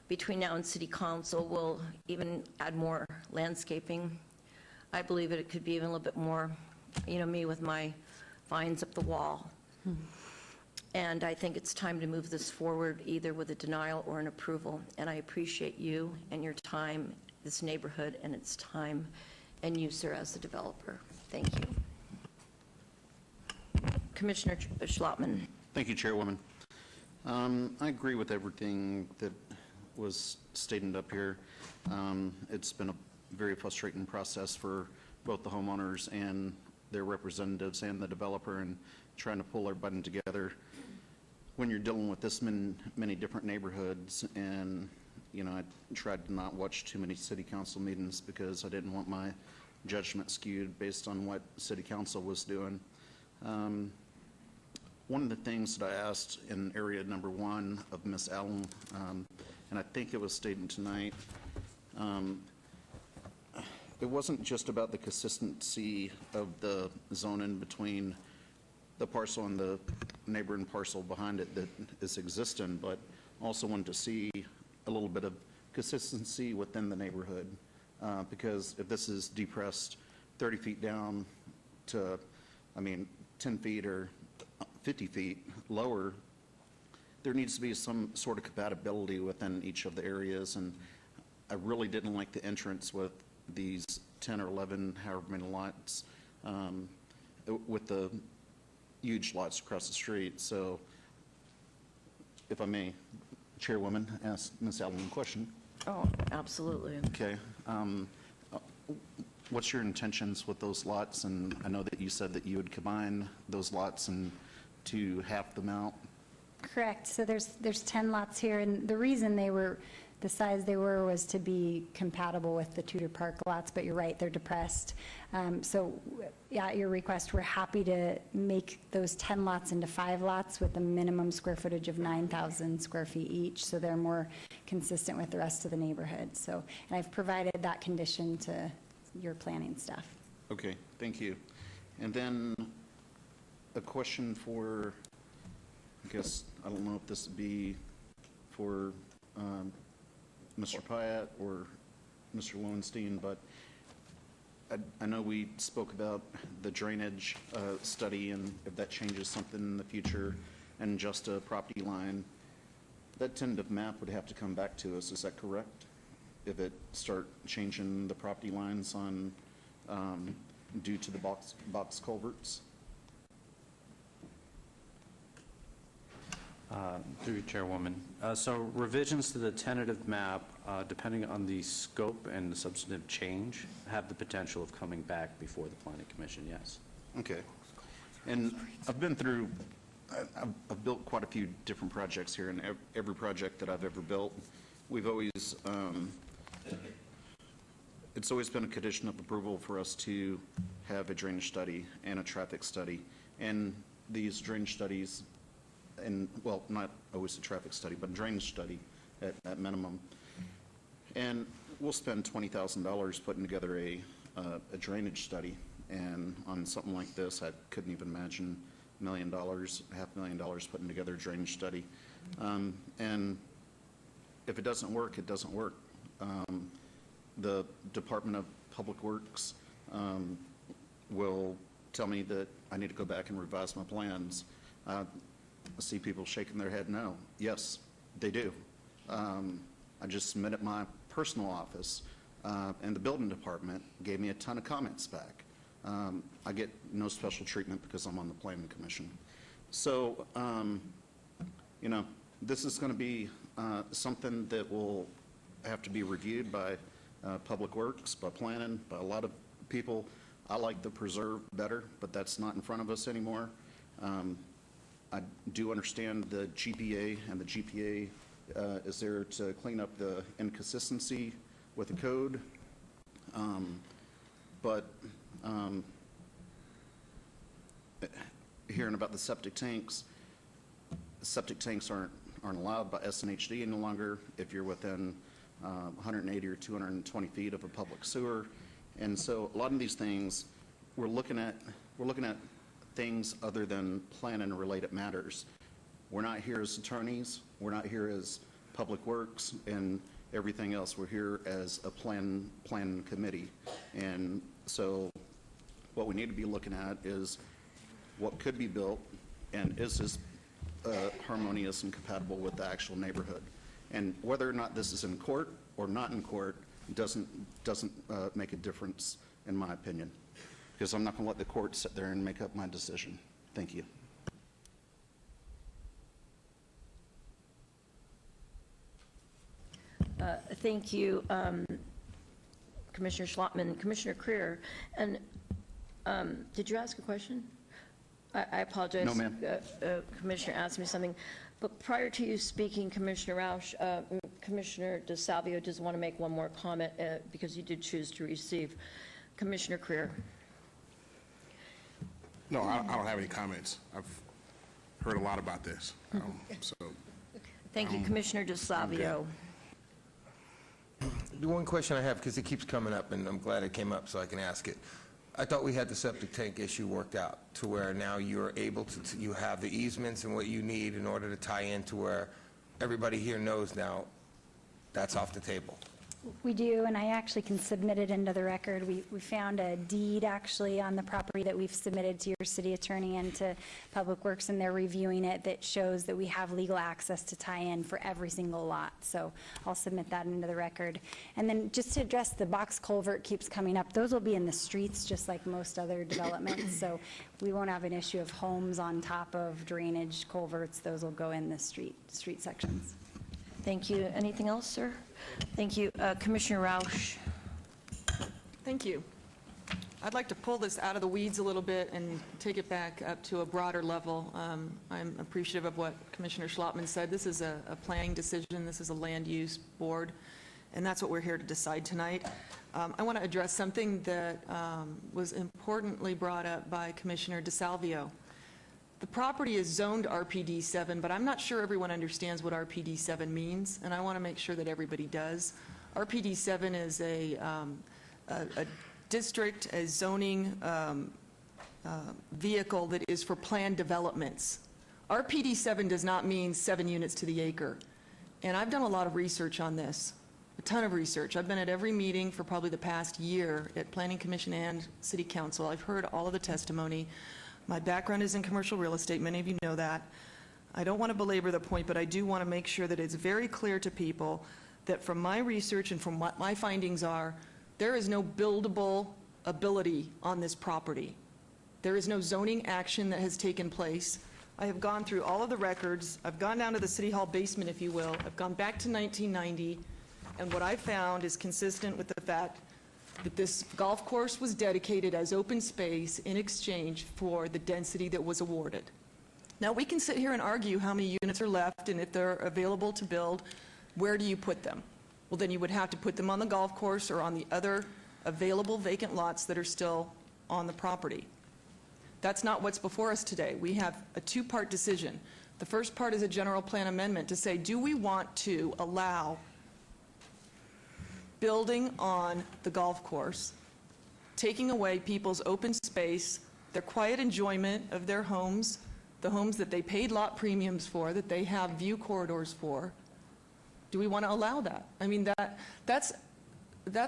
between now and city council, will even add more landscaping. I believe that it could be even a little bit more, me with my vines up the wall. And I think it's time to move this forward, either with a denial or an approval. And I appreciate you and your time, this neighborhood and its time, and you, sir, as the developer. Thank you. Commissioner Schlotman. Thank you, Chairwoman. I agree with everything that was stated up here. It's been a very frustrating process for both the homeowners and their representatives and the developer, and trying to pull everybody together when you're dealing with this many different neighborhoods. And I tried to not watch too many city council meetings because I didn't want my judgment skewed based on what city council was doing. One of the things that I asked in area number 1 of Ms. Allen, and I think it was stated tonight, it wasn't just about the consistency of the zoning between the parcel and the neighboring parcel behind it that is existing, but also wanted to see a little bit of consistency within the neighborhood. Because if this is depressed 30 feet down to, 10 feet or 50 feet lower, there needs to be some sort of compatibility within each of the areas. And I really didn't like the entrance with these 10 or 11, however many lots, with the huge lots across the street. So if I may, Chairwoman, ask Ms. Allen a question. Oh, absolutely. Okay. What's your intentions with those lots? And I know that you said that you would combine those lots and to half them out. Correct. So there's 10 lots here, and the reason they were the size they were was to be compatible with the Tudor Park lots, but you're right, they're depressed. So yeah, at your request, we're happy to make those 10 lots into 5 lots with a minimum square footage of 9,000 square feet each, so they're more consistent with the rest of the neighborhood. So, and I've provided that condition to your planning staff. Okay, thank you. And then a question for, I guess, I don't know if this would be for Mr. Pyatt or Mr. Lowenstein, but I know we spoke about the drainage study and if that changes something in the future and just a property line, that tentative map would have to come back to us, is that correct? If it start changing the property lines on, due to the box culverts? Through you, Chairwoman. So revisions to the tentative map, depending on the scope and the substantive change, have the potential of coming back before the Planning Commission, yes. Okay. And I've been through, I've built quite a few different projects here, and every project that I've ever built, we've always, it's always been a condition of approval for us to have a drainage study and a traffic study. And these drainage studies, and, well, not always a traffic study, but a drainage study at minimum. And we'll spend $20,000 putting together a drainage study. And on something like this, I couldn't even imagine $1 million, $500,000 putting together a drainage study. And if it doesn't work, it doesn't work. The Department of Public Works will tell me that I need to go back and revise my plans. I see people shaking their head no. Yes, they do. I just submitted my personal office, and the building department gave me a ton of comments back. I get no special treatment because I'm on the Planning Commission. So, you know, this is going to be something that will have to be reviewed by Public Works, by planning, by a lot of people. I like the preserve better, but that's not in front of us anymore. I do understand the GPA, and the GPA is there to clean up the inconsistency with the code. But hearing about the septic tanks aren't allowed by SNHD any longer if you're within 180 or 220 feet of a public sewer. And so a lot of these things, we're looking at things other than plan and related matters. We're not here as attorneys. We're not here as Public Works and everything else. We're here as a plan committee. And so what we need to be looking at is what could be built, and is this harmonious and compatible with the actual neighborhood. And whether or not this is in court or not in court doesn't make a difference, in my opinion, because I'm not going to let the court sit there and make up my decision. Thank you. Thank you, Commissioner Schlottman. Commissioner Creer, and did you ask a question? I apologize. No, ma'am. Commissioner asked me something. But prior to you speaking, Commissioner Roush, Commissioner DeSalvio does want to make one more comment because you did choose to receive. Commissioner Creer. No, I don't have any comments. I've heard a lot about this. Thank you, Commissioner DeSalvio. The one question I have, because it keeps coming up, and I'm glad it came up so I can ask it. I thought we had the septic tank issue worked out to where now you're able to, you have the easements and what you need in order to tie in to where everybody here knows now that's off the table. We do, and I actually can submit it into the record. We found a deed actually on the property that we've submitted to your city attorney and to Public Works, and they're reviewing it, that shows that we have legal access to tie in for every single lot. So I'll submit that into the record. And then just to address the box culvert keeps coming up, those will be in the streets just like most other developments. So we won't have an issue of homes on top of drainage culverts. Those will go in the street sections. Thank you. Anything else, sir? Thank you. Commissioner Roush. Thank you. I'd like to pull this out of the weeds a little bit and take it back up to a broader level. I'm appreciative of what Commissioner Schlottman said. This is a planning decision. This is a land use board, and that's what we're here to decide tonight. I want to address something that was importantly brought up by Commissioner DeSalvio. The property is zoned RPD 7, but I'm not sure everyone understands what RPD 7 means, and I want to make sure that everybody does. RPD 7 is a district, a zoning vehicle that is for planned developments. RPD 7 does not mean 7 units to the acre. And I've done a lot of research on this, a ton of research. I've been at every meeting for probably the past year at Planning Commission and City Council. I've heard all of the testimony. My background is in commercial real estate. Many of you know that. I don't want to belabor the point, but I do want to make sure that it's very clear to people that from my research and from what my findings are, there is no buildable ability on this property. There is no zoning action that has taken place. I have gone through all of the records. I've gone down to the City Hall basement, if you will. I've gone back to 1990, and what I found is consistent with the fact that this golf course was dedicated as open space in exchange for the density that was awarded. Now, we can sit here and argue how many units are left, and if they're available to build, where do you put them? Well, then you would have to put them on the golf course or on the other available vacant lots that are still on the property. That's not what's before us today. We have a two-part decision. The first part is a general plan amendment to say, do we want to allow building on the golf course, taking away people's open space, their quiet enjoyment of their homes, the homes that they paid lot premiums for, that they have view corridors for? Do we want to allow that? I mean, that's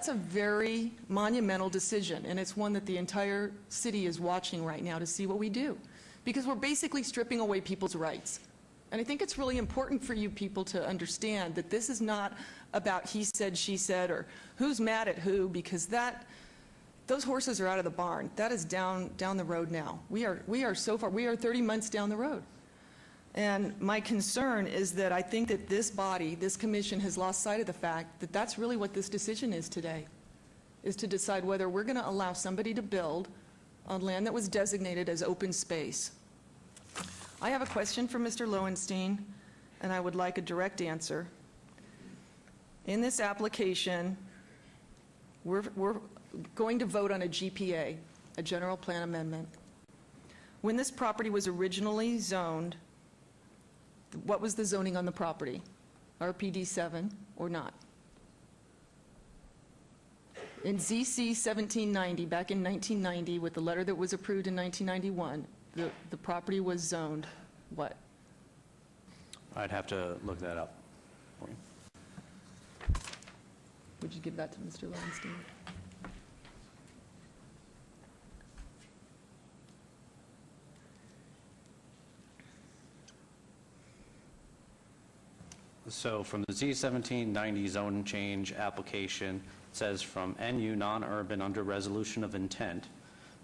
a very monumental decision, and it's one that the entire city is watching right now to see what we do, because we're basically stripping away people's rights. And I think it's really important for you people to understand that this is not about he said, she said, or who's mad at who, because those horses are out of the barn. That is down the road now. We are so far, we are 30 months down the road. And my concern is that I think that this body, this commission, has lost sight of the fact that that's really what this decision is today, is to decide whether we're going to allow somebody to build on land that was designated as open space. I have a question for Mr. Lowenstein, and I would like a direct answer. In this application, we're going to vote on a GPA, a general plan amendment. When this property was originally zoned, what was the zoning on the property? RPD 7 or not? In ZC 1790, back in 1990, with the letter that was approved in 1991, the property was zoned what? I'd have to look that up for you. Would you give that to Mr. Lowenstein? So from the Z1790 zone change application, it says from NU non-urban under resolution of intent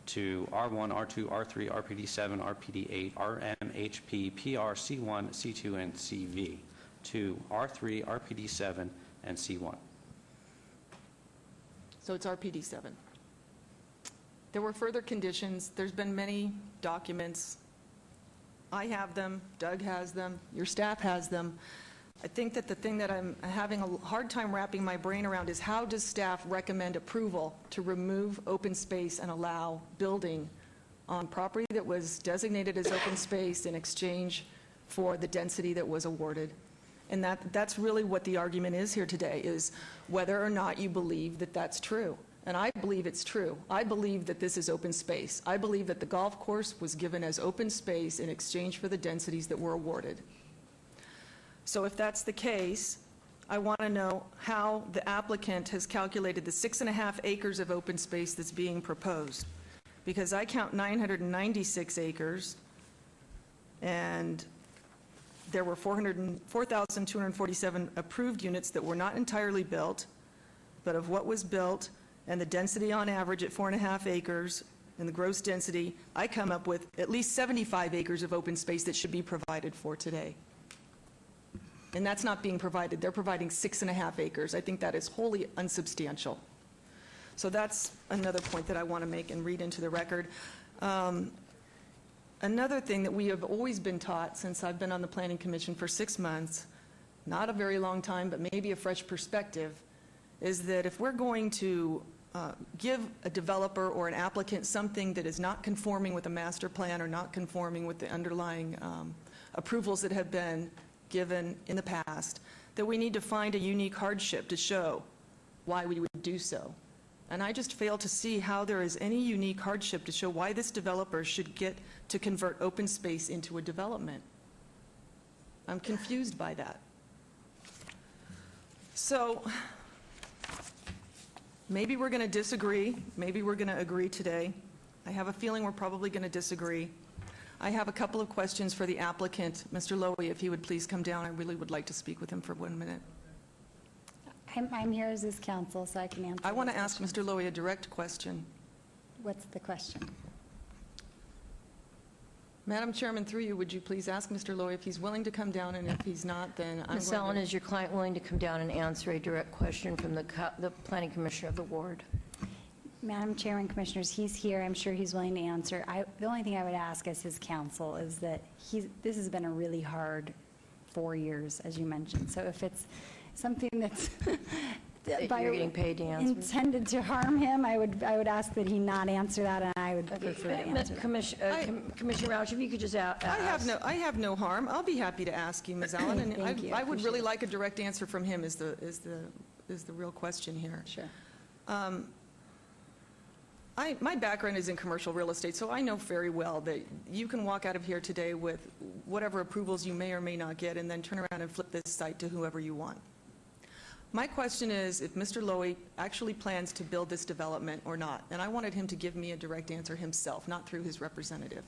to R1, R2, R3, RPD7, RPD8, RM, HP, PR, C1, C2, and CV to R3, RPD7, and C1. So it's RPD 7. There were further conditions. There's been many documents. I have them, Doug has them, your staff has them. I think that the thing that I'm having a hard time wrapping my brain around is how does staff recommend approval to remove open space and allow building on property that was designated as open space in exchange for the density that was awarded? And that's really what the argument is here today, is whether or not you believe that that's true. And I believe it's true. I believe that this is open space. I believe that the golf course was given as open space in exchange for the densities that were awarded. So if that's the case, I want to know how the applicant has calculated the 6.5 acres of open space that's being proposed. Because I count 996 acres, and there were 4,247 approved units that were not entirely built, but of what was built and the density on average at 4.5 acres and the gross density, I come up with at least 75 acres of open space that should be provided for today. And that's not being provided. They're providing 6.5 acres. I think that is wholly unsubstantial. So that's another point that I want to make and read into the record. Another thing that we have always been taught since I've been on the Planning Commission for 6 months, not a very long time, but maybe a fresh perspective, is that if we're going to give a developer or an applicant something that is not conforming with a master plan or not conforming with the underlying approvals that have been given in the past, that we need to find a unique hardship to show why we would do so. And I just fail to see how there is any unique hardship to show why this developer should get to convert open space into a development. I'm confused by that. So maybe we're going to disagree. Maybe we're going to agree today. I have a feeling we're probably going to disagree. I have a couple of questions for the applicant. Mr. Lowy, if he would please come down, I really would like to speak with him for 1 minute. I'm here as his counsel, so I can answer. I want to ask Mr. Lowy a direct question. What's the question? Madam Chairman, through you, would you please ask Mr. Lowy if he's willing to come down, and if he's not, then I'm Ms. going Allen, to... is your client willing to come down and answer a direct question from the Planning Commissioner of the ward? Madam Chairman, Commissioners, he's here. I'm sure he's willing to answer. The only thing I would ask as his counsel is that this has been a really hard 4 years, as you mentioned. So if it's something that's You're getting paid to answer. intended to harm him, I would ask that he not answer that, and I would prefer to answer that. Commissioner Rauch, if you could just ask. I have no harm. I'll be happy to ask you, Ms. Allen, and Thank you. I would really Appreciate it. like a direct answer from him is the real question here. Sure. My background is in commercial real estate, so I know very well that you can walk out of here today with whatever approvals you may or may not get and then turn around and flip this site to whoever you want. My question is if Mr. Lowy actually plans to build this development or not, and I wanted him to give me a direct answer himself, not through his representative.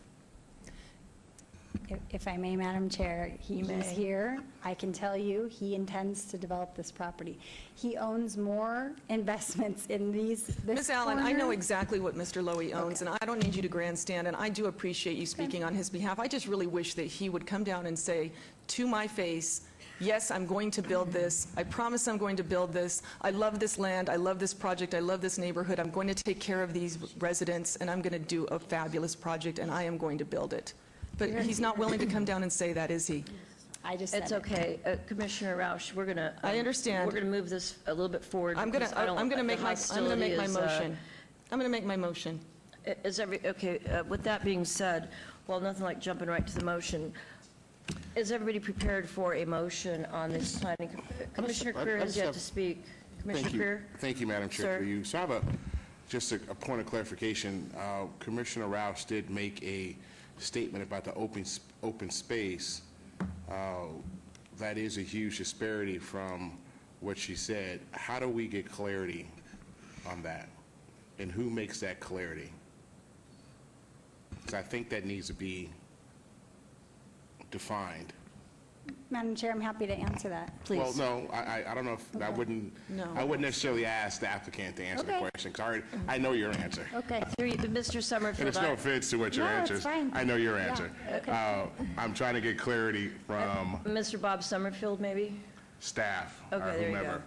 If I may, Madam Chair, he's here. I can tell you he intends to develop this property. He owns more investments in this Ms. Allen, I know corner. exactly what Mr. Lowy owns, and I don't need you to grandstand, and I do appreciate you speaking on his behalf. I just really wish that he would come down and say to my face, yes, I'm going to build this. I promise I'm going to build this. I love this land. I love this project. I love this neighborhood. I'm going to take care of these residents, and I'm going to do a fabulous project, and I am going to build it. But he's not willing to come down and say that, is he? I just said It's it. okay. Commissioner Roush, we're going to... I understand. We're going to move this a little bit forward. I'm going because I don't to want make the my hostility is, motion. I'm going to make my motion. Okay, with that being said, well, nothing like jumping right to the motion. Is everybody prepared for a motion on this planning? Commissioner Creer has yet to speak. Commissioner Creer? Thank you, Madam Chair, Sir. for you. So I have just a point of clarification. Commissioner Rouse did make a statement about the open space. That is a huge disparity from what she said. How do we get clarity on that? And who makes that clarity? Because I think that needs to be defined. Madam Chair, I'm happy to answer that. Please. Well, no, I don't know if I wouldn't necessarily ask the applicant to answer the Okay. question, because I know your answer. Okay. Mr. Summerfield. And it's no offense to what your No, answer it's is. fine. I know your Yeah, answer. okay. I'm trying to get clarity from Mr. Bob Summerfield, maybe? staff or Okay, there you whomever.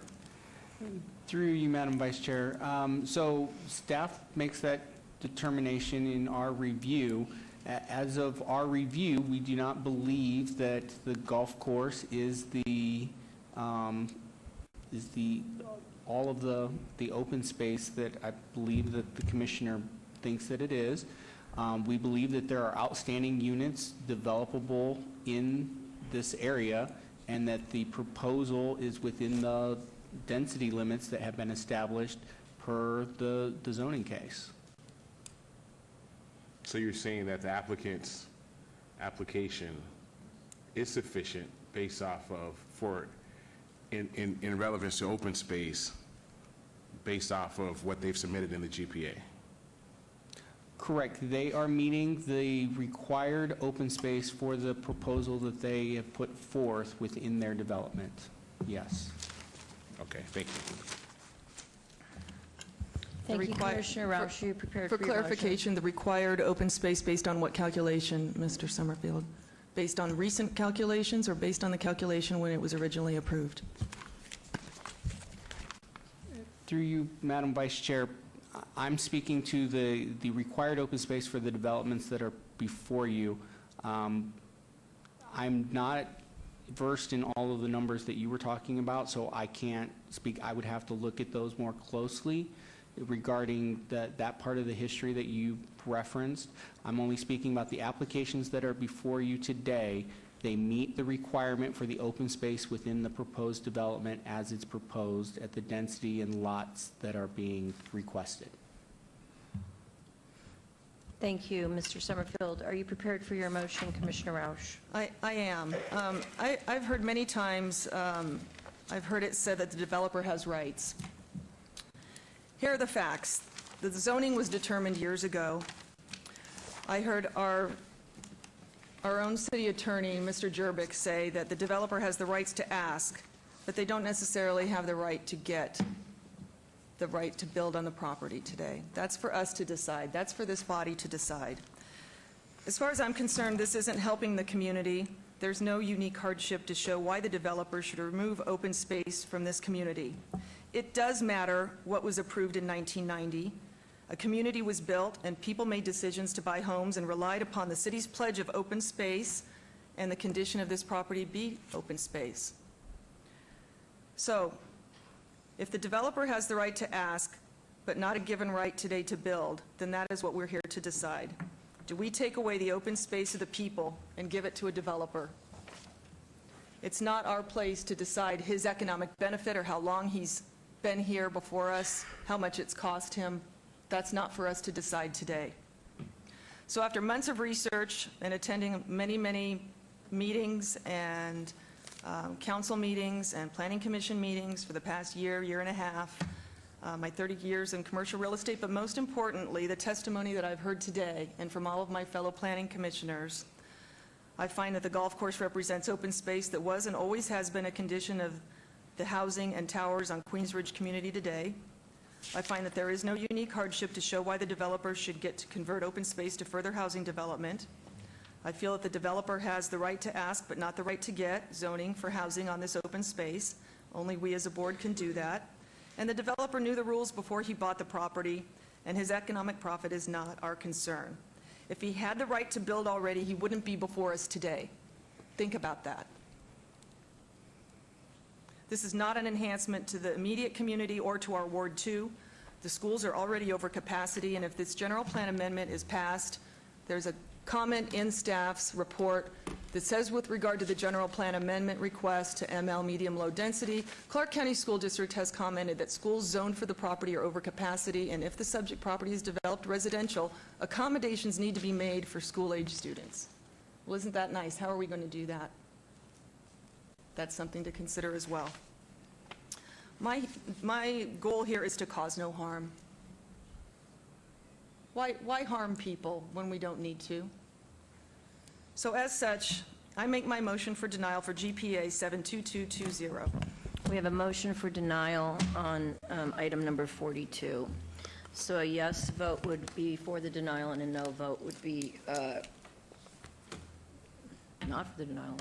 go. Through you, Madam Vice Chair. So staff makes that determination in our review. As of our review, we do not believe that the golf course is all of the open space that I believe that the commissioner thinks that it is. We believe that there are outstanding units developable in this area, and that the proposal is within the density limits that have been established per the zoning case. So you're saying that the applicant's application is sufficient based off of, in relevance to open space, based off of what they've submitted in the GPA? Correct. They are meeting the required open space for the proposal that they have put forth within their development. Yes. Okay, thank you. Thank you, Commissioner Roush. You prepared For for your motion. clarification, the required open space based on what calculation, Mr. Summerfield? Based on recent calculations or based on the calculation when it was originally approved? Through you, Madam Vice Chair, I'm speaking to the required open space for the developments that are before you. I'm not versed in all of the numbers that you were talking about, so I can't speak. I would have to look at those more closely regarding that part of the history that you referenced. I'm only speaking about the applications that are before you today. They meet the requirement for the open space within the proposed development as it's proposed at the density and lots that are being requested. Thank you, Mr. Summerfield. Are you prepared for your motion, Commissioner Roush? I am. I've heard many times, I've heard it said that the developer has rights. Here are the facts. The zoning was determined years ago. I heard our own city attorney, Mr. Jerbick, say that the developer has the rights to ask, but they don't necessarily have the right to get the right to build on the property today. That's for us to decide. That's for this body to decide. As far as I'm concerned, this isn't helping the community. There's no unique hardship to show why the developer should remove open space from this community. It does matter what was approved in 1990. A community was built and people made decisions to buy homes and relied upon the city's pledge of open space and the condition of this property be open space. So, if the developer has the right to ask, but not a given right today to build, then that is what we're here to decide. Do we take away the open space of the people and give it to a developer? It's not our place to decide his economic benefit or how long he's been here before us, how much it's cost him. That's not for us to decide today. So after months of research and attending many, many meetings and council meetings and planning commission meetings for the past year, year and a half, my 30 years in commercial real estate, but most importantly, the testimony that I've heard today and from all of my fellow planning commissioners, I find that the golf course represents open space that was and always has been a condition of the housing and towers on Queens Ridge community today. I find that there is no unique hardship to show why the developer should get to convert open space to further housing development. I feel that the developer has the right to ask but not the right to get zoning for housing on this open space. Only we as a board can do that. And the developer knew the rules before he bought the property, and his economic profit is not our concern. If he had the right to build already, he wouldn't be before us today. Think about that. This is not an enhancement to the immediate community or to our Ward 2. The schools are already over capacity, and if this general plan amendment is passed, there's a comment in staff's report that says with regard to the general plan amendment request to ML medium low density, Clark County School District has commented that schools zoned for the property are over capacity, and if the subject property is developed residential, accommodations need to be made for school-age students. Well, isn't that nice? How are we going to do that? That's something to consider as well. My goal here is to cause no harm. Why harm people when we don't need to? So as such, I make my motion for denial for GPA 72220. We have a motion for denial on item number 42. So a yes vote would be for the denial, and a no vote would be not for the denial.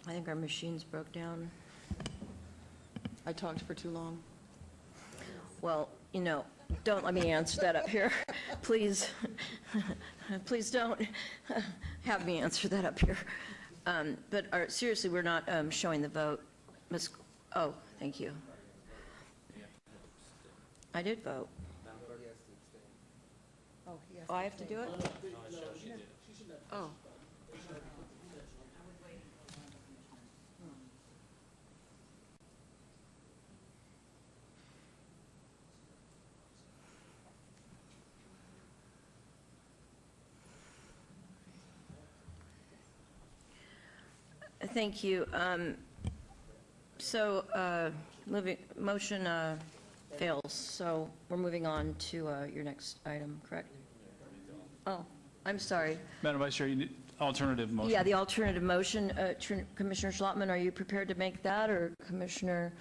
I think our machines broke down. I talked for too long. Well, you know, don't let me answer that up here. Please, please don't have me answer that up here. But seriously, we're not showing the vote. Oh, thank you. I did vote. Oh, I have to do it? Oh. Thank you. Motion fails, so we're moving on to your next item, correct? Oh, I'm sorry. Madam Vice Chair, you need alternative motion. Yeah, the alternative motion. Commissioner Schlottman, are you prepared to make that, or Commissioner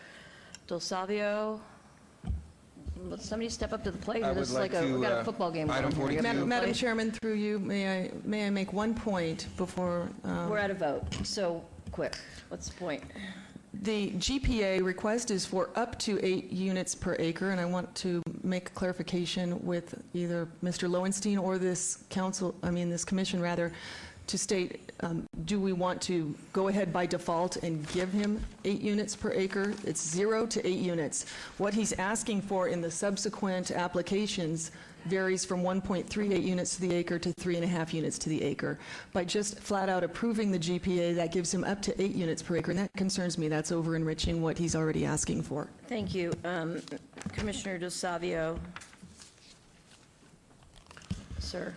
Del Savio? Let somebody step up to the plate. This is like we got a football game going here. Madam Chairman, through you, may I make one point before... We're at a vote, so quick. What's the point? The GPA request is for up to 8 units per acre, and I want to make a clarification with either Mr. Lowenstein or this commission rather, to state, do we want to go ahead by default and give him 8 units per acre? It's 0 to 8 units. What he's asking for in the subsequent applications varies from 1.38 units to the acre to 3.5 units to the acre. By just flat out approving the GPA, that gives him up to 8 units per acre, and that concerns me. That's over enriching what he's already asking for. Thank you. Commissioner Del Savio. Sir.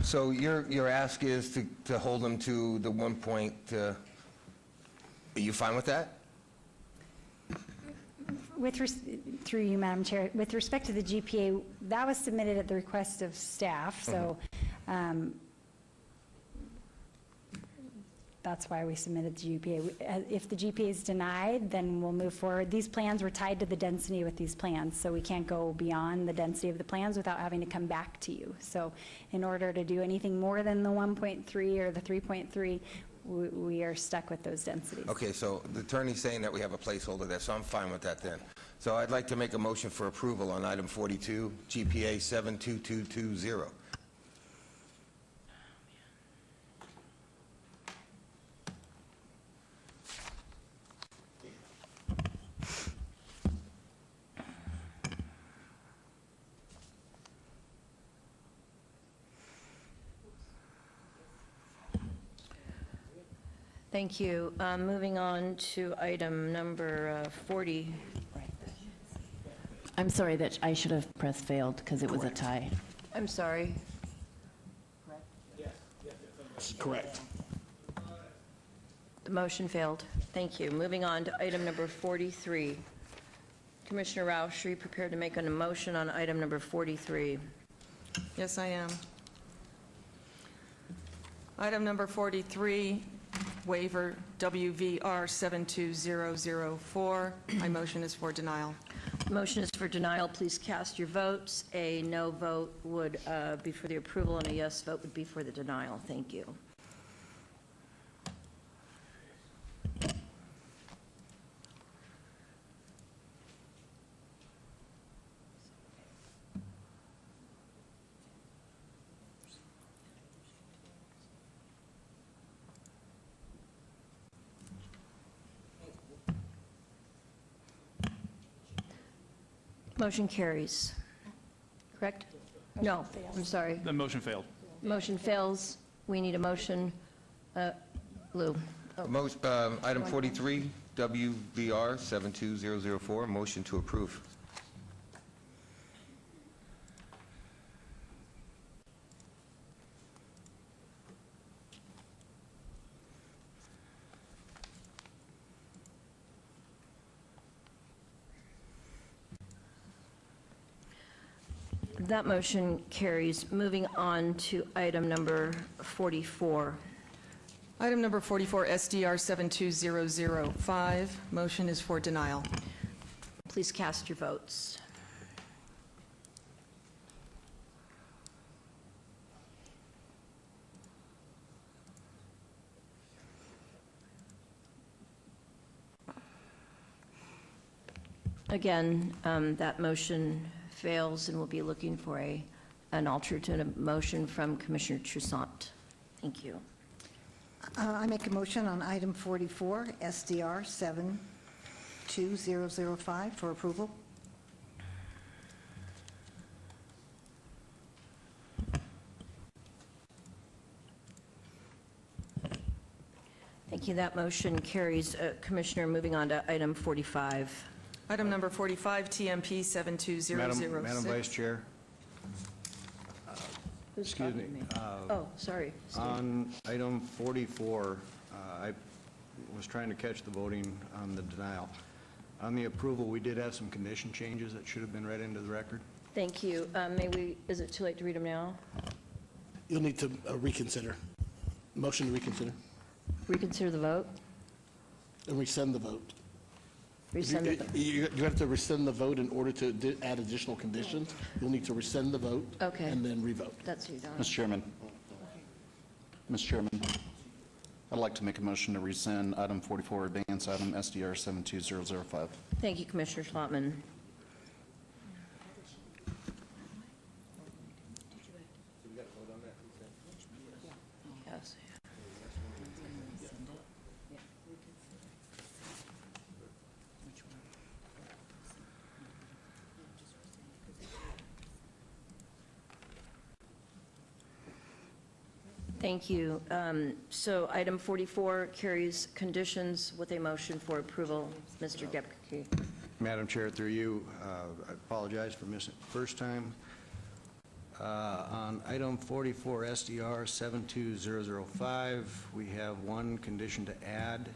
So your ask is to hold them to the 1 point, are you fine with that? Through you, Madam Chair, with respect to the GPA, that was submitted at the request of staff, so that's why we submitted the GPA. If the GPA is denied, then we'll move forward. These plans were tied to the density with these plans, so we can't go beyond the density of the plans without having to come back to you. So in order to do anything more than the 1.3 or the 3.3, we are stuck with those densities. Okay, so the attorney's saying that we have a placeholder there, so I'm fine with that then. So I'd like to make a motion for approval on item 42, GPA 72220. Thank you. Moving on to item number 40. I'm sorry that I should have pressed failed because it was a tie. I'm sorry. Correct. The motion failed. Thank you. Moving on to item number 43. Commissioner Roush, are you prepared to make a motion on item number 43? Yes, I am. Item number 43, waiver WVR 72004. My motion is for denial. Motion is for denial. Please cast your votes. A no vote would be for the approval, and a yes vote would be for the denial. Thank you. Motion carries. Correct? No, I'm sorry. The motion failed. Motion fails. We need a motion. Lou. Item 43, WVR 72004, motion to approve. That motion carries. Moving on to item number 44. Item number 44, SDR 72005, motion is for denial. Please cast your votes. Again, that motion fails, and we'll be looking for an alternative motion from Commissioner Toussaint. Thank you. I make a motion on item 44, SDR 72005, for approval. Thank you. That motion carries. Commissioner, moving on to item 45. Item number 45, TMP 72006. Madam Vice Chair. Who's Excuse talking me. to me? Oh, sorry. Steve. On item 44, I was trying to catch the voting on the denial. On the approval, we did have some condition changes that should have been read into the record. Thank you. Is it too late to read them now? You'll need to reconsider. Motion to reconsider Reconsider the vote? and rescind the vote. Rescind the vote. You have to rescind the vote in order to add additional conditions. You'll need to rescind the vote. Okay. And then revote. That's what you're doing. Mr. Chairman. Mr. Chairman, I'd like to make a motion to rescind item 44, advance item SDR 72005. Thank you, Commissioner Schlotman. Yes. Thank you. So item 44 carries conditions with a motion for approval. Mr. Gepke. Madam Chair, through you, I apologize for missing it the first time. On item 44, SDR 72005, we have one condition to add.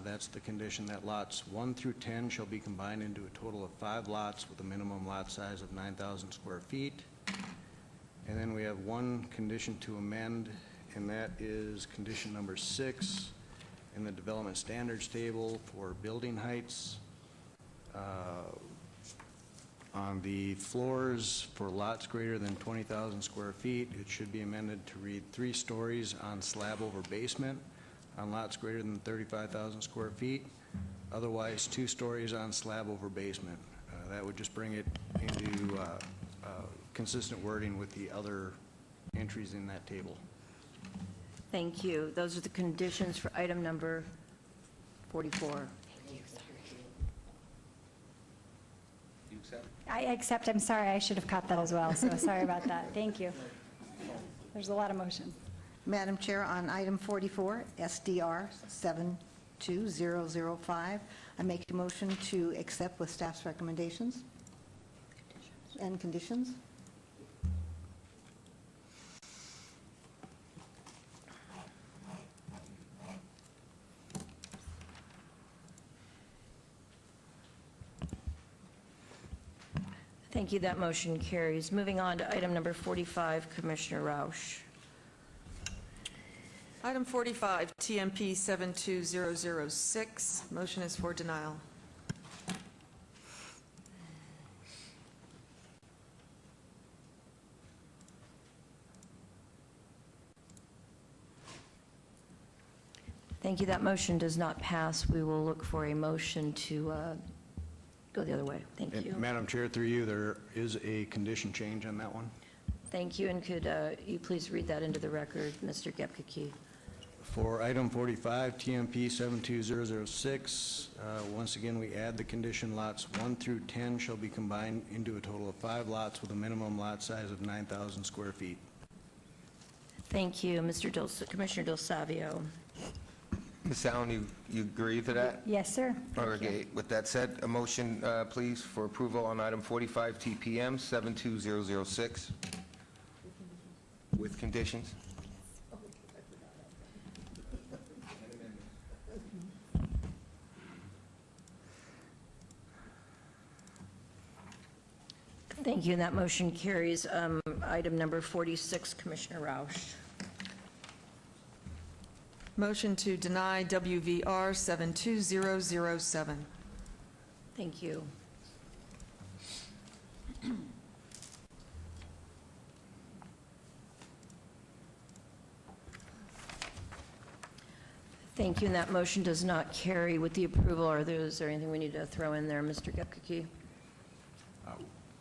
That's the condition that lots 1 through 10 shall be combined into a total of 5 lots with a minimum lot size of 9,000 square feet. And then we have one condition to amend, and that is condition number 6 in the development standards table for building heights. On the floors for lots greater than 20,000 square feet, it should be amended to read 3 stories on slab over basement on lots greater than 35,000 square feet. Otherwise, 2 stories on slab over basement. That would just bring it into consistent wording with the other entries in that table. Thank you. Those are the conditions for item number 44. I accept. I'm sorry, I should have caught that as well, so sorry about that. Thank you. There's a lot of motion. Madam Chair, on item 44, SDR 72005, I make a motion to accept with staff's recommendations and conditions. Thank you. That motion carries. Moving on to item number 45, Commissioner Rausch. Item 45, TMP 72006, motion is for denial. Thank you. That motion does not pass. We will look for a motion to go the other way. Thank And you. Madam Chair, through you, there is a condition change on that one. Thank you, and could you please read that into the record, Mr. Gepkaki? For item 45, TMP 72006, once again, we add the condition lots 1 through 10 shall be combined into a total of 5 lots with a minimum lot size of 9,000 square feet. Thank you, Commissioner Del Savio. Ms. Allen, you agree to that? Yes, sir. Okay, with that said, a motion, please, for approval on item 45 TPM 72006 with conditions. Thank you, and that motion carries. Item number 46, Commissioner Rausch. Motion to deny WVR 72007. Thank you. Thank you, and that motion does not carry with the approval. Is there anything we need to throw in there, Mr. Gepkaki?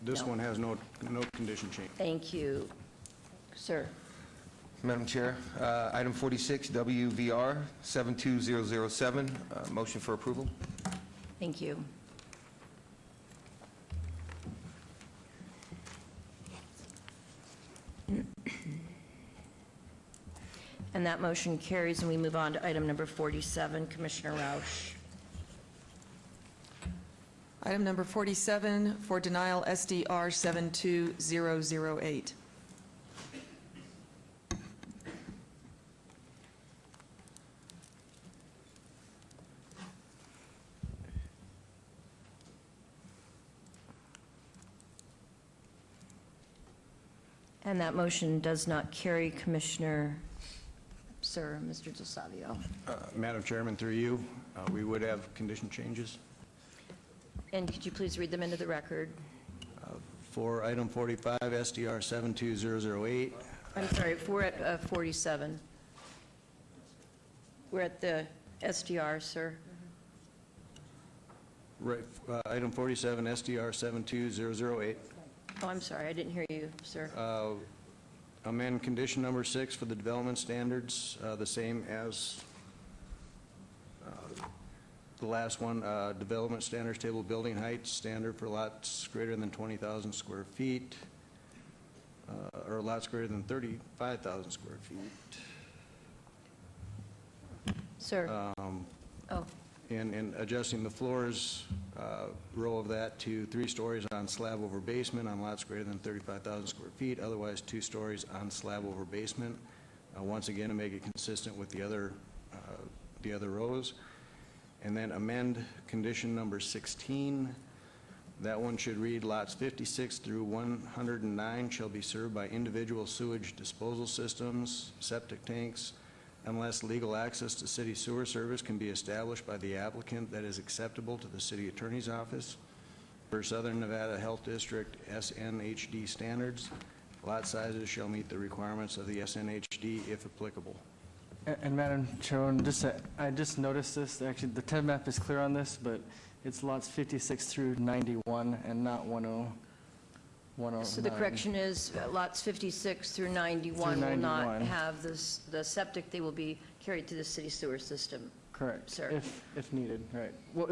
This No. one has no condition change. Thank you. Sir. Madam Chair, item 46, WVR 72007, motion for approval. Thank you. And that motion carries, and we move on to item number 47, Commissioner Rausch. Item number 47 for denial, SDR 72008. And that motion does not carry, Commissioner, sir, Mr. Del Savio. Madam Chairman, through you, we would have condition changes. And could you please read them into the record? For item 45, SDR 72008. I'm sorry, we're at 47. We're at the SDR, sir. Right, item 47, SDR 72008. Oh, I'm sorry, I didn't hear you, sir. Amend condition number 6 for the development standards, the same as the last one, development standards table, building height standard for lots greater than 20,000 square feet, or lots greater than 35,000 square feet. Sir. Oh. And adjusting the floors, row of that to 3 stories on slab over basement on lots greater than 35,000 square feet, otherwise 2 stories on slab over basement. Once again, to make it consistent with the other rows. And then amend condition number 16. That one should read, lots 56 through 109 shall be served by individual sewage disposal systems, septic tanks, unless legal access to city sewer service can be established by the applicant that is acceptable to the city attorney's office. For Southern Nevada Health District SNHD standards, lot sizes shall meet the requirements of the SNHD if applicable. And Madam Chairwoman, I just noticed this, actually, the TED map is clear on this, but it's lots 56 through 91 and not 109. So the correction is lots 56 through 91 will not have this, the septic, they will be carried through the city sewer system. Correct. Sir. If needed, right. Well,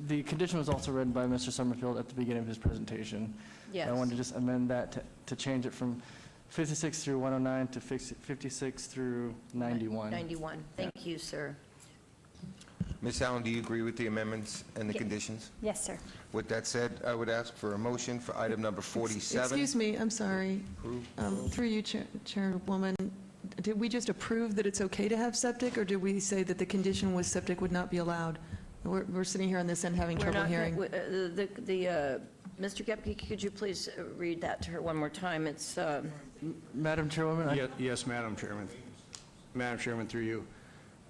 the condition was also read by Mr. Summerfield at the beginning of his presentation. Yes. I wanted to just amend that to change it from 56 through 109 to 56 through 91. 91. Thank you, sir. Ms. Allen, do you agree with the amendments and the conditions? Yes, sir. With that said, I would ask for a motion for item number 47. Excuse me, I'm sorry. Through you, Chairwoman, did we just approve that it's okay to have septic, or did we say that the condition was septic would not be allowed? We're sitting here on this end having trouble hearing. Mr. Gepke, could you please read that to her one more time? It's... Madam Chairwoman? Yes, Madam Chairman. Madam Chairman, through you.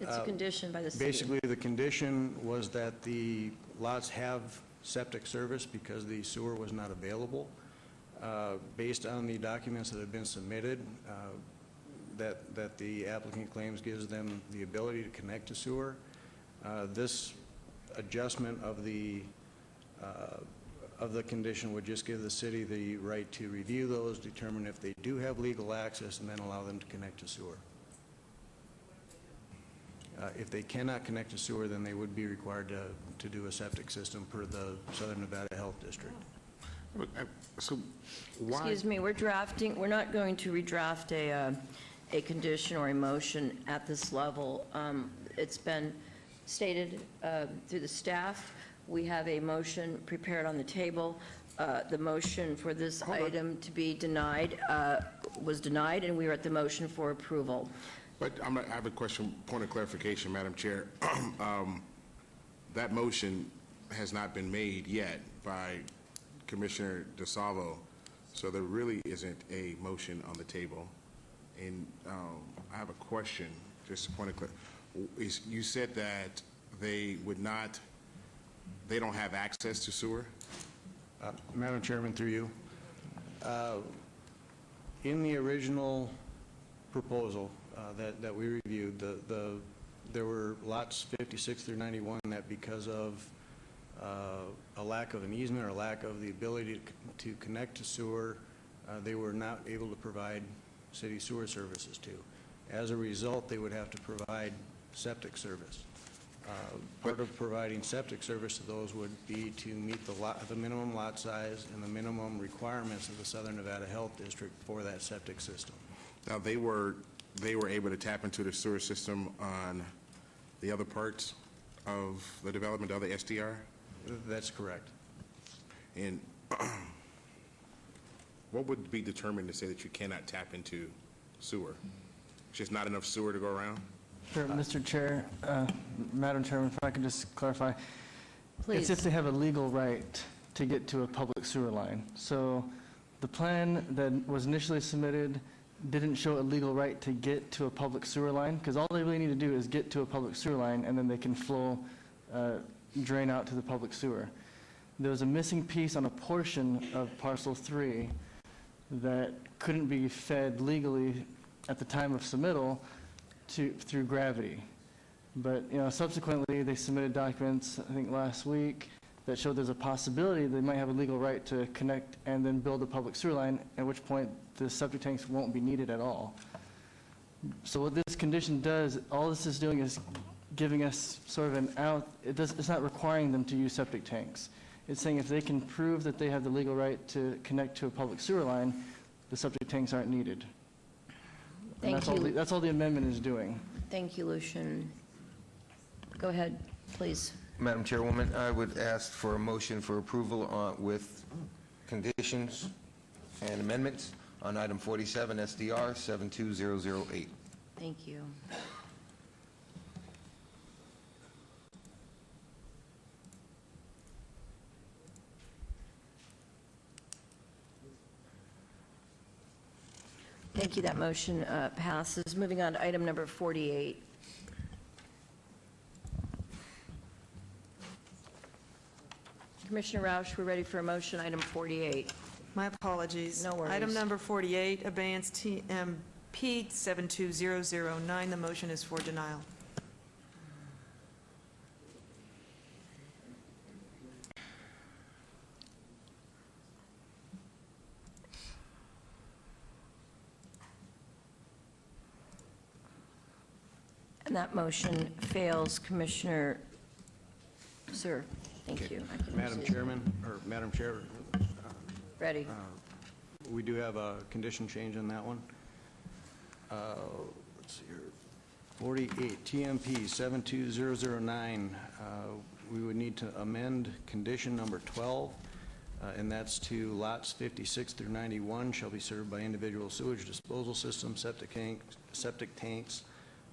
It's a condition by the city. Basically, the condition was that the lots have septic service because the sewer was not available. Based on the documents that have been submitted, that the applicant claims gives them the ability to connect to sewer. This adjustment of the condition would just give the city the right to review those, determine if they do have legal access, and then allow them to connect to sewer. If they cannot connect to sewer, then they would be required to do a septic system per the Southern Nevada Health District. So why? Excuse me, we're not going to redraft a condition or a motion at this level. It's been stated through the staff. We have a motion prepared on the table. The motion for this item to be denied was denied, and we are at the motion for approval. But I have a question, point of clarification, Madam Chair. That motion has not been made yet by Commissioner DeSalvo, so there really isn't a motion on the table. And I have a question, just a point of clarification. You said that they don't have access to sewer? Madam Chairman, through you. In the original proposal that we reviewed, there were lots 56 through 91 that because of a lack of an easement or a lack of the ability to connect to sewer, they were not able to provide city sewer services to. As a result, they would have to provide septic service. Part of providing septic service to those would be to meet the minimum lot size and the minimum requirements of the Southern Nevada Health District for that septic system. Now, they were able to tap into the sewer system on the other parts of the development of the SDR? That's correct. And what would be determined to say that you cannot tap into sewer? Just not enough sewer to go around? Sure, Mr. Chair, Madam Chairman, if I could just clarify. Please. It's if they have a legal right to get to a public sewer line. So the plan that was initially submitted didn't show a legal right to get to a public sewer line, because all they really need to do is get to a public sewer line, and then they can flow, drain out to the public sewer. There was a missing piece on a portion of parcel 3 that couldn't be fed legally at the time of submittal through gravity. But subsequently they submitted documents, I think last week, that showed there's a possibility they might have a legal right to connect and then build a public sewer line, at which point the septic tanks won't be needed at all. So what this condition does, all this is doing is giving us sort of an out. It's not requiring them to use septic tanks. It's saying if they can prove that they have the legal right to connect to a public sewer line, the septic tanks aren't needed. And that's all the amendment is doing. Thank you, Lucian. Go ahead, please. Madam Chairwoman, I would ask for a motion for approval with conditions and amendments on item 47, SDR 72008. Thank you. Thank you. That motion passes. Moving on to item number 48. Commissioner Roush, we're ready for a motion, item 48. My apologies. No worries. Item number 48, abeyance TMP 72009. The motion is for denial. And that motion fails. Commissioner, sir, thank you. I can Madam proceed. Chairman, or Madam Chair, Ready. we do have a condition change on that one. Let's see here. 48, TMP 72009, we would need to amend condition number 12, and that's to lots 56 through 91 shall be served by individual sewage disposal systems, septic tanks,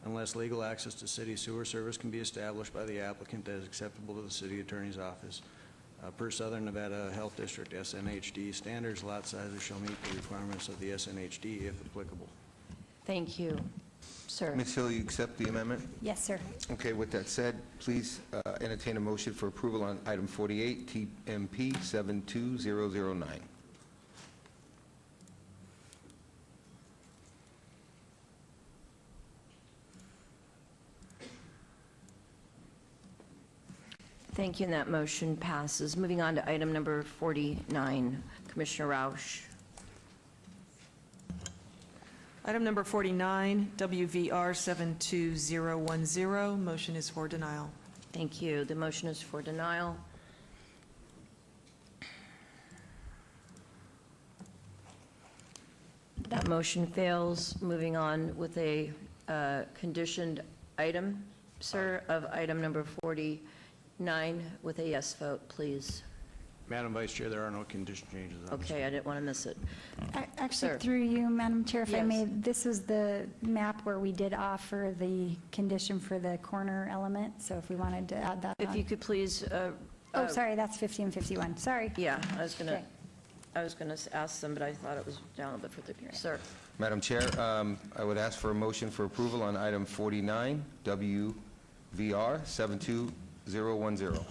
unless legal access to city sewer service can be established by the applicant that is acceptable to the city attorney's office. Per Southern Nevada Health District SNHD standards, lot sizes shall meet the requirements of the SNHD if applicable. Thank you. Sir. Ms. Hill, you accept the amendment? Yes, sir. Okay, with that said, please entertain a motion for approval on item 48, TMP 72009. Thank you, and that motion passes. Moving on to item number 49, Commissioner Rausch. Item number 49, WVR 72010, motion is for denial. Thank you. The motion is for denial. That motion fails. Moving on with a conditioned item, sir, of item number 49 with a yes vote, please. Madam Vice Chair, there are no condition changes on this. Okay, I didn't want to miss it. Actually, Sir. through you, Madam Chair, if I Yes. may, this was the map where we did offer the condition for the corner element, so if we wanted to add that If on. you could please. Oh, sorry, that's 50 and 51, sorry. Yeah, I was going Okay. to ask them, but I thought it was down a bit further. Sir. Madam Chair, I would ask for a motion for approval on item 49, WVR 72010.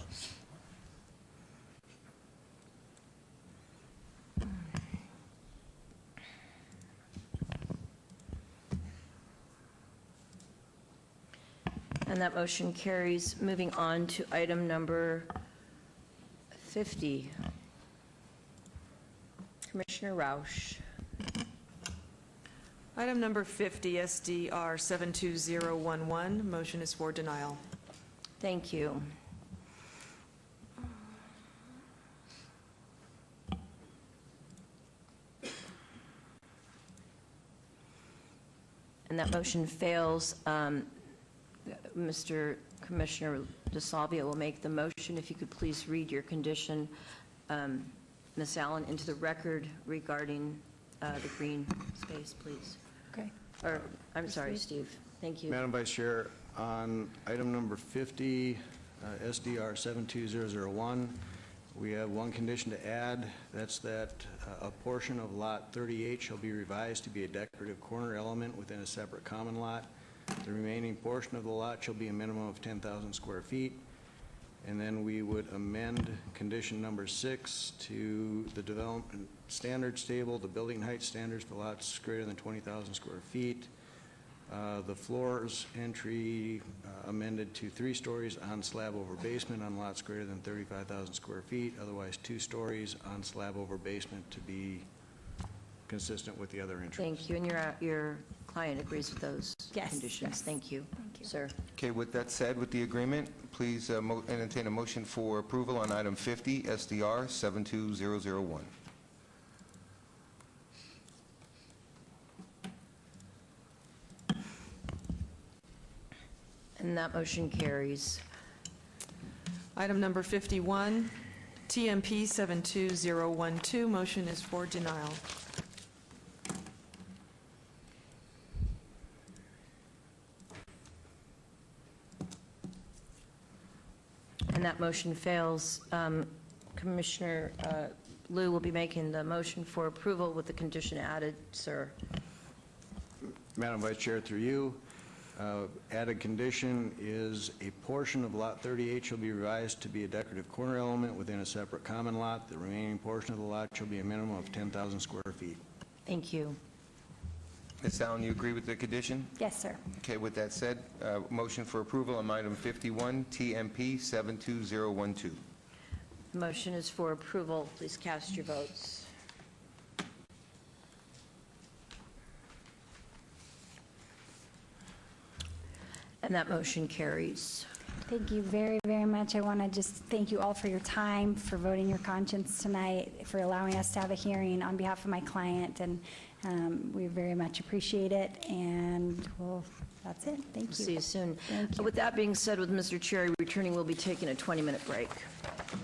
And that motion carries. Moving on to item number 50. Commissioner Rausch. Item number 50, SDR 72011, motion is for denial. Thank you. And that motion fails. Mr. Commissioner DeSalvia will make the motion. If you could please read your condition, Ms. Allen, into the record regarding the green space, please. Okay. Or, I'm sorry, Steve. Thank you. Madam Vice Chair, on item number 50, SDR 72001, we have one condition to add. That's that a portion of Lot 38 shall be revised to be a decorative corner element within a separate common lot. The remaining portion of the lot shall be a minimum of 10,000 square feet. And then we would amend condition number 6 to the development standards table, the building height standards for lots greater than 20,000 square feet. The floors entry amended to 3 stories on slab over basement on lots greater than 35,000 square feet, otherwise 2 stories on slab over basement to be consistent with the other entries. Thank you. And your client agrees with those Yes, conditions? yes. Thank you. Thank you. Sir. Okay, with that said, with the agreement, please entertain a motion for approval on item 50, SDR 72001. And that motion carries. Item number 51, TMP 72012, motion is for denial. And that motion fails. Commissioner Liu will be making the motion for approval with the condition added. Sir. Madam Vice Chair, through you, added condition is a portion of Lot 38 shall be revised to be a decorative corner element within a separate common lot. The remaining portion of the lot shall be a minimum of 10,000 square feet. Thank you. Ms. Allen, you agree with the condition? Yes, sir. Okay, with that said, motion for approval on item 51, TMP 72012. The motion is for approval. Please cast your votes. And that motion carries. Thank you very, very much. I want to just thank you all for your time, for voting your conscience tonight, for allowing us to have a hearing on behalf of my client, and we very much appreciate it, and well, that's it. Thank you. See you soon. Thank you. With that being said, with Mr. Cherry returning, we'll be taking a 20-minute break.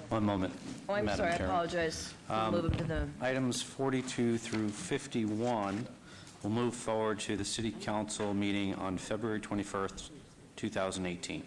One moment. Oh, I'm Madam sorry, I Chair. apologize. We'll move them to the, Items 42 through 51 will move forward to the City Council meeting on February 21st, 2018.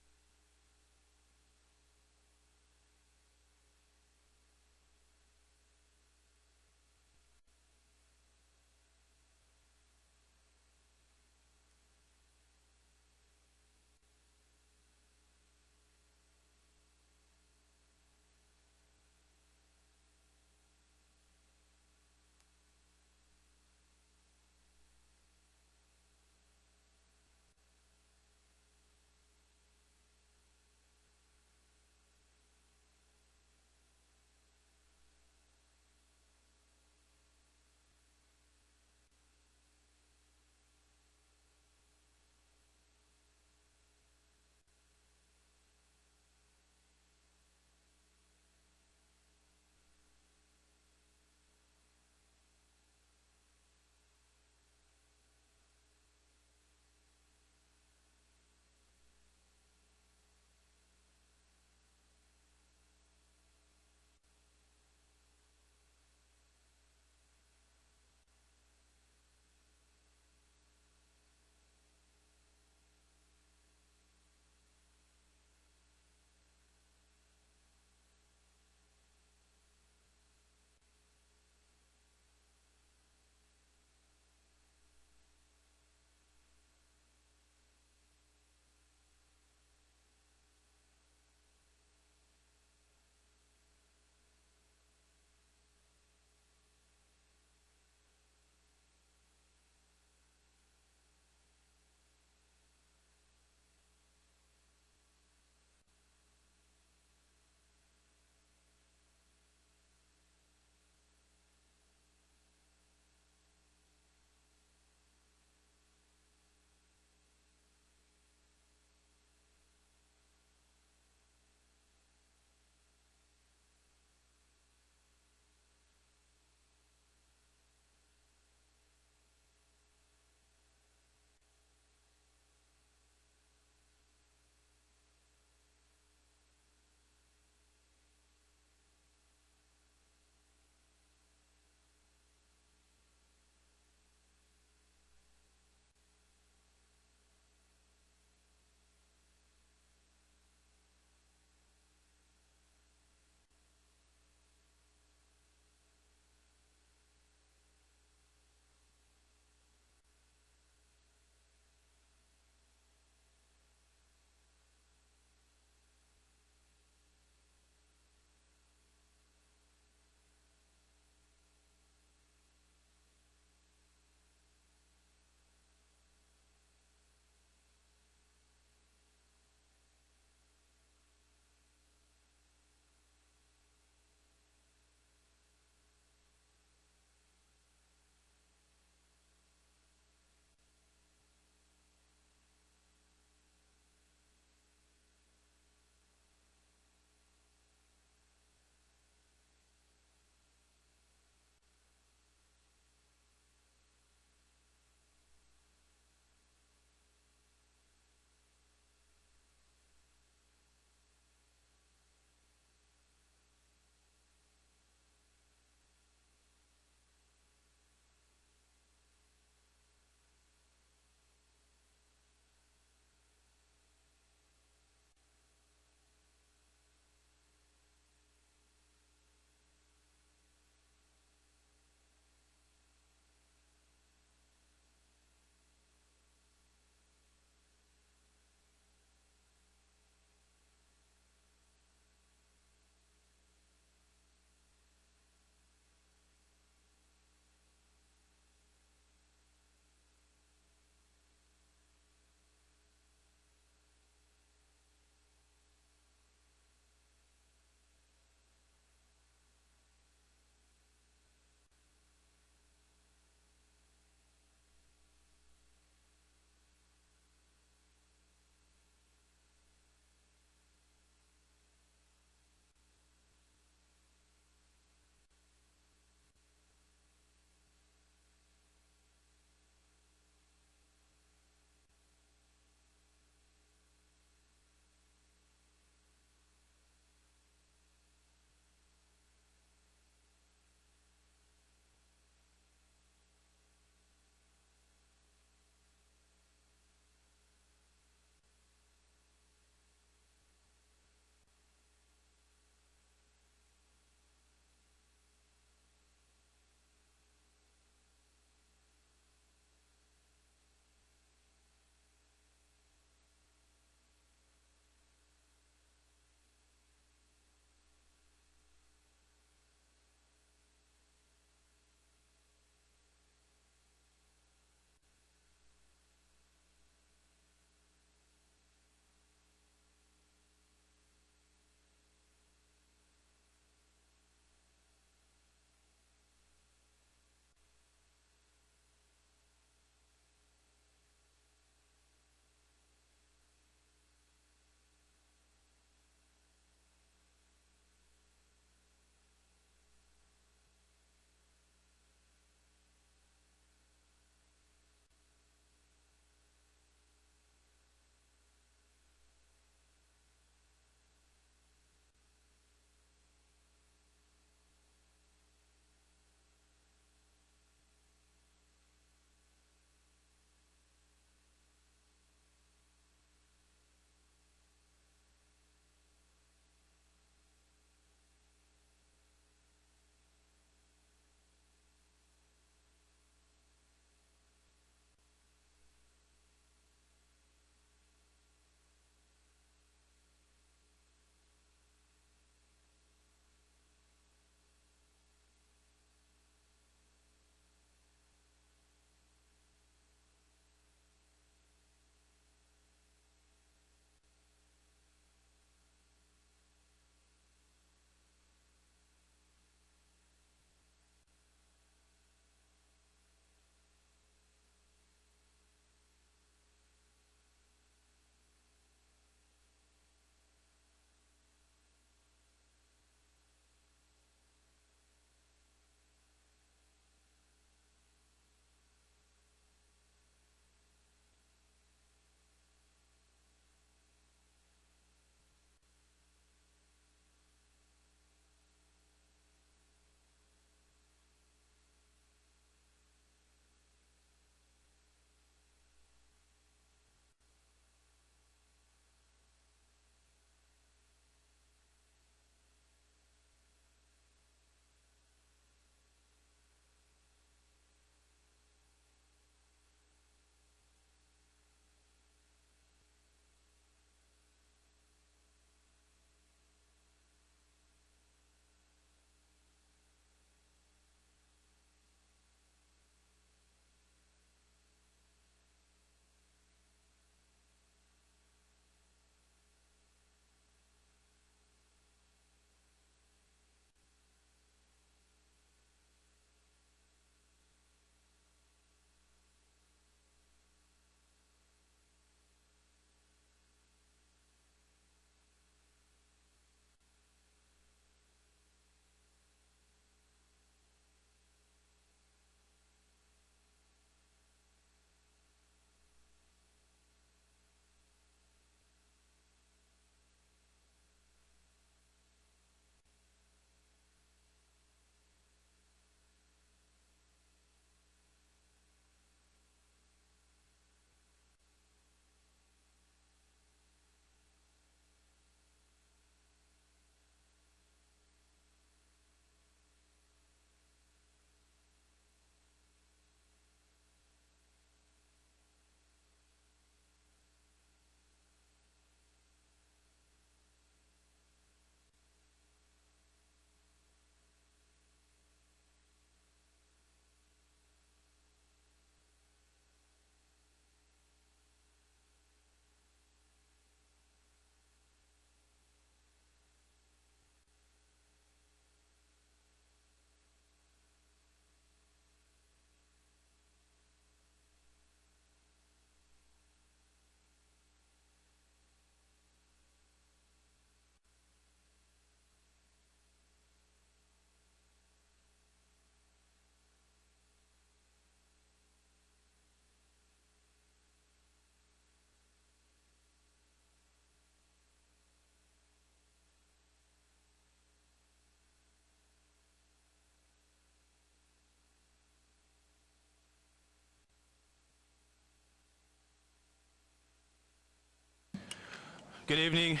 Good evening.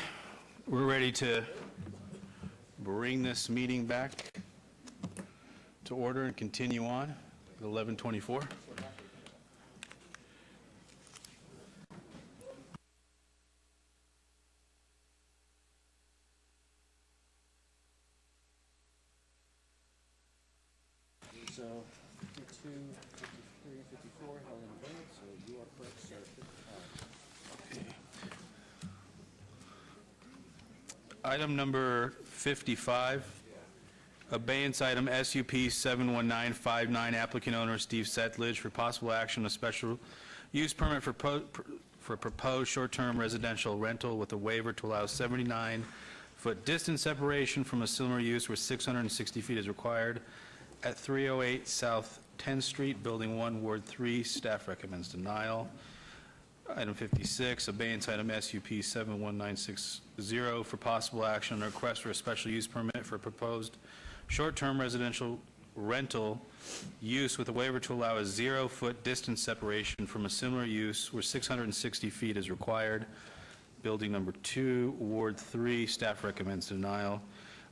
We're ready to bring this meeting back to order and continue on at 11:24. So 52, 53, 54 held in abeyance, so you are correct, sir. Item number 55, abeyance item SUP 71959, applicant owner Steve Settlage for possible action on a special use permit for proposed short-term residential rental with a waiver to allow 79-foot distance separation from a similar use where 660 feet is required at 308 South 10th Street, Building 1, Ward 3. Staff recommends denial. Item 56, abeyance item SUP 71960 for possible action on a request for a special use permit for proposed short-term residential rental use with a waiver to allow a 0-foot distance separation from a similar use where 660 feet is required. Building number 2, Ward 3. Staff recommends denial.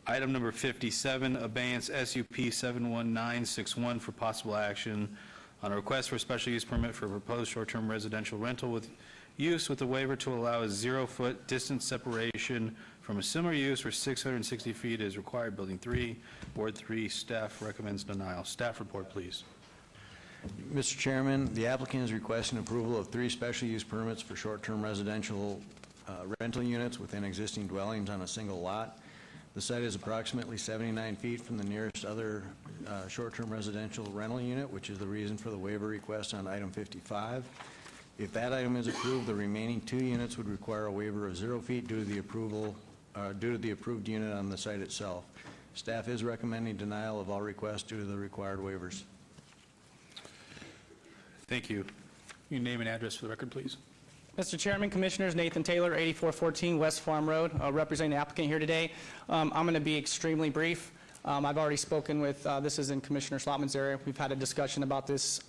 Item number 57, abeyance SUP 71961 for possible action on a request for a special use permit for proposed short-term residential rental with use with a waiver to allow a 0-foot distance separation from a similar use where 660 feet is required. Building 3, Ward 3. Staff recommends denial. Staff report, please. Mr. Chairman, the applicant is requesting approval of 3 special use permits for short-term residential rental units within existing dwellings on a single lot. The site is approximately 79 feet from the nearest other short-term residential rental unit, which is the reason for the waiver request on item 55. If that item is approved, the remaining 2 units would require a waiver of 0 feet due to the approved unit on the site itself. Staff is recommending denial of all requests due to the required waivers. Thank you. Your name and address for the record, please. Mr. Chairman, Commissioners, Nathan Taylor, 8414 West Farm Road, representing the applicant here today. I'm going to be extremely brief. I've already spoken with, this is in Commissioner Slotman's area. We've had a discussion about this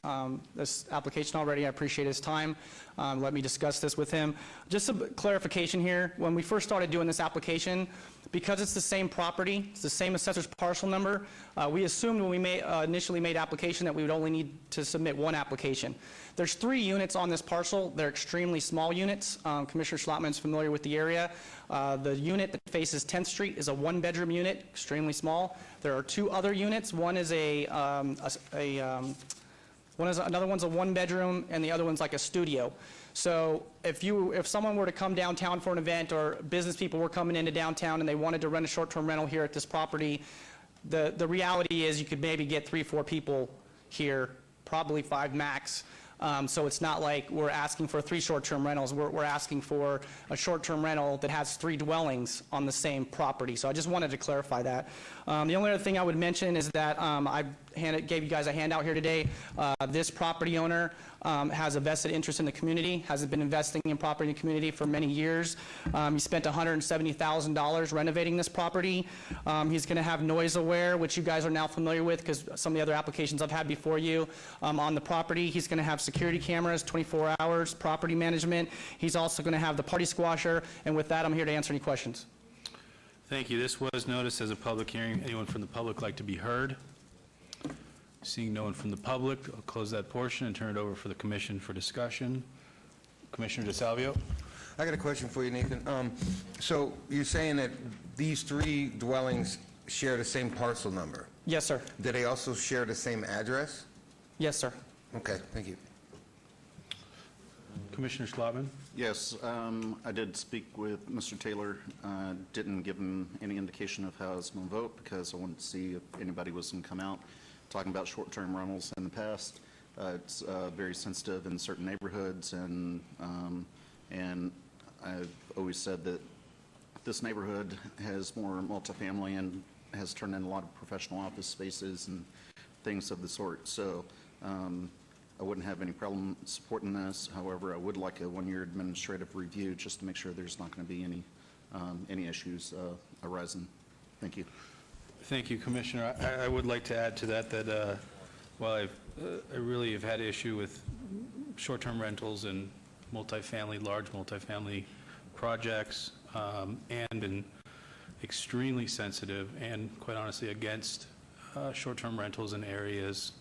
application already. I appreciate his time. Let me discuss this with him. Just a clarification here. When we first started doing this application, because it's the same property, it's the same assessor's parcel number, we assumed when we initially made application that we would only need to submit 1 application. There's 3 units on this parcel. They're extremely small units. Commissioner Schlotman is familiar with the area. The unit that faces 10th Street is a 1-bedroom unit, extremely small. There are 2 other units. One is another one's a 1-bedroom, and the other one's like a studio. So if someone were to come downtown for an event, or business people were coming into downtown and they wanted to rent a short-term rental here at this property, the reality is you could maybe get 3-4 people here, probably 5 max. So it's not like we're asking for 3 short-term rentals. We're asking for a short-term rental that has 3 dwellings on the same property. So I just wanted to clarify that. The only other thing I would mention is that I gave you guys a handout here today. This property owner has a vested interest in the community, has been investing in property in the community for many years. He spent $170,000 renovating this property. He's going to have Noise Aware, which you guys are now familiar with because some of the other applications I've had before you on the property. He's going to have security cameras, 24 hours, property management. He's also going to have the party squasher. And with that, I'm here to answer any questions. Thank you. This was noticed as a public hearing. Anyone from the public like to be heard? Seeing no one from the public, I'll close that portion and turn it over for the commission for discussion. Commissioner DeSalvio. I got a question for you, Nathan. So you're saying that these 3 dwellings share the same parcel number? Yes, sir. Do they also share the same address? Yes, sir. Okay, thank you. Commissioner Schlotman. Yes, I did speak with Mr. Taylor. Didn't give him any indication of how I was going to vote because I wanted to see if anybody was going to come out talking about short-term rentals in the past. It's very sensitive in certain neighborhoods, and I've always said that this neighborhood has more multifamily and has turned into a lot of professional office spaces and things of the sort. So I wouldn't have any problem supporting this. However, I would like a 1-year administrative review just to make sure there's not going to be any issues arising. Thank you. Thank you, Commissioner. I would like to add to that while I really have had issue with short-term rentals and large multifamily projects and been extremely sensitive and, quite honestly, against short-term rentals in areas,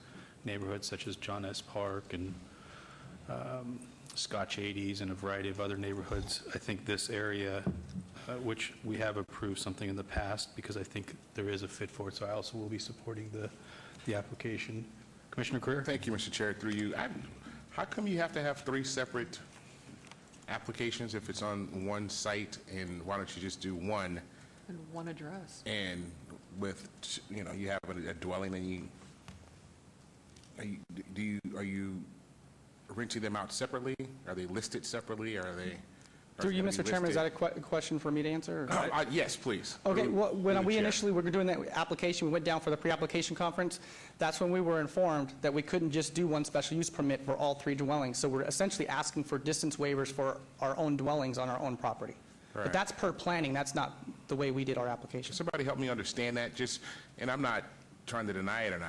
neighborhoods such as John S. Park and Scotch 80s and a variety of other neighborhoods. I think this area, which we have approved something in the past because I think there is a fit for it, so I also will be supporting the application. Commissioner Creer? Thank you, Mr. Chair. Through you, how come you have to have 3 separate applications if it's on one site, and why don't you just do one? And one address. And with, you have a dwelling, and are you renting them out separately? Are they listed separately? Are they? Through you, Mr. Chairman, is that a question for me to answer? Yes, please. Okay, well, when we initially were doing that application, we went down for the pre-application conference. That's when we were informed that we couldn't just do one special use permit for all 3 dwellings. So we're essentially asking for distance waivers for our own dwellings on our own property. Right. But that's per planning. That's not the way we did our application. Somebody help me understand that. And I'm not trying to deny it or not.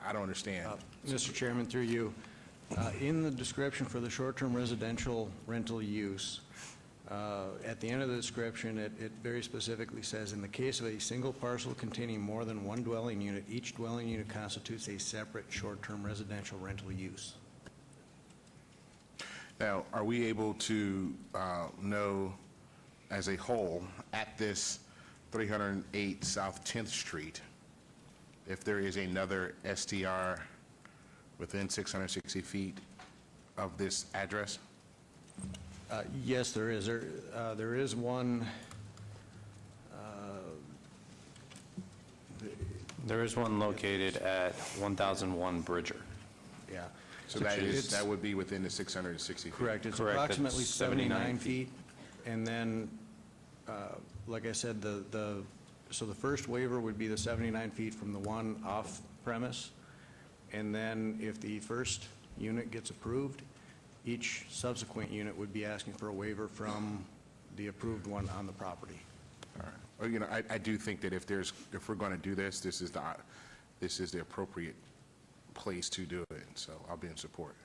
I don't understand. Mr. Chairman, through you, in the description for the short-term residential rental use, at the end of the description, it very specifically says, in the case of a single parcel containing more than one dwelling unit, each dwelling unit constitutes a separate short-term residential rental use. Now, are we able to know as a whole at this 308 South 10th Street if there is another STR within 660 feet of this address? Yes, there is. There is one. There is one located at 1001 Bridger. Yeah. So that would be within the 660 feet? Correct. It's Correct. approximately That's 79 feet. And then, like I said, so the first waiver would be the 79 feet from the one off premise. And then if the first unit gets approved, each subsequent unit would be asking for a waiver from the approved one on the property. All right. Well, I do think that if we're going to do this, this is the appropriate place to do it. So I'll be in support.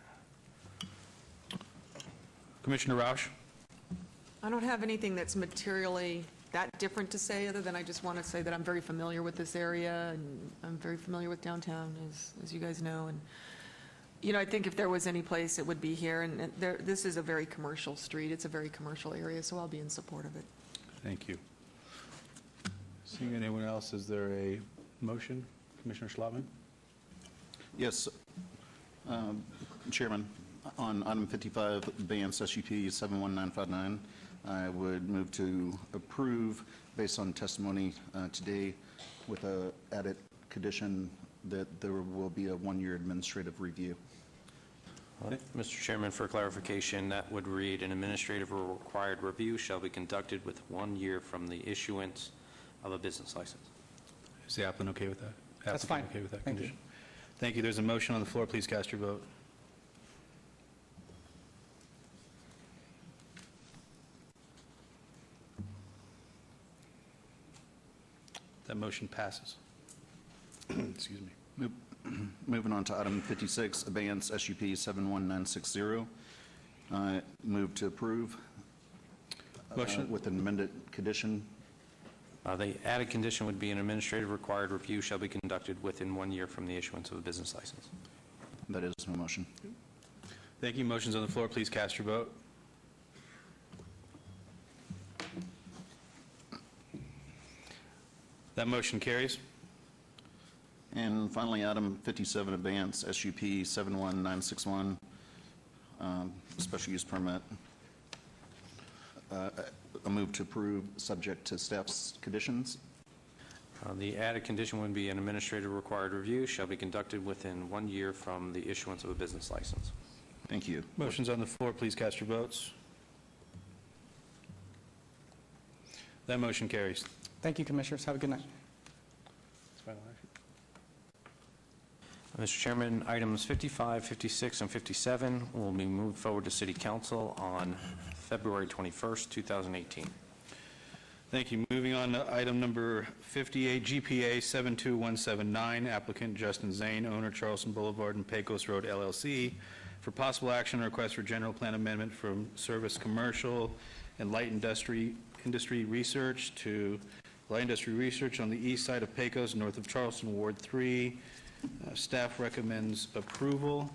Commissioner Rausch? I don't have anything that's materially that different to say, other than I just want to say that I'm very familiar with this area, and I'm very familiar with downtown, as you guys know. And, I think if there was any place, it would be here. And this is a very commercial street. It's a very commercial area, so I'll be in support of it. Thank you. Seeing anyone else, is there a motion? Commissioner Schlotman? Yes, Chairman, on item 55, Abeyance SUP 71959, I would move to approve based on testimony today with a added condition that there will be a 1-year administrative review. Mr. Chairman, for clarification, that would read, an administrative or required review shall be conducted with 1 year from the issuance of a business license. Is the applicant okay with that? That's fine. Okay with that Thank you. condition? Thank you. There's a motion on the floor. Please cast your vote. That motion passes. Excuse me. Moving on to item 56, Abeyance SUP 71960. I move to approve Motion. with an amended condition. The added condition would be, an administrative required review shall be conducted within 1 year from the issuance of a business license. That is my motion. Thank you. Motion's on the floor. Please cast your vote. That motion carries. And finally, item 57, Abeyance SUP 71961, special use permit. A move to approve, subject to staff's conditions. The added condition would be, an administrative required review shall be conducted within 1 year from the issuance of a business license. Thank you. Motion's on the floor. Please cast your votes. That motion carries. Thank you, Commissioners. Have a good night. Mr. Chairman, items 55, 56, and 57 will be moved forward to City Council on February 21st, 2018. Thank you. Moving on to item number 58, GPA 72179, applicant Justin Zane, owner Charleston Boulevard and Pecos Road LLC, For possible action, a request for general plan amendment from Service Commercial and Light Industry Research to Light Industry Research on the east side of Pecos, north of Charleston, Ward 3. Staff recommends approval.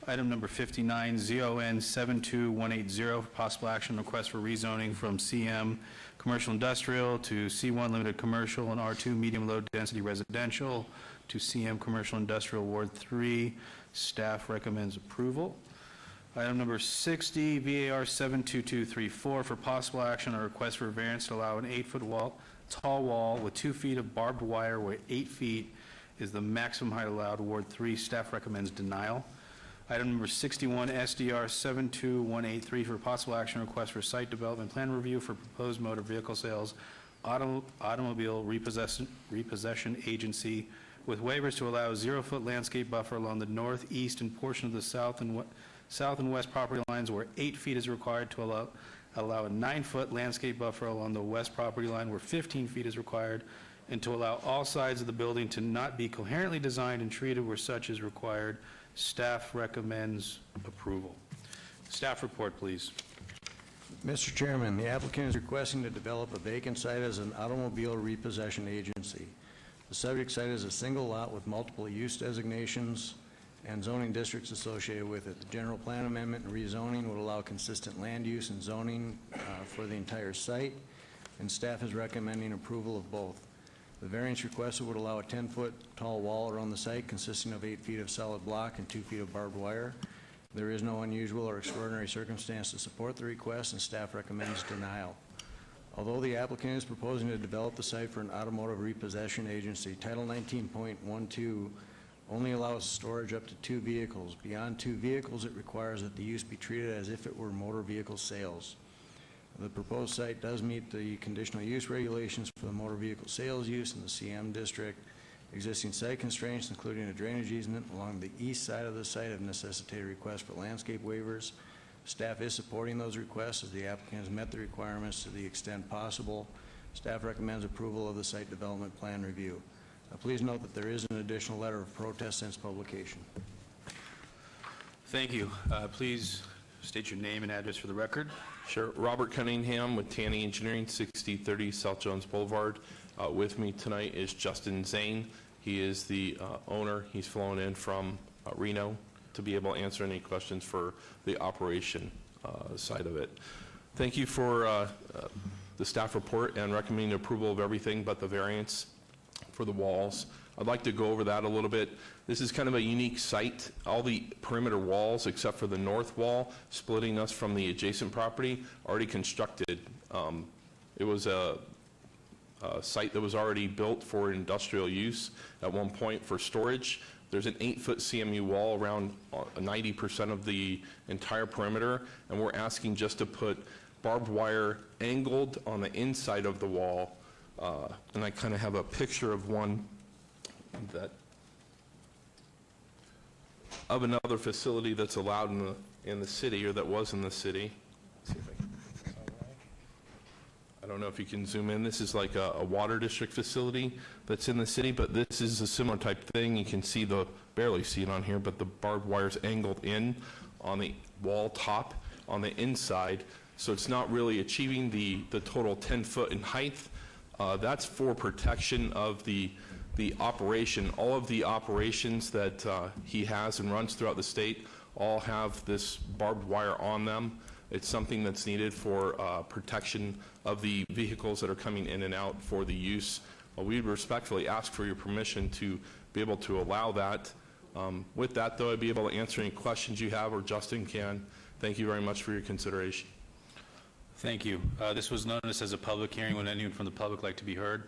Item number 59, ZON 72180, for possible action, request for rezoning from CM Commercial Industrial to C1 Limited Commercial and R2 Medium Low Density Residential to CM Commercial Industrial, Ward 3. Staff recommends approval. Item number 60, VAR 72234, for possible action, a request for variance to allow an 8-foot tall wall with 2 feet of barbed wire where 8 feet is the maximum height allowed, Ward 3. Staff recommends denial. Item number 61, SDR 72183, for possible action, request for site development plan review for proposed motor vehicle sales, automobile repossession agency, with waivers to allow a 0-foot landscape buffer along the northeast and portion of the south and west property lines where 8 feet is required, to allow a 9-foot landscape buffer along the west property line where 15 feet is required, and to allow all sides of the building to not be coherently designed and treated where such is required. Staff recommends approval. Staff report, please. Mr. Chairman, the applicant is requesting to develop a vacant site as an automobile repossession agency. The subject site is a single lot with multiple use designations and zoning districts associated with it. The general plan amendment and rezoning would allow consistent land use and zoning for the entire site, and staff is recommending approval of both. The variance requested would allow a 10-foot tall wall around the site consisting of 8 feet of solid block and 2 feet of barbed wire. There is no unusual or extraordinary circumstance to support the request, and staff recommends denial. Although the applicant is proposing to develop the site for an automotive repossession agency, Title 19.12 only allows storage up to 2 vehicles. Beyond 2 vehicles, it requires that the use be treated as if it were motor vehicle sales. The proposed site does meet the conditional use regulations for the motor vehicle sales use in the CM district. Existing site constraints, including a drainage easement along the east side of the site, have necessitated requests for landscape waivers. Staff is supporting those requests as the applicant has met the requirements to the extent possible. Staff recommends approval of the site development plan review. Please note that there is an additional letter of protest since publication. Thank you. Please state your name and address for the record. Sure. Robert Cunningham with Tanny Engineering, 6030 South Jones Boulevard. With me tonight is Justin Zane. He is the owner. He's flown in from Reno to be able to answer any questions for the operation side of it. Thank you for the staff report and recommending approval of everything but the variance for the walls. I'd like to go over that a little bit. This is kind of a unique site. All the perimeter walls, except for the north wall, splitting us from the adjacent property, already constructed. It was a site that was already built for industrial use at one point for storage. There's an 8-foot CMU wall around 90% of the entire perimeter, and we're asking just to put barbed wire angled on the inside of the wall. And I kind of have a picture of one that of another facility that's allowed in the city, or that was in the city. Let's see if I don't know if you can zoom in. This is like a water district facility that's in the city, but this is a similar type thing. You can see barely see it on here, but the barbed wire's angled in on the wall top on the inside, so it's not really achieving the total 10 foot in height. That's for protection of the operation. All of the operations that he has and runs throughout the state all have this barbed wire on them. It's something that's needed for protection of the vehicles that are coming in and out for the use. We respectfully ask for your permission to be able to allow that. With that, though, I'd be able to answer any questions you have, or Justin can. Thank you very much for your consideration. Thank you. This was noticed as a public hearing. Would anyone from the public like to be heard?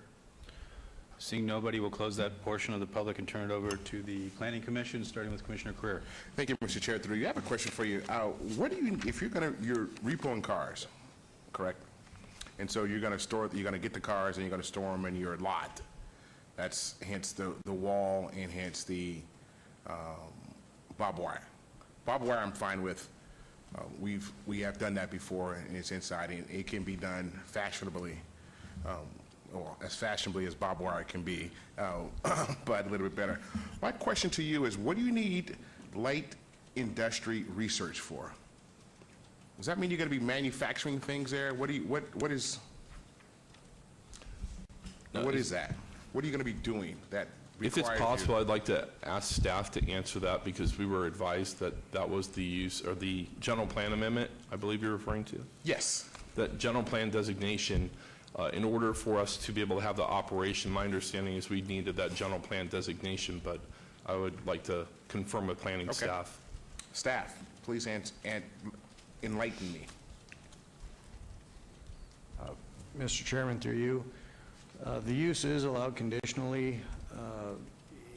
Seeing nobody, we'll close that portion of the public and turn it over to the Planning Commission, starting with Commissioner Creer. Thank you, Mr. Chair. Through you, I have a question for you. What do you, if you're repoing cars, correct? And so you're going to get the cars and you're going to store them in your lot. That's hence the wall and hence the barbed wire. Barbed wire I'm fine with. We have done that before, and it's inside, and it can be done fashionably, or as fashionably as barbed wire can be, but a little bit better. My question to you is, what do you need light industry research for? Does that mean you're going to be manufacturing things there? What is that? What are you going to be doing that If requires it's you- possible, I'd like to ask staff to answer that because we were advised that that was the use, or the general plan amendment, I believe you're referring to? Yes. That general plan designation, in order for us to be able to have the operation, my understanding is we needed that general plan designation, but I would like to confirm with planning Okay. staff. Staff, please enlighten me. Mr. Chairman, through you, the use is allowed conditionally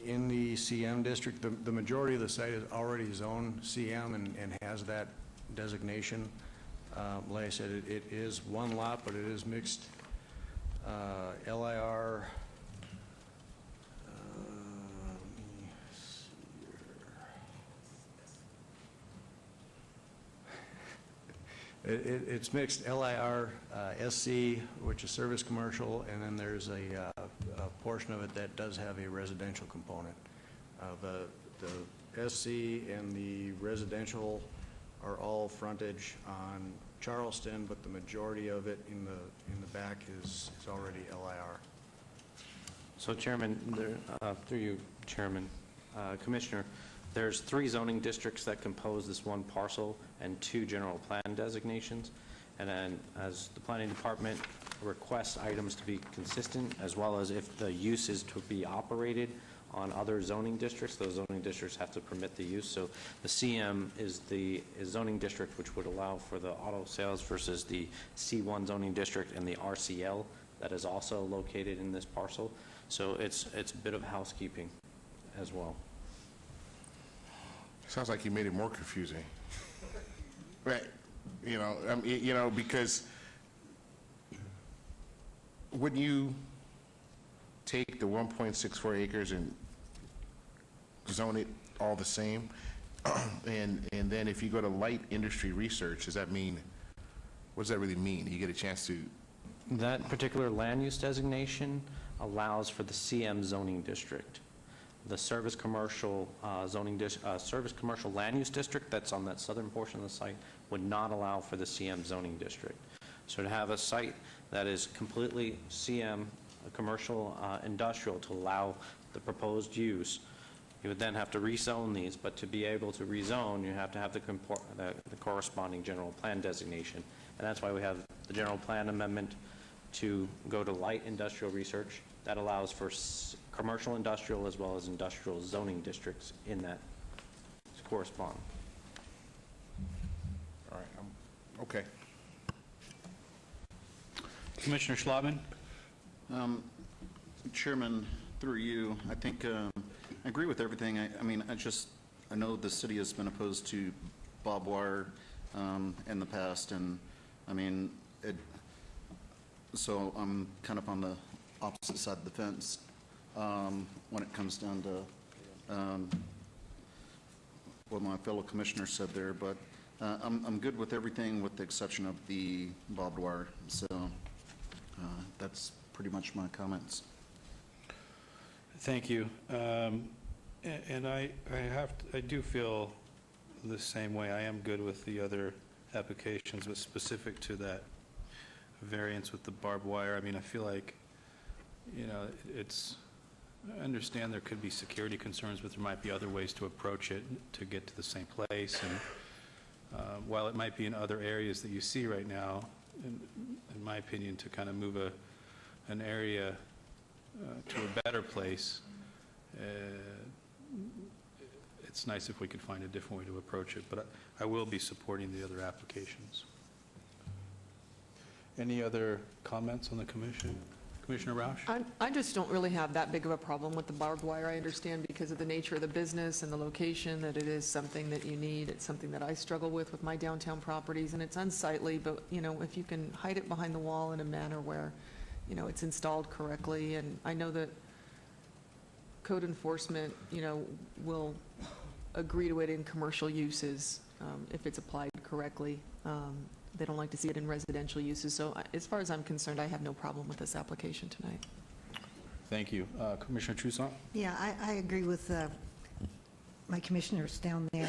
in the CM district. The majority of the site is already zoned CM and has that designation. Like I said, it is one lot, but it is mixed LIR. Let me see here. It's mixed LIR, SC, which is service commercial, and then there's a portion of it that does have a residential component. The SC and the residential are all frontage on Charleston, but the majority of it in the back is already LIR. So Chairman, through you, Chairman, Commissioner, there's 3 zoning districts that compose this one parcel and 2 general plan designations. And then as the planning department requests items to be consistent, as well as if the use is to be operated on other zoning districts, those zoning districts have to permit the use. So the CM is the zoning district which would allow for the auto sales versus the C1 zoning district and the RCL that is also located in this parcel. So it's a bit of housekeeping as well. Sounds like you made it more confusing. Right. Because wouldn't you take the 1.64 acres and zone it all the same? And then if you go to light industry research, does that mean, what does that really mean? You get a chance to... That particular land use designation allows for the CM zoning district. The service commercial service commercial land use district that's on that southern portion of the site would not allow for the CM zoning district. So to have a site that is completely CM commercial industrial to allow the proposed use, you would then have to rezone these, but to be able to rezone, you have to have the corresponding general plan designation. And that's why we have the general plan amendment to go to light industrial research. That allows for commercial industrial as well as industrial zoning districts in that correspond. All right. Okay. Commissioner Schlotman? Chairman, through you, I think I agree with everything. I know the city has been opposed to barbed wire in the past, and so I'm kind of on the opposite side of the fence when it comes down to what my fellow commissioner said there, but I'm good with everything with the exception of the barbed wire. So that's pretty much my comments. Thank you. And I do feel the same way. I am good with the other applications, but specific to that variance with the barbed wire, I feel like, I understand there could be security concerns, but there might be other ways to approach it to get to the same place. And while it might be in other areas that you see right now, in my opinion, to kind of move an area to a better place, it's nice if we could find a different way to approach it. But I will be supporting the other applications. Any other comments on the commission? Commissioner Roush? I just don't really have that big of a problem with the barbed wire. I understand because of the nature of the business and the location that it is something that you need. It's something that I struggle with my downtown properties, and it's unsightly, but, if you can hide it behind the wall in a manner where, it's installed correctly, and I know that code enforcement, will agree to it in commercial uses if it's applied correctly. They don't like to see it in residential uses. So as far as I'm concerned, I have no problem with this application tonight. Thank you. Commissioner Toussaint? Yeah, I agree with my commissioners down there.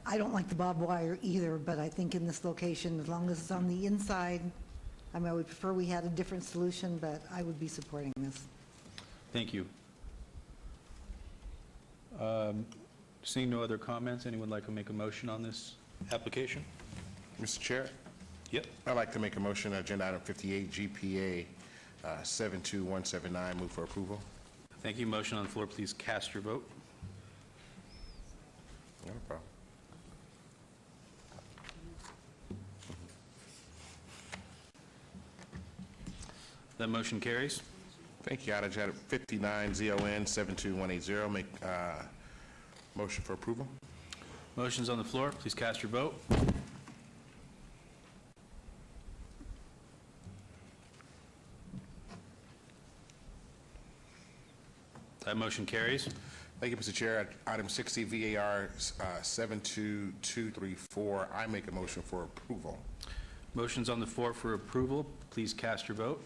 I don't like the barbed wire either, but I think in this location, as long as it's on the inside, I mean, I would prefer we had a different solution, but I would be supporting this. Thank you. Seeing no other comments, anyone like to make a motion on this application? Mr. Chair? Yep. I'd like to make a motion, agenda item 58, GPA 72179, move for approval. Thank you. Motion on the floor. Please cast your vote. No problem. That motion carries. Thank you. Item 59, ZON 72180, make motion for approval. Motion's on the floor. Please cast your vote. That motion carries. Thank you, Mr. Chair. Item 60, VAR 72234, I make a motion for approval. Motion's on the floor for approval. Please cast your vote.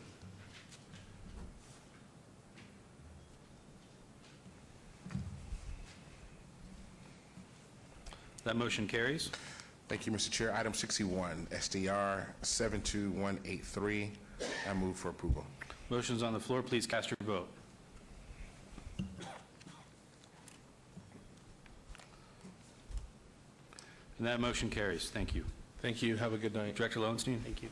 That motion carries. Thank you, Mr. Chair. Item 61, SDR 72183, I move for approval. Motion's on the floor. Please cast your vote. And that motion carries. Thank you. Thank you. Have a good night. Director Lowenstein. Thank you.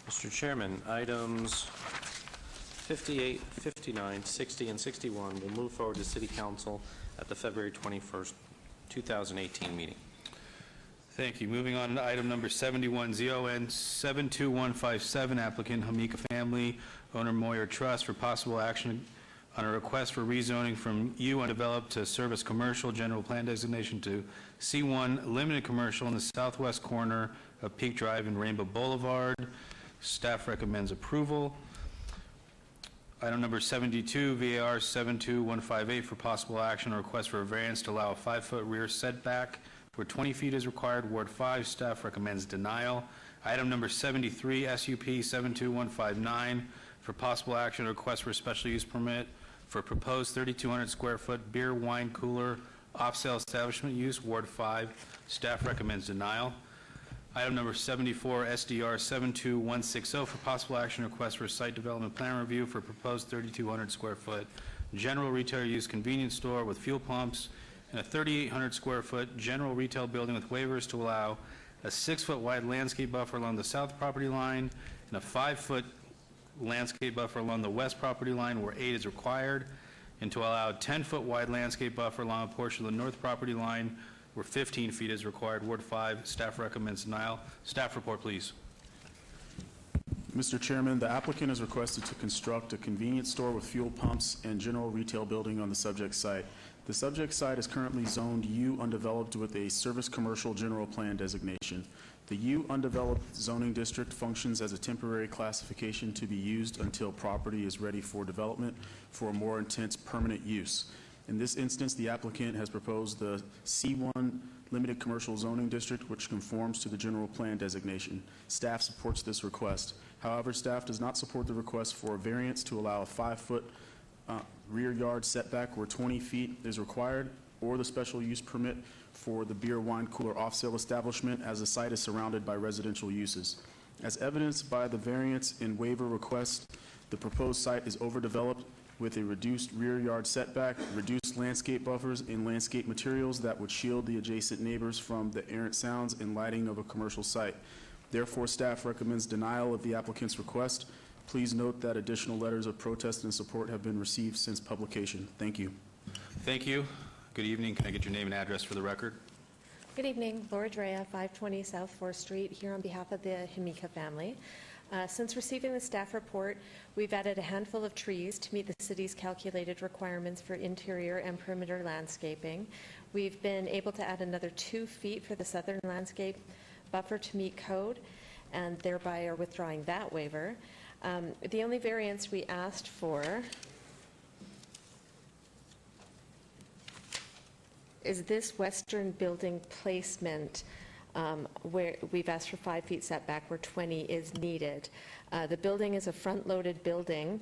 Mr. Chairman, items 58, 59, 60, and 61 will move forward to City Council at the February 21st, 2018 meeting. Thank you. Moving on to item number 71, ZON 72157, applicant Hamika Family, owner Moyer Trust, for possible action on a request for rezoning from U undeveloped to service commercial general plan designation to C1 limited commercial in the southwest corner of Peak Drive and Rainbow Boulevard. Staff recommends approval. Item number 72, VAR 72158, for possible action on a request for a variance to allow a 5-foot rear setback where 20 feet is required. Ward 5, staff recommends denial. Item number 73, SUP 72159, for possible action on a request for a special use permit for proposed 3,200 square foot beer wine cooler off-sale establishment use. Ward 5, staff recommends denial. Item number 74, SDR 72160, for possible action request for a site development plan review for proposed 3,200 square foot general retail use convenience store with fuel pumps and a 3,800 square foot general retail building with waivers to allow a 6-foot wide landscape buffer along the south property line and a 5-foot landscape buffer along the west property line where 8 is required, and to allow a 10-foot wide landscape buffer along a portion of the north property line where 15 feet is required. Ward 5, staff recommends denial. Staff report, please. Mr. Chairman, the applicant has requested to construct a convenience store with fuel pumps and general retail building on the subject site. The subject site is currently zoned U undeveloped with a service commercial general plan designation. The U undeveloped zoning district functions as a temporary classification to be used until property is ready for development for a more intense permanent use. In this instance, the applicant has proposed the C1 limited commercial zoning district, which conforms to the general plan designation. Staff supports this request. However, staff does not support the request for a variance to allow a 5-foot rear yard setback where 20 feet is required, or the special use permit for the beer wine cooler off-sale establishment, as the site is surrounded by residential uses. As evidenced by the variance and waiver request, the proposed site is overdeveloped with a reduced rear yard setback, reduced landscape buffers, and landscape materials that would shield the adjacent neighbors from the errant sounds and lighting of a commercial site. Therefore, staff recommends denial of the applicant's request. Please note that additional letters of protest and support have been received since publication. Thank you. Thank you. Good evening. Can I get your name and address for the record? Good evening. Laura Drea, 520 South 4th Street, here on behalf of the Hamika family. Since receiving the staff report, we've added a handful of trees to meet the city's calculated requirements for interior and perimeter landscaping. We've been able to add another 2 feet for the southern landscape buffer to meet code, and thereby are withdrawing that waiver. The only variance we asked for is this western building placement, where we've asked for 5 feet setback where 20 is needed. The building is a front-loaded building,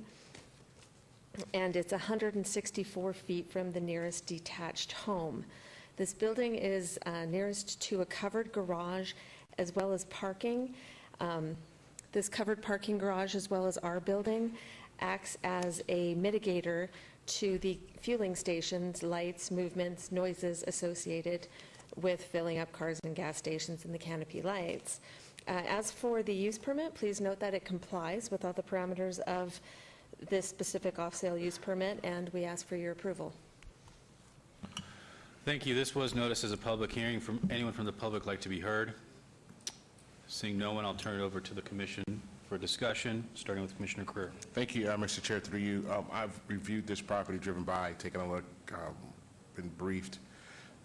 and it's 164 feet from the nearest detached home. This building is nearest to a covered garage as well as parking. This covered parking garage, as well as our building, acts as a mitigator to the fueling stations, lights, movements, noises associated with filling up cars and gas stations and the canopy lights. As for the use permit, please note that it complies with all the parameters of this specific off-sale use permit, and we ask for your approval. Thank you. This was noticed as a public hearing. From anyone from the public like to be heard? Seeing no one, I'll turn it over to the commission for discussion, starting with Commissioner Creer. Thank you, Mr. Chair, through you. I've reviewed this property, driven by, taken a look, been briefed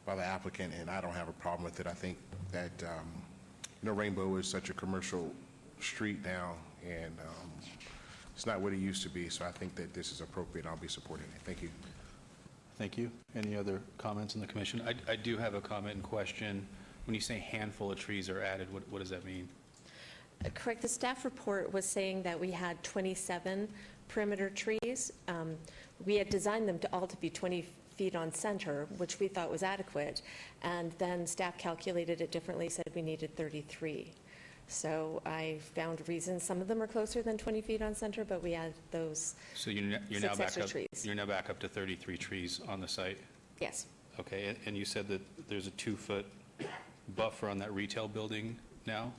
by the applicant, and I don't have a problem with it. I think that, Rainbow is such a commercial street now, and it's not what it used to be, so I think that this is appropriate, and I'll be supporting it. Thank you. Thank you. Any other comments in the commission? I do have a comment and question. When you say handful of trees are added, what does that mean? Correct. The staff report was saying that we had 27 perimeter trees. We had designed them all to be 20 feet on center, which we thought was adequate, and then staff calculated it differently, said we needed 33. So I found reasons. Some of them are closer than 20 feet on center, but we added those So you're now 6 back extra up. trees. You're now back up to 33 trees on the site. Yes. Okay, and you said that there's a 2-foot buffer on that retail building now?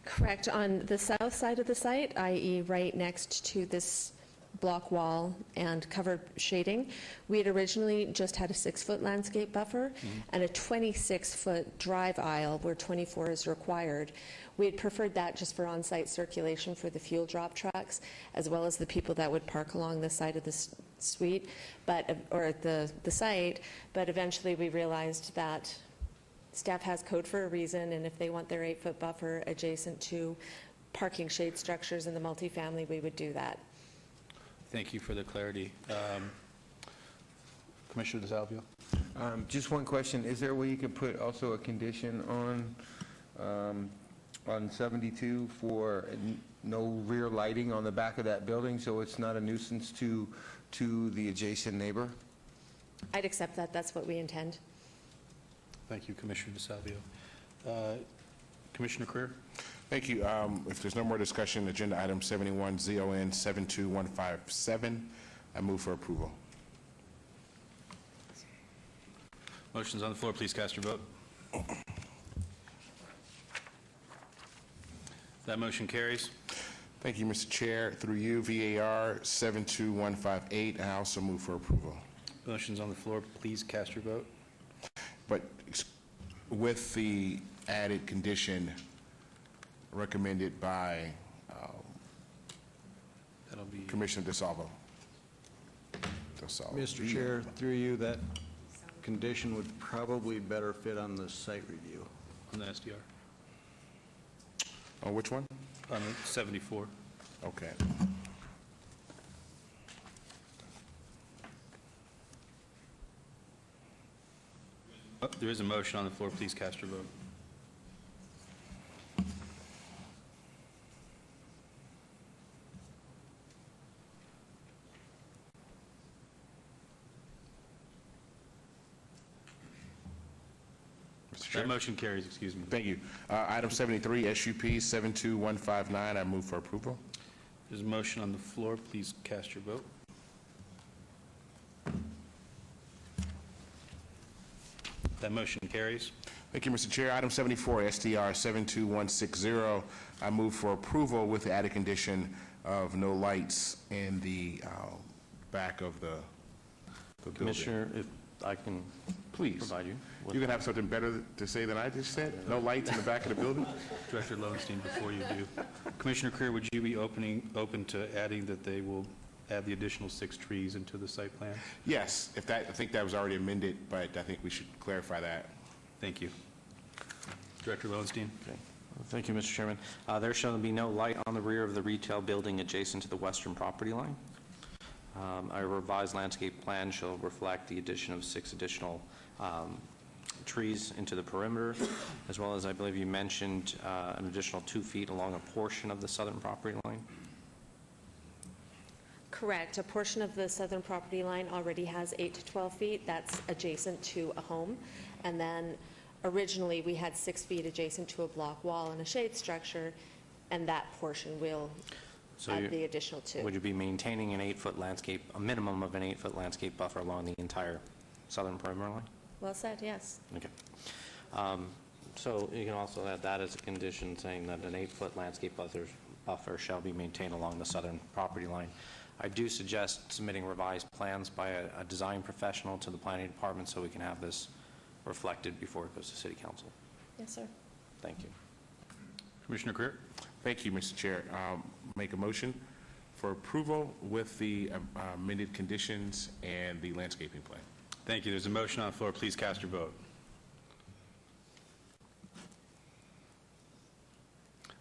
Correct. On the south side of the site, i.e. right next to this block wall and covered shading, we had originally just had a 6-foot landscape buffer and a 26-foot drive aisle where 24 is required. We had preferred that just for on-site circulation for the fuel drop trucks, as well as the people that would park along the side of the suite, or the site, but eventually we realized that staff has code for a reason, and if they want their 8-foot buffer adjacent to parking shade structures in the multifamily, we would do that. Thank you for the clarity. Commissioner DeSalvio? Just one question. Is there a way you could put also a condition on 72 for no rear lighting on the back of that building, so it's not a nuisance to the adjacent neighbor? I'd accept that. That's what we intend. Thank you, Commissioner DeSalvio. Commissioner Creer? Thank you. If there's no more discussion, agenda item 71, ZON 72157, I move for approval. Motion's on the floor. Please cast your vote. That motion carries. Thank you, Mr. Chair. Through you, VAR 72158, I also move for approval. Motion's on the floor. Please cast your vote. But with the added condition recommended by That'll be Commissioner DeSalvo. Mr. Chair, through you, that condition would probably better fit on the site review. On the SDR. On which one? On 74. Okay. There is a motion on the floor. Please cast your vote. Mr. Chair? That motion carries, excuse me. Thank you. Item 73, SUP 72159, I move for approval. There's a motion on the floor. Please cast your vote. That motion carries. Thank you, Mr. Chair. Item 74, STR 72160, I move for approval with the added condition of no lights in the back of the building. Commissioner, if I can Please. provide you. You can have something better to say than I just said? No lights in the back of the building? Director Lowenstein, before you do, Commissioner Creer, would you be open to adding that they will add the additional 6 trees into the site plan? Yes, I think that was already amended, but I think we should clarify that. Thank you. Director Lowenstein? Okay. Thank you, Mr. Chairman. There shall be no light on the rear of the retail building adjacent to the western property line. A revised landscape plan shall reflect the addition of 6 additional trees into the perimeter, as well as, I believe you mentioned, an additional 2 feet along a portion of the southern property line. Correct. A portion of the southern property line already has 8 to 12 feet. That's adjacent to a home. And then originally, we had 6 feet adjacent to a block wall and a shade structure, and that portion will add the additional 2. Would you be maintaining an 8-foot landscape, a minimum of an 8-foot landscape buffer along the entire southern perimeter line? Well said, yes. Okay. So you can also add that as a condition, saying that an 8-foot landscape buffer shall be maintained along the southern property line. I do suggest submitting revised plans by a design professional to the planning department so we can have this reflected before it goes to City Council. Yes, sir. Thank you. Commissioner Creer? Thank you, Mr. Chair. Make a motion for approval with the amended conditions and the landscaping plan. Thank you. There's a motion on the floor. Please cast your vote.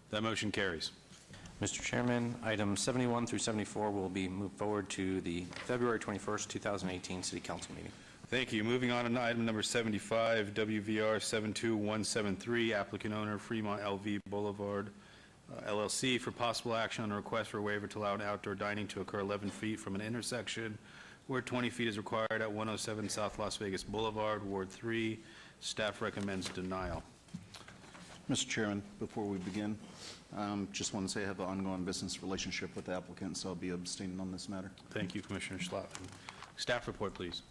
That motion carries. Mr. Chairman, items 71 through 74 will be moved forward to the February 21st, 2018 City Council meeting. Thank you. Moving on to item number 75, WVR 72173, applicant owner Fremont LV Boulevard, LLC, for possible action on a request for a waiver to allow outdoor dining to occur 11 feet from an intersection where 20 feet is required at 107 South Las Vegas Boulevard, Ward 3. Staff recommends denial. Mr. Chairman, before we begin, just want to say I have an ongoing business relationship with the applicant, so I'll be abstaining on this matter. Thank you, Commissioner Schlotman. Staff report, please.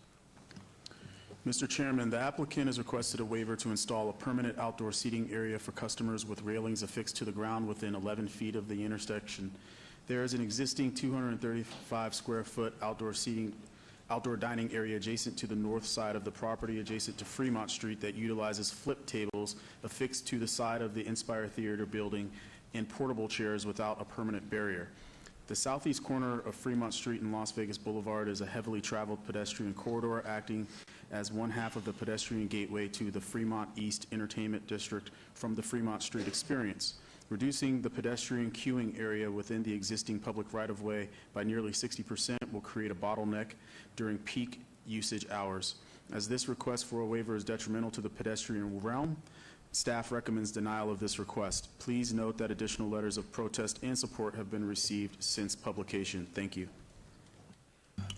Mr. Chairman, the applicant has requested a waiver to install a permanent outdoor seating area for customers with railings affixed to the ground within 11 feet of the intersection. There is an existing 235 square foot outdoor dining area adjacent to the north side of the property, adjacent to Fremont Street, that utilizes flip tables affixed to the side of the Inspire Theater building and portable chairs without a permanent barrier. The southeast corner of Fremont Street and Las Vegas Boulevard is a heavily traveled pedestrian corridor acting as one half of the pedestrian gateway to the Fremont East Entertainment District from the Fremont Street experience. Reducing the pedestrian queuing area within the existing public right-of-way by nearly 60% will create a bottleneck during peak usage hours. As this request for a waiver is detrimental to the pedestrian realm, staff recommends denial of this request. Please note that additional letters of protest and support have been received since publication. Thank you.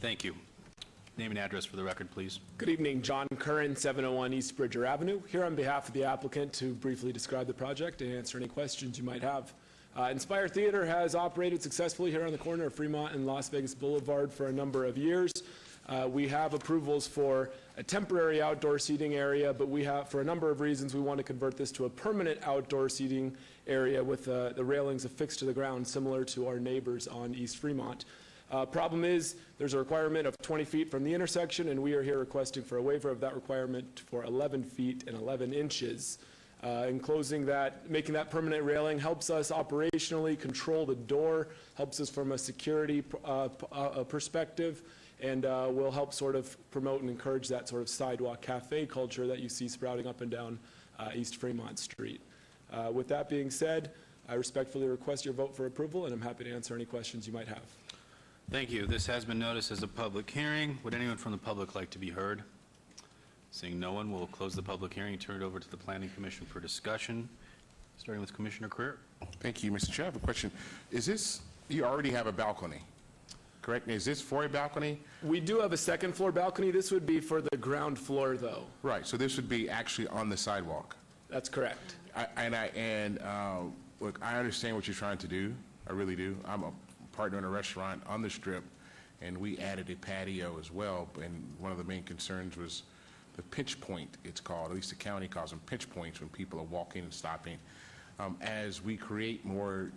Thank you. Name and address for the record, please. Good evening, John Curran, 701 East Bridger Avenue, here on behalf of the applicant to briefly describe the project and answer any questions you might have. Inspire Theater has operated successfully here on the corner of Fremont and Las Vegas Boulevard for a number of years. We have approvals for a temporary outdoor seating area, but we have, for a number of reasons, we want to convert this to a permanent outdoor seating area with the railings affixed to the ground, similar to our neighbors on East Fremont. Problem is, there's a requirement of 20 feet from the intersection, and we are here requesting for a waiver of that requirement for 11 feet and 11 inches. In closing, that, making that permanent railing helps us operationally control the door, helps us from a security perspective, and will help sort of promote and encourage that sort of sidewalk cafe culture that you see sprouting up and down East Fremont Street. With that being said, I respectfully request your vote for approval, and I'm happy to answer any questions you might have. Thank you. This has been noticed as a public hearing. Would anyone from the public like to be heard? Seeing no one, we'll close the public hearing and turn it over to the Planning Commission for discussion, starting with Commissioner Creer. Thank you, Mr. Chair. I have a question. Is this, you already have a balcony, correct? Is this for a balcony? We do have a second floor balcony. This would be for the ground floor, though. Right, so this would be actually on the sidewalk? That's correct. Look, I understand what you're trying to do. I really do. I'm a partner in a restaurant on the Strip, and we added a patio as well, and one of the main concerns was the pinch point, it's called, at least the county calls them pinch points when people are walking and stopping. As we create more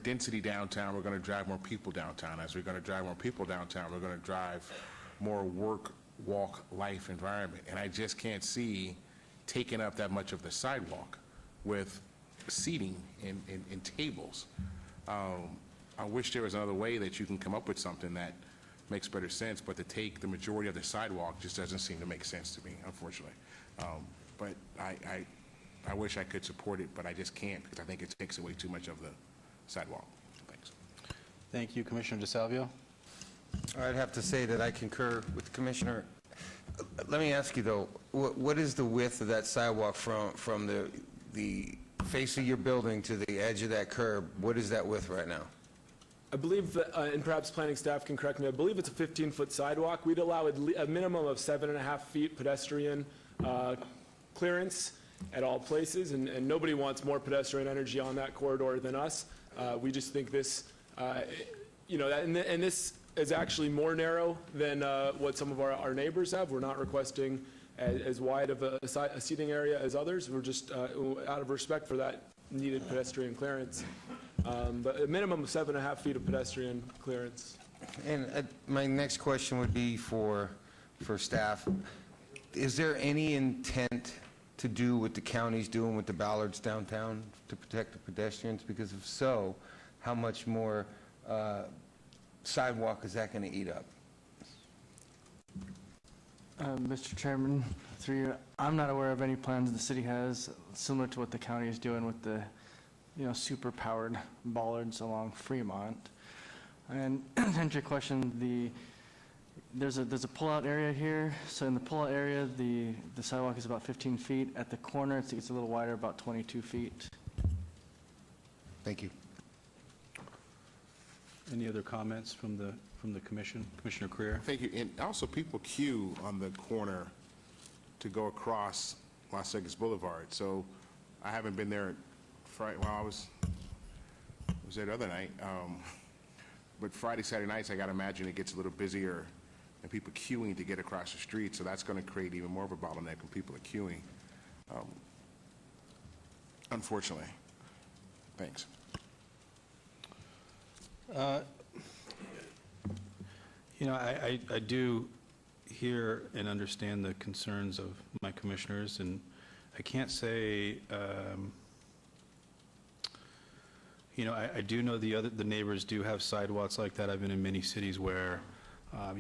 density downtown, we're going to drive more people downtown. As we're going to drive more people downtown, we're going to drive more work, walk, life environment. And I just can't see taking up that much of the sidewalk with seating and tables. I wish there was another way that you can come up with something that makes better sense, but to take the majority of the sidewalk just doesn't seem to make sense to me, unfortunately. But I wish I could support it, but I just can't because I think it takes away too much of the sidewalk. Thanks. Thank you, Commissioner DeSalvio. I'd have to say that I concur with the Commissioner. Let me ask you, though, what is the width of that sidewalk from the face of your building to the edge of that curb? What is that width right now? I believe, that, and perhaps planning staff can correct me, I believe it's a 15-foot sidewalk. We'd allow a minimum of 7.5 feet pedestrian clearance at all places, and nobody wants more pedestrian energy on that corridor than us. We just think this, and this is actually more narrow than what some of our neighbors have. We're not requesting as wide of a seating area as others. We're just, out of respect for that needed pedestrian clearance. But a minimum of 7.5 feet of pedestrian clearance. And my next question would be for staff. Is there any intent to do what the county's doing with the bollards downtown to protect the pedestrians? Because if so, how much more sidewalk is that going to eat up? Mr. Chairman, through you, I'm not aware of any plans the city has similar to what the county is doing with the, super-powered bollards along Fremont. And to answer your question, there's a pull-out area here. So in the pull-out area, the sidewalk is about 15 feet. At the corner, it's a little wider, about 22 feet. Thank you. Any other comments from the commission? Commissioner Creer? Thank you. And also, people queue on the corner to go across Las Vegas Boulevard. So I haven't been there Friday. Well, I was there the other night. But Friday, Saturday nights, I got to imagine it gets a little busier and people queuing to get across the street. So that's going to create even more of a bottleneck when people are queuing. Unfortunately. Thanks. I do hear and understand the concerns of my commissioners, and I can't say, I do know the neighbors do have sidewalks like that. I've been in many cities where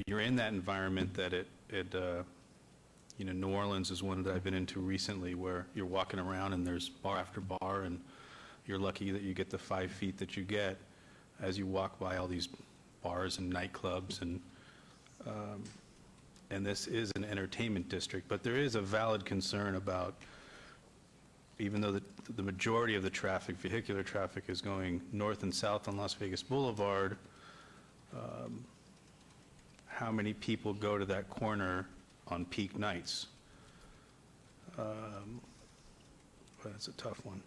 you're in that environment that New Orleans is one that I've been into recently where you're walking around and there's bar after bar, and you're lucky that you get the 5 feet that you get as you walk by all these bars and nightclubs, and this is an entertainment district. But there is a valid concern about, even though the majority of the traffic, vehicular traffic, is going north and south on Las Vegas Boulevard, how many people go to that corner on peak nights? But that's a tough one.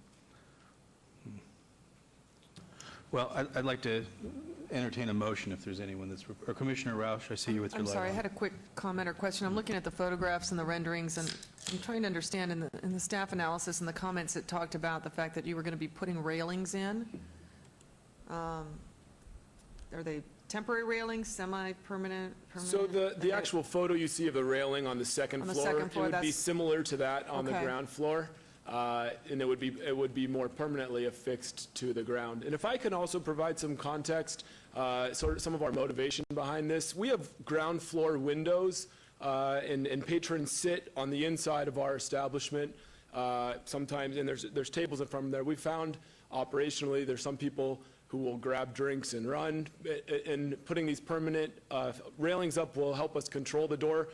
Well, I'd like to entertain a motion if there's anyone that's, or Commissioner Roush, I see you with your I'm light sorry, I on. had a quick comment or question. I'm looking at the photographs and the renderings, and I'm trying to understand in the staff analysis and the comments it talked about the fact that you were going to be putting railings in. Are they temporary railings, semi-permanent? So the actual photo you see of the railing on the second On the floor, second floor, it would be that's- similar to that on the Okay. ground floor. And it would be more permanently affixed to the ground. And if I can also provide some context, sort of some of our motivation behind this, we have ground floor windows, and patrons sit on the inside of our establishment sometimes, and there's tables in front of there. We found operationally there's some people who will grab drinks and run, and putting these permanent railings up will help us control the door.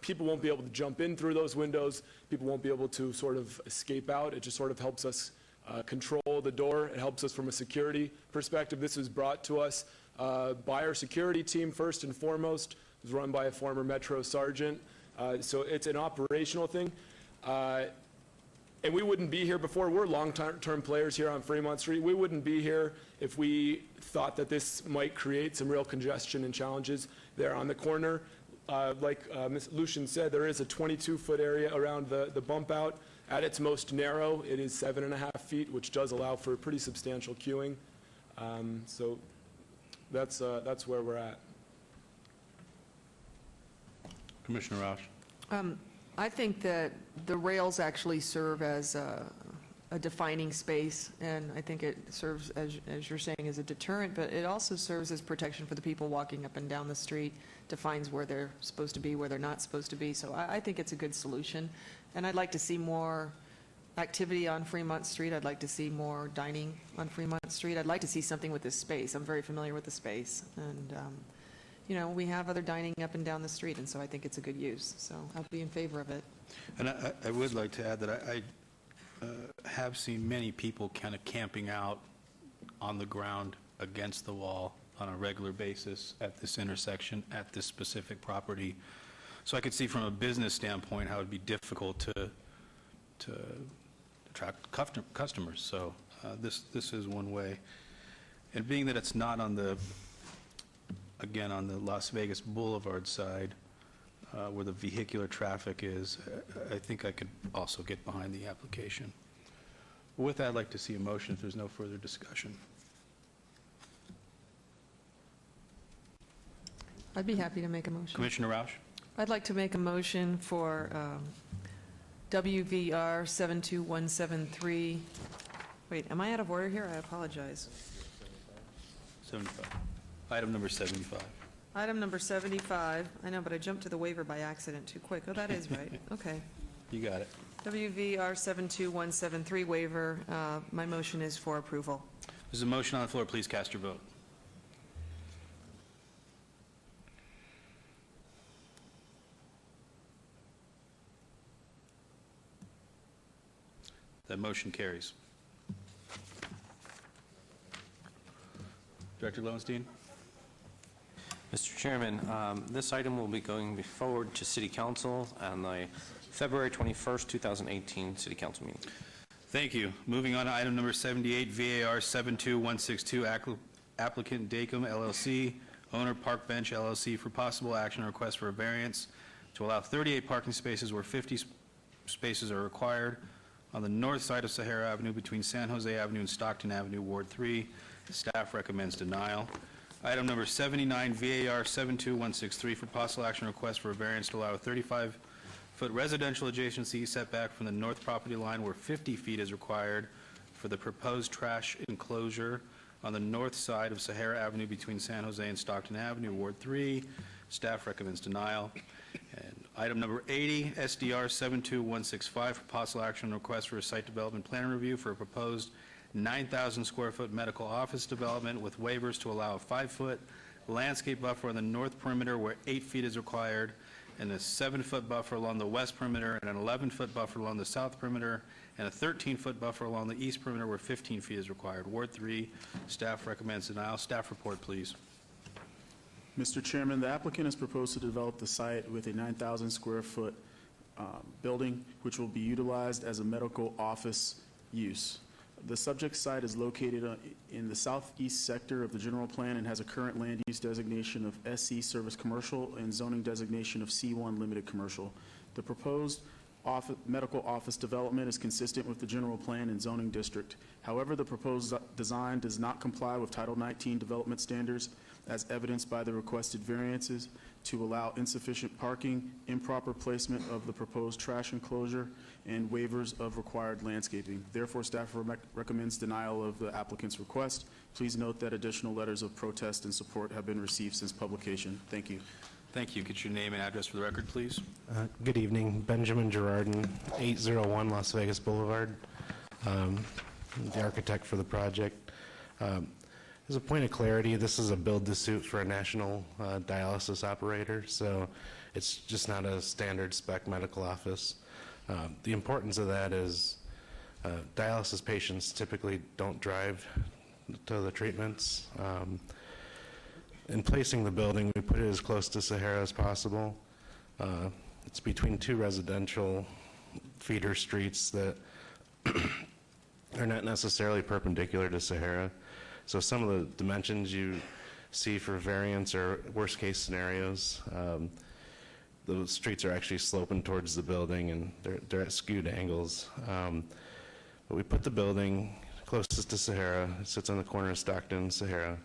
People won't be able to jump in through those windows. People won't be able to sort of escape out. It just sort of helps us control the door. It helps us from a security perspective. This was brought to us by our security team first and foremost. It was run by a former Metro sergeant. So it's an operational thing. And we wouldn't be here before. We're long-term players here on Fremont Street. We wouldn't be here if we thought that this might create some real congestion and challenges there on the corner. Like Ms. Lucian said, there is a 22-foot area around the bump out. At its most narrow, it is 7.5 feet, which does allow for pretty substantial queuing. So that's where we're at. Commissioner Roush. I think that the rails actually serve as a defining space, and I think it serves, as you're saying, as a deterrent, but it also serves as protection for the people walking up and down the street, defines where they're supposed to be, where they're not supposed to be. So I think it's a good solution, and I'd like to see more activity on Fremont Street. I'd like to see more dining on Fremont Street. I'd like to see something with this space. I'm very familiar with the space, and we have other dining up and down the street, and so I think it's a good use. So I'll be in favor of it. And I would like to add that I have seen many people kind of camping out on the ground against the wall on a regular basis at this intersection, at this specific property. So I could see from a business standpoint how it would be difficult to attract customers. So this is one way. And being that it's not on the, again, on the Las Vegas Boulevard side, where the vehicular traffic is, I think I could also get behind the application. With that, I'd like to see a motion if there's no further discussion. I'd be happy to make a motion. Commissioner Roush? I'd like to make a motion for WVR 72173. Wait, am I out of order here? I apologize. 75. Item number 75. Item number 75. I know, but I jumped to the waiver by accident too quick. Oh, that is right. Okay. You got it. WVR 72173 waiver. My motion is for approval. There's a motion on the floor. Please cast your vote. That motion carries. Director Lowenstein? Mr. Chairman, this item will be going forward to City Council on the February 21st, 2018 City Council meeting. Thank you. Moving on to item number 78, VAR 72162, applicant Dacom LLC, owner Park Bench LLC, for possible action or request for a variance to allow 38 parking spaces where 50 spaces are required on the north side of Sahara Avenue between San Jose Avenue and Stockton Avenue, Ward 3. Staff recommends denial. Item number 79, VAR 72163, for possible action request for a variance to allow a 35-foot residential adjacency setback from the north property line where 50 feet is required for the proposed trash enclosure on the north side of Sahara Avenue between San Jose and Stockton Avenue, Ward 3. Staff recommends denial. And item number 80, SDR 72165, for possible action request for a site development plan review for a proposed 9,000 square foot medical office development with waivers to allow a 5-foot landscape buffer on the north perimeter where 8 feet is required, and a 7-foot buffer along the west perimeter, and an 11-foot buffer along the south perimeter, and a 13-foot buffer along the east perimeter where 15 feet is required. Ward 3, staff recommends denial. Staff report, please. Mr. Chairman, the applicant has proposed to develop the site with a 9,000 square foot building, which will be utilized as a medical office use. The subject site is located in the southeast sector of the general plan and has a current land use designation of SC Service Commercial and zoning designation of C1 Limited Commercial. The proposed medical office development is consistent with the general plan and zoning district. However, the proposed design does not comply with Title 19 development standards as evidenced by the requested variances to allow insufficient parking, improper placement of the proposed trash enclosure, and waivers of required landscaping. Therefore, staff recommends denial of the applicant's request. Please note that additional letters of protest and support have been received since publication. Thank you. Thank you. Get your name and address for the record, please. Good evening. Benjamin Girardin, 801 Las Vegas Boulevard. The architect for the project. As a point of clarity, this is a build-to-suit for a national dialysis operator, so it's just not a standard spec medical office. The importance of that is dialysis patients typically don't drive to the treatments. In placing the building, we put it as close to Sahara as possible. It's between two residential feeder streets that are not necessarily perpendicular to Sahara. So some of the dimensions you see for variance are worst-case scenarios. The streets are actually sloping towards the building, and they're at skewed angles. But we put the building closest to Sahara. It sits on the corner of Stockton and Sahara.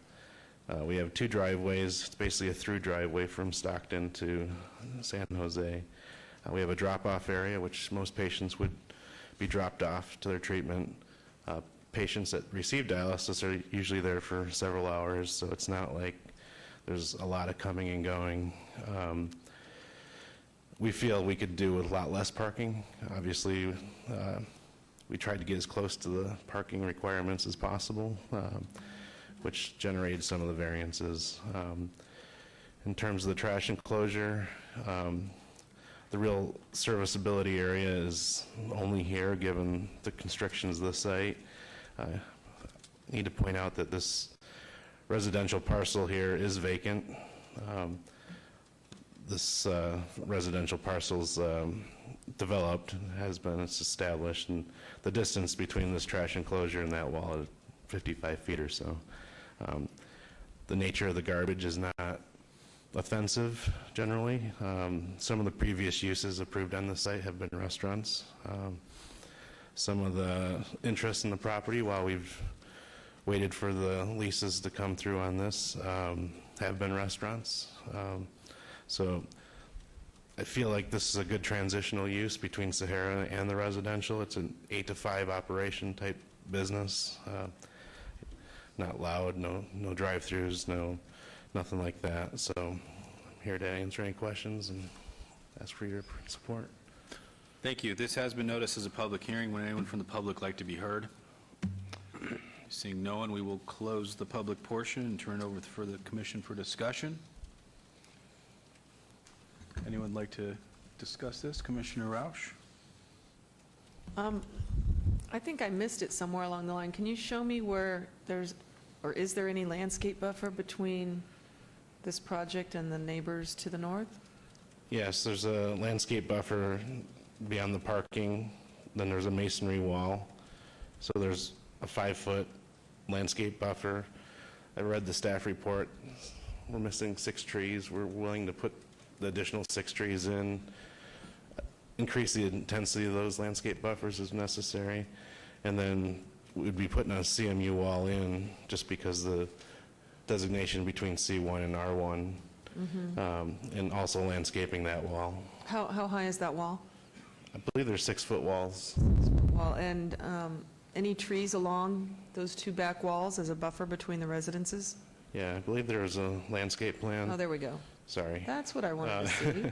We have two driveways. It's basically a through driveway from Stockton to San Jose. We have a drop-off area, which most patients would be dropped off to their treatment. Patients that receive dialysis are usually there for several hours, so it's not like there's a lot of coming and going. We feel we could do with a lot less parking. Obviously, we tried to get as close to the parking requirements as possible, which generated some of the variances. In terms of the trash enclosure, the real serviceability area is only here given the constrictions of the site. I need to point out that this residential parcel here is vacant. This residential parcel's developed, it's established, and the distance between this trash enclosure and that wall is 55 feet or so. The nature of the garbage is not offensive generally. Some of the previous uses approved on the site have been restaurants. Some of the interest in the property, while we've waited for the leases to come through on this, have been restaurants. So I feel like this is a good transitional use between Sahara and the residential. It's an 8 to 5 operation type business. Not loud, no drive-throughs, nothing like that. So I'm here to answer any questions and ask for your support. Thank you. This has been noticed as a public hearing. Would anyone from the public like to be heard? Seeing no one, we will close the public portion and turn it over for the commission for discussion. Anyone like to discuss this? Commissioner Roush? I think I missed it somewhere along the line. Can you show me where there's, or is there any landscape buffer between this project and the neighbors to the north? Yes, there's a landscape buffer beyond the parking. Then there's a masonry wall. So there's a 5-foot landscape buffer. I read the staff report. We're missing 6 trees. We're willing to put the additional 6 trees in, increase the intensity of those landscape buffers as necessary, and then we'd be putting a CMU wall in just because the designation between C1 and R1, and also landscaping that wall. How high is that wall? I believe there's 6-foot walls. Well, and any trees along those 2 back walls as a buffer between the residences? Yeah, I believe there's a landscape plan. Oh, there we go. Sorry. That's what I wanted to see.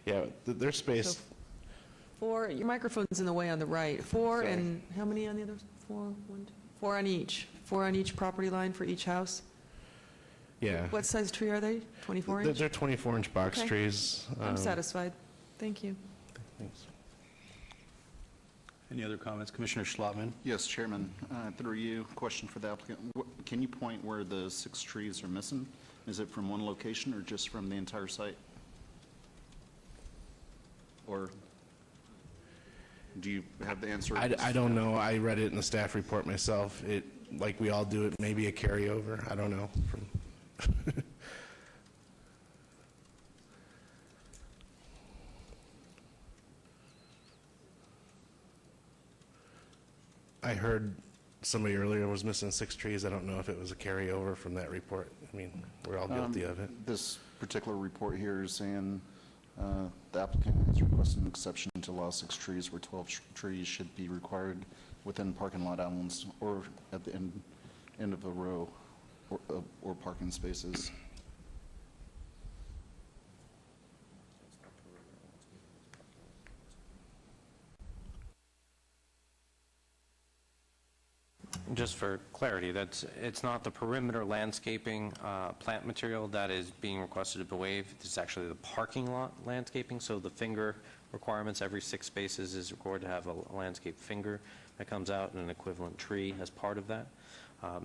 Yeah, there's space. So 4, your microphone's in the way on the right. 4 Sorry. and how many on the other? 4, 1, 2, 4 on each. 4 on each property line for each house? Yeah. What size tree are they? 24 inch? They're 24-inch box Okay. trees. I'm satisfied. Thank you. Thanks. Any other comments? Commissioner Schlottman? Yes, Chairman, through you, question for the applicant. Can you point where the 6 trees are missing? Is it from one location or just from the entire site? Or do you have the answer? I don't know. I read it in the staff report myself. It, like we all do, it may be a carryover. I don't know. I heard somebody earlier was missing 6 trees. I don't know if it was a carryover from that report. I mean, we're all guilty of it. This particular report here is saying the applicant has requested an exception to allow 6 trees where 12 trees should be required within parking lot islands or at the end of a row or parking spaces. Just for clarity, it's not the perimeter landscaping plant material that is being requested to be waived. It's actually the parking lot landscaping. So the finger requirements, every 6 spaces is required to have a landscape finger that comes out and an equivalent tree as part of that.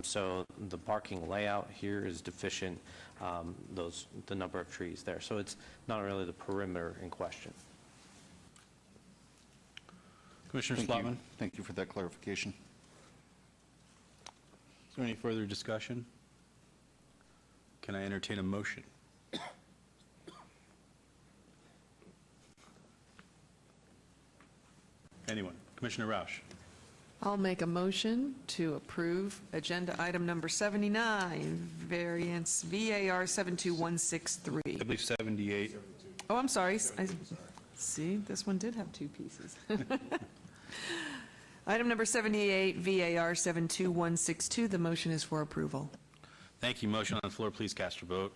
So the parking layout here is deficient, the number of trees there. So it's not really the perimeter in question. Commissioner Schlottman? Thank you for that clarification. Is there any further discussion? Can I entertain a motion? Anyone? Commissioner Roush? I'll make a motion to approve agenda item number 79, variance VAR 72163. I believe 78. Oh, I'm sorry. See, this one did have 2 pieces. Item number 78, VAR 72162. The motion is for approval. Thank you. Motion on the floor. Please cast your vote.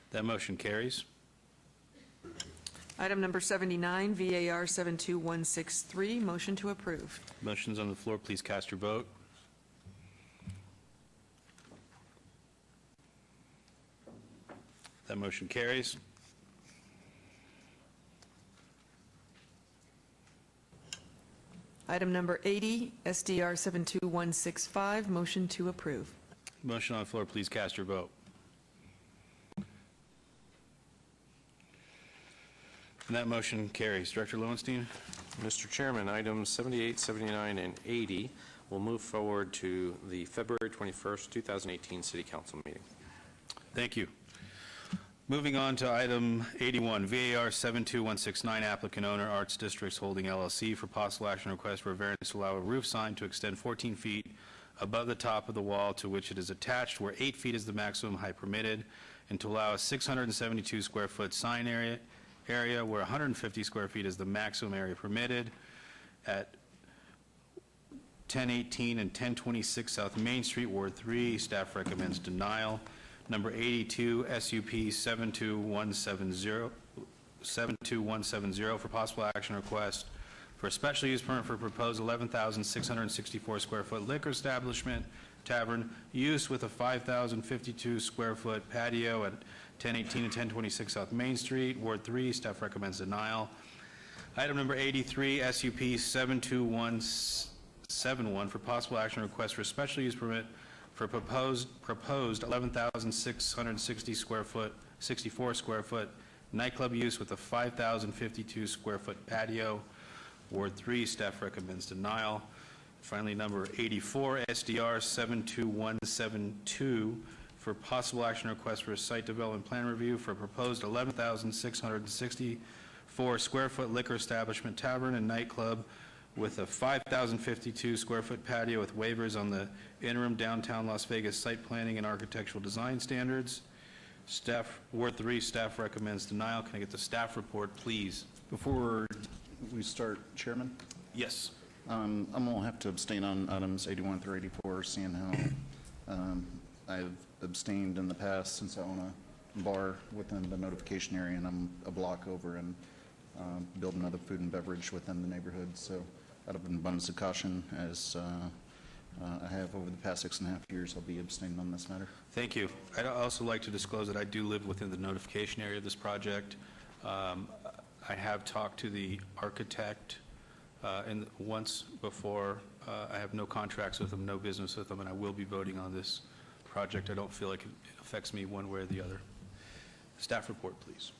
That motion carries. Item number 79, VAR 72163. Motion to approve. Motion's on the floor. Please cast your vote. That motion carries. Item number 80, SDR 72165, motion to approve. Motion on the floor, please cast your vote. And that motion carries. Director Lowenstein? Mr. Chairman, items 78, 79, and 80 will move forward to the February 21st, 2018 City Council meeting. Thank you. Moving on to item 81, VAR 72169, applicant owner Arts Districts Holding LLC for possible action request for a variance to allow a roof sign to extend 14 feet above the top of the wall to which it is attached, where 8 feet is the maximum height permitted, and to allow a 672 square foot sign area where 150 square feet is the maximum area permitted at 1018 and 1026 South Main Street, Ward 3. Staff recommends denial. Number 82, SUP 72170 for possible action request for a special use permit for proposed 11,664 square foot liquor establishment, tavern, use with a 5,052 square foot patio at 1018 and 1026 South Main Street, Ward 3. Staff recommends denial. Item number 83, SUP 72171 for possible action request for a special use permit for proposed 11,660 square foot, 64 square foot nightclub use with a 5,052 square foot patio, Ward 3. Staff recommends denial. Finally, number 84, SDR 72172 for possible action request for a site development plan review for a proposed 11,664 square foot liquor establishment, tavern, and nightclub with a 5,052 square foot patio with waivers on the interim downtown Las Vegas site planning and architectural design standards. Staff, Ward 3, staff recommends denial. Can I get the staff report, please? Before we start, Chairman? Yes. I'm going to have to abstain on items 81 through 84, seeing how I've abstained in the past since I own a bar within the notification area, and I'm a block over and build another food and beverage within the neighborhood. So out of an abundance of caution, as I have over the past 6.5 years, I'll be abstaining on this matter. Thank you. I'd also like to disclose that I do live within the notification area of this project. I have talked to the architect once before. I have no contracts with him, no business with him, and I will be voting on this project. I don't feel like it affects me one way or the other. Staff report, please.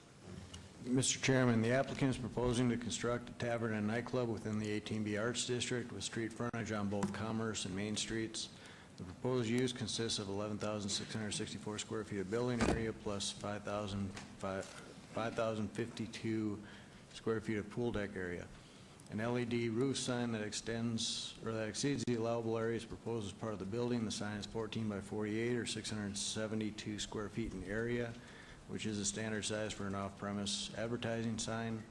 Mr. Chairman, the applicant is proposing to construct a tavern and nightclub within the 18B Arts District with street frontage on both Commerce and Main Streets. The proposed use consists of 11,664 square feet of building area plus 5,052 square feet of pool deck area. An LED roof sign that exceeds the allowable area is proposed as part of the building. The sign is 14 by 48 or 672 square feet in area, which is a standard size for an off-premise advertising sign.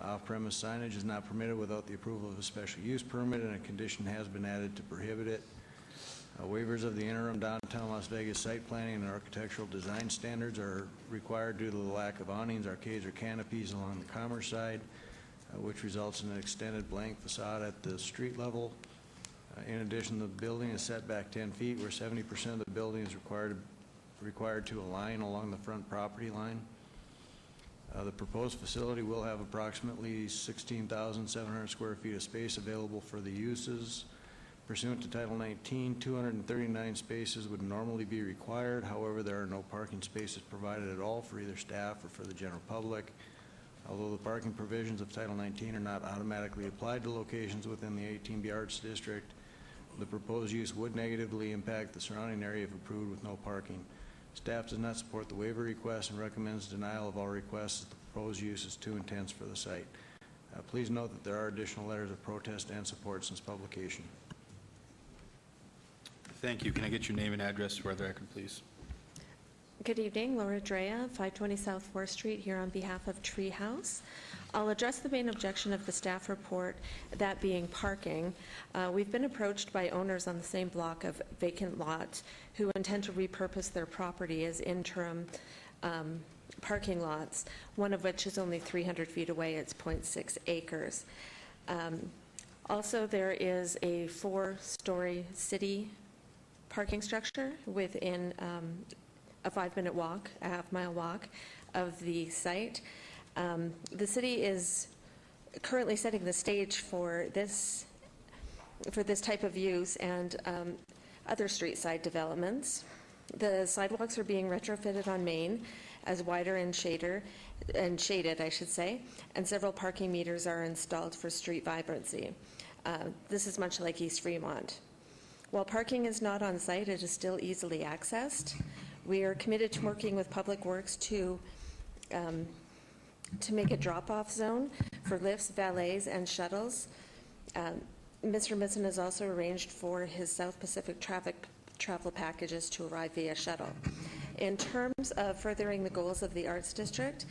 Off-premise signage is not permitted without the approval of a special use permit, and a condition has been added to prohibit it. Waivers of the interim downtown Las Vegas site planning and architectural design standards are required due to the lack of awnings, arcades, or canopies along the Commerce side, which results in an extended blank facade at the street level. In addition, the building is set back 10 feet, where 70% of the building is required to align along the front property line. The proposed facility will have approximately 16,700 square feet of space available for the uses. Pursuant to Title 19, 239 spaces would normally be required. However, there are no parking spaces provided at all for either staff or for the general public. Although the parking provisions of Title 19 are not automatically applied to locations within the 18B Arts District, the proposed use would negatively impact the surrounding area if approved with no parking. Staff does not support the waiver request and recommends denial of all requests as the proposed use is too intense for the site. Please note that there are additional letters of protest and support since publication. Thank you. Can I get your name and address for the record, please? Good evening, Laura Drea, 520 South 4th Street, here on behalf of Treehouse. I'll address the main objection of the staff report, that being parking. We've been approached by owners on the same block of vacant lots who intend to repurpose their property as interim parking lots, one of which is only 300 feet away. It's 0.6 acres. Also, there is a 4-story city parking structure within a 5-minute walk, a half-mile walk of the site. The city is currently setting the stage for this for this type of use and other street side developments. The sidewalks are being retrofitted on Main as wider and shaded, I should say, and several parking meters are installed for street vibrancy. This is much like East Fremont. While parking is not on site, it is still easily accessed. We are committed to working with Public Works to make a drop-off zone for lifts, valets, and shuttles. Mr. Mitson has also arranged for his South Pacific travel packages to arrive via shuttle. In terms of furthering the goals of the Arts District,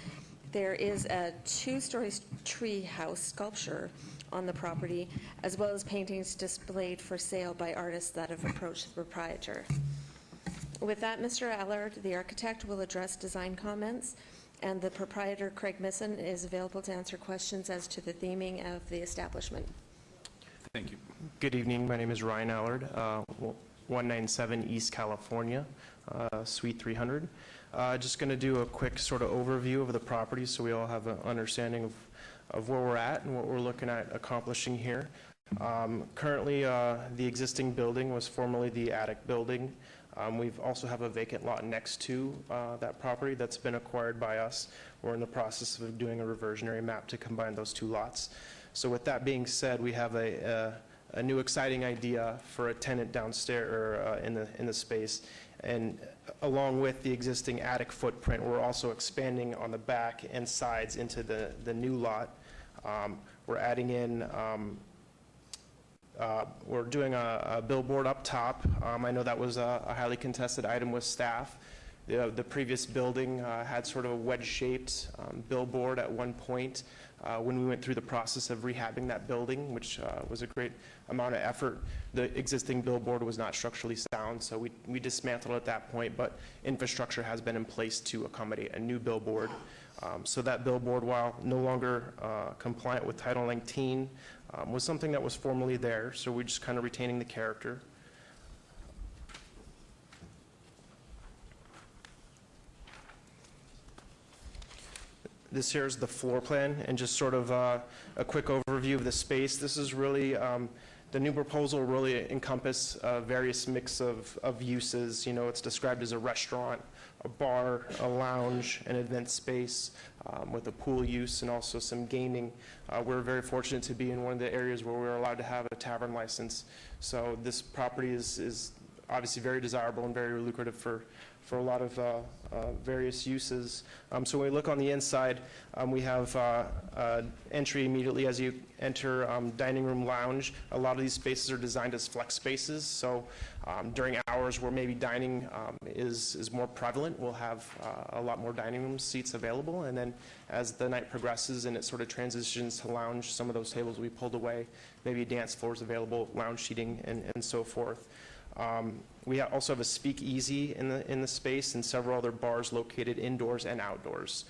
there is a 2-story tree house sculpture on the property, as well as paintings displayed for sale by artists that have approached the proprietor. With that, Mr. Allard, the architect, will address design comments, and the proprietor, Craig Misson, is available to answer questions as to the theming of the establishment. Thank you. Good evening. My name is Ryan Allard, 197 East California, Suite 300. Just going to do a quick sort of overview of the property so we all have an understanding of where we're at and what we're looking at accomplishing here. Currently, the existing building was formerly the attic building. We also have a vacant lot next to that property that's been acquired by us. We're in the process of doing a reversionary map to combine those two lots. So with that being said, we have a new exciting idea for a tenant downstairs or in the space. And along with the existing attic footprint, we're also expanding on the back and sides into the new lot. We're adding in, we're doing a billboard up top. I know that was a highly contested item with staff. The previous building had sort of a wedge-shaped billboard at one point when we went through the process of rehabbing that building, which was a great amount of effort. The existing billboard was not structurally sound, so we dismantled it at that point, but infrastructure has been in place to accommodate a new billboard. So that billboard, while no longer compliant with Title 19, was something that was formerly there, so we're just kind of retaining the character. This here is the floor plan and just sort of a quick overview of the space. This is really, the new proposal really encompass various mix of uses. You know, it's described as a restaurant, a bar, a lounge, an event space with a pool use and also some gaming. We're very fortunate to be in one of the areas where we're allowed to have a tavern license. So this property is obviously very desirable and very lucrative for a lot of various uses. So when we look on the inside, we have entry immediately as you enter dining room lounge. A lot of these spaces are designed as flex spaces, so during hours where maybe dining is more prevalent, we'll have a lot more dining room seats available, and then as the night progresses and it sort of transitions to lounge, some of those tables will be pulled away, maybe dance floors available, lounge seating, and so forth. We also have a speakeasy in the space and several other bars located indoors and outdoors.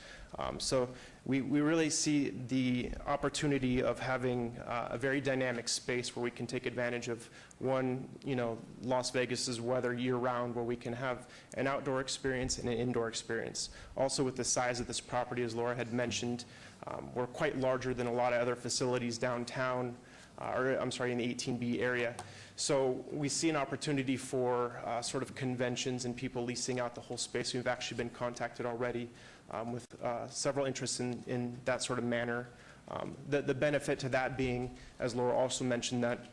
So we really see the opportunity of having a very dynamic space where we can take advantage of one, you know, Las Vegas's weather year-round, where we can have an outdoor experience and an indoor experience. Also, with the size of this property, as Laura had mentioned, we're quite larger than a lot of other facilities downtown, or I'm sorry, in the 18B area. So we see an opportunity for sort of conventions and people leasing out the whole space. We've actually been contacted already with several interests in that sort of manner. The benefit to that being, as Laura also mentioned, that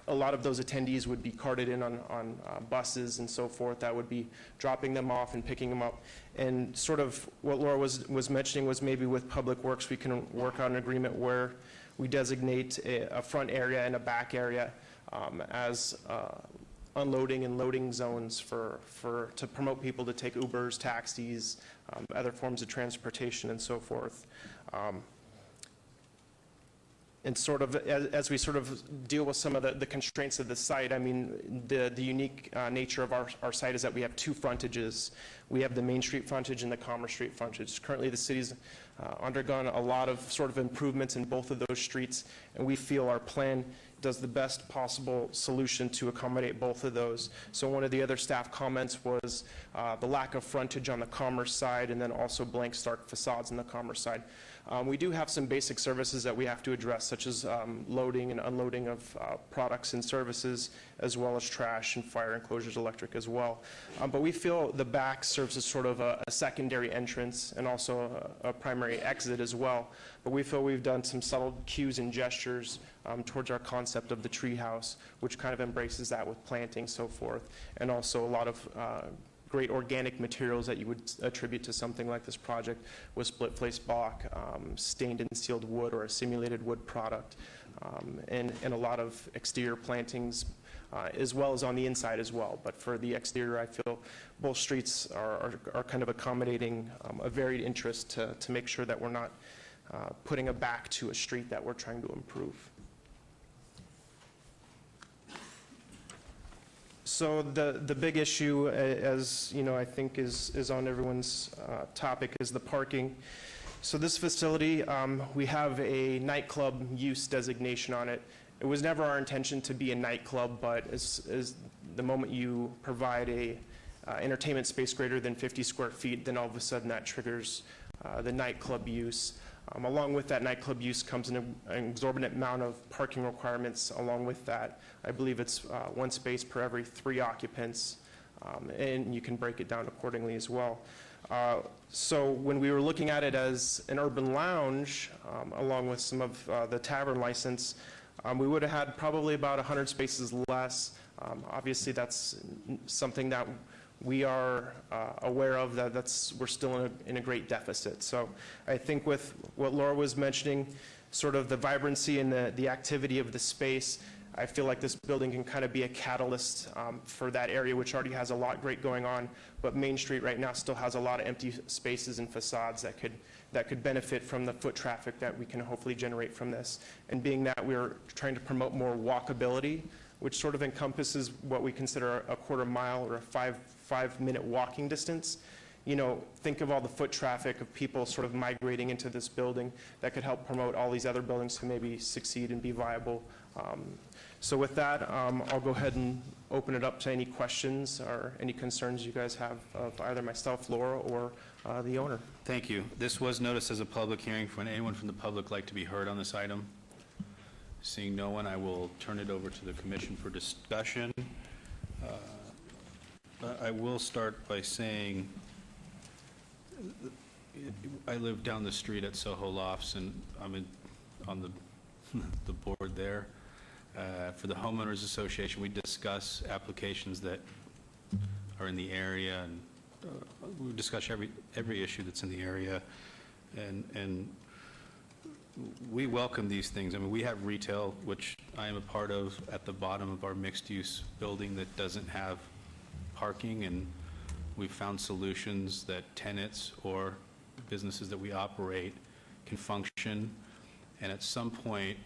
a lot of those attendees would be carted in on buses and so forth that would be dropping them off and picking them up. And sort of what Laura was mentioning was maybe with Public Works we can work on an agreement where we designate a front area and a back area as unloading and loading zones to promote people to take Ubers, taxis, other forms of transportation and so forth. And sort of as we sort of deal with some of the constraints of the site, I mean, the unique nature of our site is that we have two frontages. We have the Main Street frontage and the Commerce Street frontage. Currently, the city's undergone a lot of sort of improvements in both of those streets, and we feel our plan does the best possible solution to accommodate both of those. So one of the other staff comments was the lack of frontage on the Commerce side, and then also blank stark facades on the Commerce side. We do have some basic services that we have to address, such as loading and unloading of products and services, as well as trash and fire enclosures, electric as well. But we feel the back serves as sort of a secondary entrance and also a primary exit as well. But we feel we've done some subtle cues and gestures towards our concept of the tree house, which kind of embraces that with planting, so forth, and also a lot of great organic materials that you would attribute to something like this project with split face block, stained and sealed wood or a simulated wood product, and a lot of exterior plantings as well as on the inside as well. But for the exterior, I feel both streets are kind of accommodating a varied interest to make sure that we're not putting a back to a street that we're trying to improve. So the big issue, as you know, I think is on everyone's topic, is the parking. So this facility, we have a nightclub use designation on it. It was never our intention to be a nightclub, but as the moment you provide a entertainment space greater than 50 square feet, then all of a sudden that triggers the nightclub use. Along with that nightclub use comes an exorbitant amount of parking requirements along with that. I believe it's one space per every 3 occupants, and you can break it down accordingly as well. So when we were looking at it as an urban lounge, along with some of the tavern license, we would have had probably about 100 spaces less. Obviously, that's something that we are aware of, that we're still in a great deficit. So I think with what Laura was mentioning, sort of the vibrancy and the activity of the space, I feel like this building can kind of be a catalyst for that area, which already has a lot great going on, but Main Street right now still has a lot of empty spaces and facades that could benefit from the foot traffic that we can hopefully generate from this. And being that we're trying to promote more walkability, which sort of encompasses what we consider a quarter mile or a five-minute walking distance. You know, think of all the foot traffic of people sort of migrating into this building that could help promote all these other buildings to maybe succeed and be viable. So with that, I'll go ahead and open it up to any questions or any concerns you guys have of either myself, Laura, or the owner. Thank you. This was noticed as a public hearing. Would anyone from the public like to be heard on this item? Seeing no one, I will turn it over to the commission for discussion. I will start by saying I live down the street at Soho Lofts, and I'm on the board there. For the Homeowners Association, we discuss applications that are in the area, and we discuss every issue that's in the area, and we welcome these things. I mean, we have retail, which I am a part of, at the bottom of our mixed-use building that doesn't have parking, and we've found solutions that tenants or businesses that we operate can function. And at some point,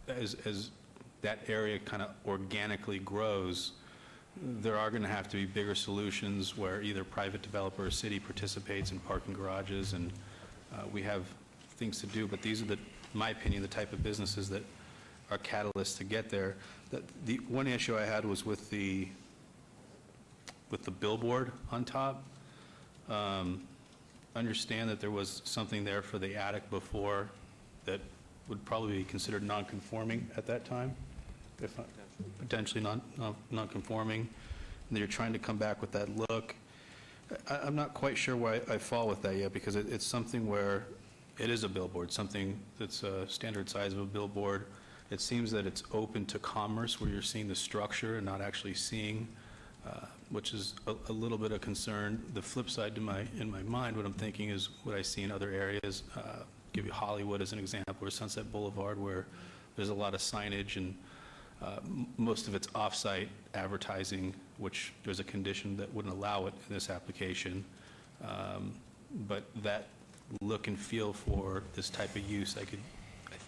as that area kind of organically grows, there are going to have to be bigger solutions where either private developer or city participates in parking garages, and we have things to do. But these are, in my opinion, the type of businesses that are catalysts to get there. The one issue I had was with the billboard on top. Understand that there was something there for the attic before that would probably be considered non-conforming at that time, if not potentially non-conforming, and you're trying to come back with that look. I'm not quite sure where I fall with that yet, because it's something where it is a billboard, something that's a standard size of a billboard. It seems that it's open to commerce, where you're seeing the structure and not actually seeing, which is a little bit of concern. The flip side to in my mind, what I'm thinking is what I see in other areas. Give you Hollywood as an example, or Sunset Boulevard, where there's a lot of signage, and most of it's off-site advertising, which there's a condition that wouldn't allow it in this application. But that look and feel for this type of use, I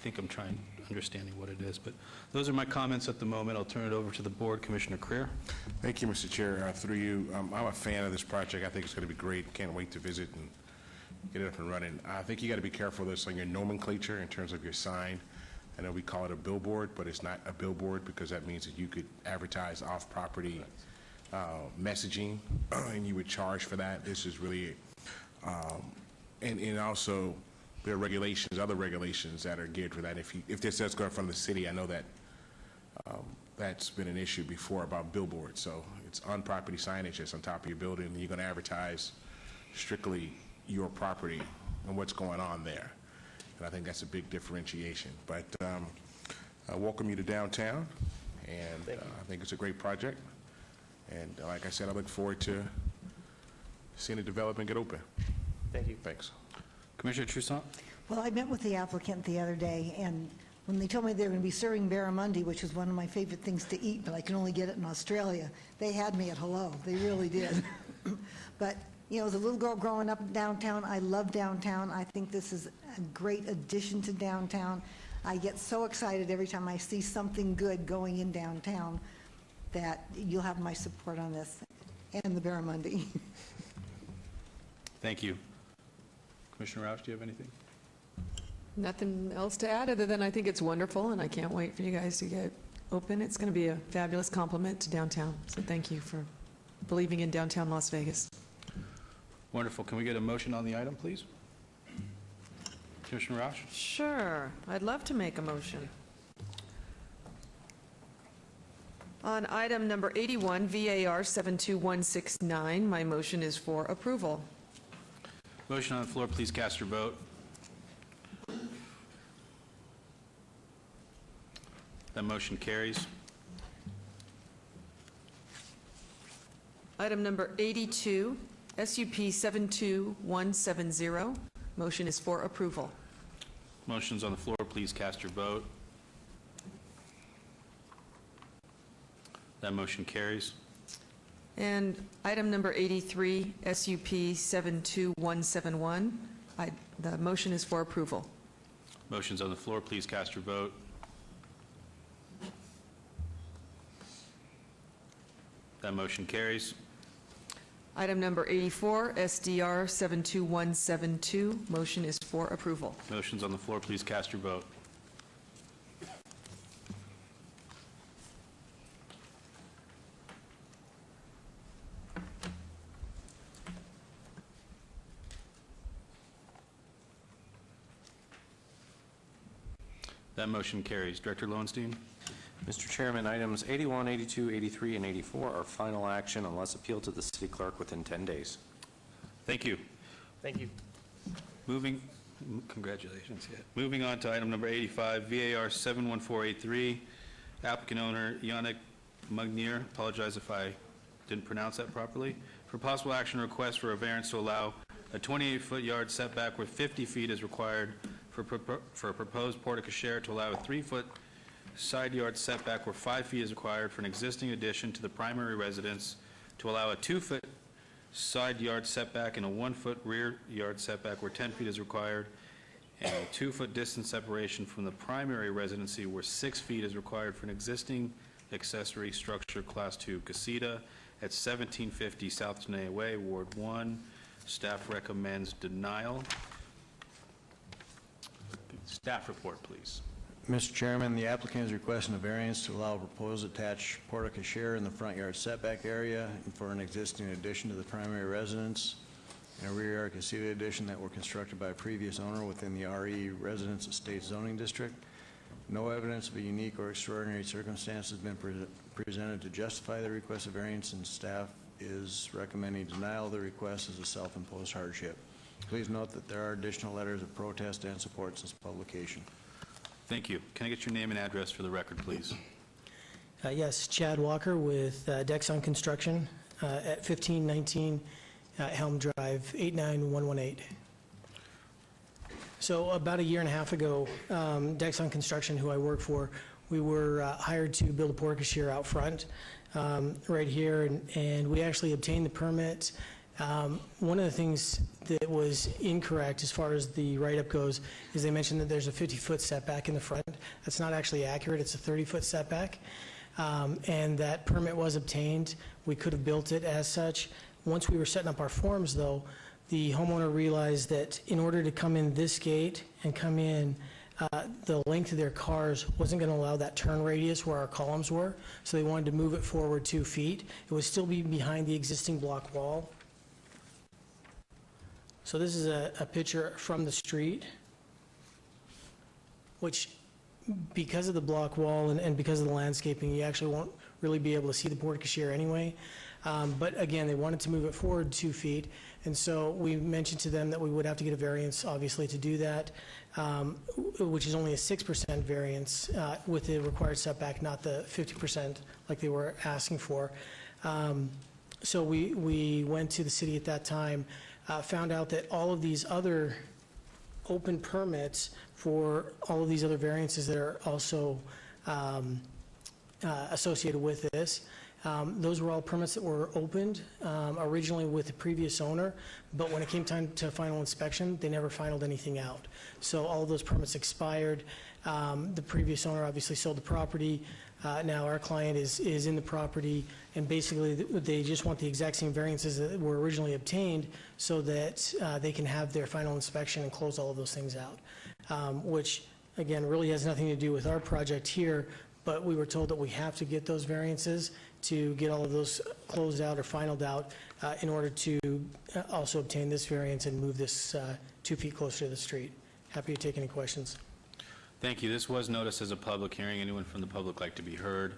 think I'm understanding what it is. But those are my comments at the moment. I'll turn it over to the board. Commissioner Creer. Thank you, Mr. Chair. Through you, I'm a fan of this project. I think it's going to be great. Can't wait to visit and get it up and running. I think you got to be careful of this on your nomenclature in terms of your sign. I know we call it a billboard, but it's not a billboard because that means that you could advertise off-property messaging, and you would charge for that. This is really, and also there are regulations, other regulations that are geared for that. If this does go in front of the city, I know that that's been an issue before about billboards. So it's on-property signage that's on top of your building, and you're going to advertise strictly your property and what's going on there. And I think that's a big differentiation. But I welcome you to downtown, and I think it's a great project. And like I said, I look forward to seeing the development get open. Thank you. Thanks. Commissioner Toussaint? Well, I met with the applicant the other day, and when they told me they were going to be serving barramundi, which is one of my favorite things to eat, but I can only get it in Australia, they had me at hello. They really did. But, you know, as a little girl growing up downtown, I love downtown. I think this is a great addition to downtown. I get so excited every time I see something good going in downtown that you'll have my support on this, and the barramundi. Thank you. Commissioner Roush, do you have anything? Nothing else to add, other than I think it's wonderful, and I can't wait for you guys to get open. It's going to be a fabulous compliment to downtown, so thank you for believing in downtown Las Vegas. Wonderful. Can we get a motion on the item, please? Commissioner Roush? Sure. I'd love to make a motion. On item number 81, VAR 72169, my motion is for approval. Motion on the floor, please cast your vote. That motion carries. Item number 82, SUP 72170, motion is for approval. Motion's on the floor, please cast your vote. That motion carries. And item number 83, SUP 72171, the motion is for approval. Motion's on the floor, please cast your vote. That motion carries. Item number 84, SDR 72172, motion is for approval. Motion's on the floor, please cast your vote. That motion carries. Director Lowenstein? Mr. Chairman, items 81, 82, 83, and 84 are final action unless appealed to the city clerk within 10 days. Thank you. Thank you. Congratulations. Yeah. Moving on to item number 85, VAR 71483, applicant owner Yannick Mugnier. Apologize if I didn't pronounce that properly. For possible action, request for a variance to allow a 28-foot yard setback where 50 feet is required for a proposed porte-cochere to allow a 3-foot side yard setback where 5 feet is required for an existing addition to the primary residence, to allow a 2-foot side yard setback and a 1-foot rear yard setback where 10 feet is required, and a 2-foot distance separation from the primary residency where 6 feet is required for an existing accessory structure Class 2 casita at 1750 South Tenaya Way, Ward 1. Staff recommends denial. Staff report, please. Mr. Chairman, the applicant is requesting a variance to allow a proposed attached porte-cochere in the front yard setback area for an existing addition to the primary residence and a rear yard casita addition that were constructed by a previous owner within the RE Residence Estate zoning district. No evidence of a unique or extraordinary circumstance has been presented to justify the request of variance, and staff is recommending denial of the request as a self-imposed hardship. Please note that there are additional letters of protest and support since publication. Thank you. Can I get your name and address for the record, please? Yes, Chad Walker with Dexon Construction at 1519 Helm Drive, 89118. So about a year and a half ago, Dexon Construction, who I work for, we were hired to build a porte-cochere out front right here, and we actually obtained the permit. One of the things that was incorrect as far as the write-up goes is they mentioned that there's a 50-foot setback in the front. That's not actually accurate. It's a 30-foot setback. And that permit was obtained. We could have built it as such. Once we were setting up our forms, though, the homeowner realized that in order to come in this gate and come in the length of their cars wasn't going to allow that turn radius where our columns were, so they wanted to move it forward 2 feet. It would still be behind the existing block wall. So this is a picture from the street, which, because of the block wall and because of the landscaping, you actually won't really be able to see the porte cochere anyway. But again, they wanted to move it forward 2 feet, and so we mentioned to them that we would have to get a variance, obviously, to do that, which is only a 6% variance with the required setback, not the 50% like they were asking for. So we went to the city at that time, found out that all of these other open permits for all of these other variances that are also associated with this, those were all permits that were opened originally with the previous owner, but when it came time to final inspection, they never finalized anything out. So all of those permits expired. The previous owner obviously sold the property. Now our client is in the property, and basically they just want the exact same variances that were originally obtained so that they can have their final inspection and close all of those things out, which again really has nothing to do with our project here, but we were told that we have to get those variances to get all of those closed out or finalized out in order to also obtain this variance and move this 2 feet closer to the street. Happy to take any questions. Thank you. This was noticed as a public hearing. Anyone from the public like to be heard?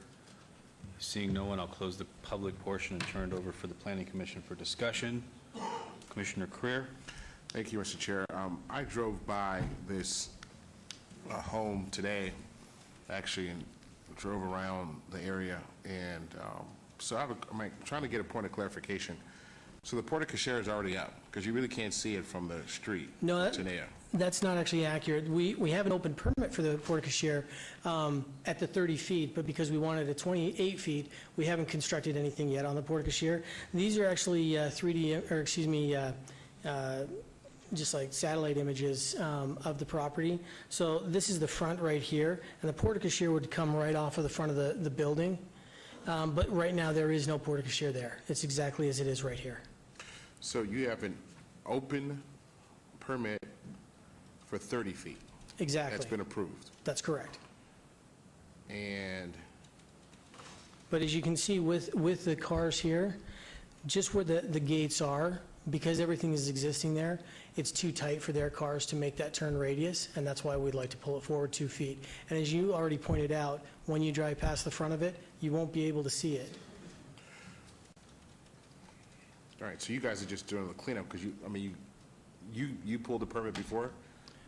Seeing no one, I'll close the public portion and turn it over for the Planning Commission for discussion. Commissioner Creer. Thank you, Mr. Chair. I drove by this home today, actually, and drove around the area, and so I'm trying to get a point of clarification. So the porte cochere is already up, because you really can't see it from the street. No, it's in there. That's not actually accurate. We have an open permit for the porte cochere at the 30 feet, but because we wanted a 28 feet, we haven't constructed anything yet on the porte cochere. These are actually 3D, or excuse me, just like satellite images of the property. So this is the front right here, and the porte cochere would come right off of the front of the building. But right now, there is no porte cochere there. It's exactly as it is right here. So you have an open permit for 30 feet? Exactly. That's been approved? That's correct. And? But as you can see with the cars here, just where the gates are, because everything is existing there, it's too tight for their cars to make that turn radius, and that's why we'd like to pull it forward 2 feet. And as you already pointed out, when you drive past the front of it, you won't be able to see it. All right, so you guys are just doing the cleanup, because you pulled the permit before?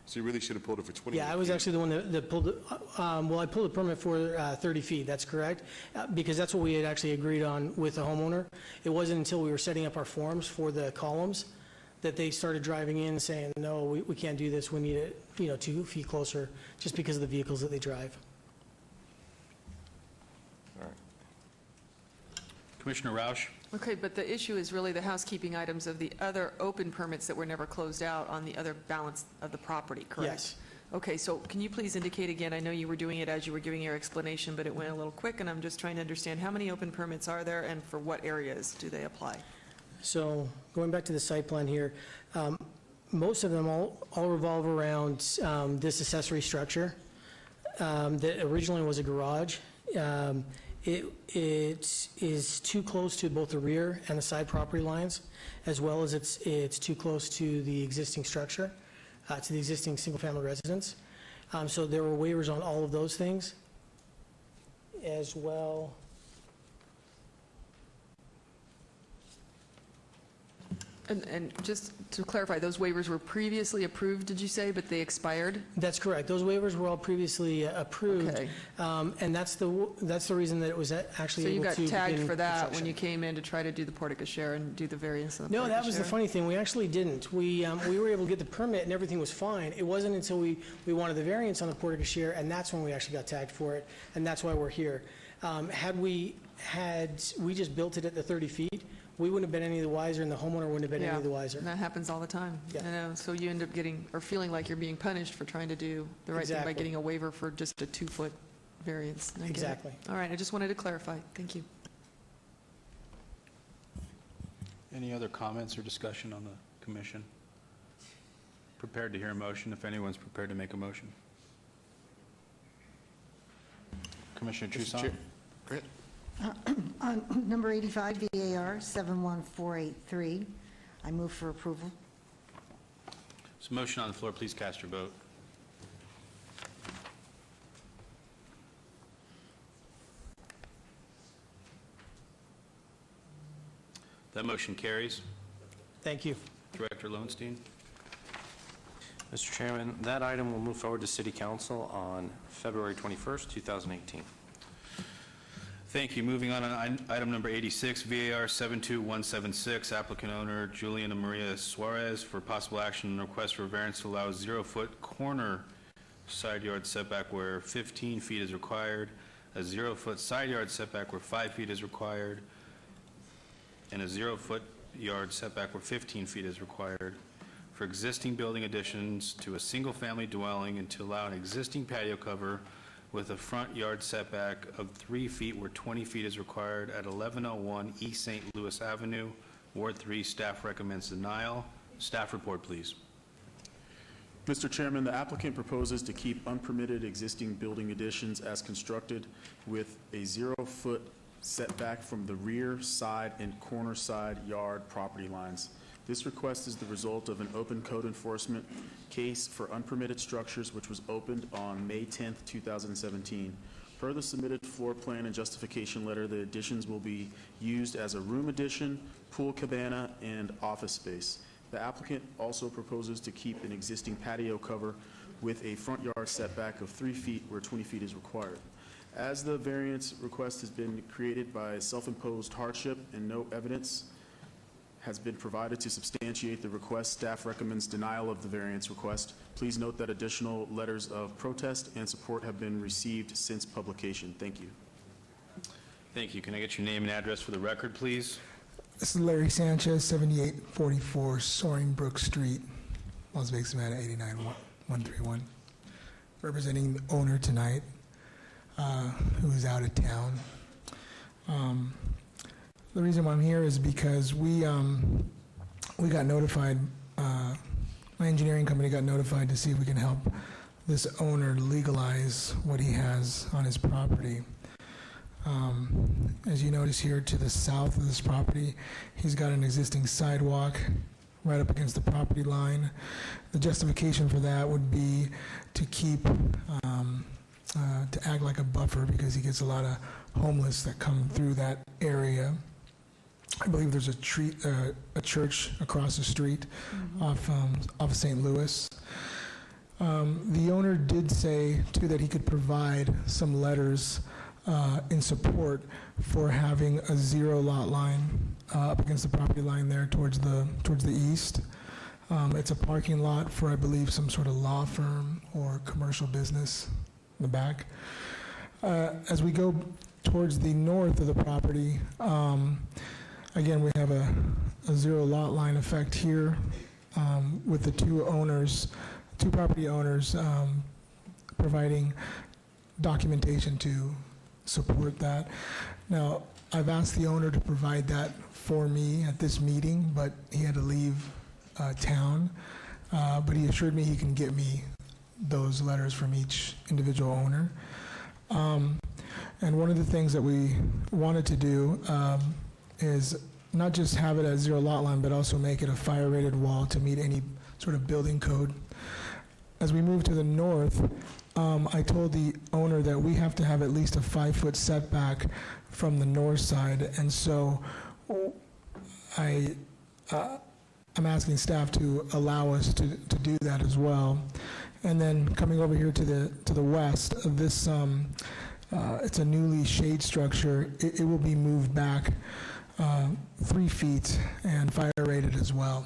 So you really should have pulled it for 20 feet? Yeah, I was actually the one that pulled it. Well, I pulled the permit for 30 feet, that's correct, because that's what we had actually agreed on with the homeowner. It wasn't until we were setting up our forms for the columns that they started driving in saying, no, we can't do this, we need it 2 feet closer, just because of the vehicles that they drive. All right. Commissioner Roush. Okay, but the issue is really the housekeeping items of the other open permits that were never closed out on the other balance of the property, correct? Yes. Okay, so can you please indicate again, I know you were doing it as you were giving your explanation, but it went a little quick, and I'm just trying to understand how many open permits are there and for what areas do they apply? So going back to the site plan here, most of them all revolve around this accessory structure that originally was a garage. It is too close to both the rear and the side property lines, as well as it's too close to the existing structure, to the existing single-family residence. So there were waivers on all of those things, as well. And just to clarify, those waivers were previously approved, did you say, but they expired? That's correct. Those waivers were all previously approved. Okay. And that's the reason that it was actually So you able got to tagged begin for that when construction. you came in to try to do the porte cochere and do the variance on the No, porte that was the cochere? funny thing. We actually didn't. We were able to get the permit and everything was fine. It wasn't until we wanted the variance on the porte cochere, and that's when we actually got tagged for it, and that's why we're here. Had we just built it at the 30 feet, we wouldn't have been any the wiser, and the homeowner wouldn't have been any the wiser. And that happens all the time. Yeah. I know. So you end up getting, or feeling like you're being punished for trying to do the right thing by Exactly. getting a waiver for just a 2-foot variance. I get it. Exactly. All right, I just wanted to clarify. Thank you. Any other comments or discussion on the commission? Prepared to hear a motion, if anyone's prepared to make a motion. Commissioner Mr. Tucson. Chair. Great. On number 85, VAR 71483, I move for approval. There's a motion on the floor. Please cast your vote. That motion carries. Thank you. Director Lowenstein. Mr. Chairman, that item will move forward to City Council on February 21st, 2018. Thank you. Moving on to item number 86, VAR 72176, applicant owner Juliana Maria Suarez for possible action on request for variance to allow a 0-foot corner side yard setback where 15 feet is required, a 0-foot side yard setback where 5 feet is required, and a 0-foot yard setback where 15 feet is required for existing building additions to a single-family dwelling and to allow an existing patio cover with a front yard setback of 3 feet where 20 feet is required at 1101 East St. Louis Avenue, Ward 3. Staff recommends denial. Staff report, please. Mr. Chairman, the applicant proposes to keep unpermitted existing building additions as constructed with a 0-foot setback from the rear, side, and corner side yard property lines. This request is the result of an open code enforcement case for unpermitted structures which was opened on May 10th, 2017. Per the submitted floor plan and justification letter, the additions will be used as a room addition, pool cabana, and office space. The applicant also proposes to keep an existing patio cover with a front yard setback of 3 feet where 20 feet is required. As the variance request has been created by self-imposed hardship and no evidence has been provided to substantiate the request, staff recommends denial of the variance request. Please note that additional letters of protest and support have been received since publication. Thank you. Thank you. Can I get your name and address for the record, please? This is Larry Sanchez, 7844 Soaring Brook Street, Las Vegas, Nevada, 89131. Representing the owner tonight, who is out of town. The reason why I'm here is because we got notified, my engineering company got notified to see if we can help this owner legalize what he has on his property. As you notice here to the south of this property, he's got an existing sidewalk right up against the property line. The justification for that would be to keep, to act like a buffer because he gets a lot of homeless that come through that area. I believe there's a church across the street off St. Louis. The owner did say, too, that he could provide some letters in support for having a 0 lot line up against the property line there towards the east. It's a parking lot for, I believe, some sort of law firm or commercial business in the back. As we go towards the north of the property, again, we have a 0 lot line effect here with the two property owners providing documentation to support that. Now, I've asked the owner to provide that for me at this meeting, but he had to leave town. But he assured me he can get me those letters from each individual owner. And one of the things that we wanted to do is not just have it as 0 lot line, but also make it a fire-rated wall to meet any sort of building code. As we move to the north, I told the owner that we have to have at least a 5-foot setback from the north side, and so I'm asking staff to allow us to do that as well. And then coming over here to the west, this it's a newly shade structure. It will be moved back 3 feet and fire rated as well.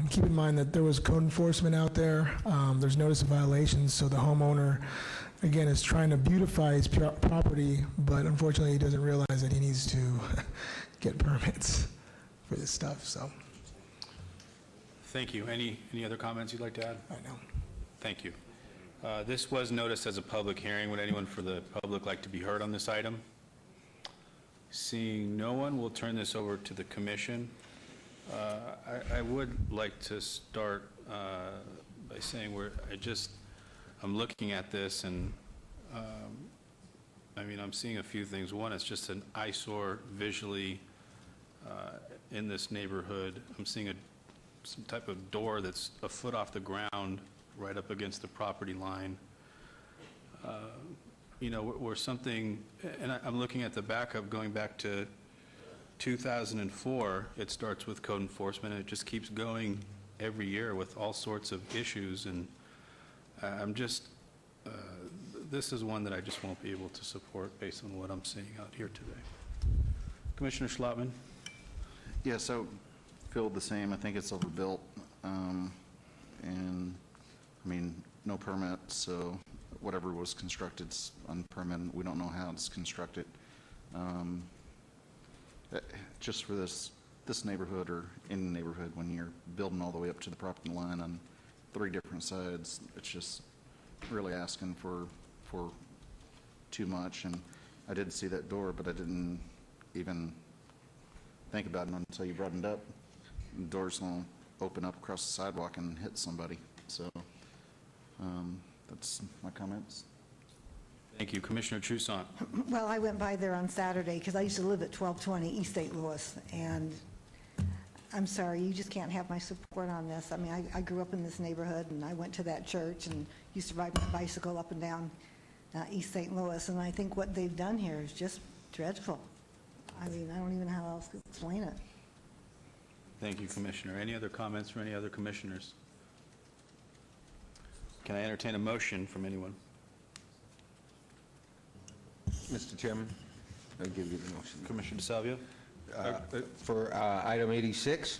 Keep in mind that there was code enforcement out there. There's notice of violations, so the homeowner, again, is trying to beautify his property, but unfortunately he doesn't realize that he needs to get permits for this stuff. So, Thank you. Any other comments you'd like to add? I know. Thank you. This was noticed as a public hearing. Would anyone for the public like to be heard on this item? Seeing no one, we'll turn this over to the commission. I would like to start by saying I'm looking at this, and I mean, I'm seeing a few things. One, it's just an eyesore visually in this neighborhood. I'm seeing some type of door that's a foot off the ground right up against the property line. You know, where something, and I'm looking at the backup going back to 2004. It starts with code enforcement, and it just keeps going every year with all sorts of issues. And I'm just, this is one that I just won't be able to support based on what I'm seeing out here today. Commissioner Schlotman? Yeah, so feel the same. I think it's overbuilt. And, I mean, no permit, so whatever was constructed's unpermitted. We don't know how it's constructed. Just for this neighborhood or any neighborhood, when you're building all the way up to the property line on 3 different sides, it's just really asking for too much. And I did see that door, but I didn't even think about it until you brought it up. The door's going to open up across the sidewalk and hit somebody. So that's my comments. Thank you. Commissioner Toussaint? Well, I went by there on Saturday because I used to live at 1220 East St. Louis, and I'm sorry, you just can't have my support on this. I mean, I grew up in this neighborhood, and I went to that church and used to ride my bicycle up and down East St. Louis, and I think what they've done here is just dreadful. I mean, I don't even know how else to explain it. Thank you, Commissioner. Any other comments from any other commissioners? Can I entertain a motion from anyone? Mr. Chairman, I'll give you the motion. Commissioner DeSalvio? For item 86,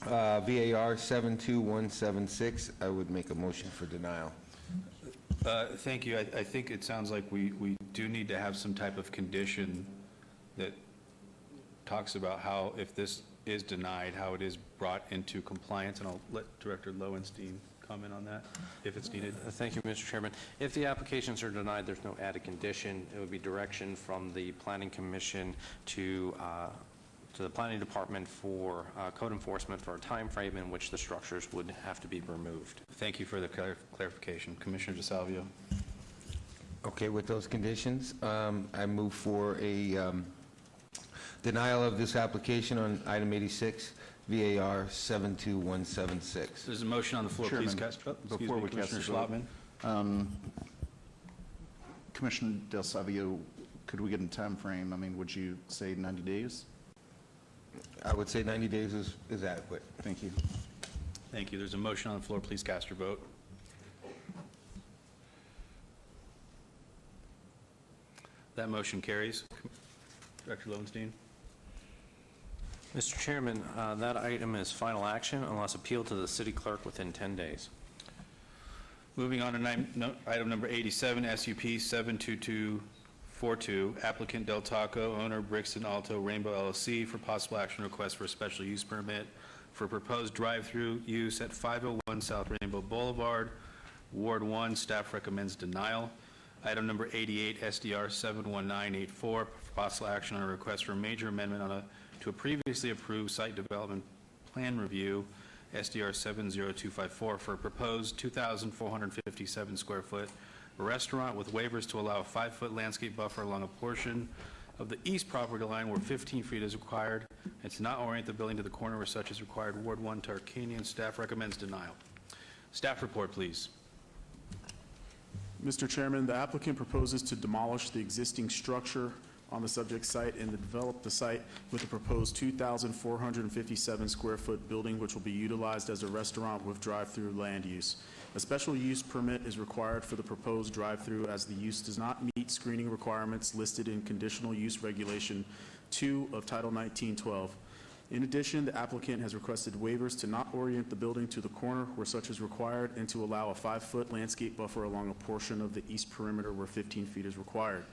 VAR 72176, I would make a motion for denial. Thank you. I think it sounds like we do need to have some type of condition that talks about how, if this is denied, how it is brought into compliance, and I'll let Director Lowenstein comment on that, if it's needed. Thank you, Mr. Chairman. If the applications are denied, there's no added condition. It would be direction from the Planning Commission to the Planning Department for code enforcement for a time frame in which the structures would have to be removed. Thank you for the clarification. Commissioner DeSalvio? Okay, with those conditions, I move for a denial of this application on item 86, VAR 72176. There's a motion on the floor. Chairman, Please cast. before we cast Commissioner the Schlotman. Commissioner Del Savio, could we get a time frame? I mean, would you say 90 days? I would say 90 days is adequate. Thank you. Thank you. There's a motion on the floor. Please cast your vote. That motion carries. Director Lowenstein? Mr. Chairman, that item is final action unless appealed to the city clerk within 10 days. Moving on to item number 87, SUP 72242, applicant Del Taco, owner Brixton Alto Rainbow LLC, for possible action request for a special use permit for proposed drive-through use at 501 South Rainbow Boulevard, Ward 1. Staff recommends denial. Item number 88, SDR 71984, for possible action on a request for a major amendment to a previously approved site development plan review, SDR 70254, for a proposed 2,457 square foot restaurant with waivers to allow a 5-foot landscape buffer along a portion of the east property line where 15 feet is required, and to not orient the building to the corner where such is required. Ward 1, Tarkanian. Staff recommends denial. Staff report, please. Mr. Chairman, the applicant proposes to demolish the existing structure on the subject site and to develop the site with a proposed 2,457 square foot building, which will be utilized as a restaurant with drive-through land use. A special use permit is required for the proposed drive-through, as the use does not meet screening requirements listed in Conditional Use Regulation 2 of Title 1912. In addition, the applicant has requested waivers to not orient the building to the corner where such is required and to allow a 5-foot landscape buffer along a portion of the east perimeter where 15 feet is required.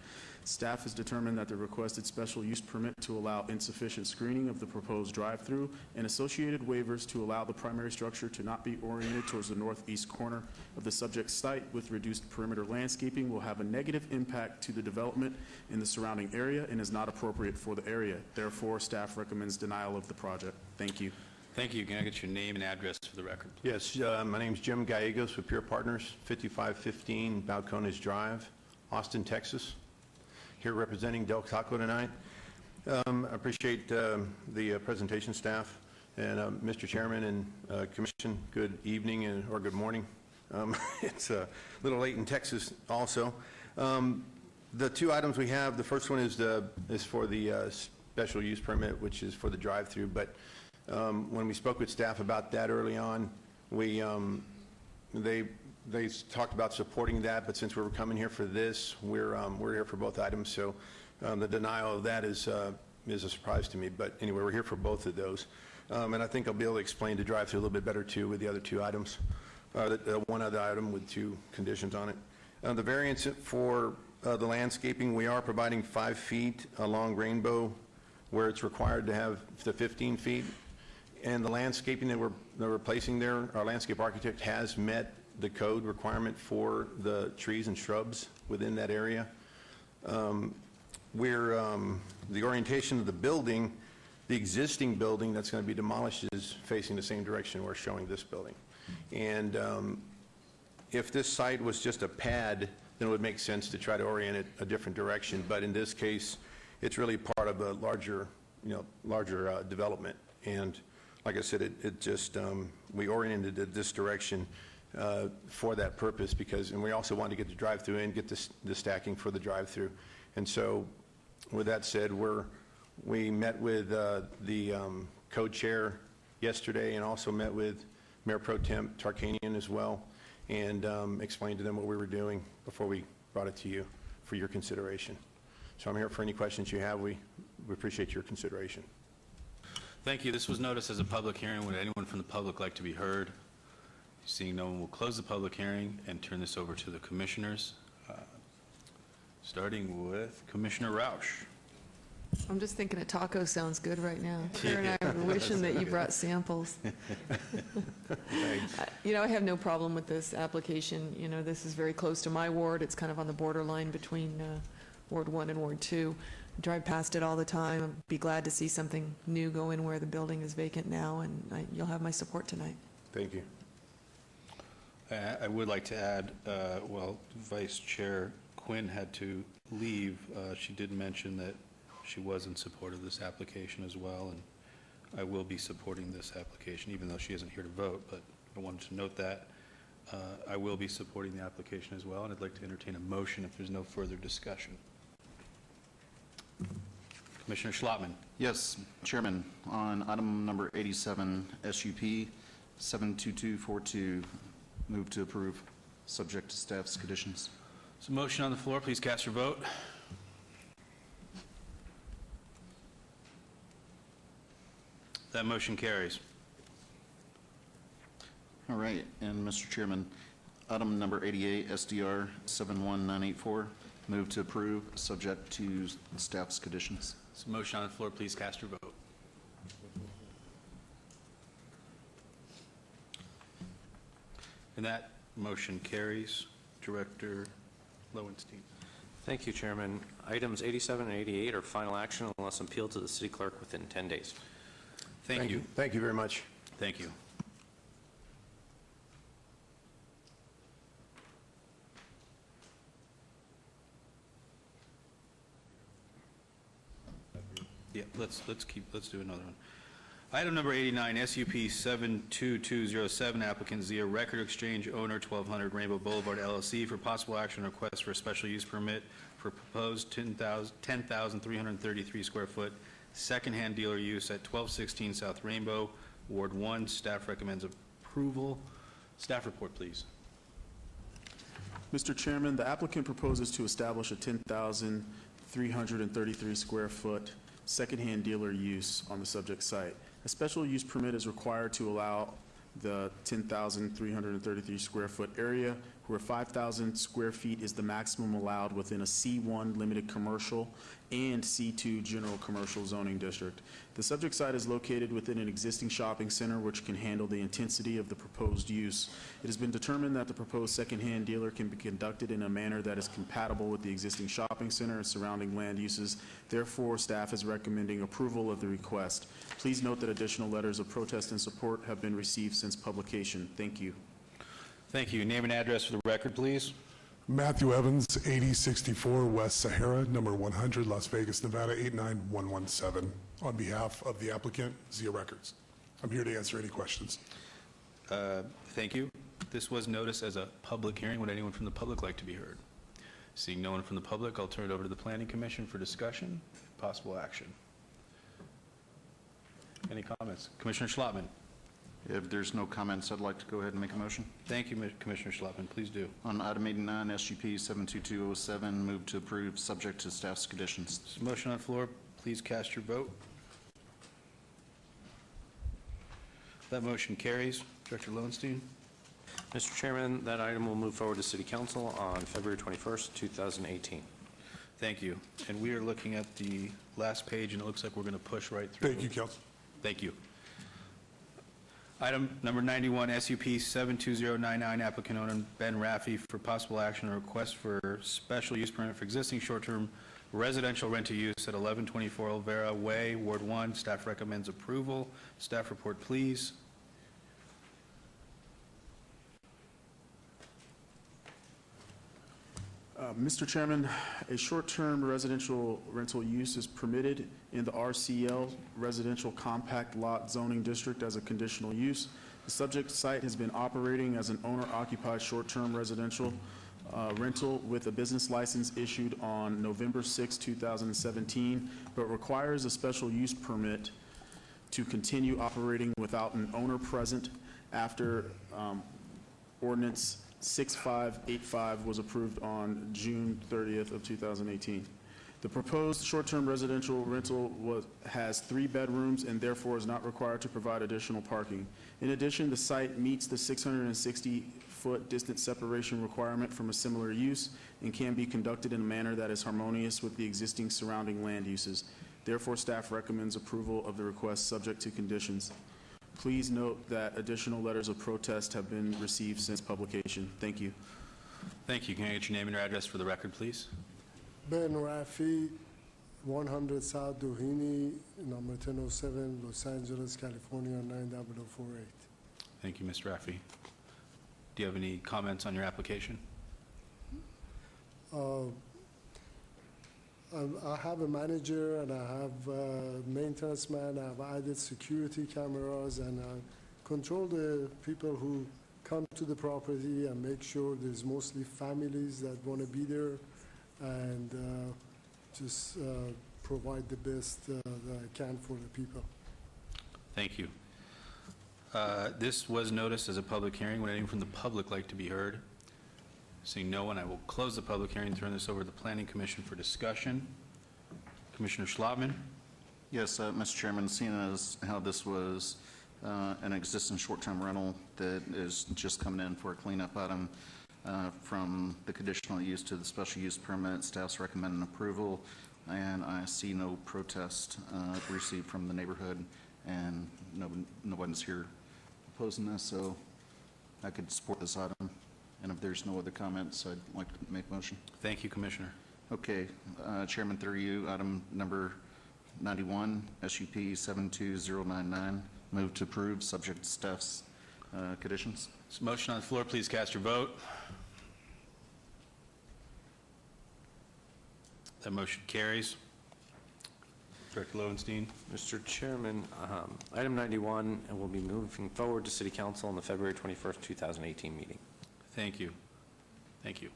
Staff has determined that the requested special use permit to allow insufficient screening of the proposed drive-through and associated waivers to allow the primary structure to not be oriented towards the northeast corner of the subject site with reduced perimeter landscaping will have a negative impact to the development in the surrounding area and is not appropriate for the area. Therefore, staff recommends denial of the project. Thank you. Thank you. Can I get your name and address for the record, please? Yes, my name is Jim Gallegos with Pure Partners, 5515 Balcones Drive, Austin, Texas, here representing Del Taco tonight. I appreciate the presentation staff, and Mr. Chairman and Commission, good evening or good morning. It's a little late in Texas also. The two items we have, the first one is for the special use permit, which is for the drive-through, but when we spoke with staff about that early on, they talked about supporting that, but since we were coming here for this, we're here for both items, so the denial of that is a surprise to me, but anyway, we're here for both of those. And I think I'll be able to explain the drive-through a little bit better too with the other two items, one other item with two conditions on it. The variance for the landscaping, we are providing 5 feet along Rainbow where it's required to have the 15 feet. And the landscaping that we're placing there, our landscape architect has met the code requirement for the trees and shrubs within that area. The orientation of the building, the existing building that's going to be demolished is facing the same direction we're showing this building. And if this site was just a pad, then it would make sense to try to orient it a different direction. But in this case, it's really part of a larger development. And like I said, we oriented it this direction for that purpose and we also wanted to get the drive-through in, get the stacking for the drive-through. And so with that said, we met with the code chair yesterday and also met with Mayor Pro Tem Tarkanian as well and explained to them what we were doing before we brought it to you for your consideration. So I'm here for any questions you have. We appreciate your consideration. Thank you. This was noticed as a public hearing. Would anyone from the public like to be heard? Seeing no one, will close the public hearing and turn this over to the commissioners, starting with Commissioner Roush. I'm just thinking a taco sounds good right now. Claire and I are wishing that you brought samples. I have no problem with this application. This is very close to my ward. It's kind of on the borderline between Ward 1 and Ward 2. I drive past it all the time. I'd be glad to see something new go in where the building is vacant now, and you'll have my support tonight. Thank you. I would like to add, Vice Chair Quinn had to leave. She did mention that she was in support of this application as well, and I will be supporting this application, even though she isn't here to vote, but I wanted to note that. I will be supporting the application as well, and I'd like to entertain a motion if there's no further discussion. Commissioner Schlottman. Yes, Chairman. On item number 87, SUP 72242, move to approve, subject to staff's conditions. There's a motion on the floor. Please cast your vote. That motion carries. All right, and Mr. Chairman, item number 88, SDR 71984, move to approve, subject to staff's conditions. There's a motion on the floor. Please cast your vote. And that motion carries. Director Lowenstein. Thank you, Chairman. Items 87 and 88 are final action unless appealed to the city clerk within 10 days. Thank you. Thank you very much. Thank you. Yeah, let's do another one. Item number 89, SUP 72207, applicant Zia Record Exchange, owner 1200 Rainbow Boulevard LLC, for possible action on request for a special use permit for proposed 10,333 square foot secondhand dealer use at 1216 South Rainbow, Ward 1. Staff recommends approval. Staff report, please. Mr. Chairman, the applicant proposes to establish a 10,333 square foot secondhand dealer use on the subject site. A special use permit is required to allow the 10,333 square foot area where 5,000 square feet is the maximum allowed within a C1 limited commercial and C2 general commercial zoning district. The subject site is located within an existing shopping center which can handle the intensity of the proposed use. It has been determined that the proposed secondhand dealer can be conducted in a manner that is compatible with the existing shopping center and surrounding land uses. Therefore, staff is recommending approval of the request. Please note that additional letters of protest and support have been received since publication. Thank you. Thank you. Name and address for the record, please. Matthew Evans, 8064 West Sahara, number 100, Las Vegas, Nevada, 89117, on behalf of the applicant, Zia Records. I'm here to answer any questions. Thank you. This was noticed as a public hearing. Would anyone from the public like to be heard? Seeing no one from the public, I'll turn it over to the Planning Commission for discussion, possible action. Any comments? Commissioner Schlottman. If there's no comments, I'd like to go ahead and make a motion. Thank you, Commissioner Schlottman. Please do. On item 89, SUP 72207, move to approve, subject to staff's conditions. There's a motion on the floor. Please cast your vote. That motion carries. Director Lowenstein. Mr. Chairman, that item will move forward to City Council on February 21st, 2018. Thank you. And we are looking at the last page, and it looks like we're going to push right through. Thank you, Council. Thank you. Item number 91, SUP 72099, applicant owner Ben Raffi for possible action on a request for special use permit for existing short-term residential rental use at 1124 Olvera Way, Ward 1. Staff recommends approval. Staff report, please. Mr. Chairman, a short-term residential rental use is permitted in the RCL Residential Compact Lot Zoning District as a conditional use. The subject site has been operating as an owner-occupied short-term residential rental with a business license issued on November 6, 2017, but requires a special use permit to continue operating without an owner present after ordinance 6585 was approved on June 30th of 2018. The proposed short-term residential rental has 3 bedrooms and therefore is not required to provide additional parking. In addition, the site meets the 660-foot distance separation requirement from a similar use and can be conducted in a manner that is harmonious with the existing surrounding land uses. Therefore, staff recommends approval of the request subject to conditions. Please note that additional letters of protest have been received since publication. Thank you. Thank you. Can I get your name and your address for the record, please? Ben Raffi, 100 South Doheny, number 1007, Los Angeles, California, 90048. Thank you, Mr. Raffi. Do you have any comments on your application? I have a manager and I have a maintenance man. I've added security cameras and I control the people who come to the property and make sure there's mostly families that want to be there and just provide the best that I can for the people. Thank you. This was noticed as a public hearing. Would anyone from the public like to be heard? Seeing no one, I will close the public hearing and turn this over to the Planning Commission for discussion. Commissioner Schlottman. Yes, Mr. Chairman, seeing as how this was an existing short-term rental that is just coming in for a cleanup item from the conditional use to the special use permit, staff's recommending approval, and I see no protest received from the neighborhood, and no one's here opposing this, so I could support this item. And if there's no other comments, I'd like to make a motion. Thank you, Commissioner. Okay, Chairman, through you, item number 91, SUP 72099, move to approve, subject to staff's conditions. There's a motion on the floor. Please cast your vote. That motion carries. Director Lowenstein. Mr. Chairman, item 91 will be moving forward to City Council on the February 21st, 2018 meeting. Thank you. Thank you.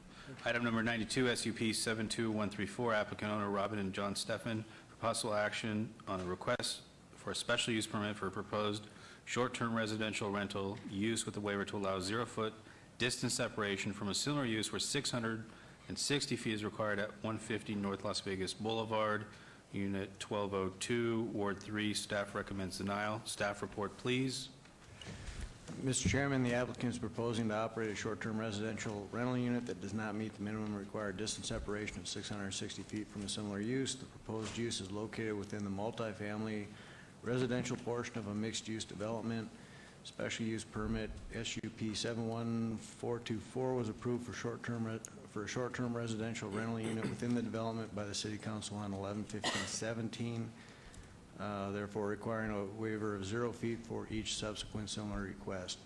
Item number 92, SUP 72134, applicant owner Robin and John Steffen for possible action on a request for a special use permit for a proposed short-term residential rental use with a waiver to allow 0-foot distance separation from a similar use where 660 feet is required at 150 North Las Vegas Boulevard, Unit 1202, Ward 3. Staff recommends denial. Staff report, please. Mr. Chairman, the applicant is proposing to operate a short-term residential rental unit that does not meet the minimum required distance separation of 660 feet from a similar use. The proposed use is located within the multifamily residential portion of a mixed-use development. Special use permit SUP 71424 was approved for a short-term residential rental unit within the development by the City Council on 11/15/17. Therefore requiring a waiver of 0 feet for each subsequent similar request.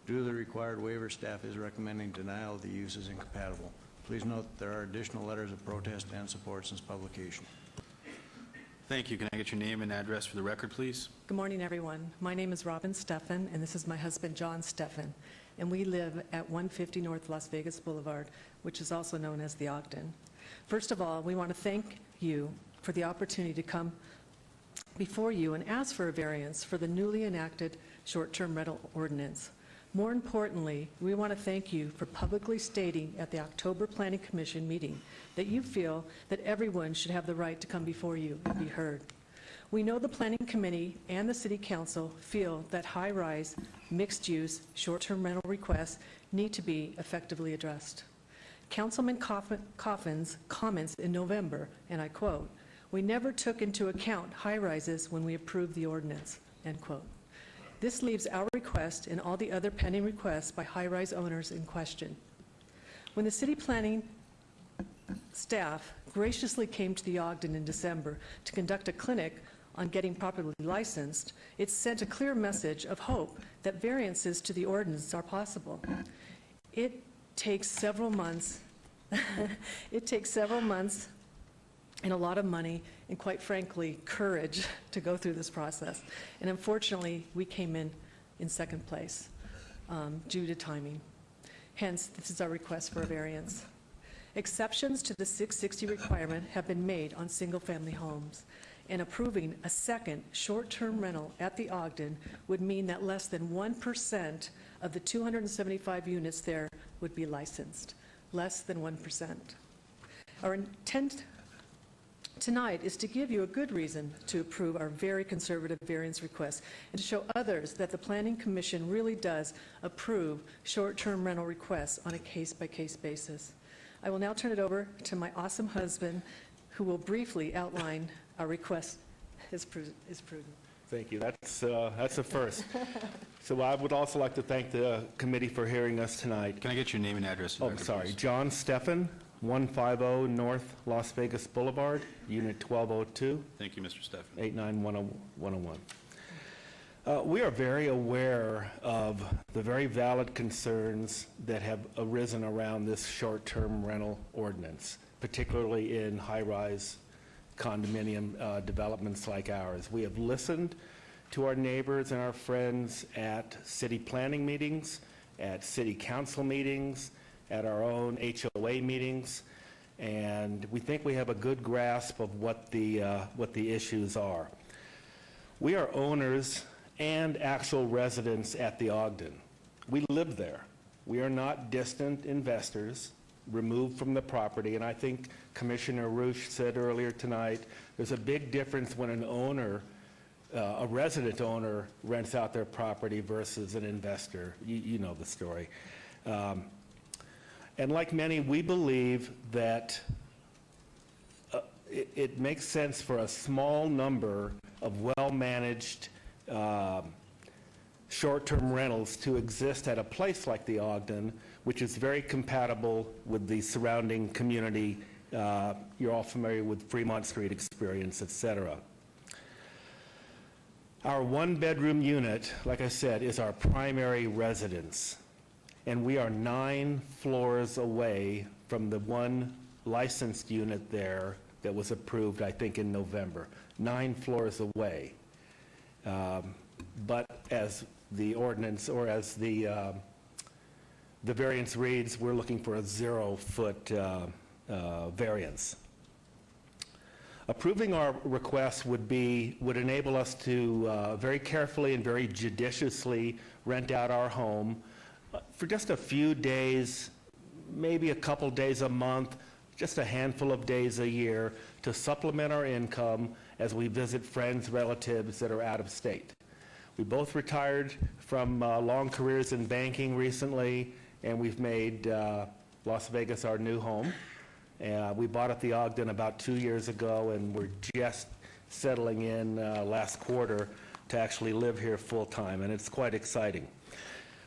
Due to the required waiver, staff is recommending denial of the use is incompatible. Please note there are additional letters of protest and support since publication. Thank you. Can I get your name and address for the record, please? Good morning, everyone. My name is Robin Steffen, and this is my husband, John Steffen, and we live at 150 North Las Vegas Boulevard, which is also known as the Ogden. First of all, we want to thank you for the opportunity to come before you and ask for a variance for the newly enacted short-term rental ordinance. More importantly, we want to thank you for publicly stating at the October Planning Commission meeting that you feel that everyone should have the right to come before you and be heard. We know the Planning Committee and the City Council feel that high-rise, mixed-use, short-term rental requests need to be effectively addressed. Councilman Coffin's comments in November, and I quote, "We never took into account high-rises when we approved the ordinance," end quote. This leaves our request and all the other pending requests by high-rise owners in question. When the city planning staff graciously came to the Ogden in December to conduct a clinic on getting properly licensed, it sent a clear message of hope that variances to the ordinance are possible. It takes several months. It takes several months and a lot of money and, quite frankly, courage to go through this process. And unfortunately, we came in second place due to timing. Hence, this is our request for a variance. Exceptions to the 660 requirement have been made on single-family homes, and approving a second short-term rental at the Ogden would mean that less than 1% of the 275 units there would be licensed. Less than 1%. Our intent tonight is to give you a good reason to approve our very conservative variance request and to show others that the Planning Commission really does approve short-term rental requests on a case-by-case basis. I will now turn it over to my awesome husband, who will briefly outline our request as prudent. Thank you. That's a first. So I would also like to thank the committee for hearing us tonight. Can I get your name and address for the record, sorry. please? John Steffen, 150 North Las Vegas Boulevard, Unit 1202. Thank you, Mr. Steffen. 89101. We are very aware of the very valid concerns that have arisen around this short-term rental ordinance, particularly in high-rise condominium developments like ours. We have listened to our neighbors and our friends at city planning meetings, at city council meetings, at our own HOA meetings, and we think we have a good grasp of what the issues are. We are owners and actual residents at the Ogden. We live there. We are not distant investors removed from the property, and I think Commissioner Roosh said earlier tonight, there's a big difference when an owner, a resident owner, rents out their property versus an investor. You know the story. And like many, we believe that it makes sense for a small number of well-managed short-term rentals to exist at a place like the Ogden, which is very compatible with the surrounding community. You're all familiar with Fremont Street experience, et cetera. Our one-bedroom unit, like I said, is our primary residence, and we are 9 floors away from the one licensed unit there that was approved, I think, in November. 9 floors away. But as the ordinance, or as the variance reads, we're looking for a 0-foot variance. Approving our request would enable us to very carefully and very judiciously rent out our home for just a few days, maybe a couple days a month, just a handful of days a year, to supplement our income as we visit friends, relatives that are out of state. We both retired from long careers in banking recently, and we've made Las Vegas our new home. We bought at the Ogden about 2 years ago, and we're just settling in last quarter to actually live here full-time, and it's quite exciting.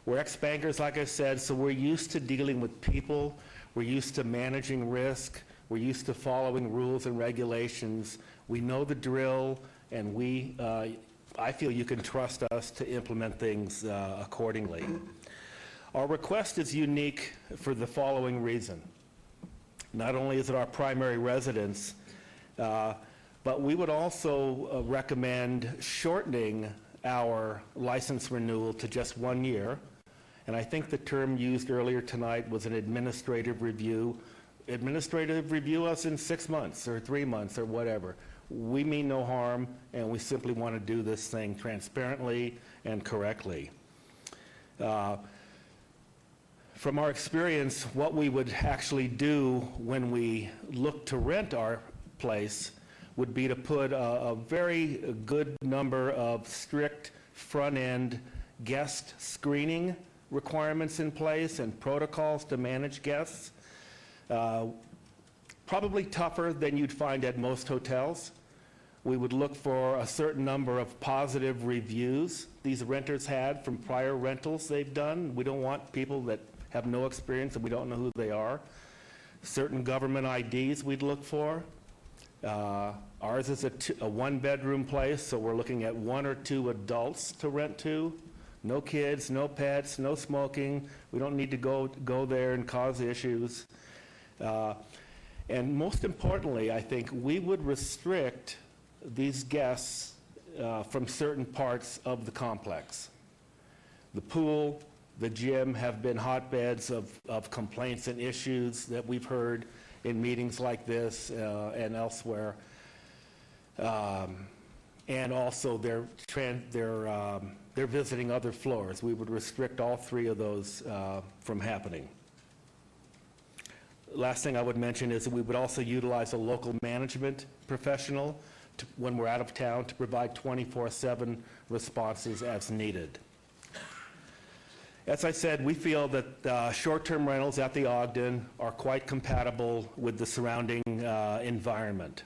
We're ex-bankers, like I said, so we're used to dealing with people. We're used to managing risk. We're used to following rules and regulations. We know the drill, and I feel you can trust us to implement things accordingly. Our request is unique for the following reason. Not only is it our primary residence, but we would also recommend shortening our license renewal to just 1 year. And I think the term used earlier tonight was an administrative review. Administrative review us in 6 months or 3 months or whatever. We mean no harm, and we simply want to do this thing transparently and correctly. From our experience, what we would actually do when we look to rent our place would be to put a very good number of strict front-end guest screening requirements in place and protocols to manage guests. Probably tougher than you'd find at most hotels. We would look for a certain number of positive reviews these renters had from prior rentals they've done. We don't want people that have no experience and we don't know who they are. Certain government IDs we'd look for. Ours is a one-bedroom place, so we're looking at 1 or 2 adults to rent to. No kids, no pets, no smoking. We don't need to go there and cause issues. And most importantly, I think we would restrict these guests from certain parts of the complex. The pool, the gym have been hotbeds of complaints and issues that we've heard in meetings like this and elsewhere. And also they're visiting other floors. We would restrict all 3 of those from happening. Last thing I would mention is that we would also utilize a local management professional when we're out of town to provide 24/7 responses as needed. As I said, we feel that short-term rentals at the Ogden are quite compatible with the surrounding environment,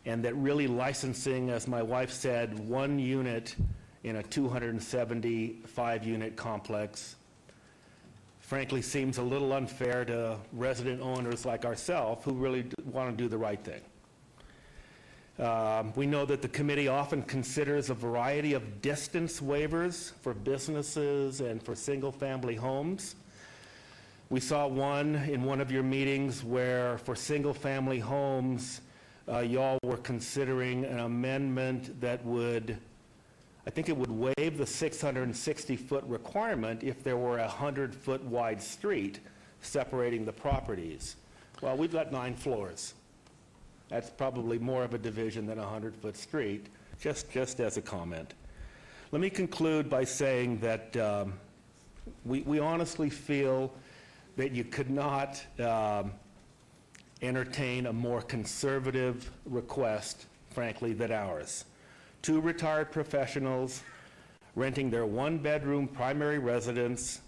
and that really licensing, as my wife said, 1 unit in a 275-unit complex frankly seems a little unfair to resident owners like ourselves who really want to do the right thing. We know that the committee often considers a variety of distance waivers for businesses and for single-family homes. We saw one in one of your meetings where for single-family homes, y'all were considering an amendment that would, I think it would waive the 660-foot requirement if there were a 100-foot wide street separating the properties. Well, we've got 9 floors. That's probably more of a division than a 100-foot street, just as a comment. Let me conclude by saying that we honestly feel that you could not entertain a more conservative request, frankly, than ours. 2 retired professionals renting their 1-bedroom primary residence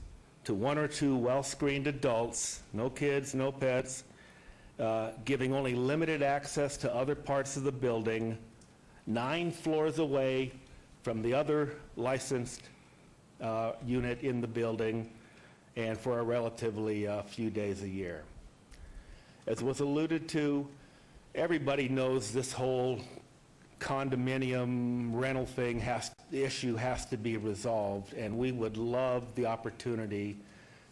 to 1 or 2 well-screened adults, no kids, no pets, giving only limited access to other parts of the building, 9 floors away from the other licensed unit in the building, and for a relatively few days a year. As was alluded to, everybody knows this whole condominium rental thing issue has to be resolved, and we would love the opportunity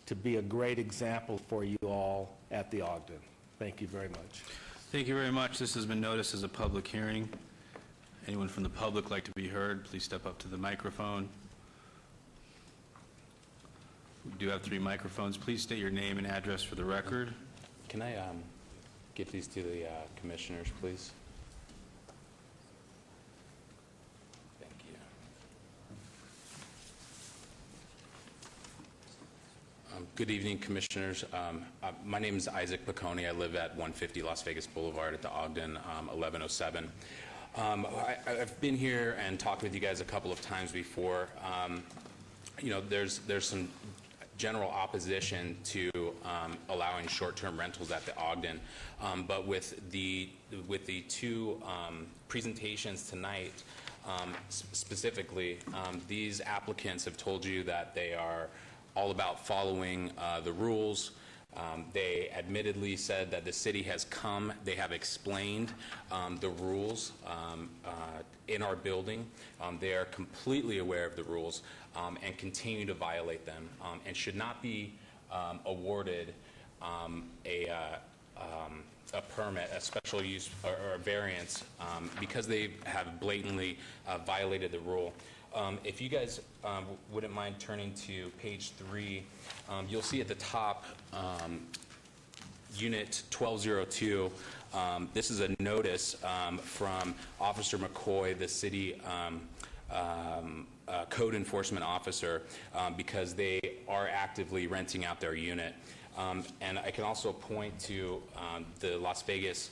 to be a great example for you all at the Ogden. Thank you very much. Thank you very much. This has been noticed as a public hearing. Anyone from the public like to be heard, please step up to the microphone. We do have 3 microphones. Please state your name and address for the record. Can I give these to the commissioners, please? Thank you. Good evening, commissioners. My name is Isaac Piccone. I live at 150 Las Vegas Boulevard at the Ogden, 1107. I've been here and talked with you guys a couple of times before. You know, there's some general opposition to allowing short-term rentals at the Ogden, but with the 2 presentations tonight, specifically, these applicants have told you that they are all about following the rules. They admittedly said that the city has come, they have explained the rules in our building. They are completely aware of the rules and continue to violate them and should not be awarded a permit, a special use or a variance, because they have blatantly violated the rule. If you guys wouldn't mind turning to page 3, you'll see at the top, Unit 1202, this is a notice from Officer McCoy, the city code enforcement officer, because they are actively renting out their unit. And I can also point to the Las Vegas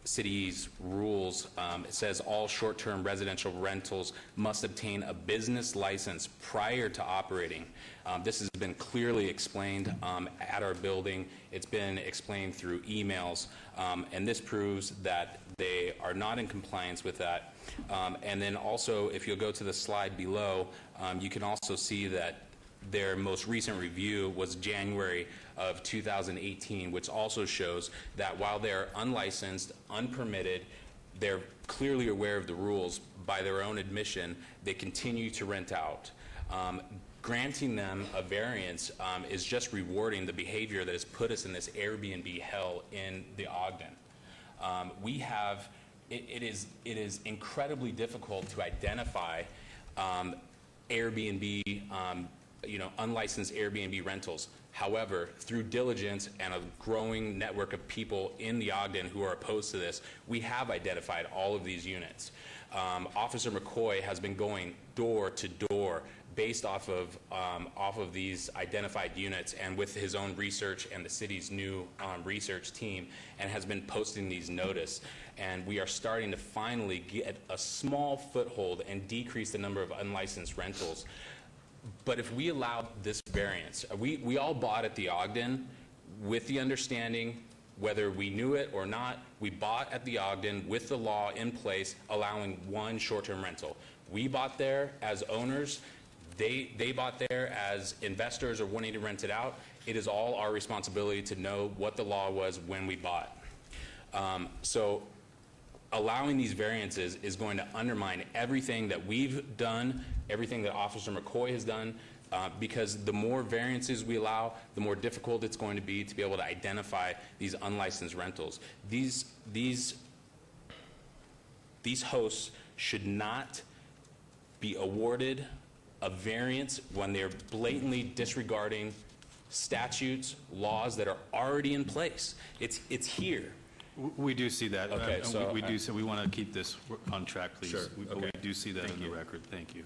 city's rules. It says all short-term residential rentals must obtain a business license prior to operating. This has been clearly explained at our building. It's been explained through emails, and this proves that they are not in compliance with that. And then also, if you'll go to the slide below, you can also see that their most recent review was January of 2018, which also shows that while they're unlicensed, unpermitted, they're clearly aware of the rules. By their own admission, they continue to rent out. Granting them a variance is just rewarding the behavior that has put us in this Airbnb hell in the Ogden. It is incredibly difficult to identify Airbnb, unlicensed Airbnb rentals. However, through diligence and a growing network of people in the Ogden who are opposed to this, we have identified all of these units. Officer McCoy has been going door to door based off of these identified units and with his own research and the city's new research team, and has been posting these notice. And we are starting to finally get a small foothold and decrease the number of unlicensed rentals. But if we allow this variance, we all bought at the Ogden with the understanding, whether we knew it or not, we bought at the Ogden with the law in place allowing one short-term rental. We bought there as owners. They bought there as investors or wanting to rent it out. It is all our responsibility to know what the law was when we bought. So allowing these variances is going to undermine everything that we've done, everything that Officer McCoy has done, because the more variances we allow, the more difficult it's going to be able to identify these unlicensed rentals. These hosts should not be awarded a variance when they're blatantly disregarding statutes, laws that are already in place. It's here. We do see that. Okay, so we do. So we want to keep this on track, please. Sure. But we do see that in the record. Thank you.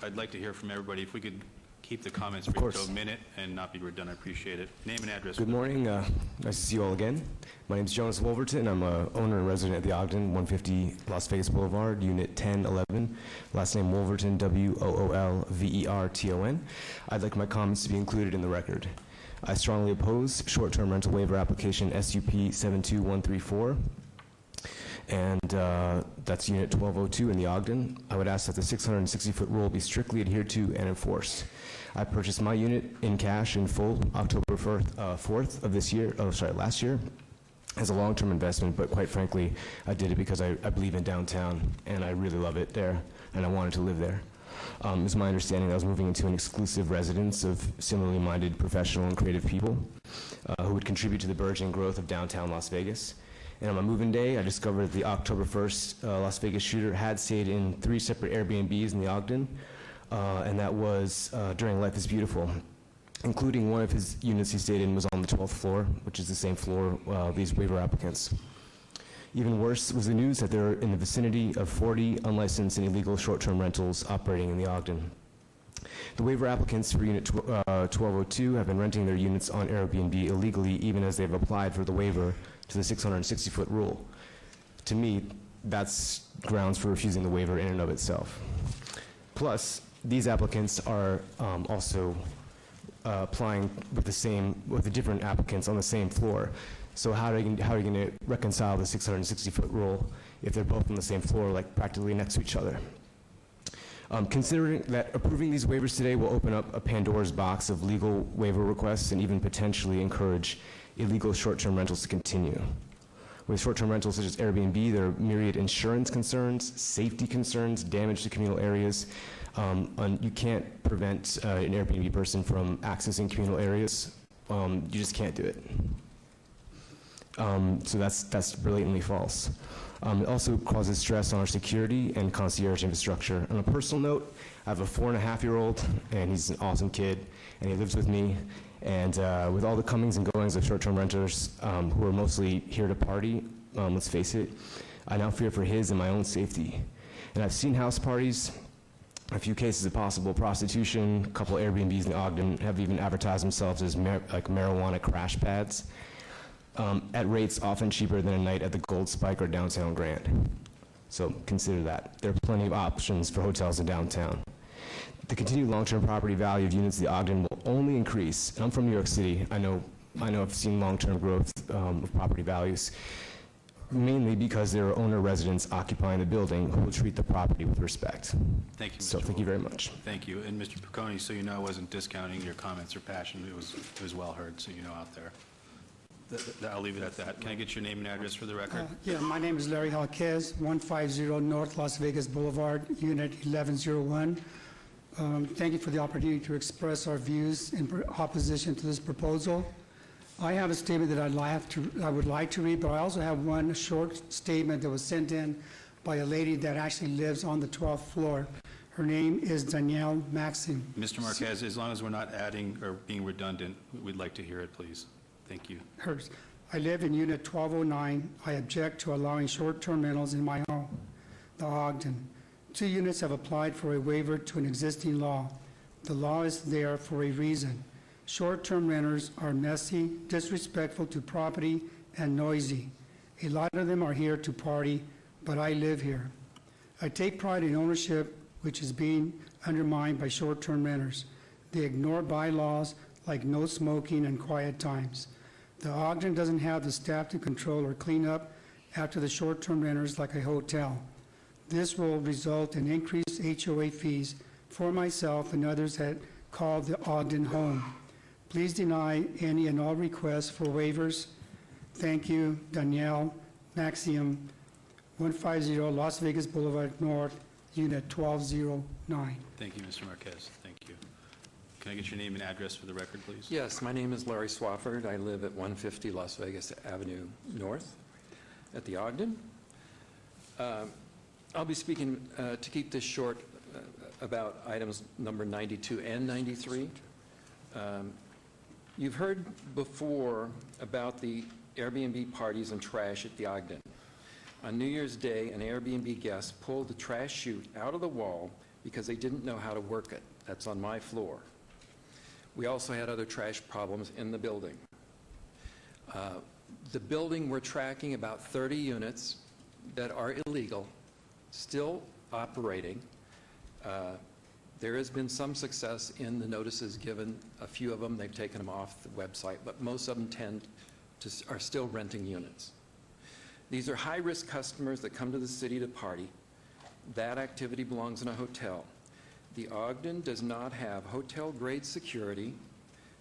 I'd like to hear from everybody. If we could keep the comments brief to a minute and not be redundant, I appreciate it. Name and address. Good morning. Nice to see you all again. My name is Jonas Wolverton. I'm an owner and resident at the Ogden, 150 Las Vegas Boulevard, Unit 1011. Last name Wolverton, W-O-O-L-V-E-R-T-O-N. I'd like my comments to be included in the record. I strongly oppose short-term rental waiver application SUP 72134, and that's Unit 1202 in the Ogden. I would ask that the 660-foot rule be strictly adhered to and enforced. I purchased my unit in cash in full October 4th of last year, as a long-term investment, but quite frankly, I did it because I believe in downtown, and I really love it there, and I wanted to live there. It's my understanding that I was moving into an exclusive residence of similarly minded professional and creative people who would contribute to the burgeoning growth of downtown Las Vegas. And on my move-in day, I discovered the October 1st Las Vegas shooter had stayed in 3 separate Airbnbs in the Ogden, and that was during Life is Beautiful, including one of his units he stayed in was on the 12th floor, which is the same floor these waiver applicants. Even worse was the news that there are in the vicinity of 40 unlicensed and illegal short-term rentals operating in the Ogden. The waiver applicants for Unit 1202 have been renting their units on Airbnb illegally even as they've applied for the waiver to the 660-foot rule. To me, that's grounds for refusing the waiver in and of itself. Plus, these applicants are also applying with the different applicants on the same floor. So how are you going to reconcile the 660-foot rule if they're both on the same floor, like practically next to each other? Considering that approving these waivers today will open up a Pandora's box of legal waiver requests and even potentially encourage illegal short-term rentals to continue. With short-term rentals such as Airbnb, there are myriad insurance concerns, safety concerns, damage to communal areas. You can't prevent an Airbnb person from accessing communal areas You just can't do it. So that's blatantly false. It also causes stress on our security and concierge infrastructure. On a personal note, I have a 4.5-year-old, and he's an awesome kid, and he lives with me. And with all the comings and goings of short-term renters who are mostly here to party, let's face it, I now fear for his and my own safety. And I've seen house parties, a few cases of possible prostitution, a couple Airbnbs in Ogden have even advertised themselves as marijuana crash pads at rates often cheaper than a night at the Gold Spike or Downtown Grand. So consider that. There are plenty of options for hotels in downtown. The continued long-term property value of units in the Ogden will only increase. And I'm from New York City. I know I've seen long-term growth of property values, mainly because there are owner residents occupying the building who will treat the property with respect. Thank you, Mr. So thank you very much. Thank you. And Mr. Piccone, so you know I wasn't discounting your comments or passion. It was well heard, so you know out there. I'll leave it at that. Can I get your name and address for the record? Yeah, my name is Larry Halquez, 150 North Las Vegas Boulevard, Unit 1101. Thank you for the opportunity to express our views in opposition to this proposal. I have a statement that I would like to read, but I also have one short statement that was sent in by a lady that actually lives on the 12th floor. Her name is Danielle Maxim. Mr. Marquez, as long as we're not adding or being redundant, we'd like to hear it, please. Thank you. Hers. I live in Unit 1209. I object to allowing short-term rentals in my home, the Ogden. 2 units have applied for a waiver to an existing law. The law is there for a reason. Short-term renters are messy, disrespectful to property, and noisy. A lot of them are here to party, but I live here. I take pride in ownership, which is being undermined by short-term renters. They ignore bylaws like no smoking and quiet times. The Ogden doesn't have the staff to control or clean up after the short-term renters like a hotel. This will result in increased HOA fees for myself and others that call the Ogden home. Please deny any and all requests for waivers. Thank you, Danielle Maxim, 150 Las Vegas Boulevard North, Unit 1209. Thank you, Mr. Marquez. Thank you. Can I get your name and address for the record, please? Yes, my name is Larry Swafford. I live at 150 Las Vegas Avenue North at the Ogden. I'll be speaking, to keep this short, about items number 92 and 93. You've heard before about the Airbnb parties and trash at the Ogden. On New Year's Day, an Airbnb guest pulled the trash chute out of the wall because they didn't know how to work it. That's on my floor. We also had other trash problems in the building. The building, we're tracking about 30 units that are illegal, still operating. There has been some success in the notices given. A few of them, they've taken them off the website, but most of them are still renting units. These are high-risk customers that come to the city to party. That activity belongs in a hotel. The Ogden does not have hotel-grade security.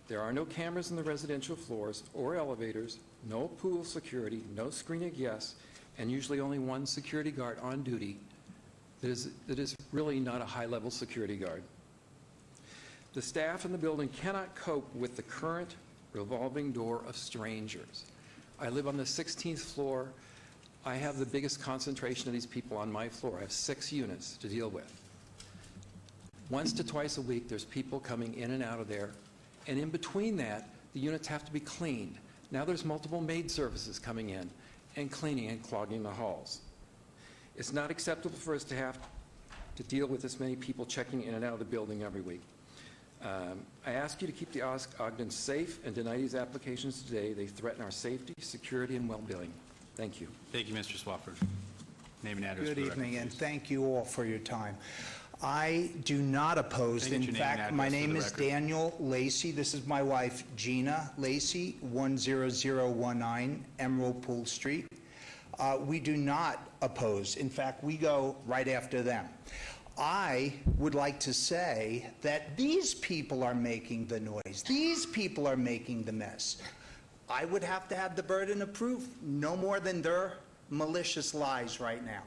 There are no cameras in the residential floors or elevators, no pool security, no screening of guests, and usually only one security guard on duty that is really not a high-level security guard. The staff in the building cannot cope with the current revolving door of strangers. I live on the 16th floor. I have the biggest concentration of these people on my floor. I have 6 units to deal with. Once to twice a week, there's people coming in and out of there, and in between that, the units have to be cleaned. Now there's multiple maid services coming in and cleaning and clogging the halls. It's not acceptable for us to have to deal with this many people checking in and out of the building every week. I ask you to keep the Ogden safe and deny these applications today. They threaten our safety, security, and well-being. Thank you. Thank you, Mr. Swafford. Name and address. Good evening, and thank you all for your time. I do not oppose. In fact, my name is Daniel Lacey. This is my wife, Gina Lacey, 10019 Emerald Pool Street. We do not oppose. In fact, we go right after them. I would like to say that these people are making the noise. These people are making the mess. I would have to have the burden of proof, no more than their malicious lies right now.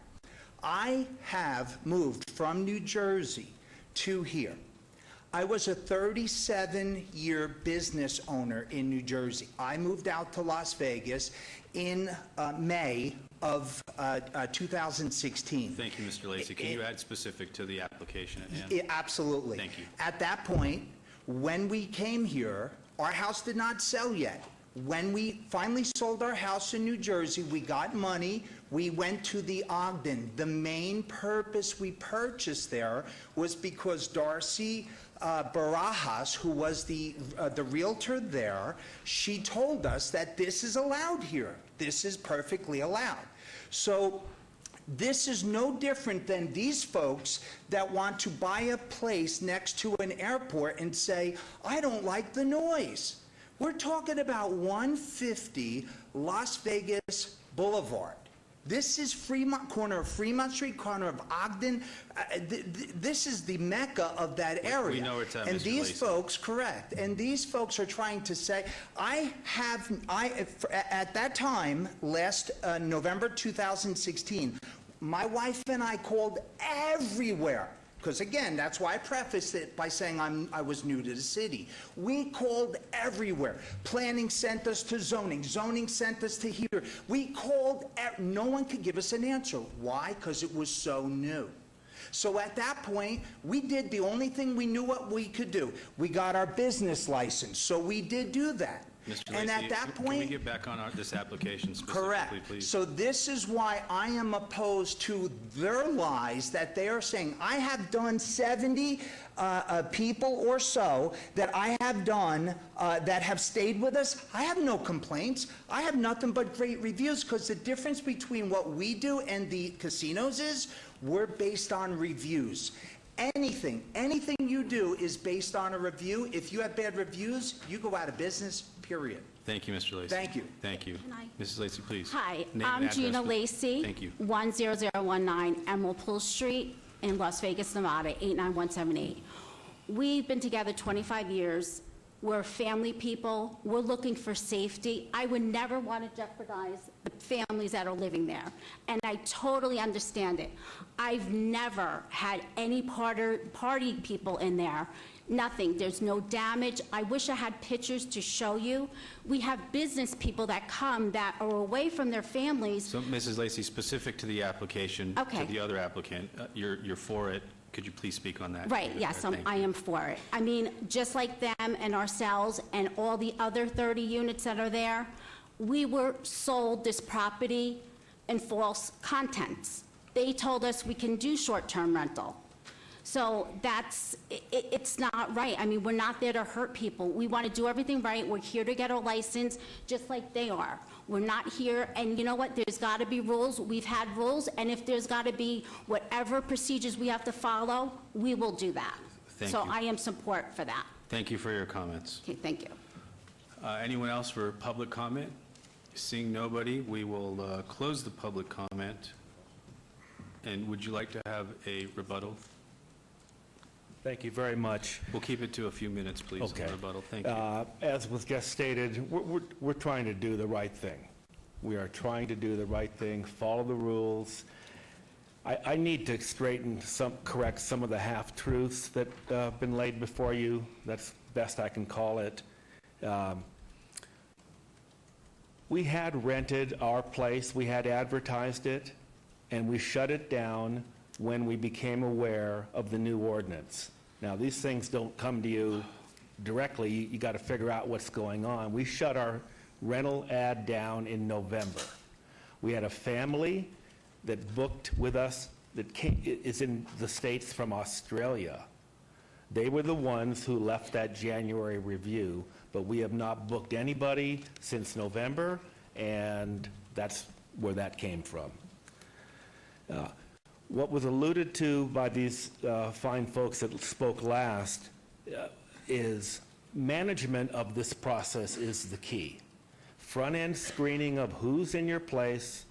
I have moved from New Jersey to here. I was a 37-year business owner in New Jersey. I moved out to Las Vegas in May of 2016. Thank you, Mr. Lacy. Can you add specific to the application at hand? Yeah, absolutely. Thank you. At that point, when we came here, our house did not sell yet. When we finally sold our house in New Jersey, we got money, we went to the Ogden. The main purpose we purchased there was because Darcy Barajas, who was the realtor there, she told us that this is allowed here. This is perfectly allowed. So this is no different than these folks that want to buy a place next to an airport and say, I don't like the noise. We're talking about 150 Las Vegas Boulevard. This is Fremont, corner of Fremont Street, corner of Ogden. This is the mecca of that area. We know where it's at, And Mr. these Lacy. folks, correct, and these folks are trying to say, at that time, last November 2016, my wife and I called everywhere. Because again, that's why I prefaced it by saying I was new to the city. We called everywhere. Planning sent us to zoning. Zoning sent us to here. We called, no one could give us an answer. Why? Because it was so new. So at that point, we did the only thing we knew what we could do. We got our business license, so we did do that. Mr. And Lacy, at that can we point, get back on this application specifically, correct. please? So this is why I am opposed to their lies that they are saying. I have done 70 people or so that I have done that have stayed with us. I have no complaints. I have nothing but great reviews, because the difference between what we do and the casinos is we're based on reviews. Anything you do is based on a review. If you have bad reviews, you go out of business, period. Thank you, Mr. Lacy. Thank you. Thank you. Can I- Mrs. Lacy, please. Hi, Name and I'm address, Gina please. Lacy. Thank you. 10019 Emerald Pool Street in Las Vegas, Nevada, 89178. We've been together 25 years. We're family people. We're looking for safety. I would never want to jeopardize the families that are living there, and I totally understand it. I've never had any party people in there. Nothing. There's no damage. I wish I had pictures to show you. We have business people that come that are away from their families. So, Mrs. Lacy, specific to the application, Okay. to the other applicant, you're for it. Could you please speak on that? Right, yes, Thank I you. am for it. I mean, just like them and ourselves and all the other 30 units that are there, we were sold this property in false contents. They told us we can do short-term rental. So it's not right. I mean, we're not there to hurt people. We want to do everything right. We're here to get our license, just like they are. We're not here, and you know what? There's got to be rules. We've had rules, and if there's got to be whatever procedures we have to follow, we will do that. Thank So you. I am support for that. Thank you for your comments. Okay, thank you. Anyone else for public comment? Seeing nobody, we will close the public comment. And would you like to have a rebuttal? Thank you very much. We'll keep it to a few minutes, please, on Okay. rebuttal. Thank you. As was just stated, we're trying to do the right thing. We are trying to do the right thing, follow the rules. I need to correct some of the half-truths that have been laid before you. That's best I can call it. We had rented our place, we had advertised it, and we shut it down when we became aware of the new ordinance. Now, these things don't come to you directly. You got to figure out what's going on. We shut our rental ad down in November. We had a family that booked with us that is in the States from Australia. They were the ones who left that January review, but we have not booked anybody since November, and that's where that came from. What was alluded to by these fine folks that spoke last is management of this process is the key. Front-end screening of who's in your place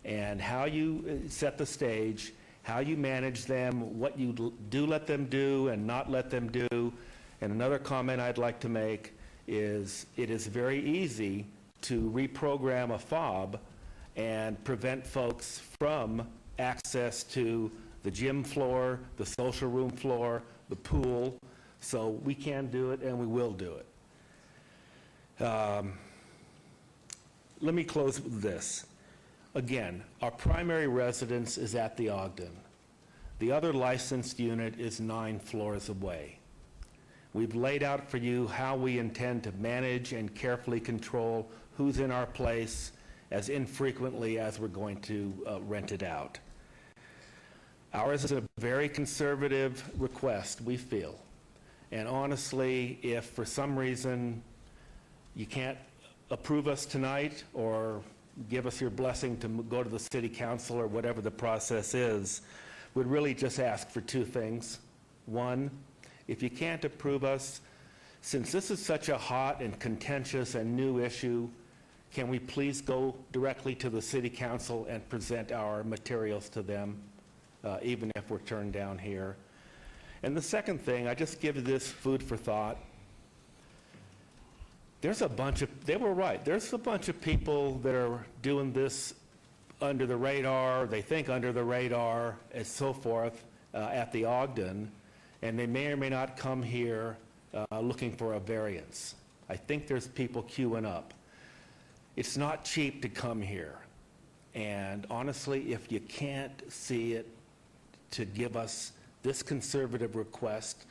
and how you set the stage, how you manage them, what you do let them do and not let them do. And another comment I'd like to make is it is very easy to reprogram a fob and prevent folks from access to the gym floor, the social room floor, the pool. So we can do it, and we will do it. Let me close with this. Again, our primary residence is at the Ogden. The other licensed unit is 9 floors away. We've laid out for you how we intend to manage and carefully control who's in our place as infrequently as we're going to rent it out. Ours is a very conservative request, we feel. And honestly, if for some reason you can't approve us tonight or give us your blessing to go to the city council or whatever the process is, we'd really just ask for 2 things. One, if you can't approve us, since this is such a hot and contentious and new issue, can we please go directly to the city council and present our materials to them, even if we're turned down here? And the second thing, I just give this food for thought. There's a bunch of, they were right, there's a bunch of people that are doing this under the radar, they think under the radar, and so forth, at the Ogden, and they may or may not come here looking for a variance. I think there's people queuing up. It's not cheap to come here. And honestly, if you can't see it to give us this conservative request,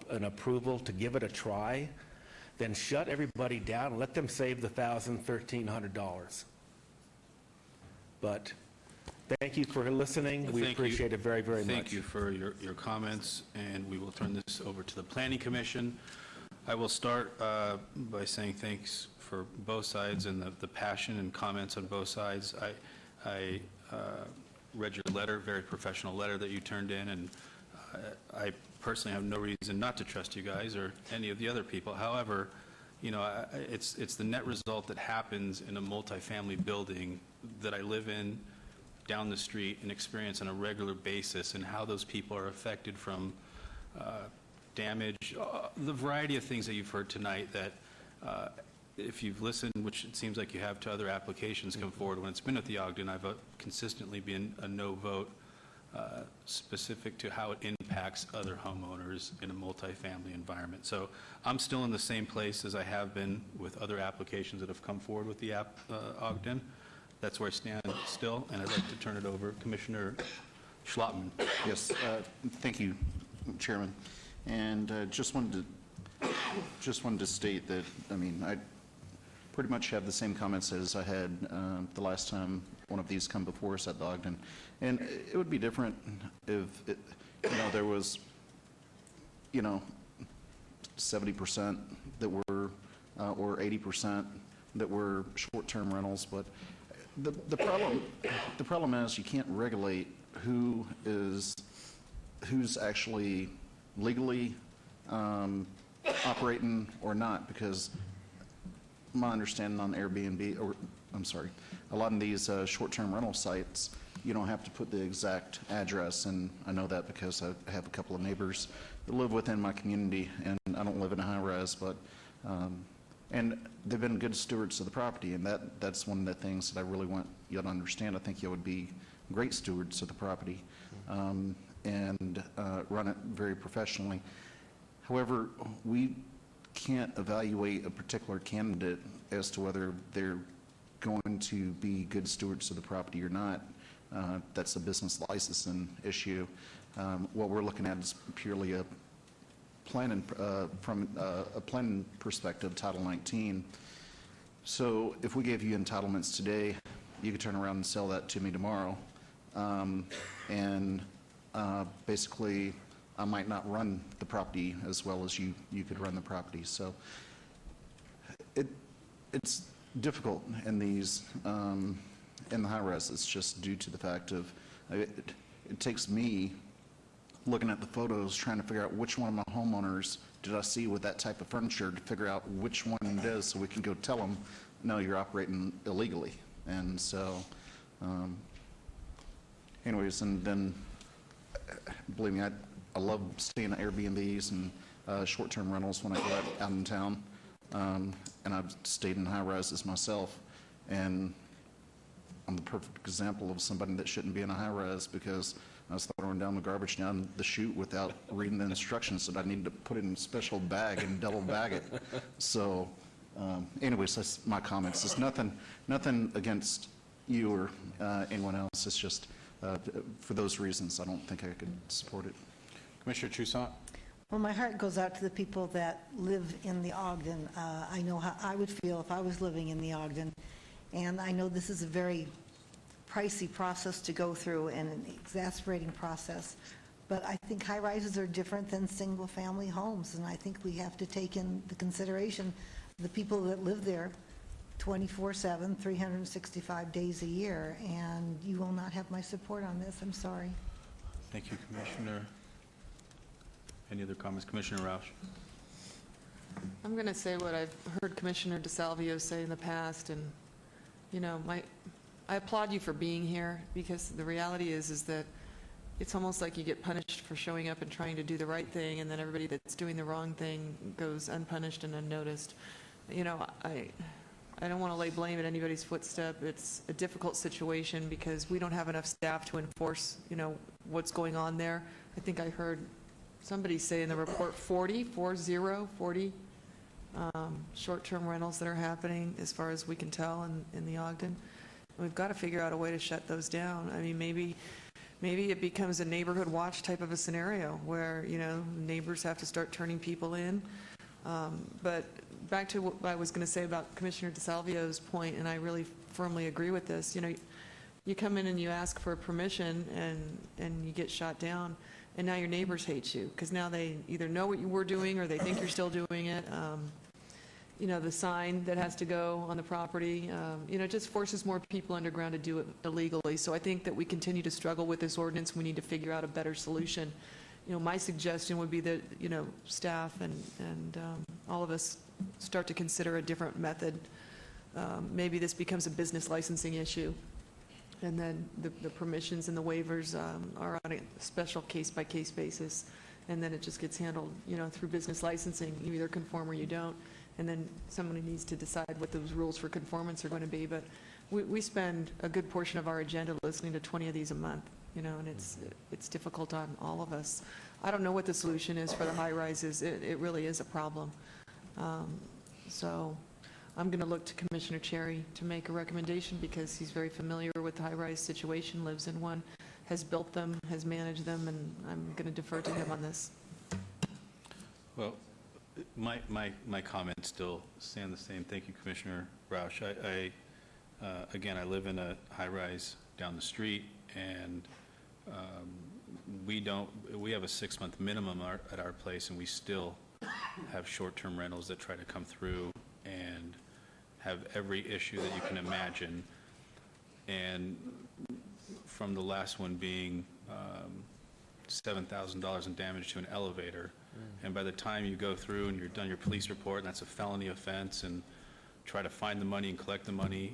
an approval to give it a try, then shut everybody down and let them save the $1,000, $1,300. But thank you for listening. We appreciate it very, very much. Thank you for your comments, and we will turn this over to the Planning Commission. I will start by saying thanks for both sides and the passion and comments on both sides. I read your letter, very professional letter that you turned in, and I personally have no reason not to trust you guys or any of the other people. However, you know, it's the net result that happens in a multifamily building that I live in down the street and experience on a regular basis, and how those people are affected from damage, the variety of things that you've heard tonight that if you've listened, which it seems like you have, to other applications come forward, when it's been at the Ogden, I've consistently been a no vote specific to how it impacts other homeowners in a multifamily environment. So I'm still in the same place as I have been with other applications that have come forward with the Ogden. That's where I stand still, and I'd like to turn it over to Commissioner Schlotman. Yes, thank you, Chairman. And just wanted to state that, I mean, I pretty much have the same comments as I had the last time one of these come before us at the Ogden. And it would be different if, there was, 70% that were, or 80% that were short-term rentals. But the problem is you can't regulate who's actually legally operating or not, because my understanding on Airbnb, or I'm sorry, a lot of these short-term rental sites, you don't have to put the exact address, and I know that because I have a couple of neighbors that live within my community, and I don't live in a high-rise, but and they've been good stewards of the property, and that's one of the things that I really want you to understand. I think you would be great stewards of the property and run it very professionally. However, we can't evaluate a particular candidate as to whether they're going to be good stewards of the property or not. That's a business licensing issue. What we're looking at is purely a planning, from a planning perspective, Title 19. So if we gave you entitlements today, you could turn around and sell that to me tomorrow. And basically, I might not run the property as well as you could run the property. So it's difficult in these, in the high-rise. It's just due to the fact of, it takes me looking at the photos, trying to figure out which one of my homeowners did I see with that type of furniture, to figure out which one it is, so we can go tell them, no, you're operating illegally. And so, anyways, and then, believe me, I love staying at Airbnbs and short-term rentals when I go out in town. And I've stayed in high-rises myself, and I'm the perfect example of somebody that shouldn't be in a high-rise, because I was throwing down the garbage down the chute without reading the instructions that I needed to put it in a special bag and double bag it. So anyways, that's my comments. It's nothing against you or anyone else. It's just for those reasons, I don't think I could support it. Commissioner Toussaint? Well, my heart goes out to the people that live in the Ogden. I know how I would feel if I was living in the Ogden, and I know this is a very pricey process to go through and an exasperating process, but I think high-rises are different than single-family homes, and I think we have to take into consideration the people that live there 24/7, 365 days a year, and you will not have my support on this. I'm sorry. Thank you, Commissioner. Any other comments? Commissioner Roush? I'm going to say what I've heard Commissioner DeSalvio say in the past, and, you know, I applaud you for being here, because the reality is that it's almost like you get punished for showing up and trying to do the right thing, and then everybody that's doing the wrong thing goes unpunished and unnoticed. You know, I don't want to lay blame at anybody's footstep. It's a difficult situation because we don't have enough staff to enforce, you know, what's going on there. I think I heard somebody say in the report 40 short-term rentals that are happening, as far as we can tell, in the Ogden. We've got to figure out a way to shut those down. I mean, maybe it becomes a neighborhood watch type of a scenario where, you know, neighbors have to start turning people in. But back to what I was going to say about Commissioner DeSalvio's point, and I really firmly agree with this, you know, you come in and you ask for permission and you get shot down, and now your neighbors hate you because now they either know what you were doing or they think you're still doing it. You know, the sign that has to go on the property, you know, it just forces more people underground to do it illegally. So I think that we continue to struggle with this ordinance. We need to figure out a better solution. You know, my suggestion would be that, you know, staff and all of us start to consider a different method. Maybe this becomes a business licensing issue, and then the permissions and the waivers are on a special case-by-case basis, and then it just gets handled, you know, through business licensing. You either conform or you don't, and then somebody needs to decide what those rules for conformance are going to be. But we spend a good portion of our agenda listening to 20 of these a month, you know, and it's difficult on all of us. I don't know what the solution is for the high-rises. It really is a problem. So I'm going to look to Commissioner Cherry to make a recommendation because he's very familiar with the high-rise situation, lives in one, has built them, has managed them, and I'm going to defer to him on this. Well, my comments still stand the same. Thank you, Commissioner Roush. Again, I live in a high-rise down the street, and we have a 6-month minimum at our place, and we still have short-term rentals that try to come through and have every issue that you can imagine. And from the last one being $7,000 in damage to an elevator, and by the time you go through and you're done your police report, and that's a felony offense, and try to find the money and collect the money,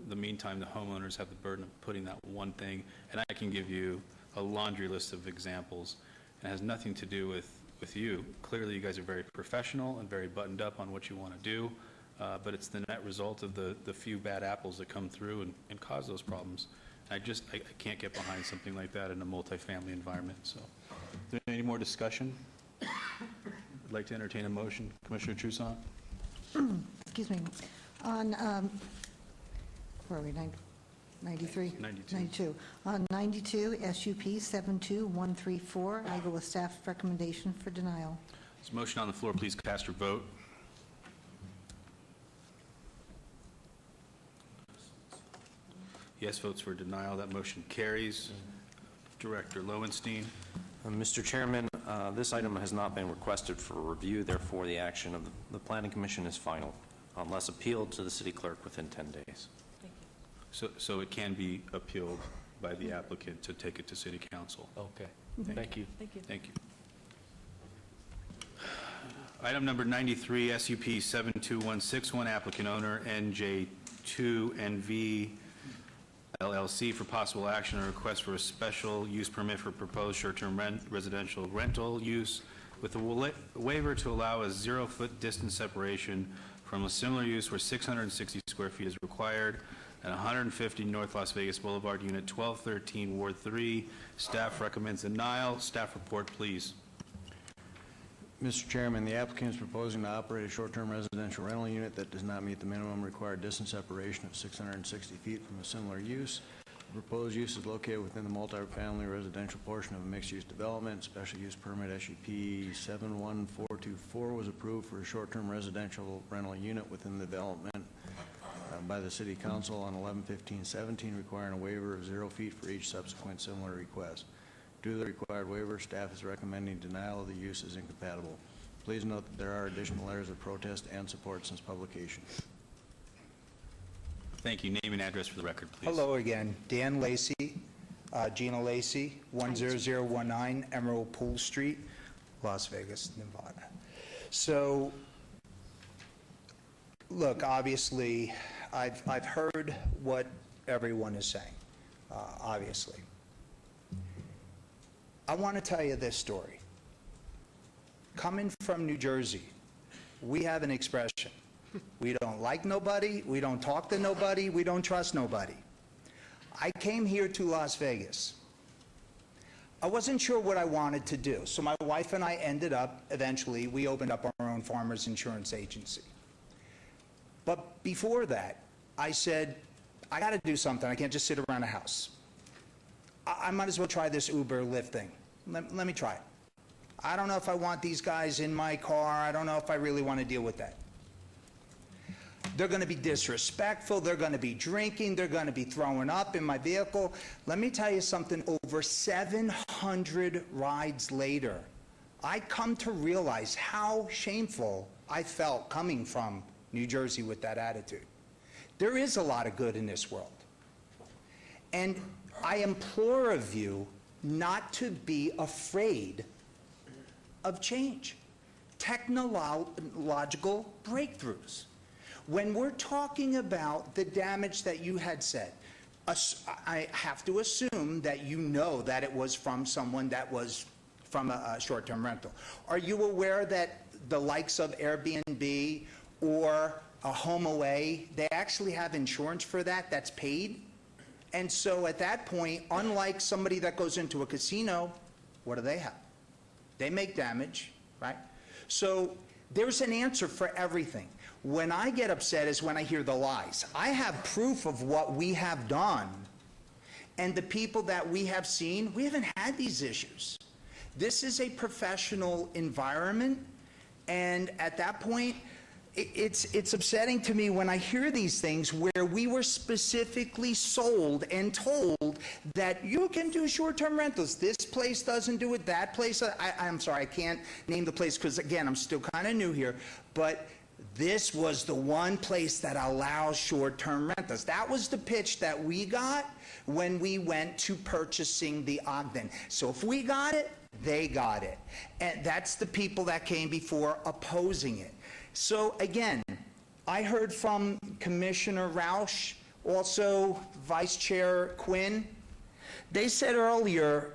the meantime the homeowners have the burden of putting that one thing. And I can give you a laundry list of examples, and it has nothing to do with you. Clearly you guys are very professional and very buttoned up on what you want to do, but it's the net result of the few bad apples that come through and cause those problems. I can't get behind something like that in a multifamily environment. So, is there any more discussion? I'd like to entertain a motion. Commissioner Toussaint? Excuse me. On, where are we, 93? 92. On 92, SUP 72134, I go with staff recommendation for denial. There's a motion on the floor. Please cast your vote. Yes votes for denial. That motion carries. Director Lowenstein. Mr. Chairman, this item has not been requested for review. Therefore, the action of the Planning Commission is final unless appealed to the city clerk within 10 days. So it can be appealed by the applicant to take it to City Council. Okay. Thank you. Thank you. Thank you. Item number 93, SUP 72161, applicant owner NJ2NV LLC, for possible action on a request for a special use permit for proposed short-term residential rental use with a waiver to allow a 0-foot distance separation from a similar use where 660 square feet is required. and 150 North Las Vegas Boulevard, Unit 1213, Ward 3. Staff recommends denial. Staff report, please. Mr. Chairman, the applicant is proposing to operate a short-term residential rental unit that does not meet the minimum required distance separation of 660 feet from a similar use. The proposed use is located within the multifamily residential portion of a mixed-use development. Special use permit SUP 71424 was approved for a short-term residential rental unit within the development by the City Council on 11/15/17, requiring a waiver of 0 feet for each subsequent similar request. Due to the required waiver, staff is recommending denial of the use as incompatible. Please note that there are additional letters of protest and support since publication. Thank you. Name and address for the record, please. Hello again. Dan Lacey, Gina Lacey, 10019 Emerald Pool Street, Las Vegas, Nevada. So, look, obviously, I've heard what everyone is saying, obviously. I want to tell you this story. Coming from New Jersey, we have an expression. We don't like nobody, we don't talk to nobody, we don't trust nobody. I came here to Las Vegas. I wasn't sure what I wanted to do, so my wife and I ended up, eventually, we opened up our own farmers insurance agency. But before that, I said, I got to do something. I can't just sit around a house. I might as well try this Uber Lyft thing. Let me try it. I don't know if I want these guys in my car. I don't know if I really want to deal with that. They're going to be disrespectful. They're going to be drinking. They're going to be throwing up in my vehicle. Let me tell you something. Over 700 rides later, I come to realize how shameful I felt coming from New Jersey with that attitude. There is a lot of good in this world. And I implore of you not to be afraid of change, technological breakthroughs. When we're talking about the damage that you had said, I have to assume that you know that it was from someone that was from a short-term rental. Are you aware that the likes of Airbnb or a HomeAway, they actually have insurance for that that's paid? And so at that point, unlike somebody that goes into a casino, what do they have? They make damage, right? So there's an answer for everything. When I get upset is when I hear the lies. I have proof of what we have done, and the people that we have seen, we haven't had these issues. This is a professional environment, and at that point, it's upsetting to me when I hear these things where we were specifically sold and told that you can do short-term rentals. This place doesn't do it, that place. I'm sorry, I can't name the place because, again, I'm still kind of new here. But this was the one place that allows short-term rentals. That was the pitch that we got when we went to purchasing the Ogden. So if we got it, they got it. And that's the people that came before opposing it. So again, I heard from Commissioner Roush, also Vice Chair Quinn. They said earlier,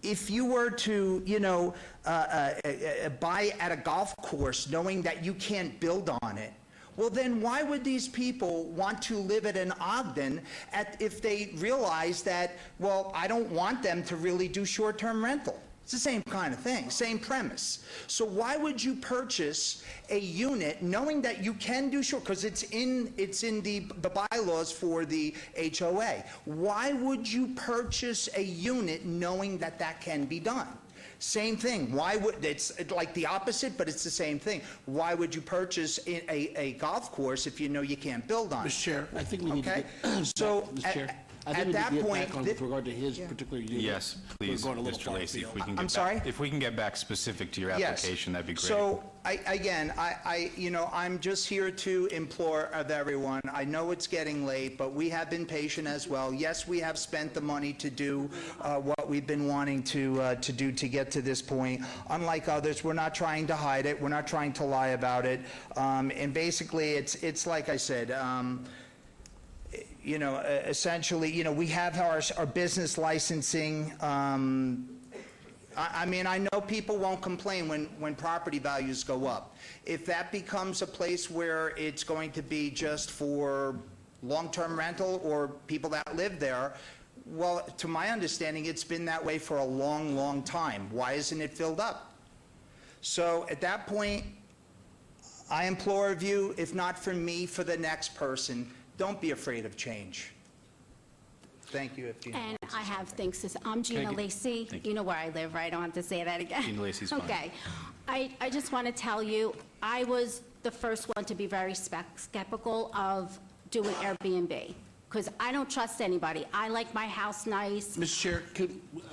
if you were to, buy at a golf course knowing that you can't build on it, well then why would these people want to live at an Ogden if they realize that, well, I don't want them to really do short-term rental? It's the same kind of thing, same premise. So why would you purchase a unit knowing that you can do short, because it's in the bylaws for the HOA. Why would you purchase a unit knowing that that can be done? Same thing. Why would, it's like the opposite, but it's the same thing. Why would you purchase a golf course if you know you can't build on it? Mr. Chair, I think we need to get so Mr. Chair, I think at we need that to get point, back on with regard to his particular unit. Yes, please, We're going a little Mr. far Lacey, afield. if we can get I'm back, sorry? if we can get back specific to your Yes. application, that'd be great. So, I'm just here to implore of everyone. I know it's getting late, but we have been patient as well. Yes, we have spent the money to do what we've been wanting to do to get to this point. Unlike others, we're not trying to hide it. We're not trying to lie about it. And basically, it's like I said, essentially, we have our business licensing. I mean, I know people won't complain when property values go up. If that becomes a place where it's going to be just for long-term rental or people that live there. Well, to my understanding, it's been that way for a long, long time. Why isn't it filled up? So at that point, I implore of you, if not for me, for the next person, don't be afraid of change. Thank you. If Gina And wants to I say have something. things to say. I'm Gina Lacey. You know where I live, right? I don't have to say that again. Gina Lacey's fine. Okay. I just want to tell you, I was the first one to be very skeptical of doing Airbnb, because I don't trust anybody. I like my house nice. Mr. Chair,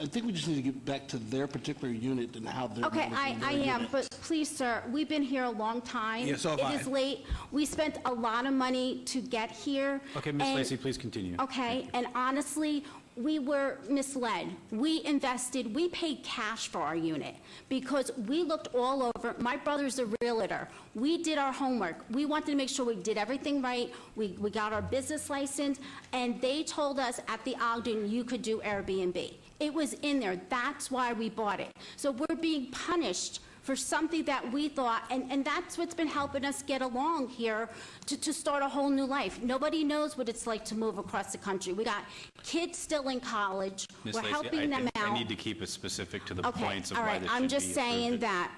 I think we just need to get back to their particular unit and how they're Okay, managing I their am, unit. but please, sir, we've been here a long time. Yeah, so have I. It is late. We spent a lot of money to get here. Okay, Ms. and- Lacey, please continue. Okay, and honestly, we were misled. We invested, we paid cash for our unit because we looked all over. My brother's a realtor. We did our homework. We wanted to make sure we did everything right. We got our business license, and they told us at the Ogden, you could do Airbnb. It was in there. That's why we bought it. So we're being punished for something that we thought, and that's what's been helping us get along here to start a whole new life. Nobody knows what it's like to move across the country. We got kids still in college. Ms. We're Lacey, helping them out. I need to keep it specific to the Okay, points of all why right. this I'm should just be saying approved. that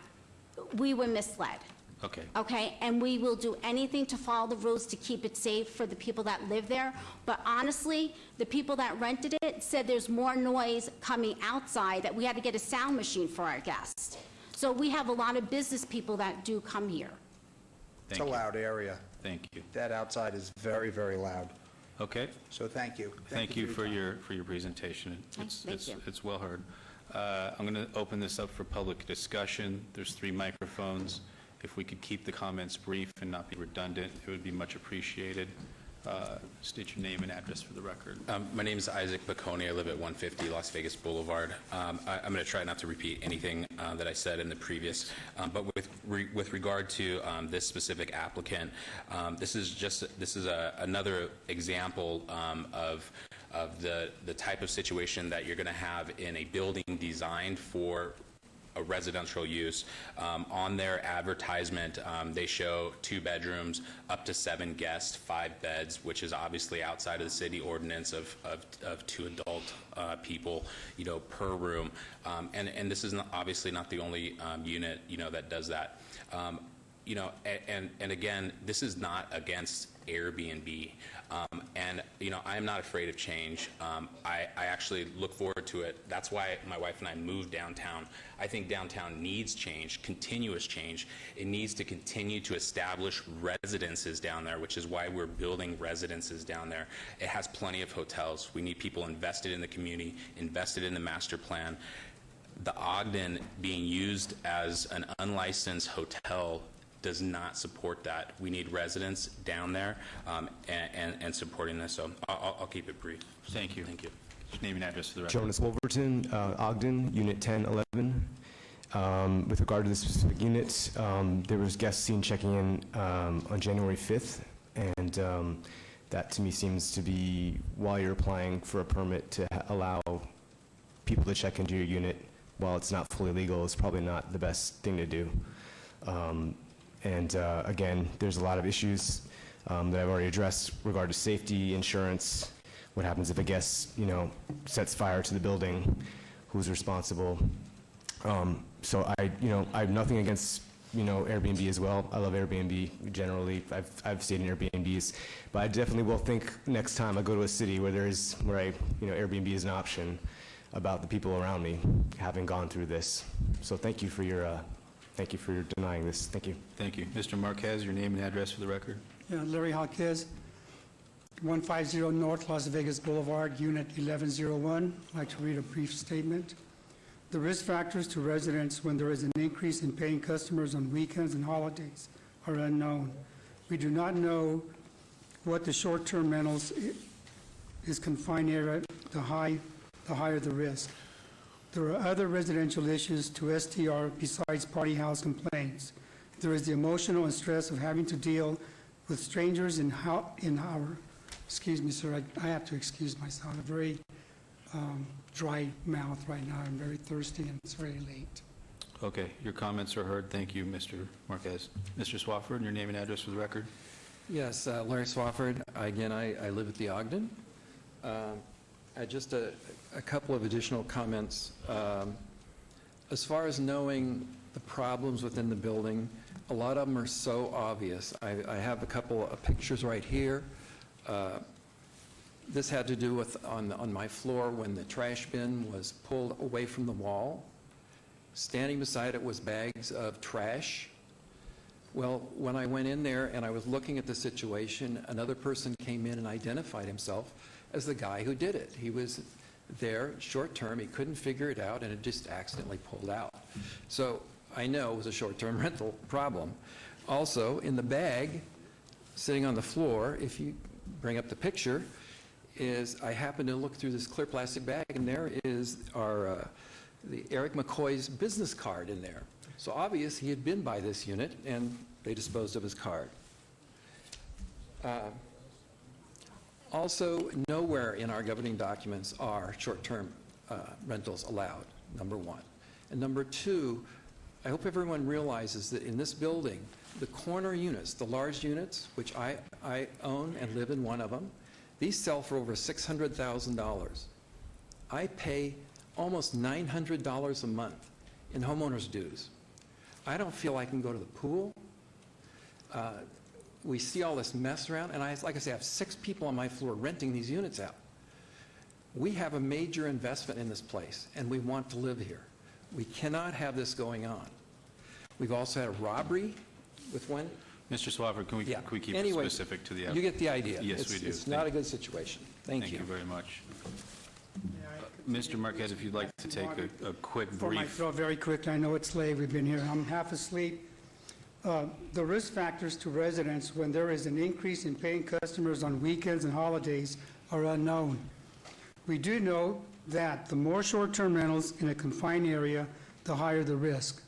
we were misled. Okay. Okay, and we will do anything to follow the rules to keep it safe for the people that live there. But honestly, the people that rented it said there's more noise coming outside, that we had to get a sound machine for our guests. So we have a lot of business people that do come here. It's a loud area. Thank you. That outside is very, very loud. Okay. So thank you. Thank you for your presentation. Thank you. It's well heard. I'm going to open this up for public discussion. There's 3 microphones. If we could keep the comments brief and not be redundant, it would be much appreciated. State your name and address for the record. My name is Isaac Baconi. I live at 150 Las Vegas Boulevard. I'm going to try not to repeat anything that I said in the previous, but with regard to this specific applicant, this is another example of the type of situation that you're going to have in a building designed for a residential use. On their advertisement, they show 2 bedrooms, up to 7 guests, 5 beds, which is obviously outside of the city ordinance of 2 adult people, per room. And this is obviously not the only unit, that does that. And again, this is not against Airbnb. And I am not afraid of change. I actually look forward to it. That's why my wife and I moved downtown. I think downtown needs change, continuous change. It needs to continue to establish residences down there, which is why we're building residences down there. It has plenty of hotels. We need people invested in the community, invested in the master plan. The Ogden being used as an unlicensed hotel does not support that. We need residents down there and supporting this. So I'll keep it brief. Thank you. Thank you. Just name and address for the record. Jonas Wolverton, Ogden, Unit 1011. With regard to this specific unit, there was guests seen checking in on January 5th, and that to me seems to be while you're applying for a permit to allow people to check into your unit while it's not fully legal is probably not the best thing to do. And again, there's a lot of issues that I've already addressed regard to safety, insurance, what happens if a guest, sets fire to the building, who's responsible. So I have nothing against, Airbnb as well. I love Airbnb generally. I've stayed in Airbnbs, but I definitely will think next time I go to a city where Airbnb is an option about the people around me having gone through this. So thank you for your denying this. Thank you. Thank you. Mr. Marquez, your name and address for the record. Yeah, Larry Hawkes, 150 North Las Vegas Boulevard, Unit 1101. I'd like to read a brief statement. The risk factors to residents when there is an increase in paying customers on weekends and holidays are unknown. We do not know what the short-term rentals is confined area, the higher the risk. There are other residential issues to STR besides party house complaints. There is the emotional and stress of having to deal with strangers in our, excuse me, sir, I have to excuse myself. I'm very dry mouth right now. I'm very thirsty and it's very late. Okay, your comments are heard. Thank you, Mr. Marquez. Mr. Swafford, your name and address for the record. Yes, Larry Swafford. Again, I live at the Ogden. Just a couple of additional comments. As far as knowing the problems within the building, a lot of them are so obvious. I have a couple of pictures right here. This had to do with on my floor when the trash bin was pulled away from the wall. Standing beside it was bags of trash. Well, when I went in there and I was looking at the situation, another person came in and identified himself as the guy who did it. He was there short-term, he couldn't figure it out, and it just accidentally pulled out. So I know it was a short-term rental problem. Also, in the bag, sitting on the floor, if you bring up the picture, is I happened to look through this clear plastic bag, and there is the Eric McCoy's business card in there. So obvious he had been by this unit, and they disposed of his card. Also, nowhere in our governing documents are short-term rentals allowed, number one. And number two, I hope everyone realizes that in this building, the corner units, the large units, which I own and live in one of them, these sell for over $600,000. I pay almost $900 a month in homeowners dues. I don't feel I can go to the pool. We see all this mess around, and like I say, I have 6 people on my floor renting these units out. We have a major investment in this place, and we want to live here. We cannot have this going on. We've also had a robbery with one. Mr. Swafford, can we keep Anyway, it specific to the you get the idea. Yes, we do. It's not a good situation. Thank you. Thank you very much. Mr. Marquez, if you'd like to take a quick For my brief. throat, very quickly, I know it's late, we've been here, I'm half asleep. The risk factors to residents when there is an increase in paying customers on weekends and holidays are unknown. We do know that the more short-term rentals in a confined area, the higher the risk.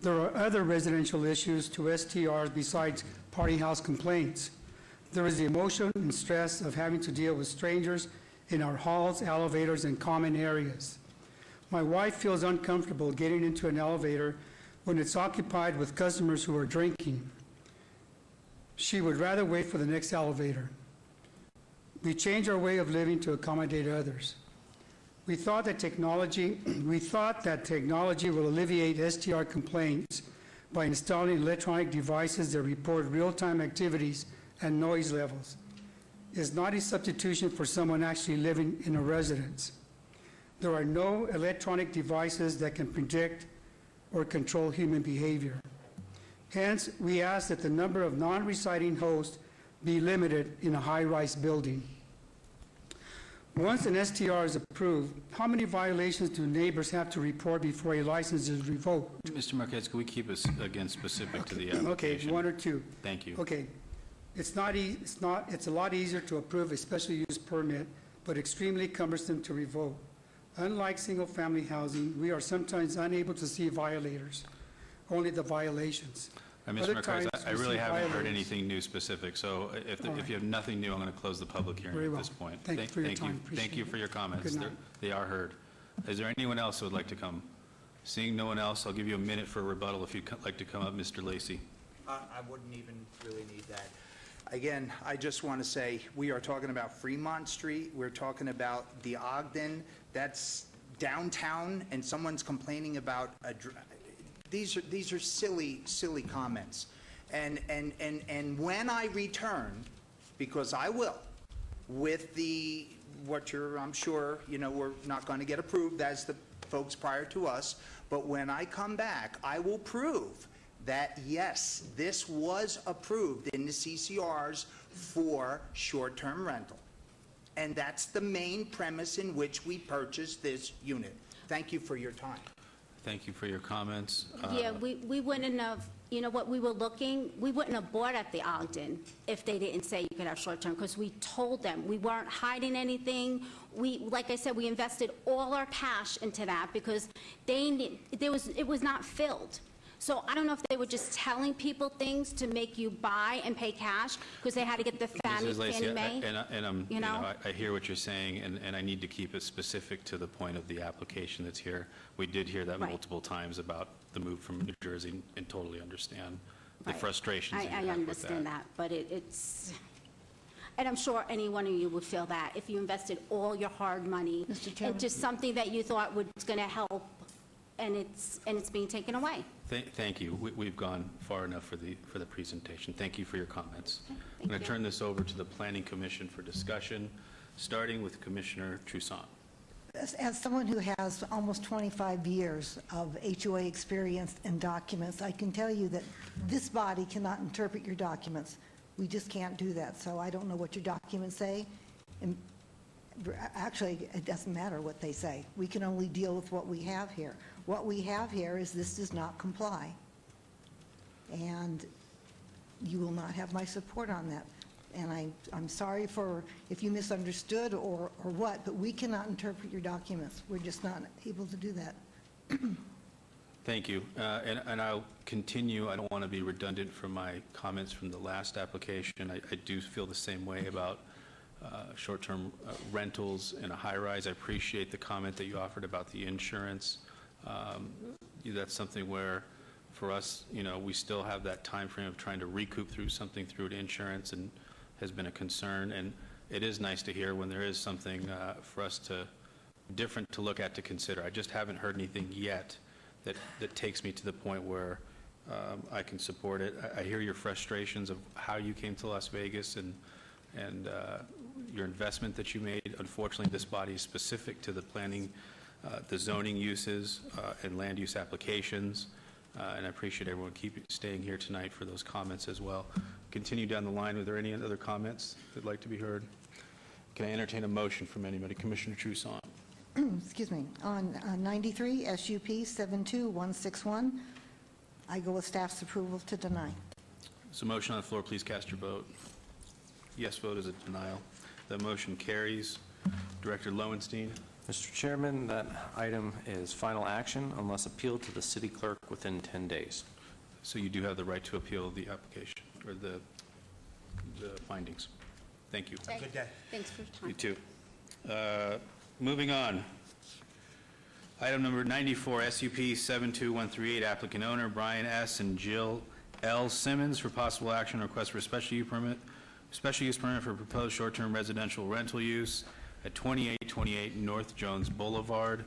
There are other residential issues to STRs besides party house complaints. There is the emotion and stress of having to deal with strangers in our halls, elevators, and common areas. My wife feels uncomfortable getting into an elevator when it's occupied with customers who are drinking. She would rather wait for the next elevator. We change our way of living to accommodate others. We thought that technology will alleviate STR complaints by installing electronic devices that report real-time activities and noise levels. It's not a substitution for someone actually living in a residence. There are no electronic devices that can predict or control human behavior. Hence, we ask that the number of non-residing hosts be limited in a high-rise building. Once an STR is approved, how many violations do neighbors have to report before a license is revoked? Mr. Marquez, can we keep us, again, specific to the application? Okay, 1 or 2. Thank you. Okay. It's a lot easier to approve a special use permit, but extremely cumbersome to revoke. Unlike single-family housing, we are sometimes unable to see violators, only the violations. Mr. Other Marquez, times I we really see haven't heard violators. anything new specific, so if you have nothing new, I'm going to close the public hearing Very at well. this point. Thank you for your time. Thank Appreciate you it. for your comments. Good night. They are heard. Is there anyone else who would like to come? Seeing no one else, I'll give you a minute for a rebuttal if you'd like to come up, Mr. Lacey. I wouldn't even really need that. Again, I just want to say, we are talking about Fremont Street, we're talking about the Ogden, that's downtown, and someone's complaining about these are silly comments. And when I return, because I will, with I'm sure, we're not going to get approved as the folks prior to us, but when I come back, I will prove that, yes, this was approved in the CCRs for short-term rental. And that's the main premise in which we purchased this unit. Thank you for your time. Thank you for your comments. Yeah, we wouldn't have, we wouldn't have bought at the Ogden if they didn't say you could have short-term, because we told them. We weren't hiding anything. Like I said, we invested all our cash into that because it was not filled. So I don't know if they were just telling people things to make you buy and pay cash because they had to get the Mrs. Lacey, Fannie Mae. I hear what you're saying, and I need to keep it specific to the point of the application that's here. We did hear that Right. multiple times about the move from New Jersey and totally understand. the Right. frustrations that you I have with understand that, but it's, and I'm sure any one of you would feel that if you invested all your hard money into just something that you thought was going to help, and it's being taken away. Thank you. We've gone far enough for the presentation. Thank you for your comments. I'm Thank going to you. turn this over to the Planning Commission for discussion, starting with Commissioner Toussaint. As someone who has almost 25 years of HOA experience and documents, I can tell you that this body cannot interpret your documents. We just can't do that. So I don't know what your documents say. And actually, it doesn't matter what they say. We can only deal with what we have here. What we have here is this does not comply. And you will not have my support on that. And I'm sorry for if you misunderstood or what, but we cannot interpret your documents. We're just not able to do that. Thank you. And I'll continue. I don't want to be redundant from my comments from the last application. I do feel the same way about short-term rentals in a high-rise. I appreciate the comment that you offered about the insurance. That's something where, for us, we still have that time frame of trying to recoup through something through the insurance, and has been a concern. And it is nice to hear when there is something for us different to look at, to consider. I just haven't heard anything yet that takes me to the point where I can support it. I hear your frustrations of how you came to Las Vegas and your investment that you made. Unfortunately, this body is specific to the planning, the zoning uses and land use applications, and I appreciate everyone staying here tonight for those comments as well. Continue down the line. Are there any other comments that'd like to be heard? Can I entertain a motion from anybody? Commissioner Toussaint. Excuse me. On 93 SUP 72161, I go with staff's approval to deny. So motion on the floor, please cast your vote. Yes vote is a denial. That motion carries. Director Lowenstein. Mr. Chairman, that item is final action unless appealed to the city clerk within 10 days. So you do have the right to appeal the application or the findings. Thank you. Good day. Thanks for your time. You too. Moving on. Item number 94, SUP 72138, applicant owner Brian S. and Jill L. Simmons for possible action request for a special use permit for proposed short-term residential rental use at 2828 North Jones Boulevard,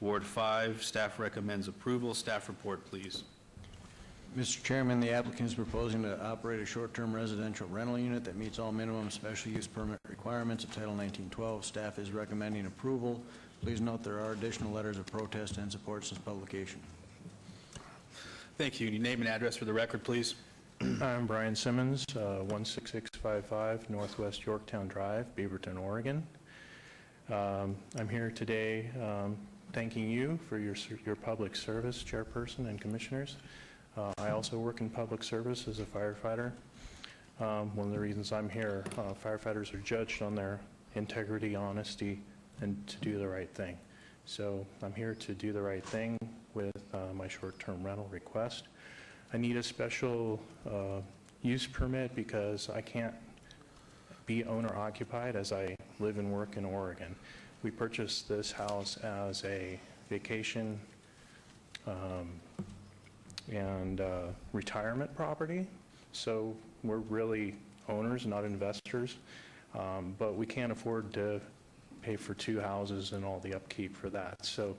Ward 5. Staff recommends approval. Staff report, please. Mr. Chairman, the applicant is proposing to operate a short-term residential rental unit that meets all minimum special use permit requirements of Title 1912. Staff is recommending approval. Please note there are additional letters of protest and support since publication. Thank you. Your name and address for the record, please. I'm Brian Simmons, 16655 Northwest Yorktown Drive, Beaverton, Oregon. I'm here today thanking you for your public service, Chairperson and Commissioners. I also work in public service as a firefighter. One of the reasons I'm here, firefighters are judged on their integrity, honesty, and to do the right thing. So I'm here to do the right thing with my short-term rental request. I need a special use permit because I can't be owner-occupied as I live and work in Oregon. We purchased this house as a vacation and retirement property, so we're really owners, not investors, but we can't afford to pay for two houses and all the upkeep for that. So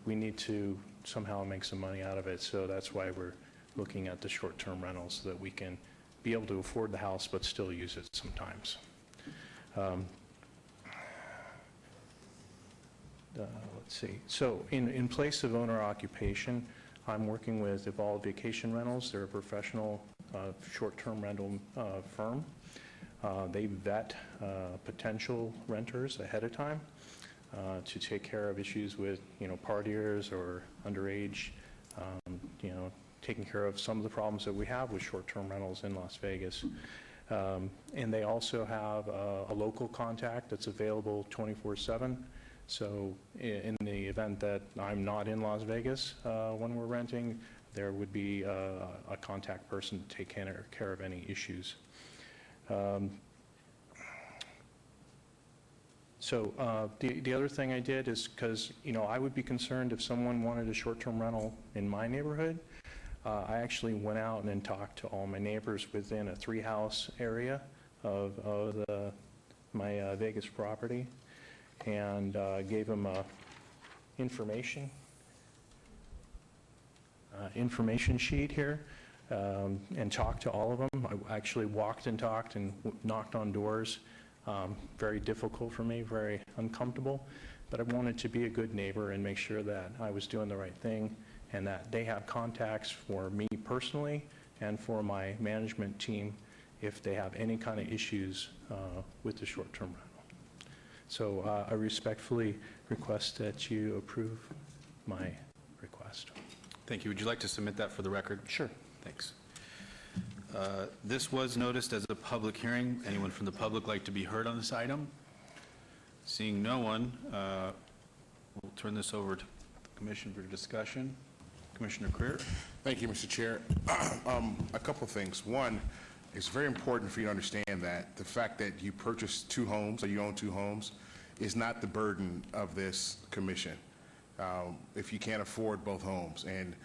we need to somehow make some money out of it, so that's why we're looking at the short-term rentals, so that we can be able to afford the house but still use it sometimes. Let's see. So in place of owner occupation, I'm working with Evolve Vacation Rentals. They're a professional short-term rental firm. They vet potential renters ahead of time to take care of issues with, partiers or underage, taking care of some of the problems that we have with short-term rentals in Las Vegas. And they also have a local contact that's available 24/7. So in the event that I'm not in Las Vegas when we're renting, there would be a contact person to take care of any issues. So the other thing I did is because, I would be concerned if someone wanted a short-term rental in my neighborhood, I actually went out and talked to all my neighbors within a 3-house area of my Vegas property, and gave them a information sheet here, and talked to all of them. I actually walked and talked and knocked on doors. Very difficult for me, very uncomfortable, but I wanted to be a good neighbor and make sure that I was doing the right thing and that they have contacts for me personally and for my management team if they have any kind of issues with the short-term rental. So I respectfully request that you approve my request. Thank you. Would you like to submit that for the record? Sure. Thanks. This was noticed as a public hearing. Anyone from the public like to be heard on this item? Seeing no one, we'll turn this over to the Commission for discussion. Commissioner Creer. Thank you, Mr. Chair. A couple of things. One, it's very important for you to understand that the fact that you purchased 2 homes or you own 2 homes is not the burden of this commission. If you can't afford both homes, and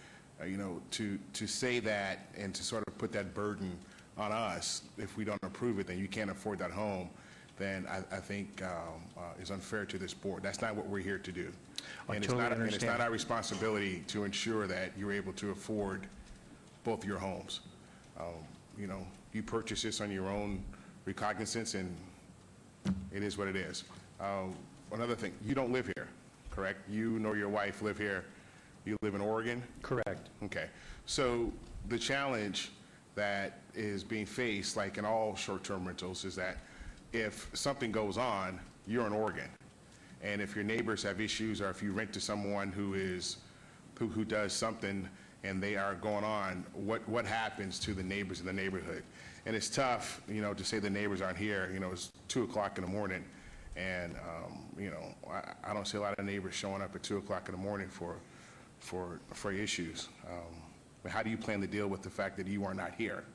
you know, to say that and to sort of put that burden on us, if we don't approve it, then you can't afford that home, then I think is unfair to this board. That's not what we're here to do. And it's not our responsibility to ensure that you're able to afford both your homes. You know, you purchase this on your own recognizance, and it is what it is. Another thing, you don't live here, correct? You nor your wife live here. You live in Oregon? Correct. Okay. So the challenge that is being faced, like in all short-term rentals, is that if something goes on, you're in Oregon. And if your neighbors have issues, or if you rent to someone who does something and they are going on, what happens to the neighbors in the neighborhood? And it's tough, you know, to say the neighbors aren't here. You know, it's 2 o'clock in the morning, and you know, I don't see a lot of neighbors showing up at 2 o'clock in the morning for issues. How do you plan to deal with the fact that you are not here?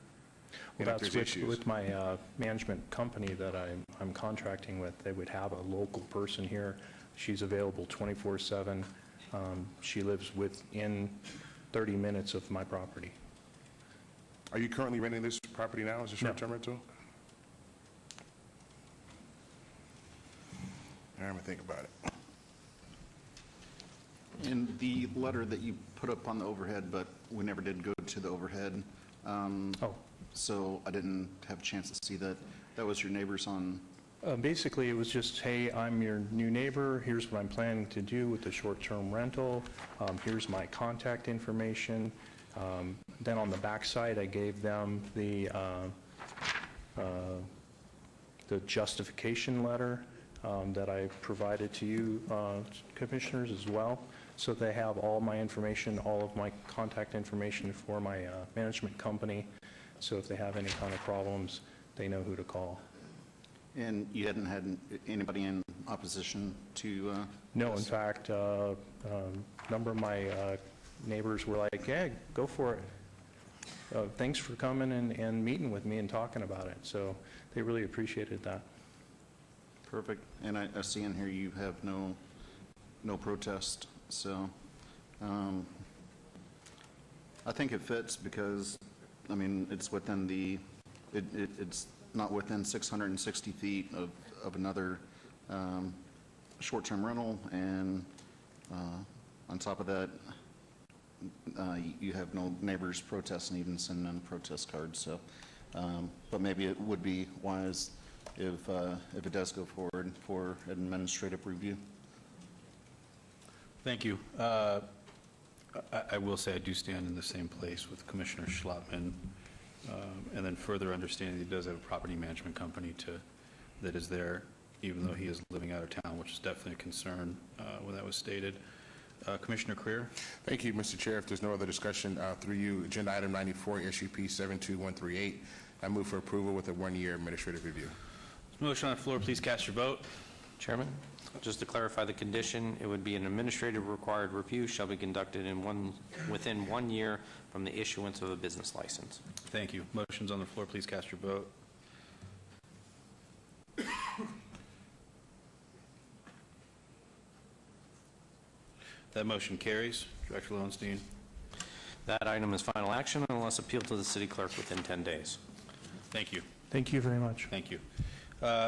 Well, that's with my management company that I'm contracting with. They would have a local person here. She's available 24/7. She lives within 30 minutes of my property. Are you currently renting this property now as a short-term rental? I'm going to think about it. In the letter that you put up on the overhead, but we never did go to the overhead. So I didn't have a chance to see that. That was your neighbors on? Basically, it was just, hey, I'm your new neighbor. Here's what I'm planning to do with the short-term rental. Here's my contact information. Then on the back side, I gave them the justification letter that I provided to you, commissioners, as well. So they have all my information, all of my contact information for my management company. So if they have any kind of problems, they know who to call. And you hadn't had anybody in opposition to No, in fact, a number of my neighbors were like, yeah, go for it. Thanks for coming and meeting with me and talking about it. So they really appreciated that. Perfect. And I see in here you have no protest. So I think it fits because, I mean, it's within it's not within 660 feet of another short-term rental, and on top of that, you have no neighbors protesting, even sending in protest cards. So, but maybe it would be wise if it does go forward for administrative review. Thank you. I will say I do stand in the same place with Commissioner Schlottman, and then further understanding he does have a property management company that is there, even though he is living out of town, which is definitely a concern when that was stated. Commissioner Creer. Thank you, Mr. Chair. If there's no other discussion, through you, agenda item 94, SUP 72138, I move for approval with a 1-year administrative review. Motion on the floor. Please cast your vote. Chairman, just to clarify the condition, it would be an administrative required review shall be conducted within 1 year from the issuance of a business license. Thank you. Motion's on the floor. Please cast your vote. That motion carries. Director Lowenstein. That item is final action unless appealed to the city clerk within 10 days. Thank you. Thank you very much. Thank you.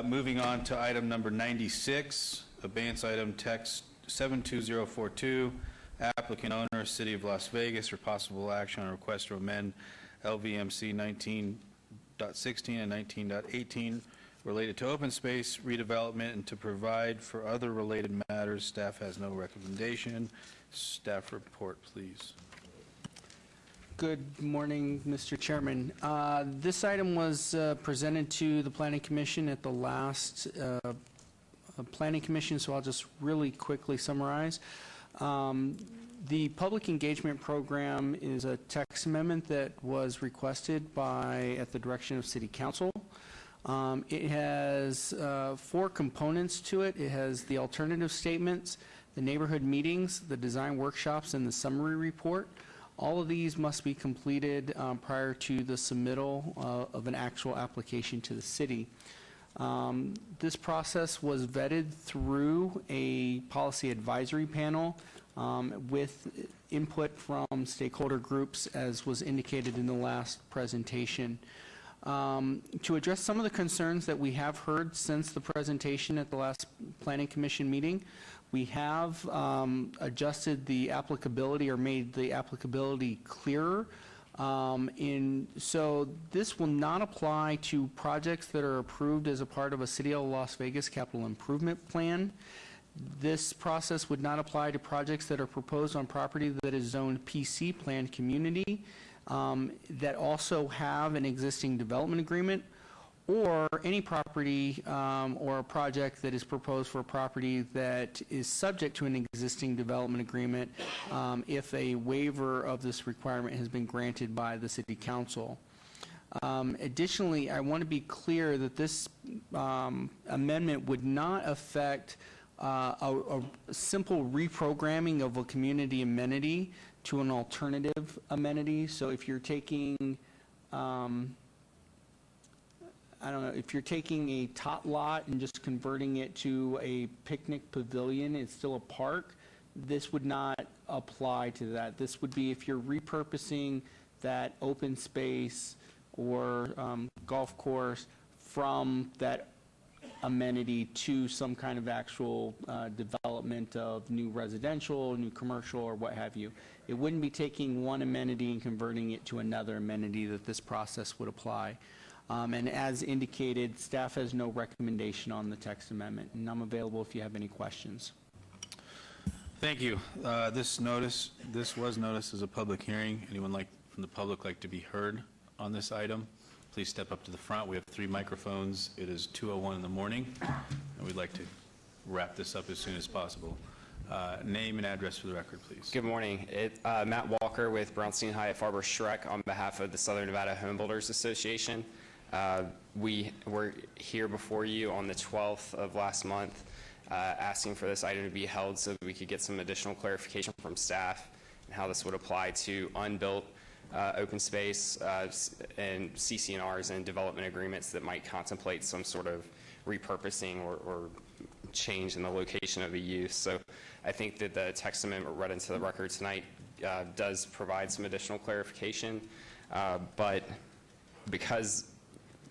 Moving on to item number 96, abeyance item text 72042, applicant owner, City of Las Vegas, for possible action on request to amend LVMC 19.16 and 19.18 related to open space redevelopment and to provide for other related matters. Staff has no recommendation. Staff report, please. Good morning, Mr. Chairman. This item was presented to the Planning Commission at the last Planning Commission, so I'll just really quickly summarize. The public engagement program is a text amendment that was requested at the direction of City Council. It has 4 components to it. It has the alternative statements, the neighborhood meetings, the design workshops, and the summary report. All of these must be completed prior to the submittal of an actual application to the city. This process was vetted through a policy advisory panel with input from stakeholder groups, as was indicated in the last presentation. To address some of the concerns that we have heard since the presentation at the last Planning Commission meeting, we have adjusted the applicability or made the applicability clearer. So this will not apply to projects that are approved as a part of a City of Las Vegas capital improvement plan. This process would not apply to projects that are proposed on property that is zoned PC planned community, that also have an existing development agreement, or any property or a project that is proposed for a property that is subject to an existing development agreement if a waiver of this requirement has been granted by the City Council. Additionally, I want to be clear that this amendment would not affect a simple reprogramming of a community amenity to an alternative amenity. So if you're taking I don't know, if you're taking a tot lot and just converting it to a picnic pavilion, it's still a park, this would not apply to that. This would be if you're repurposing that open space or golf course from that amenity to some kind of actual development of new residential, new commercial, or what have you. It wouldn't be taking one amenity and converting it to another amenity that this process would apply. And as indicated, staff has no recommendation on the text amendment, and I'm available if you have any questions. Thank you. This was noticed as a public hearing. Anyone from the public like to be heard on this item? Please step up to the front. We have 3 microphones. It is 2:01 in the morning, and we'd like to wrap this up as soon as possible. Name and address for the record, please. Good morning. Matt Walker with Brownstein Hyatt Farber Schreck on behalf of the Southern Nevada Home Builders Association. We were here before you on the 12th of last month asking for this item to be held so that we could get some additional clarification from staff and how this would apply to unbuilt open space and CC&Rs and development agreements that might contemplate some sort of repurposing or change in the location of a use. So I think that the text amendment read into the record tonight does provide some additional clarification, but because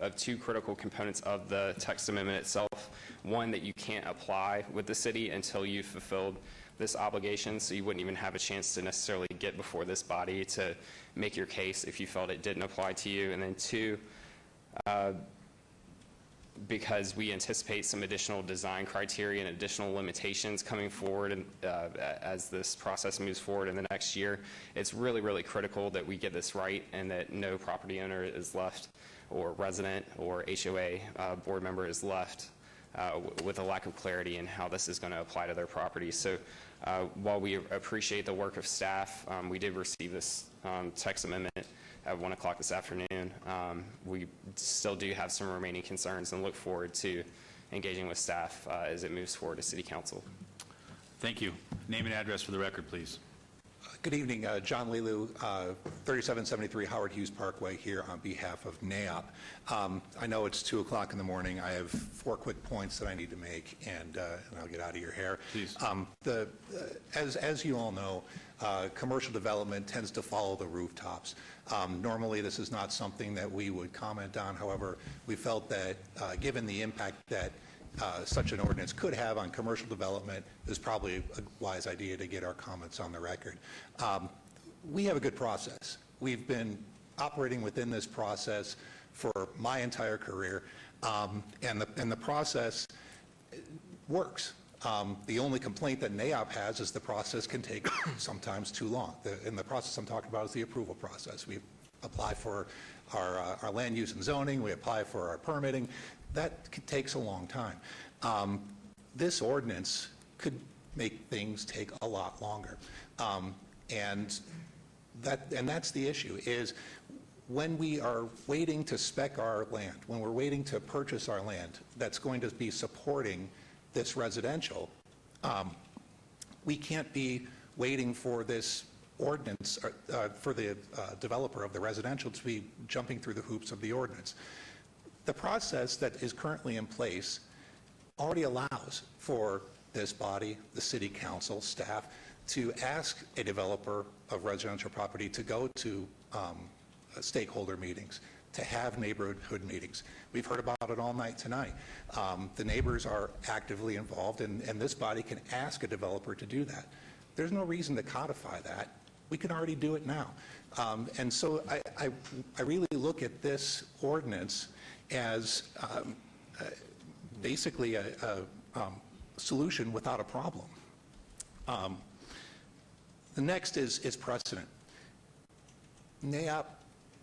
of 2 critical components of the text amendment itself, one, that you can't apply with the city until you've fulfilled this obligation, so you wouldn't even have a chance to necessarily get before this body to make your case if you felt it didn't apply to you. And then 2, because we anticipate some additional design criteria and additional limitations coming forward and, as this process moves forward in the next year, it's really, really critical that we get this right and that no property owner is left, or resident or HOA board member is left with a lack of clarity in how this is going to apply to their property. So while we appreciate the work of staff, we did receive this text amendment at 1 o'clock this afternoon. We still do have some remaining concerns and look forward to engaging with staff as it moves forward to City Council. Thank you. Name and address for the record, please. Good evening, John Lilu, 3773 Howard Hughes Parkway, here on behalf of NAIOP. I know it's 2 o'clock in the morning. I have 4 quick points that I need to make, and I'll get out of your hair. Please. As you all know, commercial development tends to follow the rooftops. Normally, this is not something that we would comment on. However, we felt that given the impact that such an ordinance could have on commercial development, is probably a wise idea to get our comments on the record. We have a good process. We've been operating within this process for my entire career, and the process works. The only complaint that NAIOP has is the process can take sometimes too long. And the process I'm talking about is the approval process. We apply for our land use and zoning, we apply for our permitting. That takes a long time. This ordinance could make things take a lot longer. And that's the issue, is when we are waiting to spec our land, when we're waiting to purchase our land that's going to be supporting this residential, we can't be waiting for this ordinance, for the developer of the residential to be jumping through the hoops of the ordinance. The process that is currently in place already allows for this body, the city council, staff, to ask a developer of residential property to go to stakeholder meetings, to have neighborhood meetings. We've heard about it all night tonight. The neighbors are actively involved, and this body can ask a developer to do that. There's no reason to codify that. We can already do it now. And so I really look at this ordinance as basically a solution without a problem. The next is precedent. NAIOP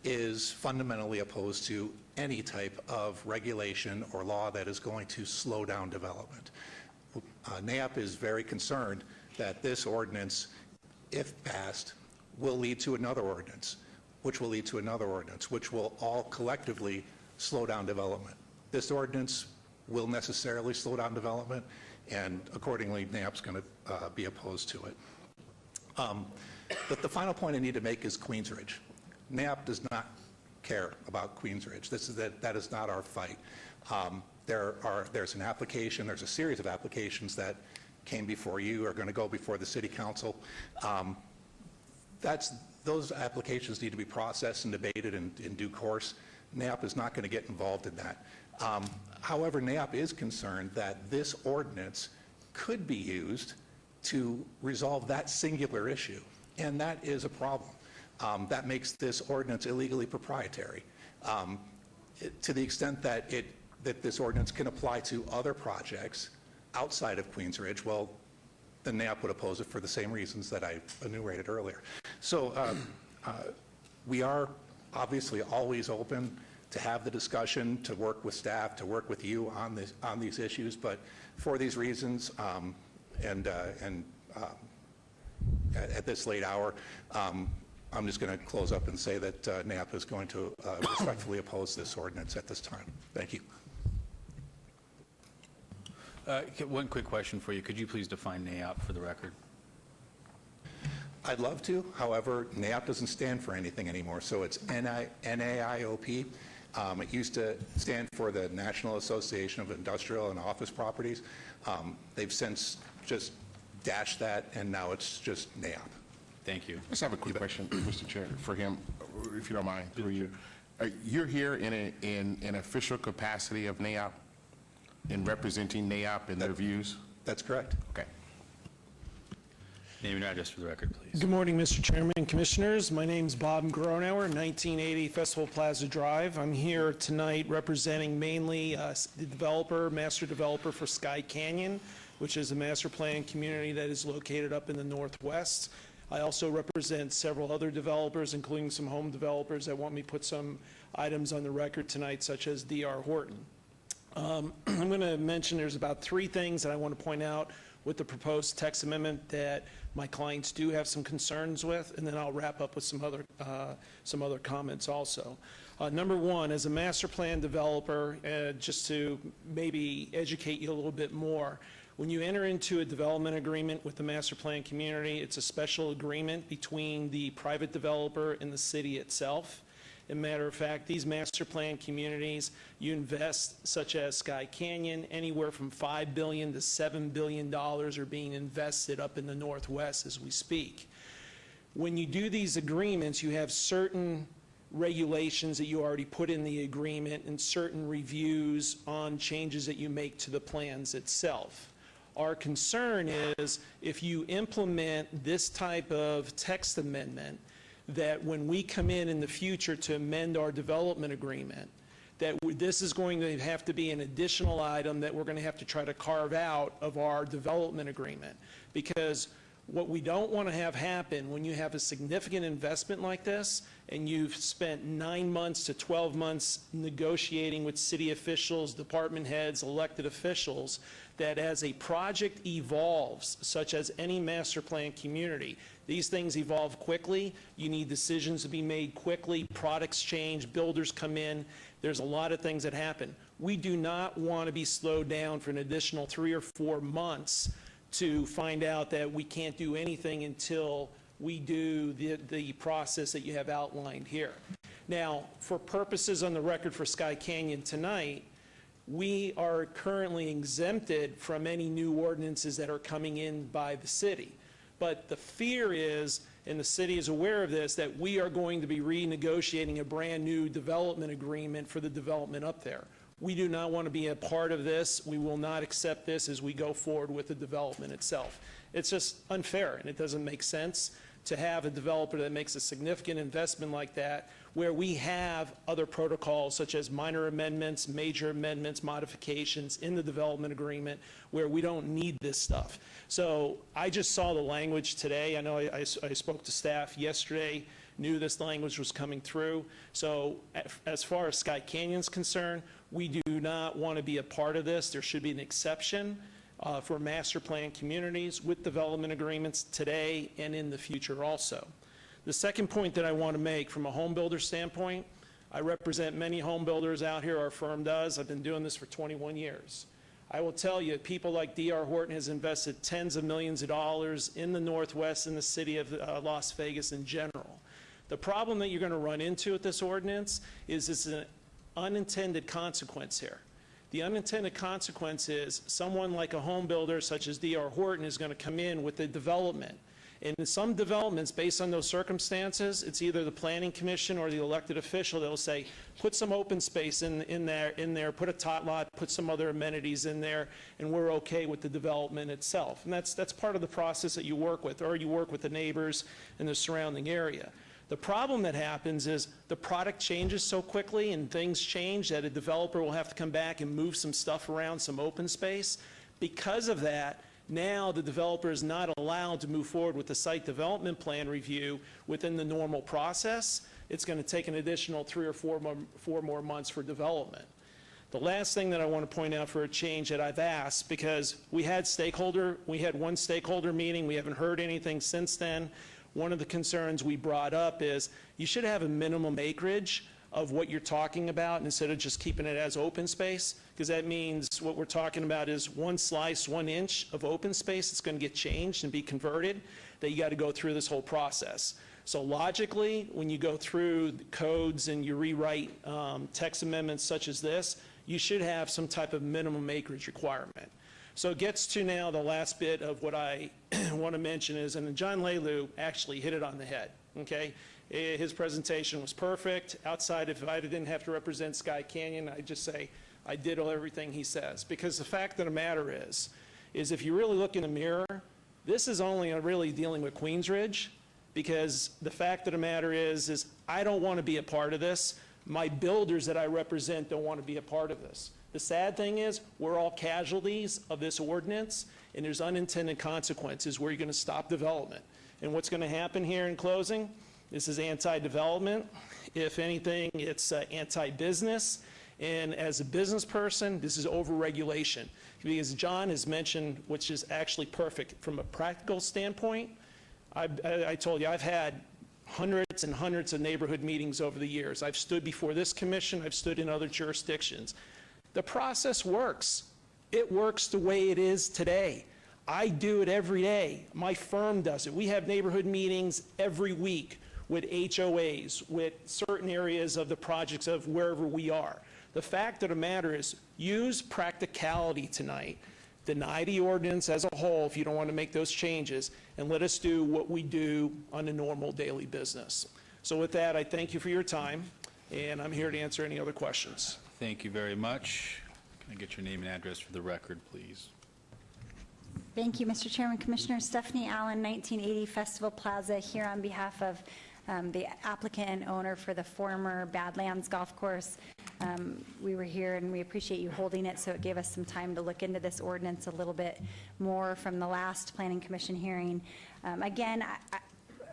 is fundamentally opposed to any type of regulation or law that is going to slow down development. NAIOP is very concerned that this ordinance, if passed, will lead to another ordinance, which will lead to another ordinance, which will all collectively slow down development. This ordinance will necessarily slow down development, and accordingly, NAIOP's going to be opposed to it. But the final point I need to make is Queensridge. NAIOP does not care about Queensridge. That is not our fight. There's an application, there's a series of applications that came before you, are going to go before the City Council. Those applications need to be processed and debated in due course. NAIOP is not going to get involved in that. However, NAIOP is concerned that this ordinance could be used to resolve that singular issue, and that is a problem. That makes this ordinance illegally proprietary. To the extent that this ordinance can apply to other projects outside of Queensridge, well, then NAIOP would oppose it for the same reasons that I enumerated earlier. So we are obviously always open to have the discussion, to work with staff, to work with you on these issues, but for these reasons and at this late hour, I'm just going to close up and say that NAIOP is going to respectfully oppose this ordinance at this time. Thank you. One quick question for you. Could you please define NAIOP for the record? I'd love to. However, NAIOP doesn't stand for anything anymore, so it's NAIOP. It used to stand for the National Association of Industrial and Office Properties. They've since just dashed that, and now it's just NAIOP. Thank you. I just have a quick question, Mr. Chair, for him, if you don't mind, through you. You're here in an official capacity of NAIOP, in representing NAIOP and their views? That's correct. Okay. Name and address for the record, please. Good morning, Mr. Chairman and Commissioners. My name's Bob Gronauer, 1980 Festival Plaza Drive. I'm here tonight representing mainly the developer, master developer for Sky Canyon, which is a master plan community that is located up in the Northwest. I also represent several other developers, including some home developers that want me to put some items on the record tonight, such as D.R. Horton. I'm going to mention there's about 3 things that I want to point out with the proposed text amendment that my clients do have some concerns with, and then I'll wrap up with some other comments also. Number 1, as a master plan developer, just to maybe educate you a little bit more, When you enter into a development agreement with the master plan community, it's a special agreement between the private developer and the city itself. As a matter of fact, these master plan communities, you invest, such as Sky Canyon, anywhere from $5 billion to $7 billion are being invested up in the Northwest as we speak. When you do these agreements, you have certain regulations that you already put in the agreement and certain reviews on changes that you make to the plans itself. Our concern is if you implement this type of text amendment, that when we come in the future to amend our development agreement, that this is going to have to be an additional item that we're going to have to try to carve out of our development agreement. Because what we don't want to have happen when you have a significant investment like this and you've spent 9 months to 12 months negotiating with city officials, department heads, elected officials, that as a project evolves, such as any master plan community, these things evolve quickly. You need decisions to be made quickly. Products change. Builders come in. There's a lot of things that happen. We do not want to be slowed down for an additional 3 or 4 months to find out that we can't do anything until we do the process that you have outlined here. Now, for purposes on the record for Sky Canyon tonight, we are currently exempted from any new ordinances that are coming in by the city. But the fear is, and the city is aware of this, that we are going to be renegotiating a brand new development agreement for the development up there. We do not want to be a part of this. We will not accept this as we go forward with the development itself. It's just unfair, and it doesn't make sense to have a developer that makes a significant investment like that where we have other protocols such as minor amendments, major amendments, modifications in the development agreement where we don't need this stuff. So I just saw the language today. I know I spoke to staff yesterday, knew this language was coming through. So as far as Sky Canyon's concerned, we do not want to be a part of this. There should be an exception for master plan communities with development agreements today and in the future also. The second point that I want to make from a home builder standpoint, I represent many home builders out here, our firm does. I've been doing this for 21 years. I will tell you, people like D.R. Horton has invested tens of millions of dollars in the Northwest and the city of Las Vegas in general. The problem that you're going to run into with this ordinance is it's an unintended consequence here. The unintended consequence is someone like a home builder such as D.R. Horton is going to come in with a development. And in some developments, based on those circumstances, it's either the planning commission or the elected official that will say, put some open space in there, put a tot lot, put some other amenities in there, and we're okay with the development itself. And that's part of the process that you work with, or you work with the neighbors in the surrounding area. The problem that happens is the product changes so quickly and things change that a developer will have to come back and move some stuff around, some open space. Because of that, now the developer is not allowed to move forward with the site development plan review within the normal process. It's going to take an additional 3 or 4 more months for development. The last thing that I want to point out for a change that I've asked, because we had one stakeholder meeting, we haven't heard anything since then. One of the concerns we brought up is you should have a minimum acreage of what you're talking about instead of just keeping it as open space, because that means what we're talking about is 1 slice, 1 inch of open space that's going to get changed and be converted, that you got to go through this whole process. So logically, when you go through the codes and you rewrite text amendments such as this, you should have some type of minimum acreage requirement. So it gets to now the last bit of what I want to mention is, and John Lelu actually hit it on the head, okay? His presentation was perfect. Outside, if I didn't have to represent Sky Canyon, I'd just say I did everything he says. Because the fact of the matter is if you really look in the mirror, this is only really dealing with Queensridge, because the fact of the matter is I don't want to be a part of this. My builders that I represent don't want to be a part of this. The sad thing is we're all casualties of this ordinance, and there's unintended consequences where you're going to stop development. And what's going to happen here in closing, this is anti-development. If anything, it's anti-business. And as a business person, this is over-regulation. Because John has mentioned, which is actually perfect from a practical standpoint, I told you I've had hundreds and hundreds of neighborhood meetings over the years. I've stood before this commission. I've stood in other jurisdictions. The process works. It works the way it is today. I do it every day. My firm does it. We have neighborhood meetings every week with HOAs, with certain areas of the projects of wherever we are. The fact of the matter is, use practicality tonight. Deny the ordinance as a whole if you don't want to make those changes, and let us do what we do on a normal daily business. So with that, I thank you for your time, and I'm here to answer any other questions. Thank you very much. Can I get your name and address for the record, please? Thank you, Mr. Chairman. Commissioner Stephanie Allen, 1980 Festival Plaza, here on behalf of the applicant and owner for the former Badlands Golf Course. We were here, and we appreciate you holding it, so it gave us some time to look into this ordinance a little bit more from the last Planning Commission hearing. Again,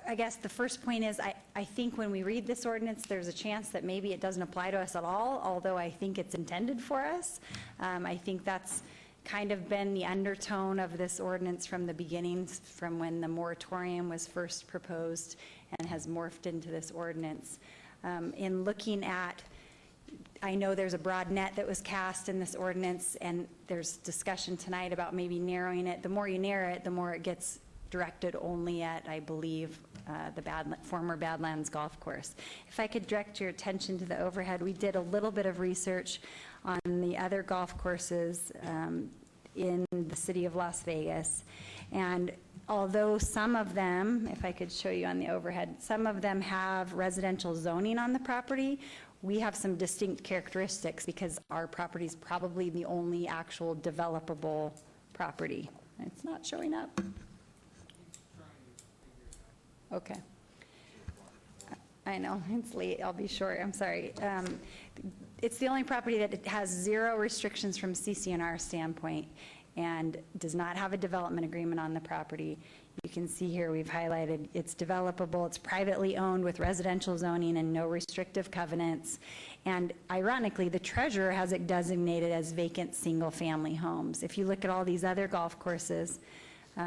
I guess the first point is I think when we read this ordinance, there's a chance that maybe it doesn't apply to us at all, although I think it's intended for us. I think that's kind of been the undertone of this ordinance from the beginning, from when the moratorium was first proposed and has morphed into this ordinance. In looking at, I know there's a broad net that was cast in this ordinance, and there's discussion tonight about maybe narrowing it. The more you narrow it, the more it gets directed only at, I believe, the former Badlands Golf Course. If I could direct your attention to the overhead, we did a little bit of research on the other golf courses in the city of Las Vegas. And although some of them, if I could show you on the overhead, some of them have residential zoning on the property, we have some distinct characteristics because our property is probably the only actual developable property. It's not showing up. Okay. I know, it's late, I'll be short, I'm sorry. It's the only property that has zero restrictions from CC&R standpoint and does not have a development agreement on the property. You can see here we've highlighted it's developable, it's privately owned with residential zoning and no restrictive covenants. And ironically, the treasurer has it designated as vacant single-family homes. If you look at all these other golf courses,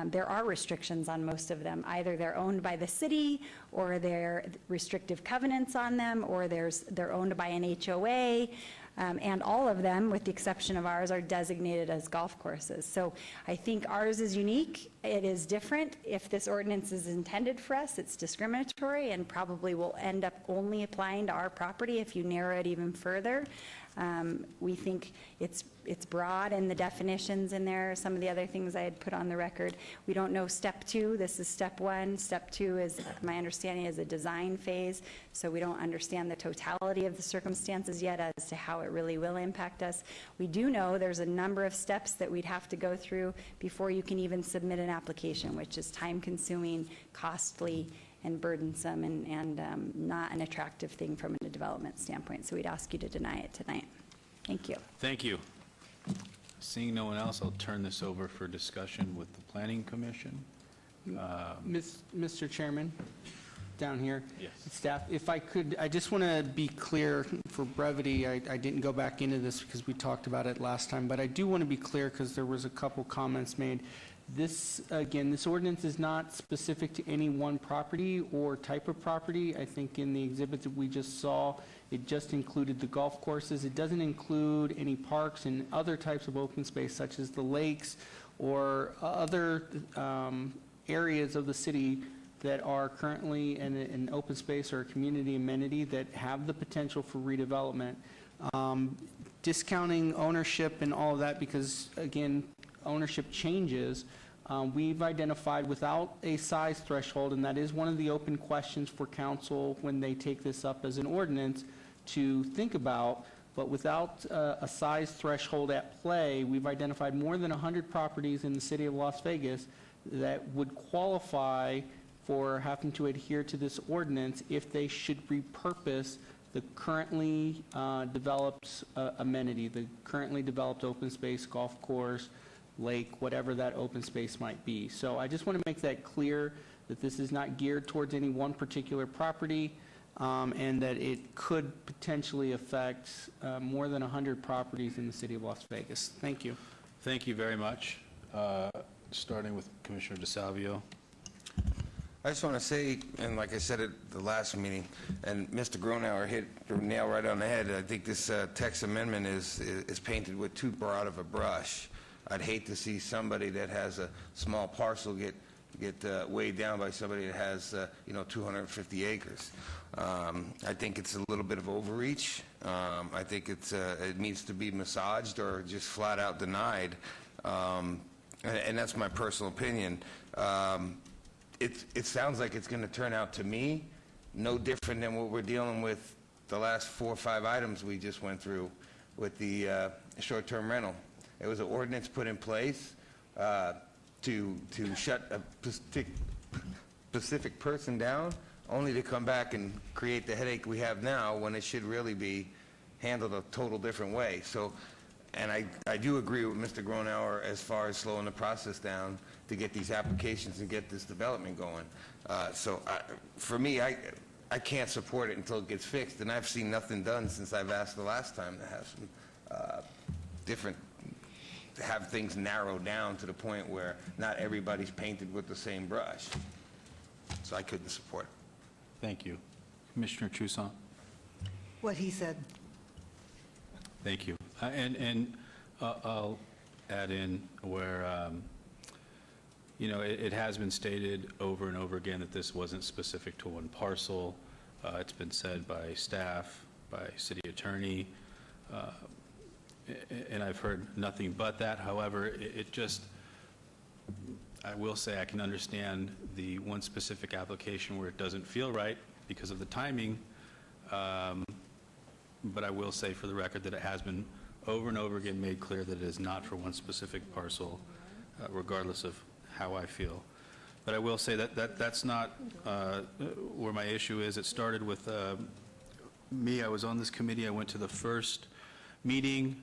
there are restrictions on most of them. Either they're owned by the city, or there are restrictive covenants on them, or they're owned by an HOA, and all of them, with the exception of ours, are designated as golf courses. So I think ours is unique. It is different. If this ordinance is intended for us, it's discriminatory and probably will end up only applying to our property if you narrow it even further. We think it's broad in the definitions in there. Some of the other things I had put on the record. We don't know step 2. This is step 1. Step 2 is, my understanding, is a design phase. So we don't understand the totality of the circumstances yet as to how it really will impact us. We do know there's a number of steps that we'd have to go through before you can even submit an application, which is time-consuming, costly, and burdensome, and not an attractive thing from a development standpoint. So we'd ask you to deny it tonight. Thank you. Thank you. Seeing no one else, I'll turn this over for discussion with the Planning Commission. Mr. Chairman, down here. Yes. Staff, if I could, I just want to be clear for brevity. I didn't go back into this because we talked about it last time, but I do want to be clear because there was a couple comments made. This, again, this ordinance is not specific to any one property or type of property. I think in the exhibit that we just saw, it just included the golf courses. It doesn't include any parks and other types of open space, such as the lakes or other areas of the city that are currently in an open space or a community amenity that have the potential for redevelopment. Discounting ownership and all of that, because, again, ownership changes, we've identified without a size threshold, and that is one of the open questions for council when they take this up as an ordinance to think about, but without a size threshold at play, we've identified more than 100 properties in the city of Las Vegas that would qualify for having to adhere to this ordinance if they should repurpose the currently developed amenity, the currently developed open space, golf course, lake, whatever that open space might be. So I just want to make that clear that this is not geared towards any one particular property, and that it could potentially affect more than 100 properties in the city of Las Vegas. Thank you. Thank you very much. Starting with Commissioner DeSalvio. I just want to say, and like I said at the last meeting, and Mr. Gronauer hit the nail right on the head, I think this text amendment is painted with too broad of a brush. I'd hate to see somebody that has a small parcel get weighed down by somebody that has, 250 acres. I think it's a little bit of overreach. I think it needs to be massaged or just flat out denied. And that's my personal opinion. It sounds like it's going to turn out to me no different than what we're dealing with the last 4 or 5 items we just went through with the short-term rental. It was an ordinance put in place to shut a specific person down, only to come back and create the headache we have now when it should really be handled a total different way. So, and I do agree with Mr. Gronauer as far as slowing the process down to get these applications and get this development going. For me, I can't support it until it gets fixed, and I've seen nothing done since I've asked the last time to have some to have things narrowed down to the point where not everybody's painted with the same brush. So I couldn't support it. Thank you. Commissioner Toussaint? What he said. Thank you. I'll add in where, it has been stated over and over again that this wasn't specific to one parcel. It's been said by staff, by city attorney, and I've heard nothing but that. However, I will say I can understand the one specific application where it doesn't feel right because of the timing, but I will say for the record that it has been over and over again made clear that it is not for one specific parcel, regardless of how I feel. But I will say that that's not where my issue is. It started with me. I was on this committee. I went to the first meeting.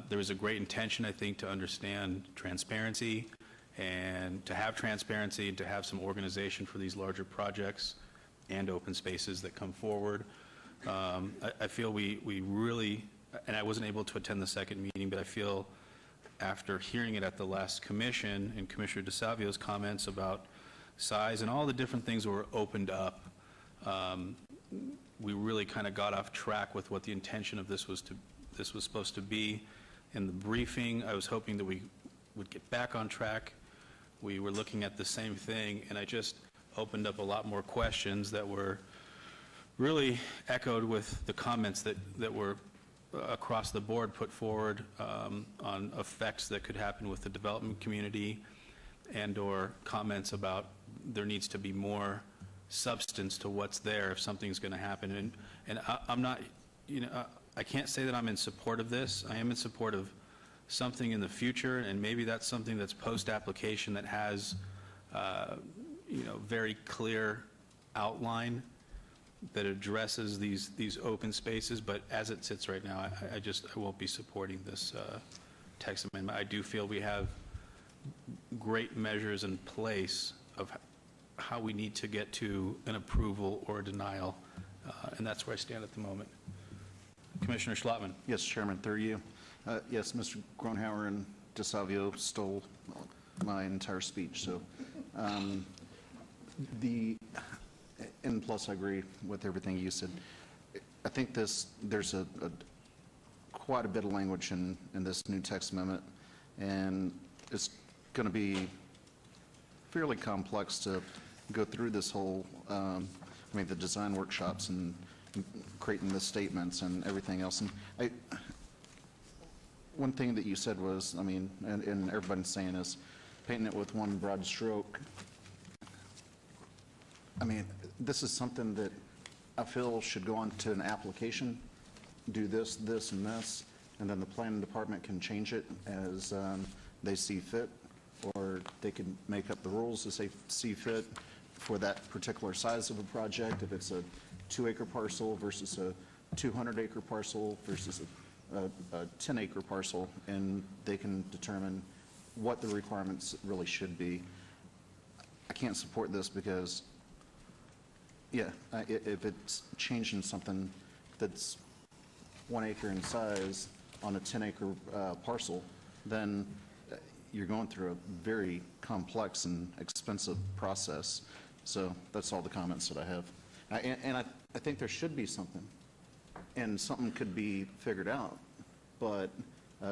There was a great intention, I think, to understand transparency and to have transparency and to have some organization for these larger projects and open spaces that come forward. I feel we really, and I wasn't able to attend the second meeting, but I feel after hearing it at the last commission and Commissioner DeSalvio's comments about size and all the different things that were opened up, we really kind of got off track with what the intention of this was supposed to be. In the briefing, I was hoping that we would get back on track. We were looking at the same thing, and I just opened up a lot more questions that were really echoed with the comments that were across the board put forward on effects that could happen with the development community, and or comments about there needs to be more substance to what's there if something's going to happen. And I'm not, I can't say that I'm in support of this. I am in support of something in the future, and maybe that's something that's post-application that has, very clear outline that addresses these open spaces. But as it sits right now, I won't be supporting this text amendment. I do feel we have great measures in place of how we need to get to an approval or a denial, and that's where I stand at the moment. Commissioner Schlotman. Yes, Chairman, through you. Yes, Mr. Gronauer and DeSalvio stole my entire speech. So, and plus I agree with everything you said. I think there's quite a bit of language in this new text amendment, and it's going to be fairly complex to go through this whole, the design workshops and creating the statements and everything else. And one thing that you said was, and everybody's saying is, painting it with one broad stroke. This is something that I feel should go on to an application, do this, this, and this, and then the planning department can change it as they see fit, or they can make up the rules as they see fit for that particular size of a project, if it's a 2-acre parcel versus a 200-acre parcel versus a 10-acre parcel, and they can determine what the requirements really should be. I can't support this because, if it's changing something that's 1 acre in size on a 10-acre parcel, then you're going through a very complex and expensive process. So that's all the comments that I have. And I think there should be something, and something could be figured out, but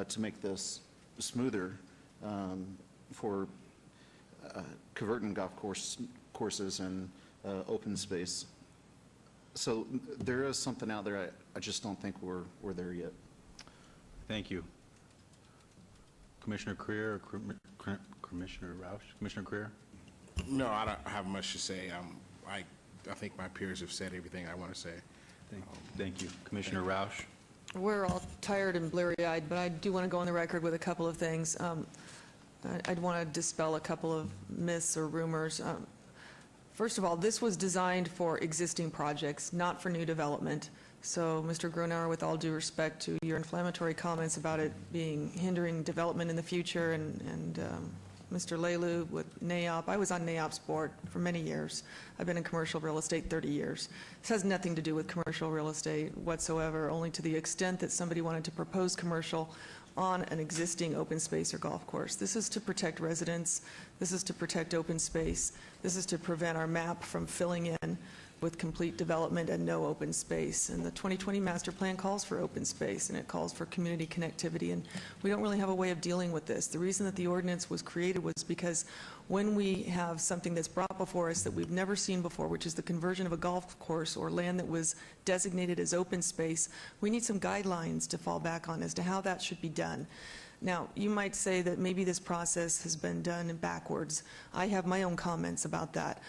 to make this smoother, for converting golf courses and open space. So there is something out there. I just don't think we're there yet. Thank you. Commissioner Creer or Commissioner Roush? Commissioner Creer? No, I don't have much to say. I think my peers have said everything I want to say. Thank you. Commissioner Roush? We're all tired and bleary-eyed, but I do want to go on the record with a couple of things. I'd want to dispel a couple of myths or rumors. First of all, this was designed for existing projects, not for new development. So, Mr. Gronauer, with all due respect to your inflammatory comments about it being hindering development in the future, and Mr. Lelu with NAIOP, I was on NAIOP's board for many years. I've been in commercial real estate 30 years. This has nothing to do with commercial real estate whatsoever, only to the extent that somebody wanted to propose commercial on an existing open space or golf course. This is to protect residents. This is to protect open space. This is to prevent our map from filling in with complete development and no open space. And the 2020 master plan calls for open space, and it calls for community connectivity, and we don't really have a way of dealing with this. The reason that the ordinance was created was because when we have something that's brought before us that we've never seen before, which is the conversion of a golf course or land that was designated as open space, we need some guidelines to fall back on as to how that should be done. Now, you might say that maybe this process has been done backwards. I have my own comments about that.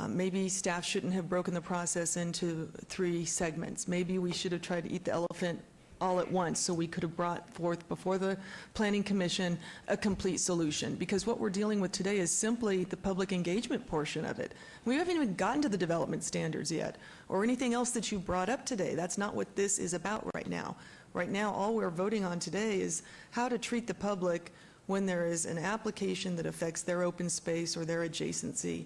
Maybe staff shouldn't have broken the process into 3 segments. Maybe we should have tried to eat the elephant all at once so we could have brought forth before the Planning Commission a complete solution. Because what we're dealing with today is simply the public engagement portion of it. We haven't even gotten to the development standards yet or anything else that you brought up today. That's not what this is about right now. Right now, all we're voting on today is how to treat the public when there is an application that affects their open space or their adjacency.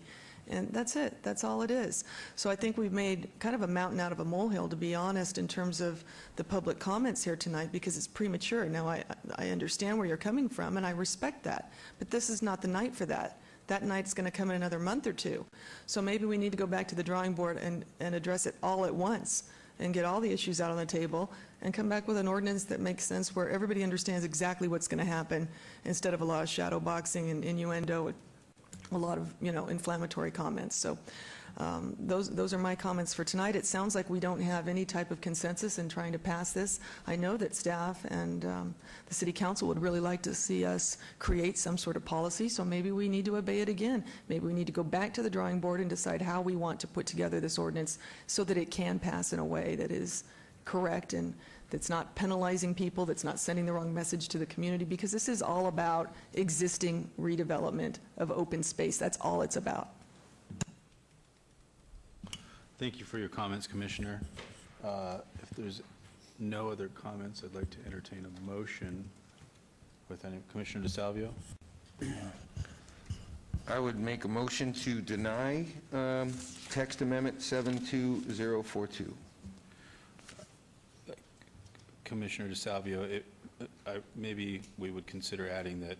And that's it. That's all it is. So I think we've made kind of a mountain out of a molehill, to be honest, in terms of the public comments here tonight, because it's premature. Now, I understand where you're coming from, and I respect that. But this is not the night for that. That night's going to come in another month or 2. So maybe we need to go back to the drawing board and address it all at once and get all the issues out on the table and come back with an ordinance that makes sense where everybody understands exactly what's going to happen instead of a lot of shadow boxing and innuendo, a lot of, inflammatory comments. So those are my comments for tonight. It sounds like we don't have any type of consensus in trying to pass this. I know that staff and the City Council would really like to see us create some sort of policy, so maybe we need to obey it again. Maybe we need to go back to the drawing board and decide how we want to put together this ordinance so that it can pass in a way that is correct and that's not penalizing people, that's not sending the wrong message to the community, because this is all about existing redevelopment of open space. That's all it's about. Thank you for your comments, Commissioner. If there's no other comments, I'd like to entertain a motion with any. Commissioner DeSalvio? I would make a motion to deny text amendment 72042. Commissioner DeSalvio, maybe we would consider adding that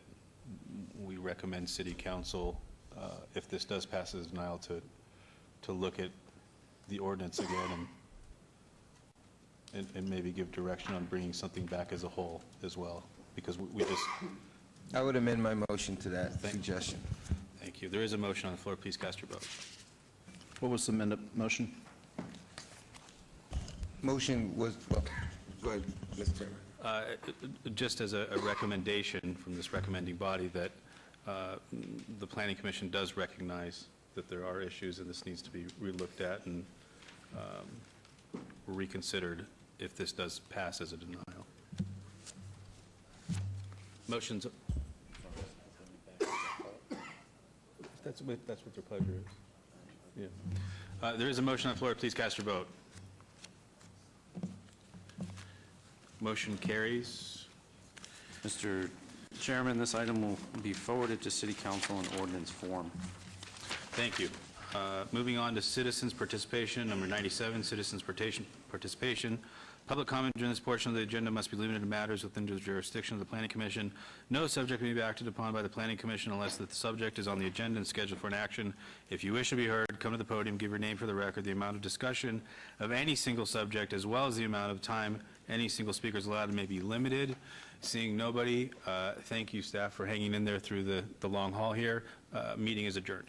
we recommend City Council, if this does pass as denial, to look at the ordinance again and maybe give direction on bringing something back as a whole as well, because we just... I would amend my motion to that suggestion. Thank you. There is a motion on the floor. Please cast your vote. What was the amended motion? Motion was, well, go ahead, Mr. Chairman. Just as a recommendation from this recommending body that the Planning Commission does recognize that there are issues and this needs to be relooked at and reconsidered if this does pass as a denial. Motions. That's what their pleasure is. Yeah. There is a motion on the floor. Please cast your vote. Motion carries. Mr. Chairman, this item will be forwarded to City Council in ordinance form. Thank you. Moving on to citizens participation, number 97, citizens participation. Public comment during this portion of the agenda must be limited to matters within the jurisdiction of the Planning Commission. No subject may be acted upon by the Planning Commission unless that the subject is on the agenda and scheduled for an action. If you wish to be heard, come to the podium, give your name for the record. The amount of discussion of any single subject, as well as the amount of time any single speaker is allowed, may be limited. Seeing nobody, thank you, staff, for hanging in there through the long haul here. Meeting is adjourned.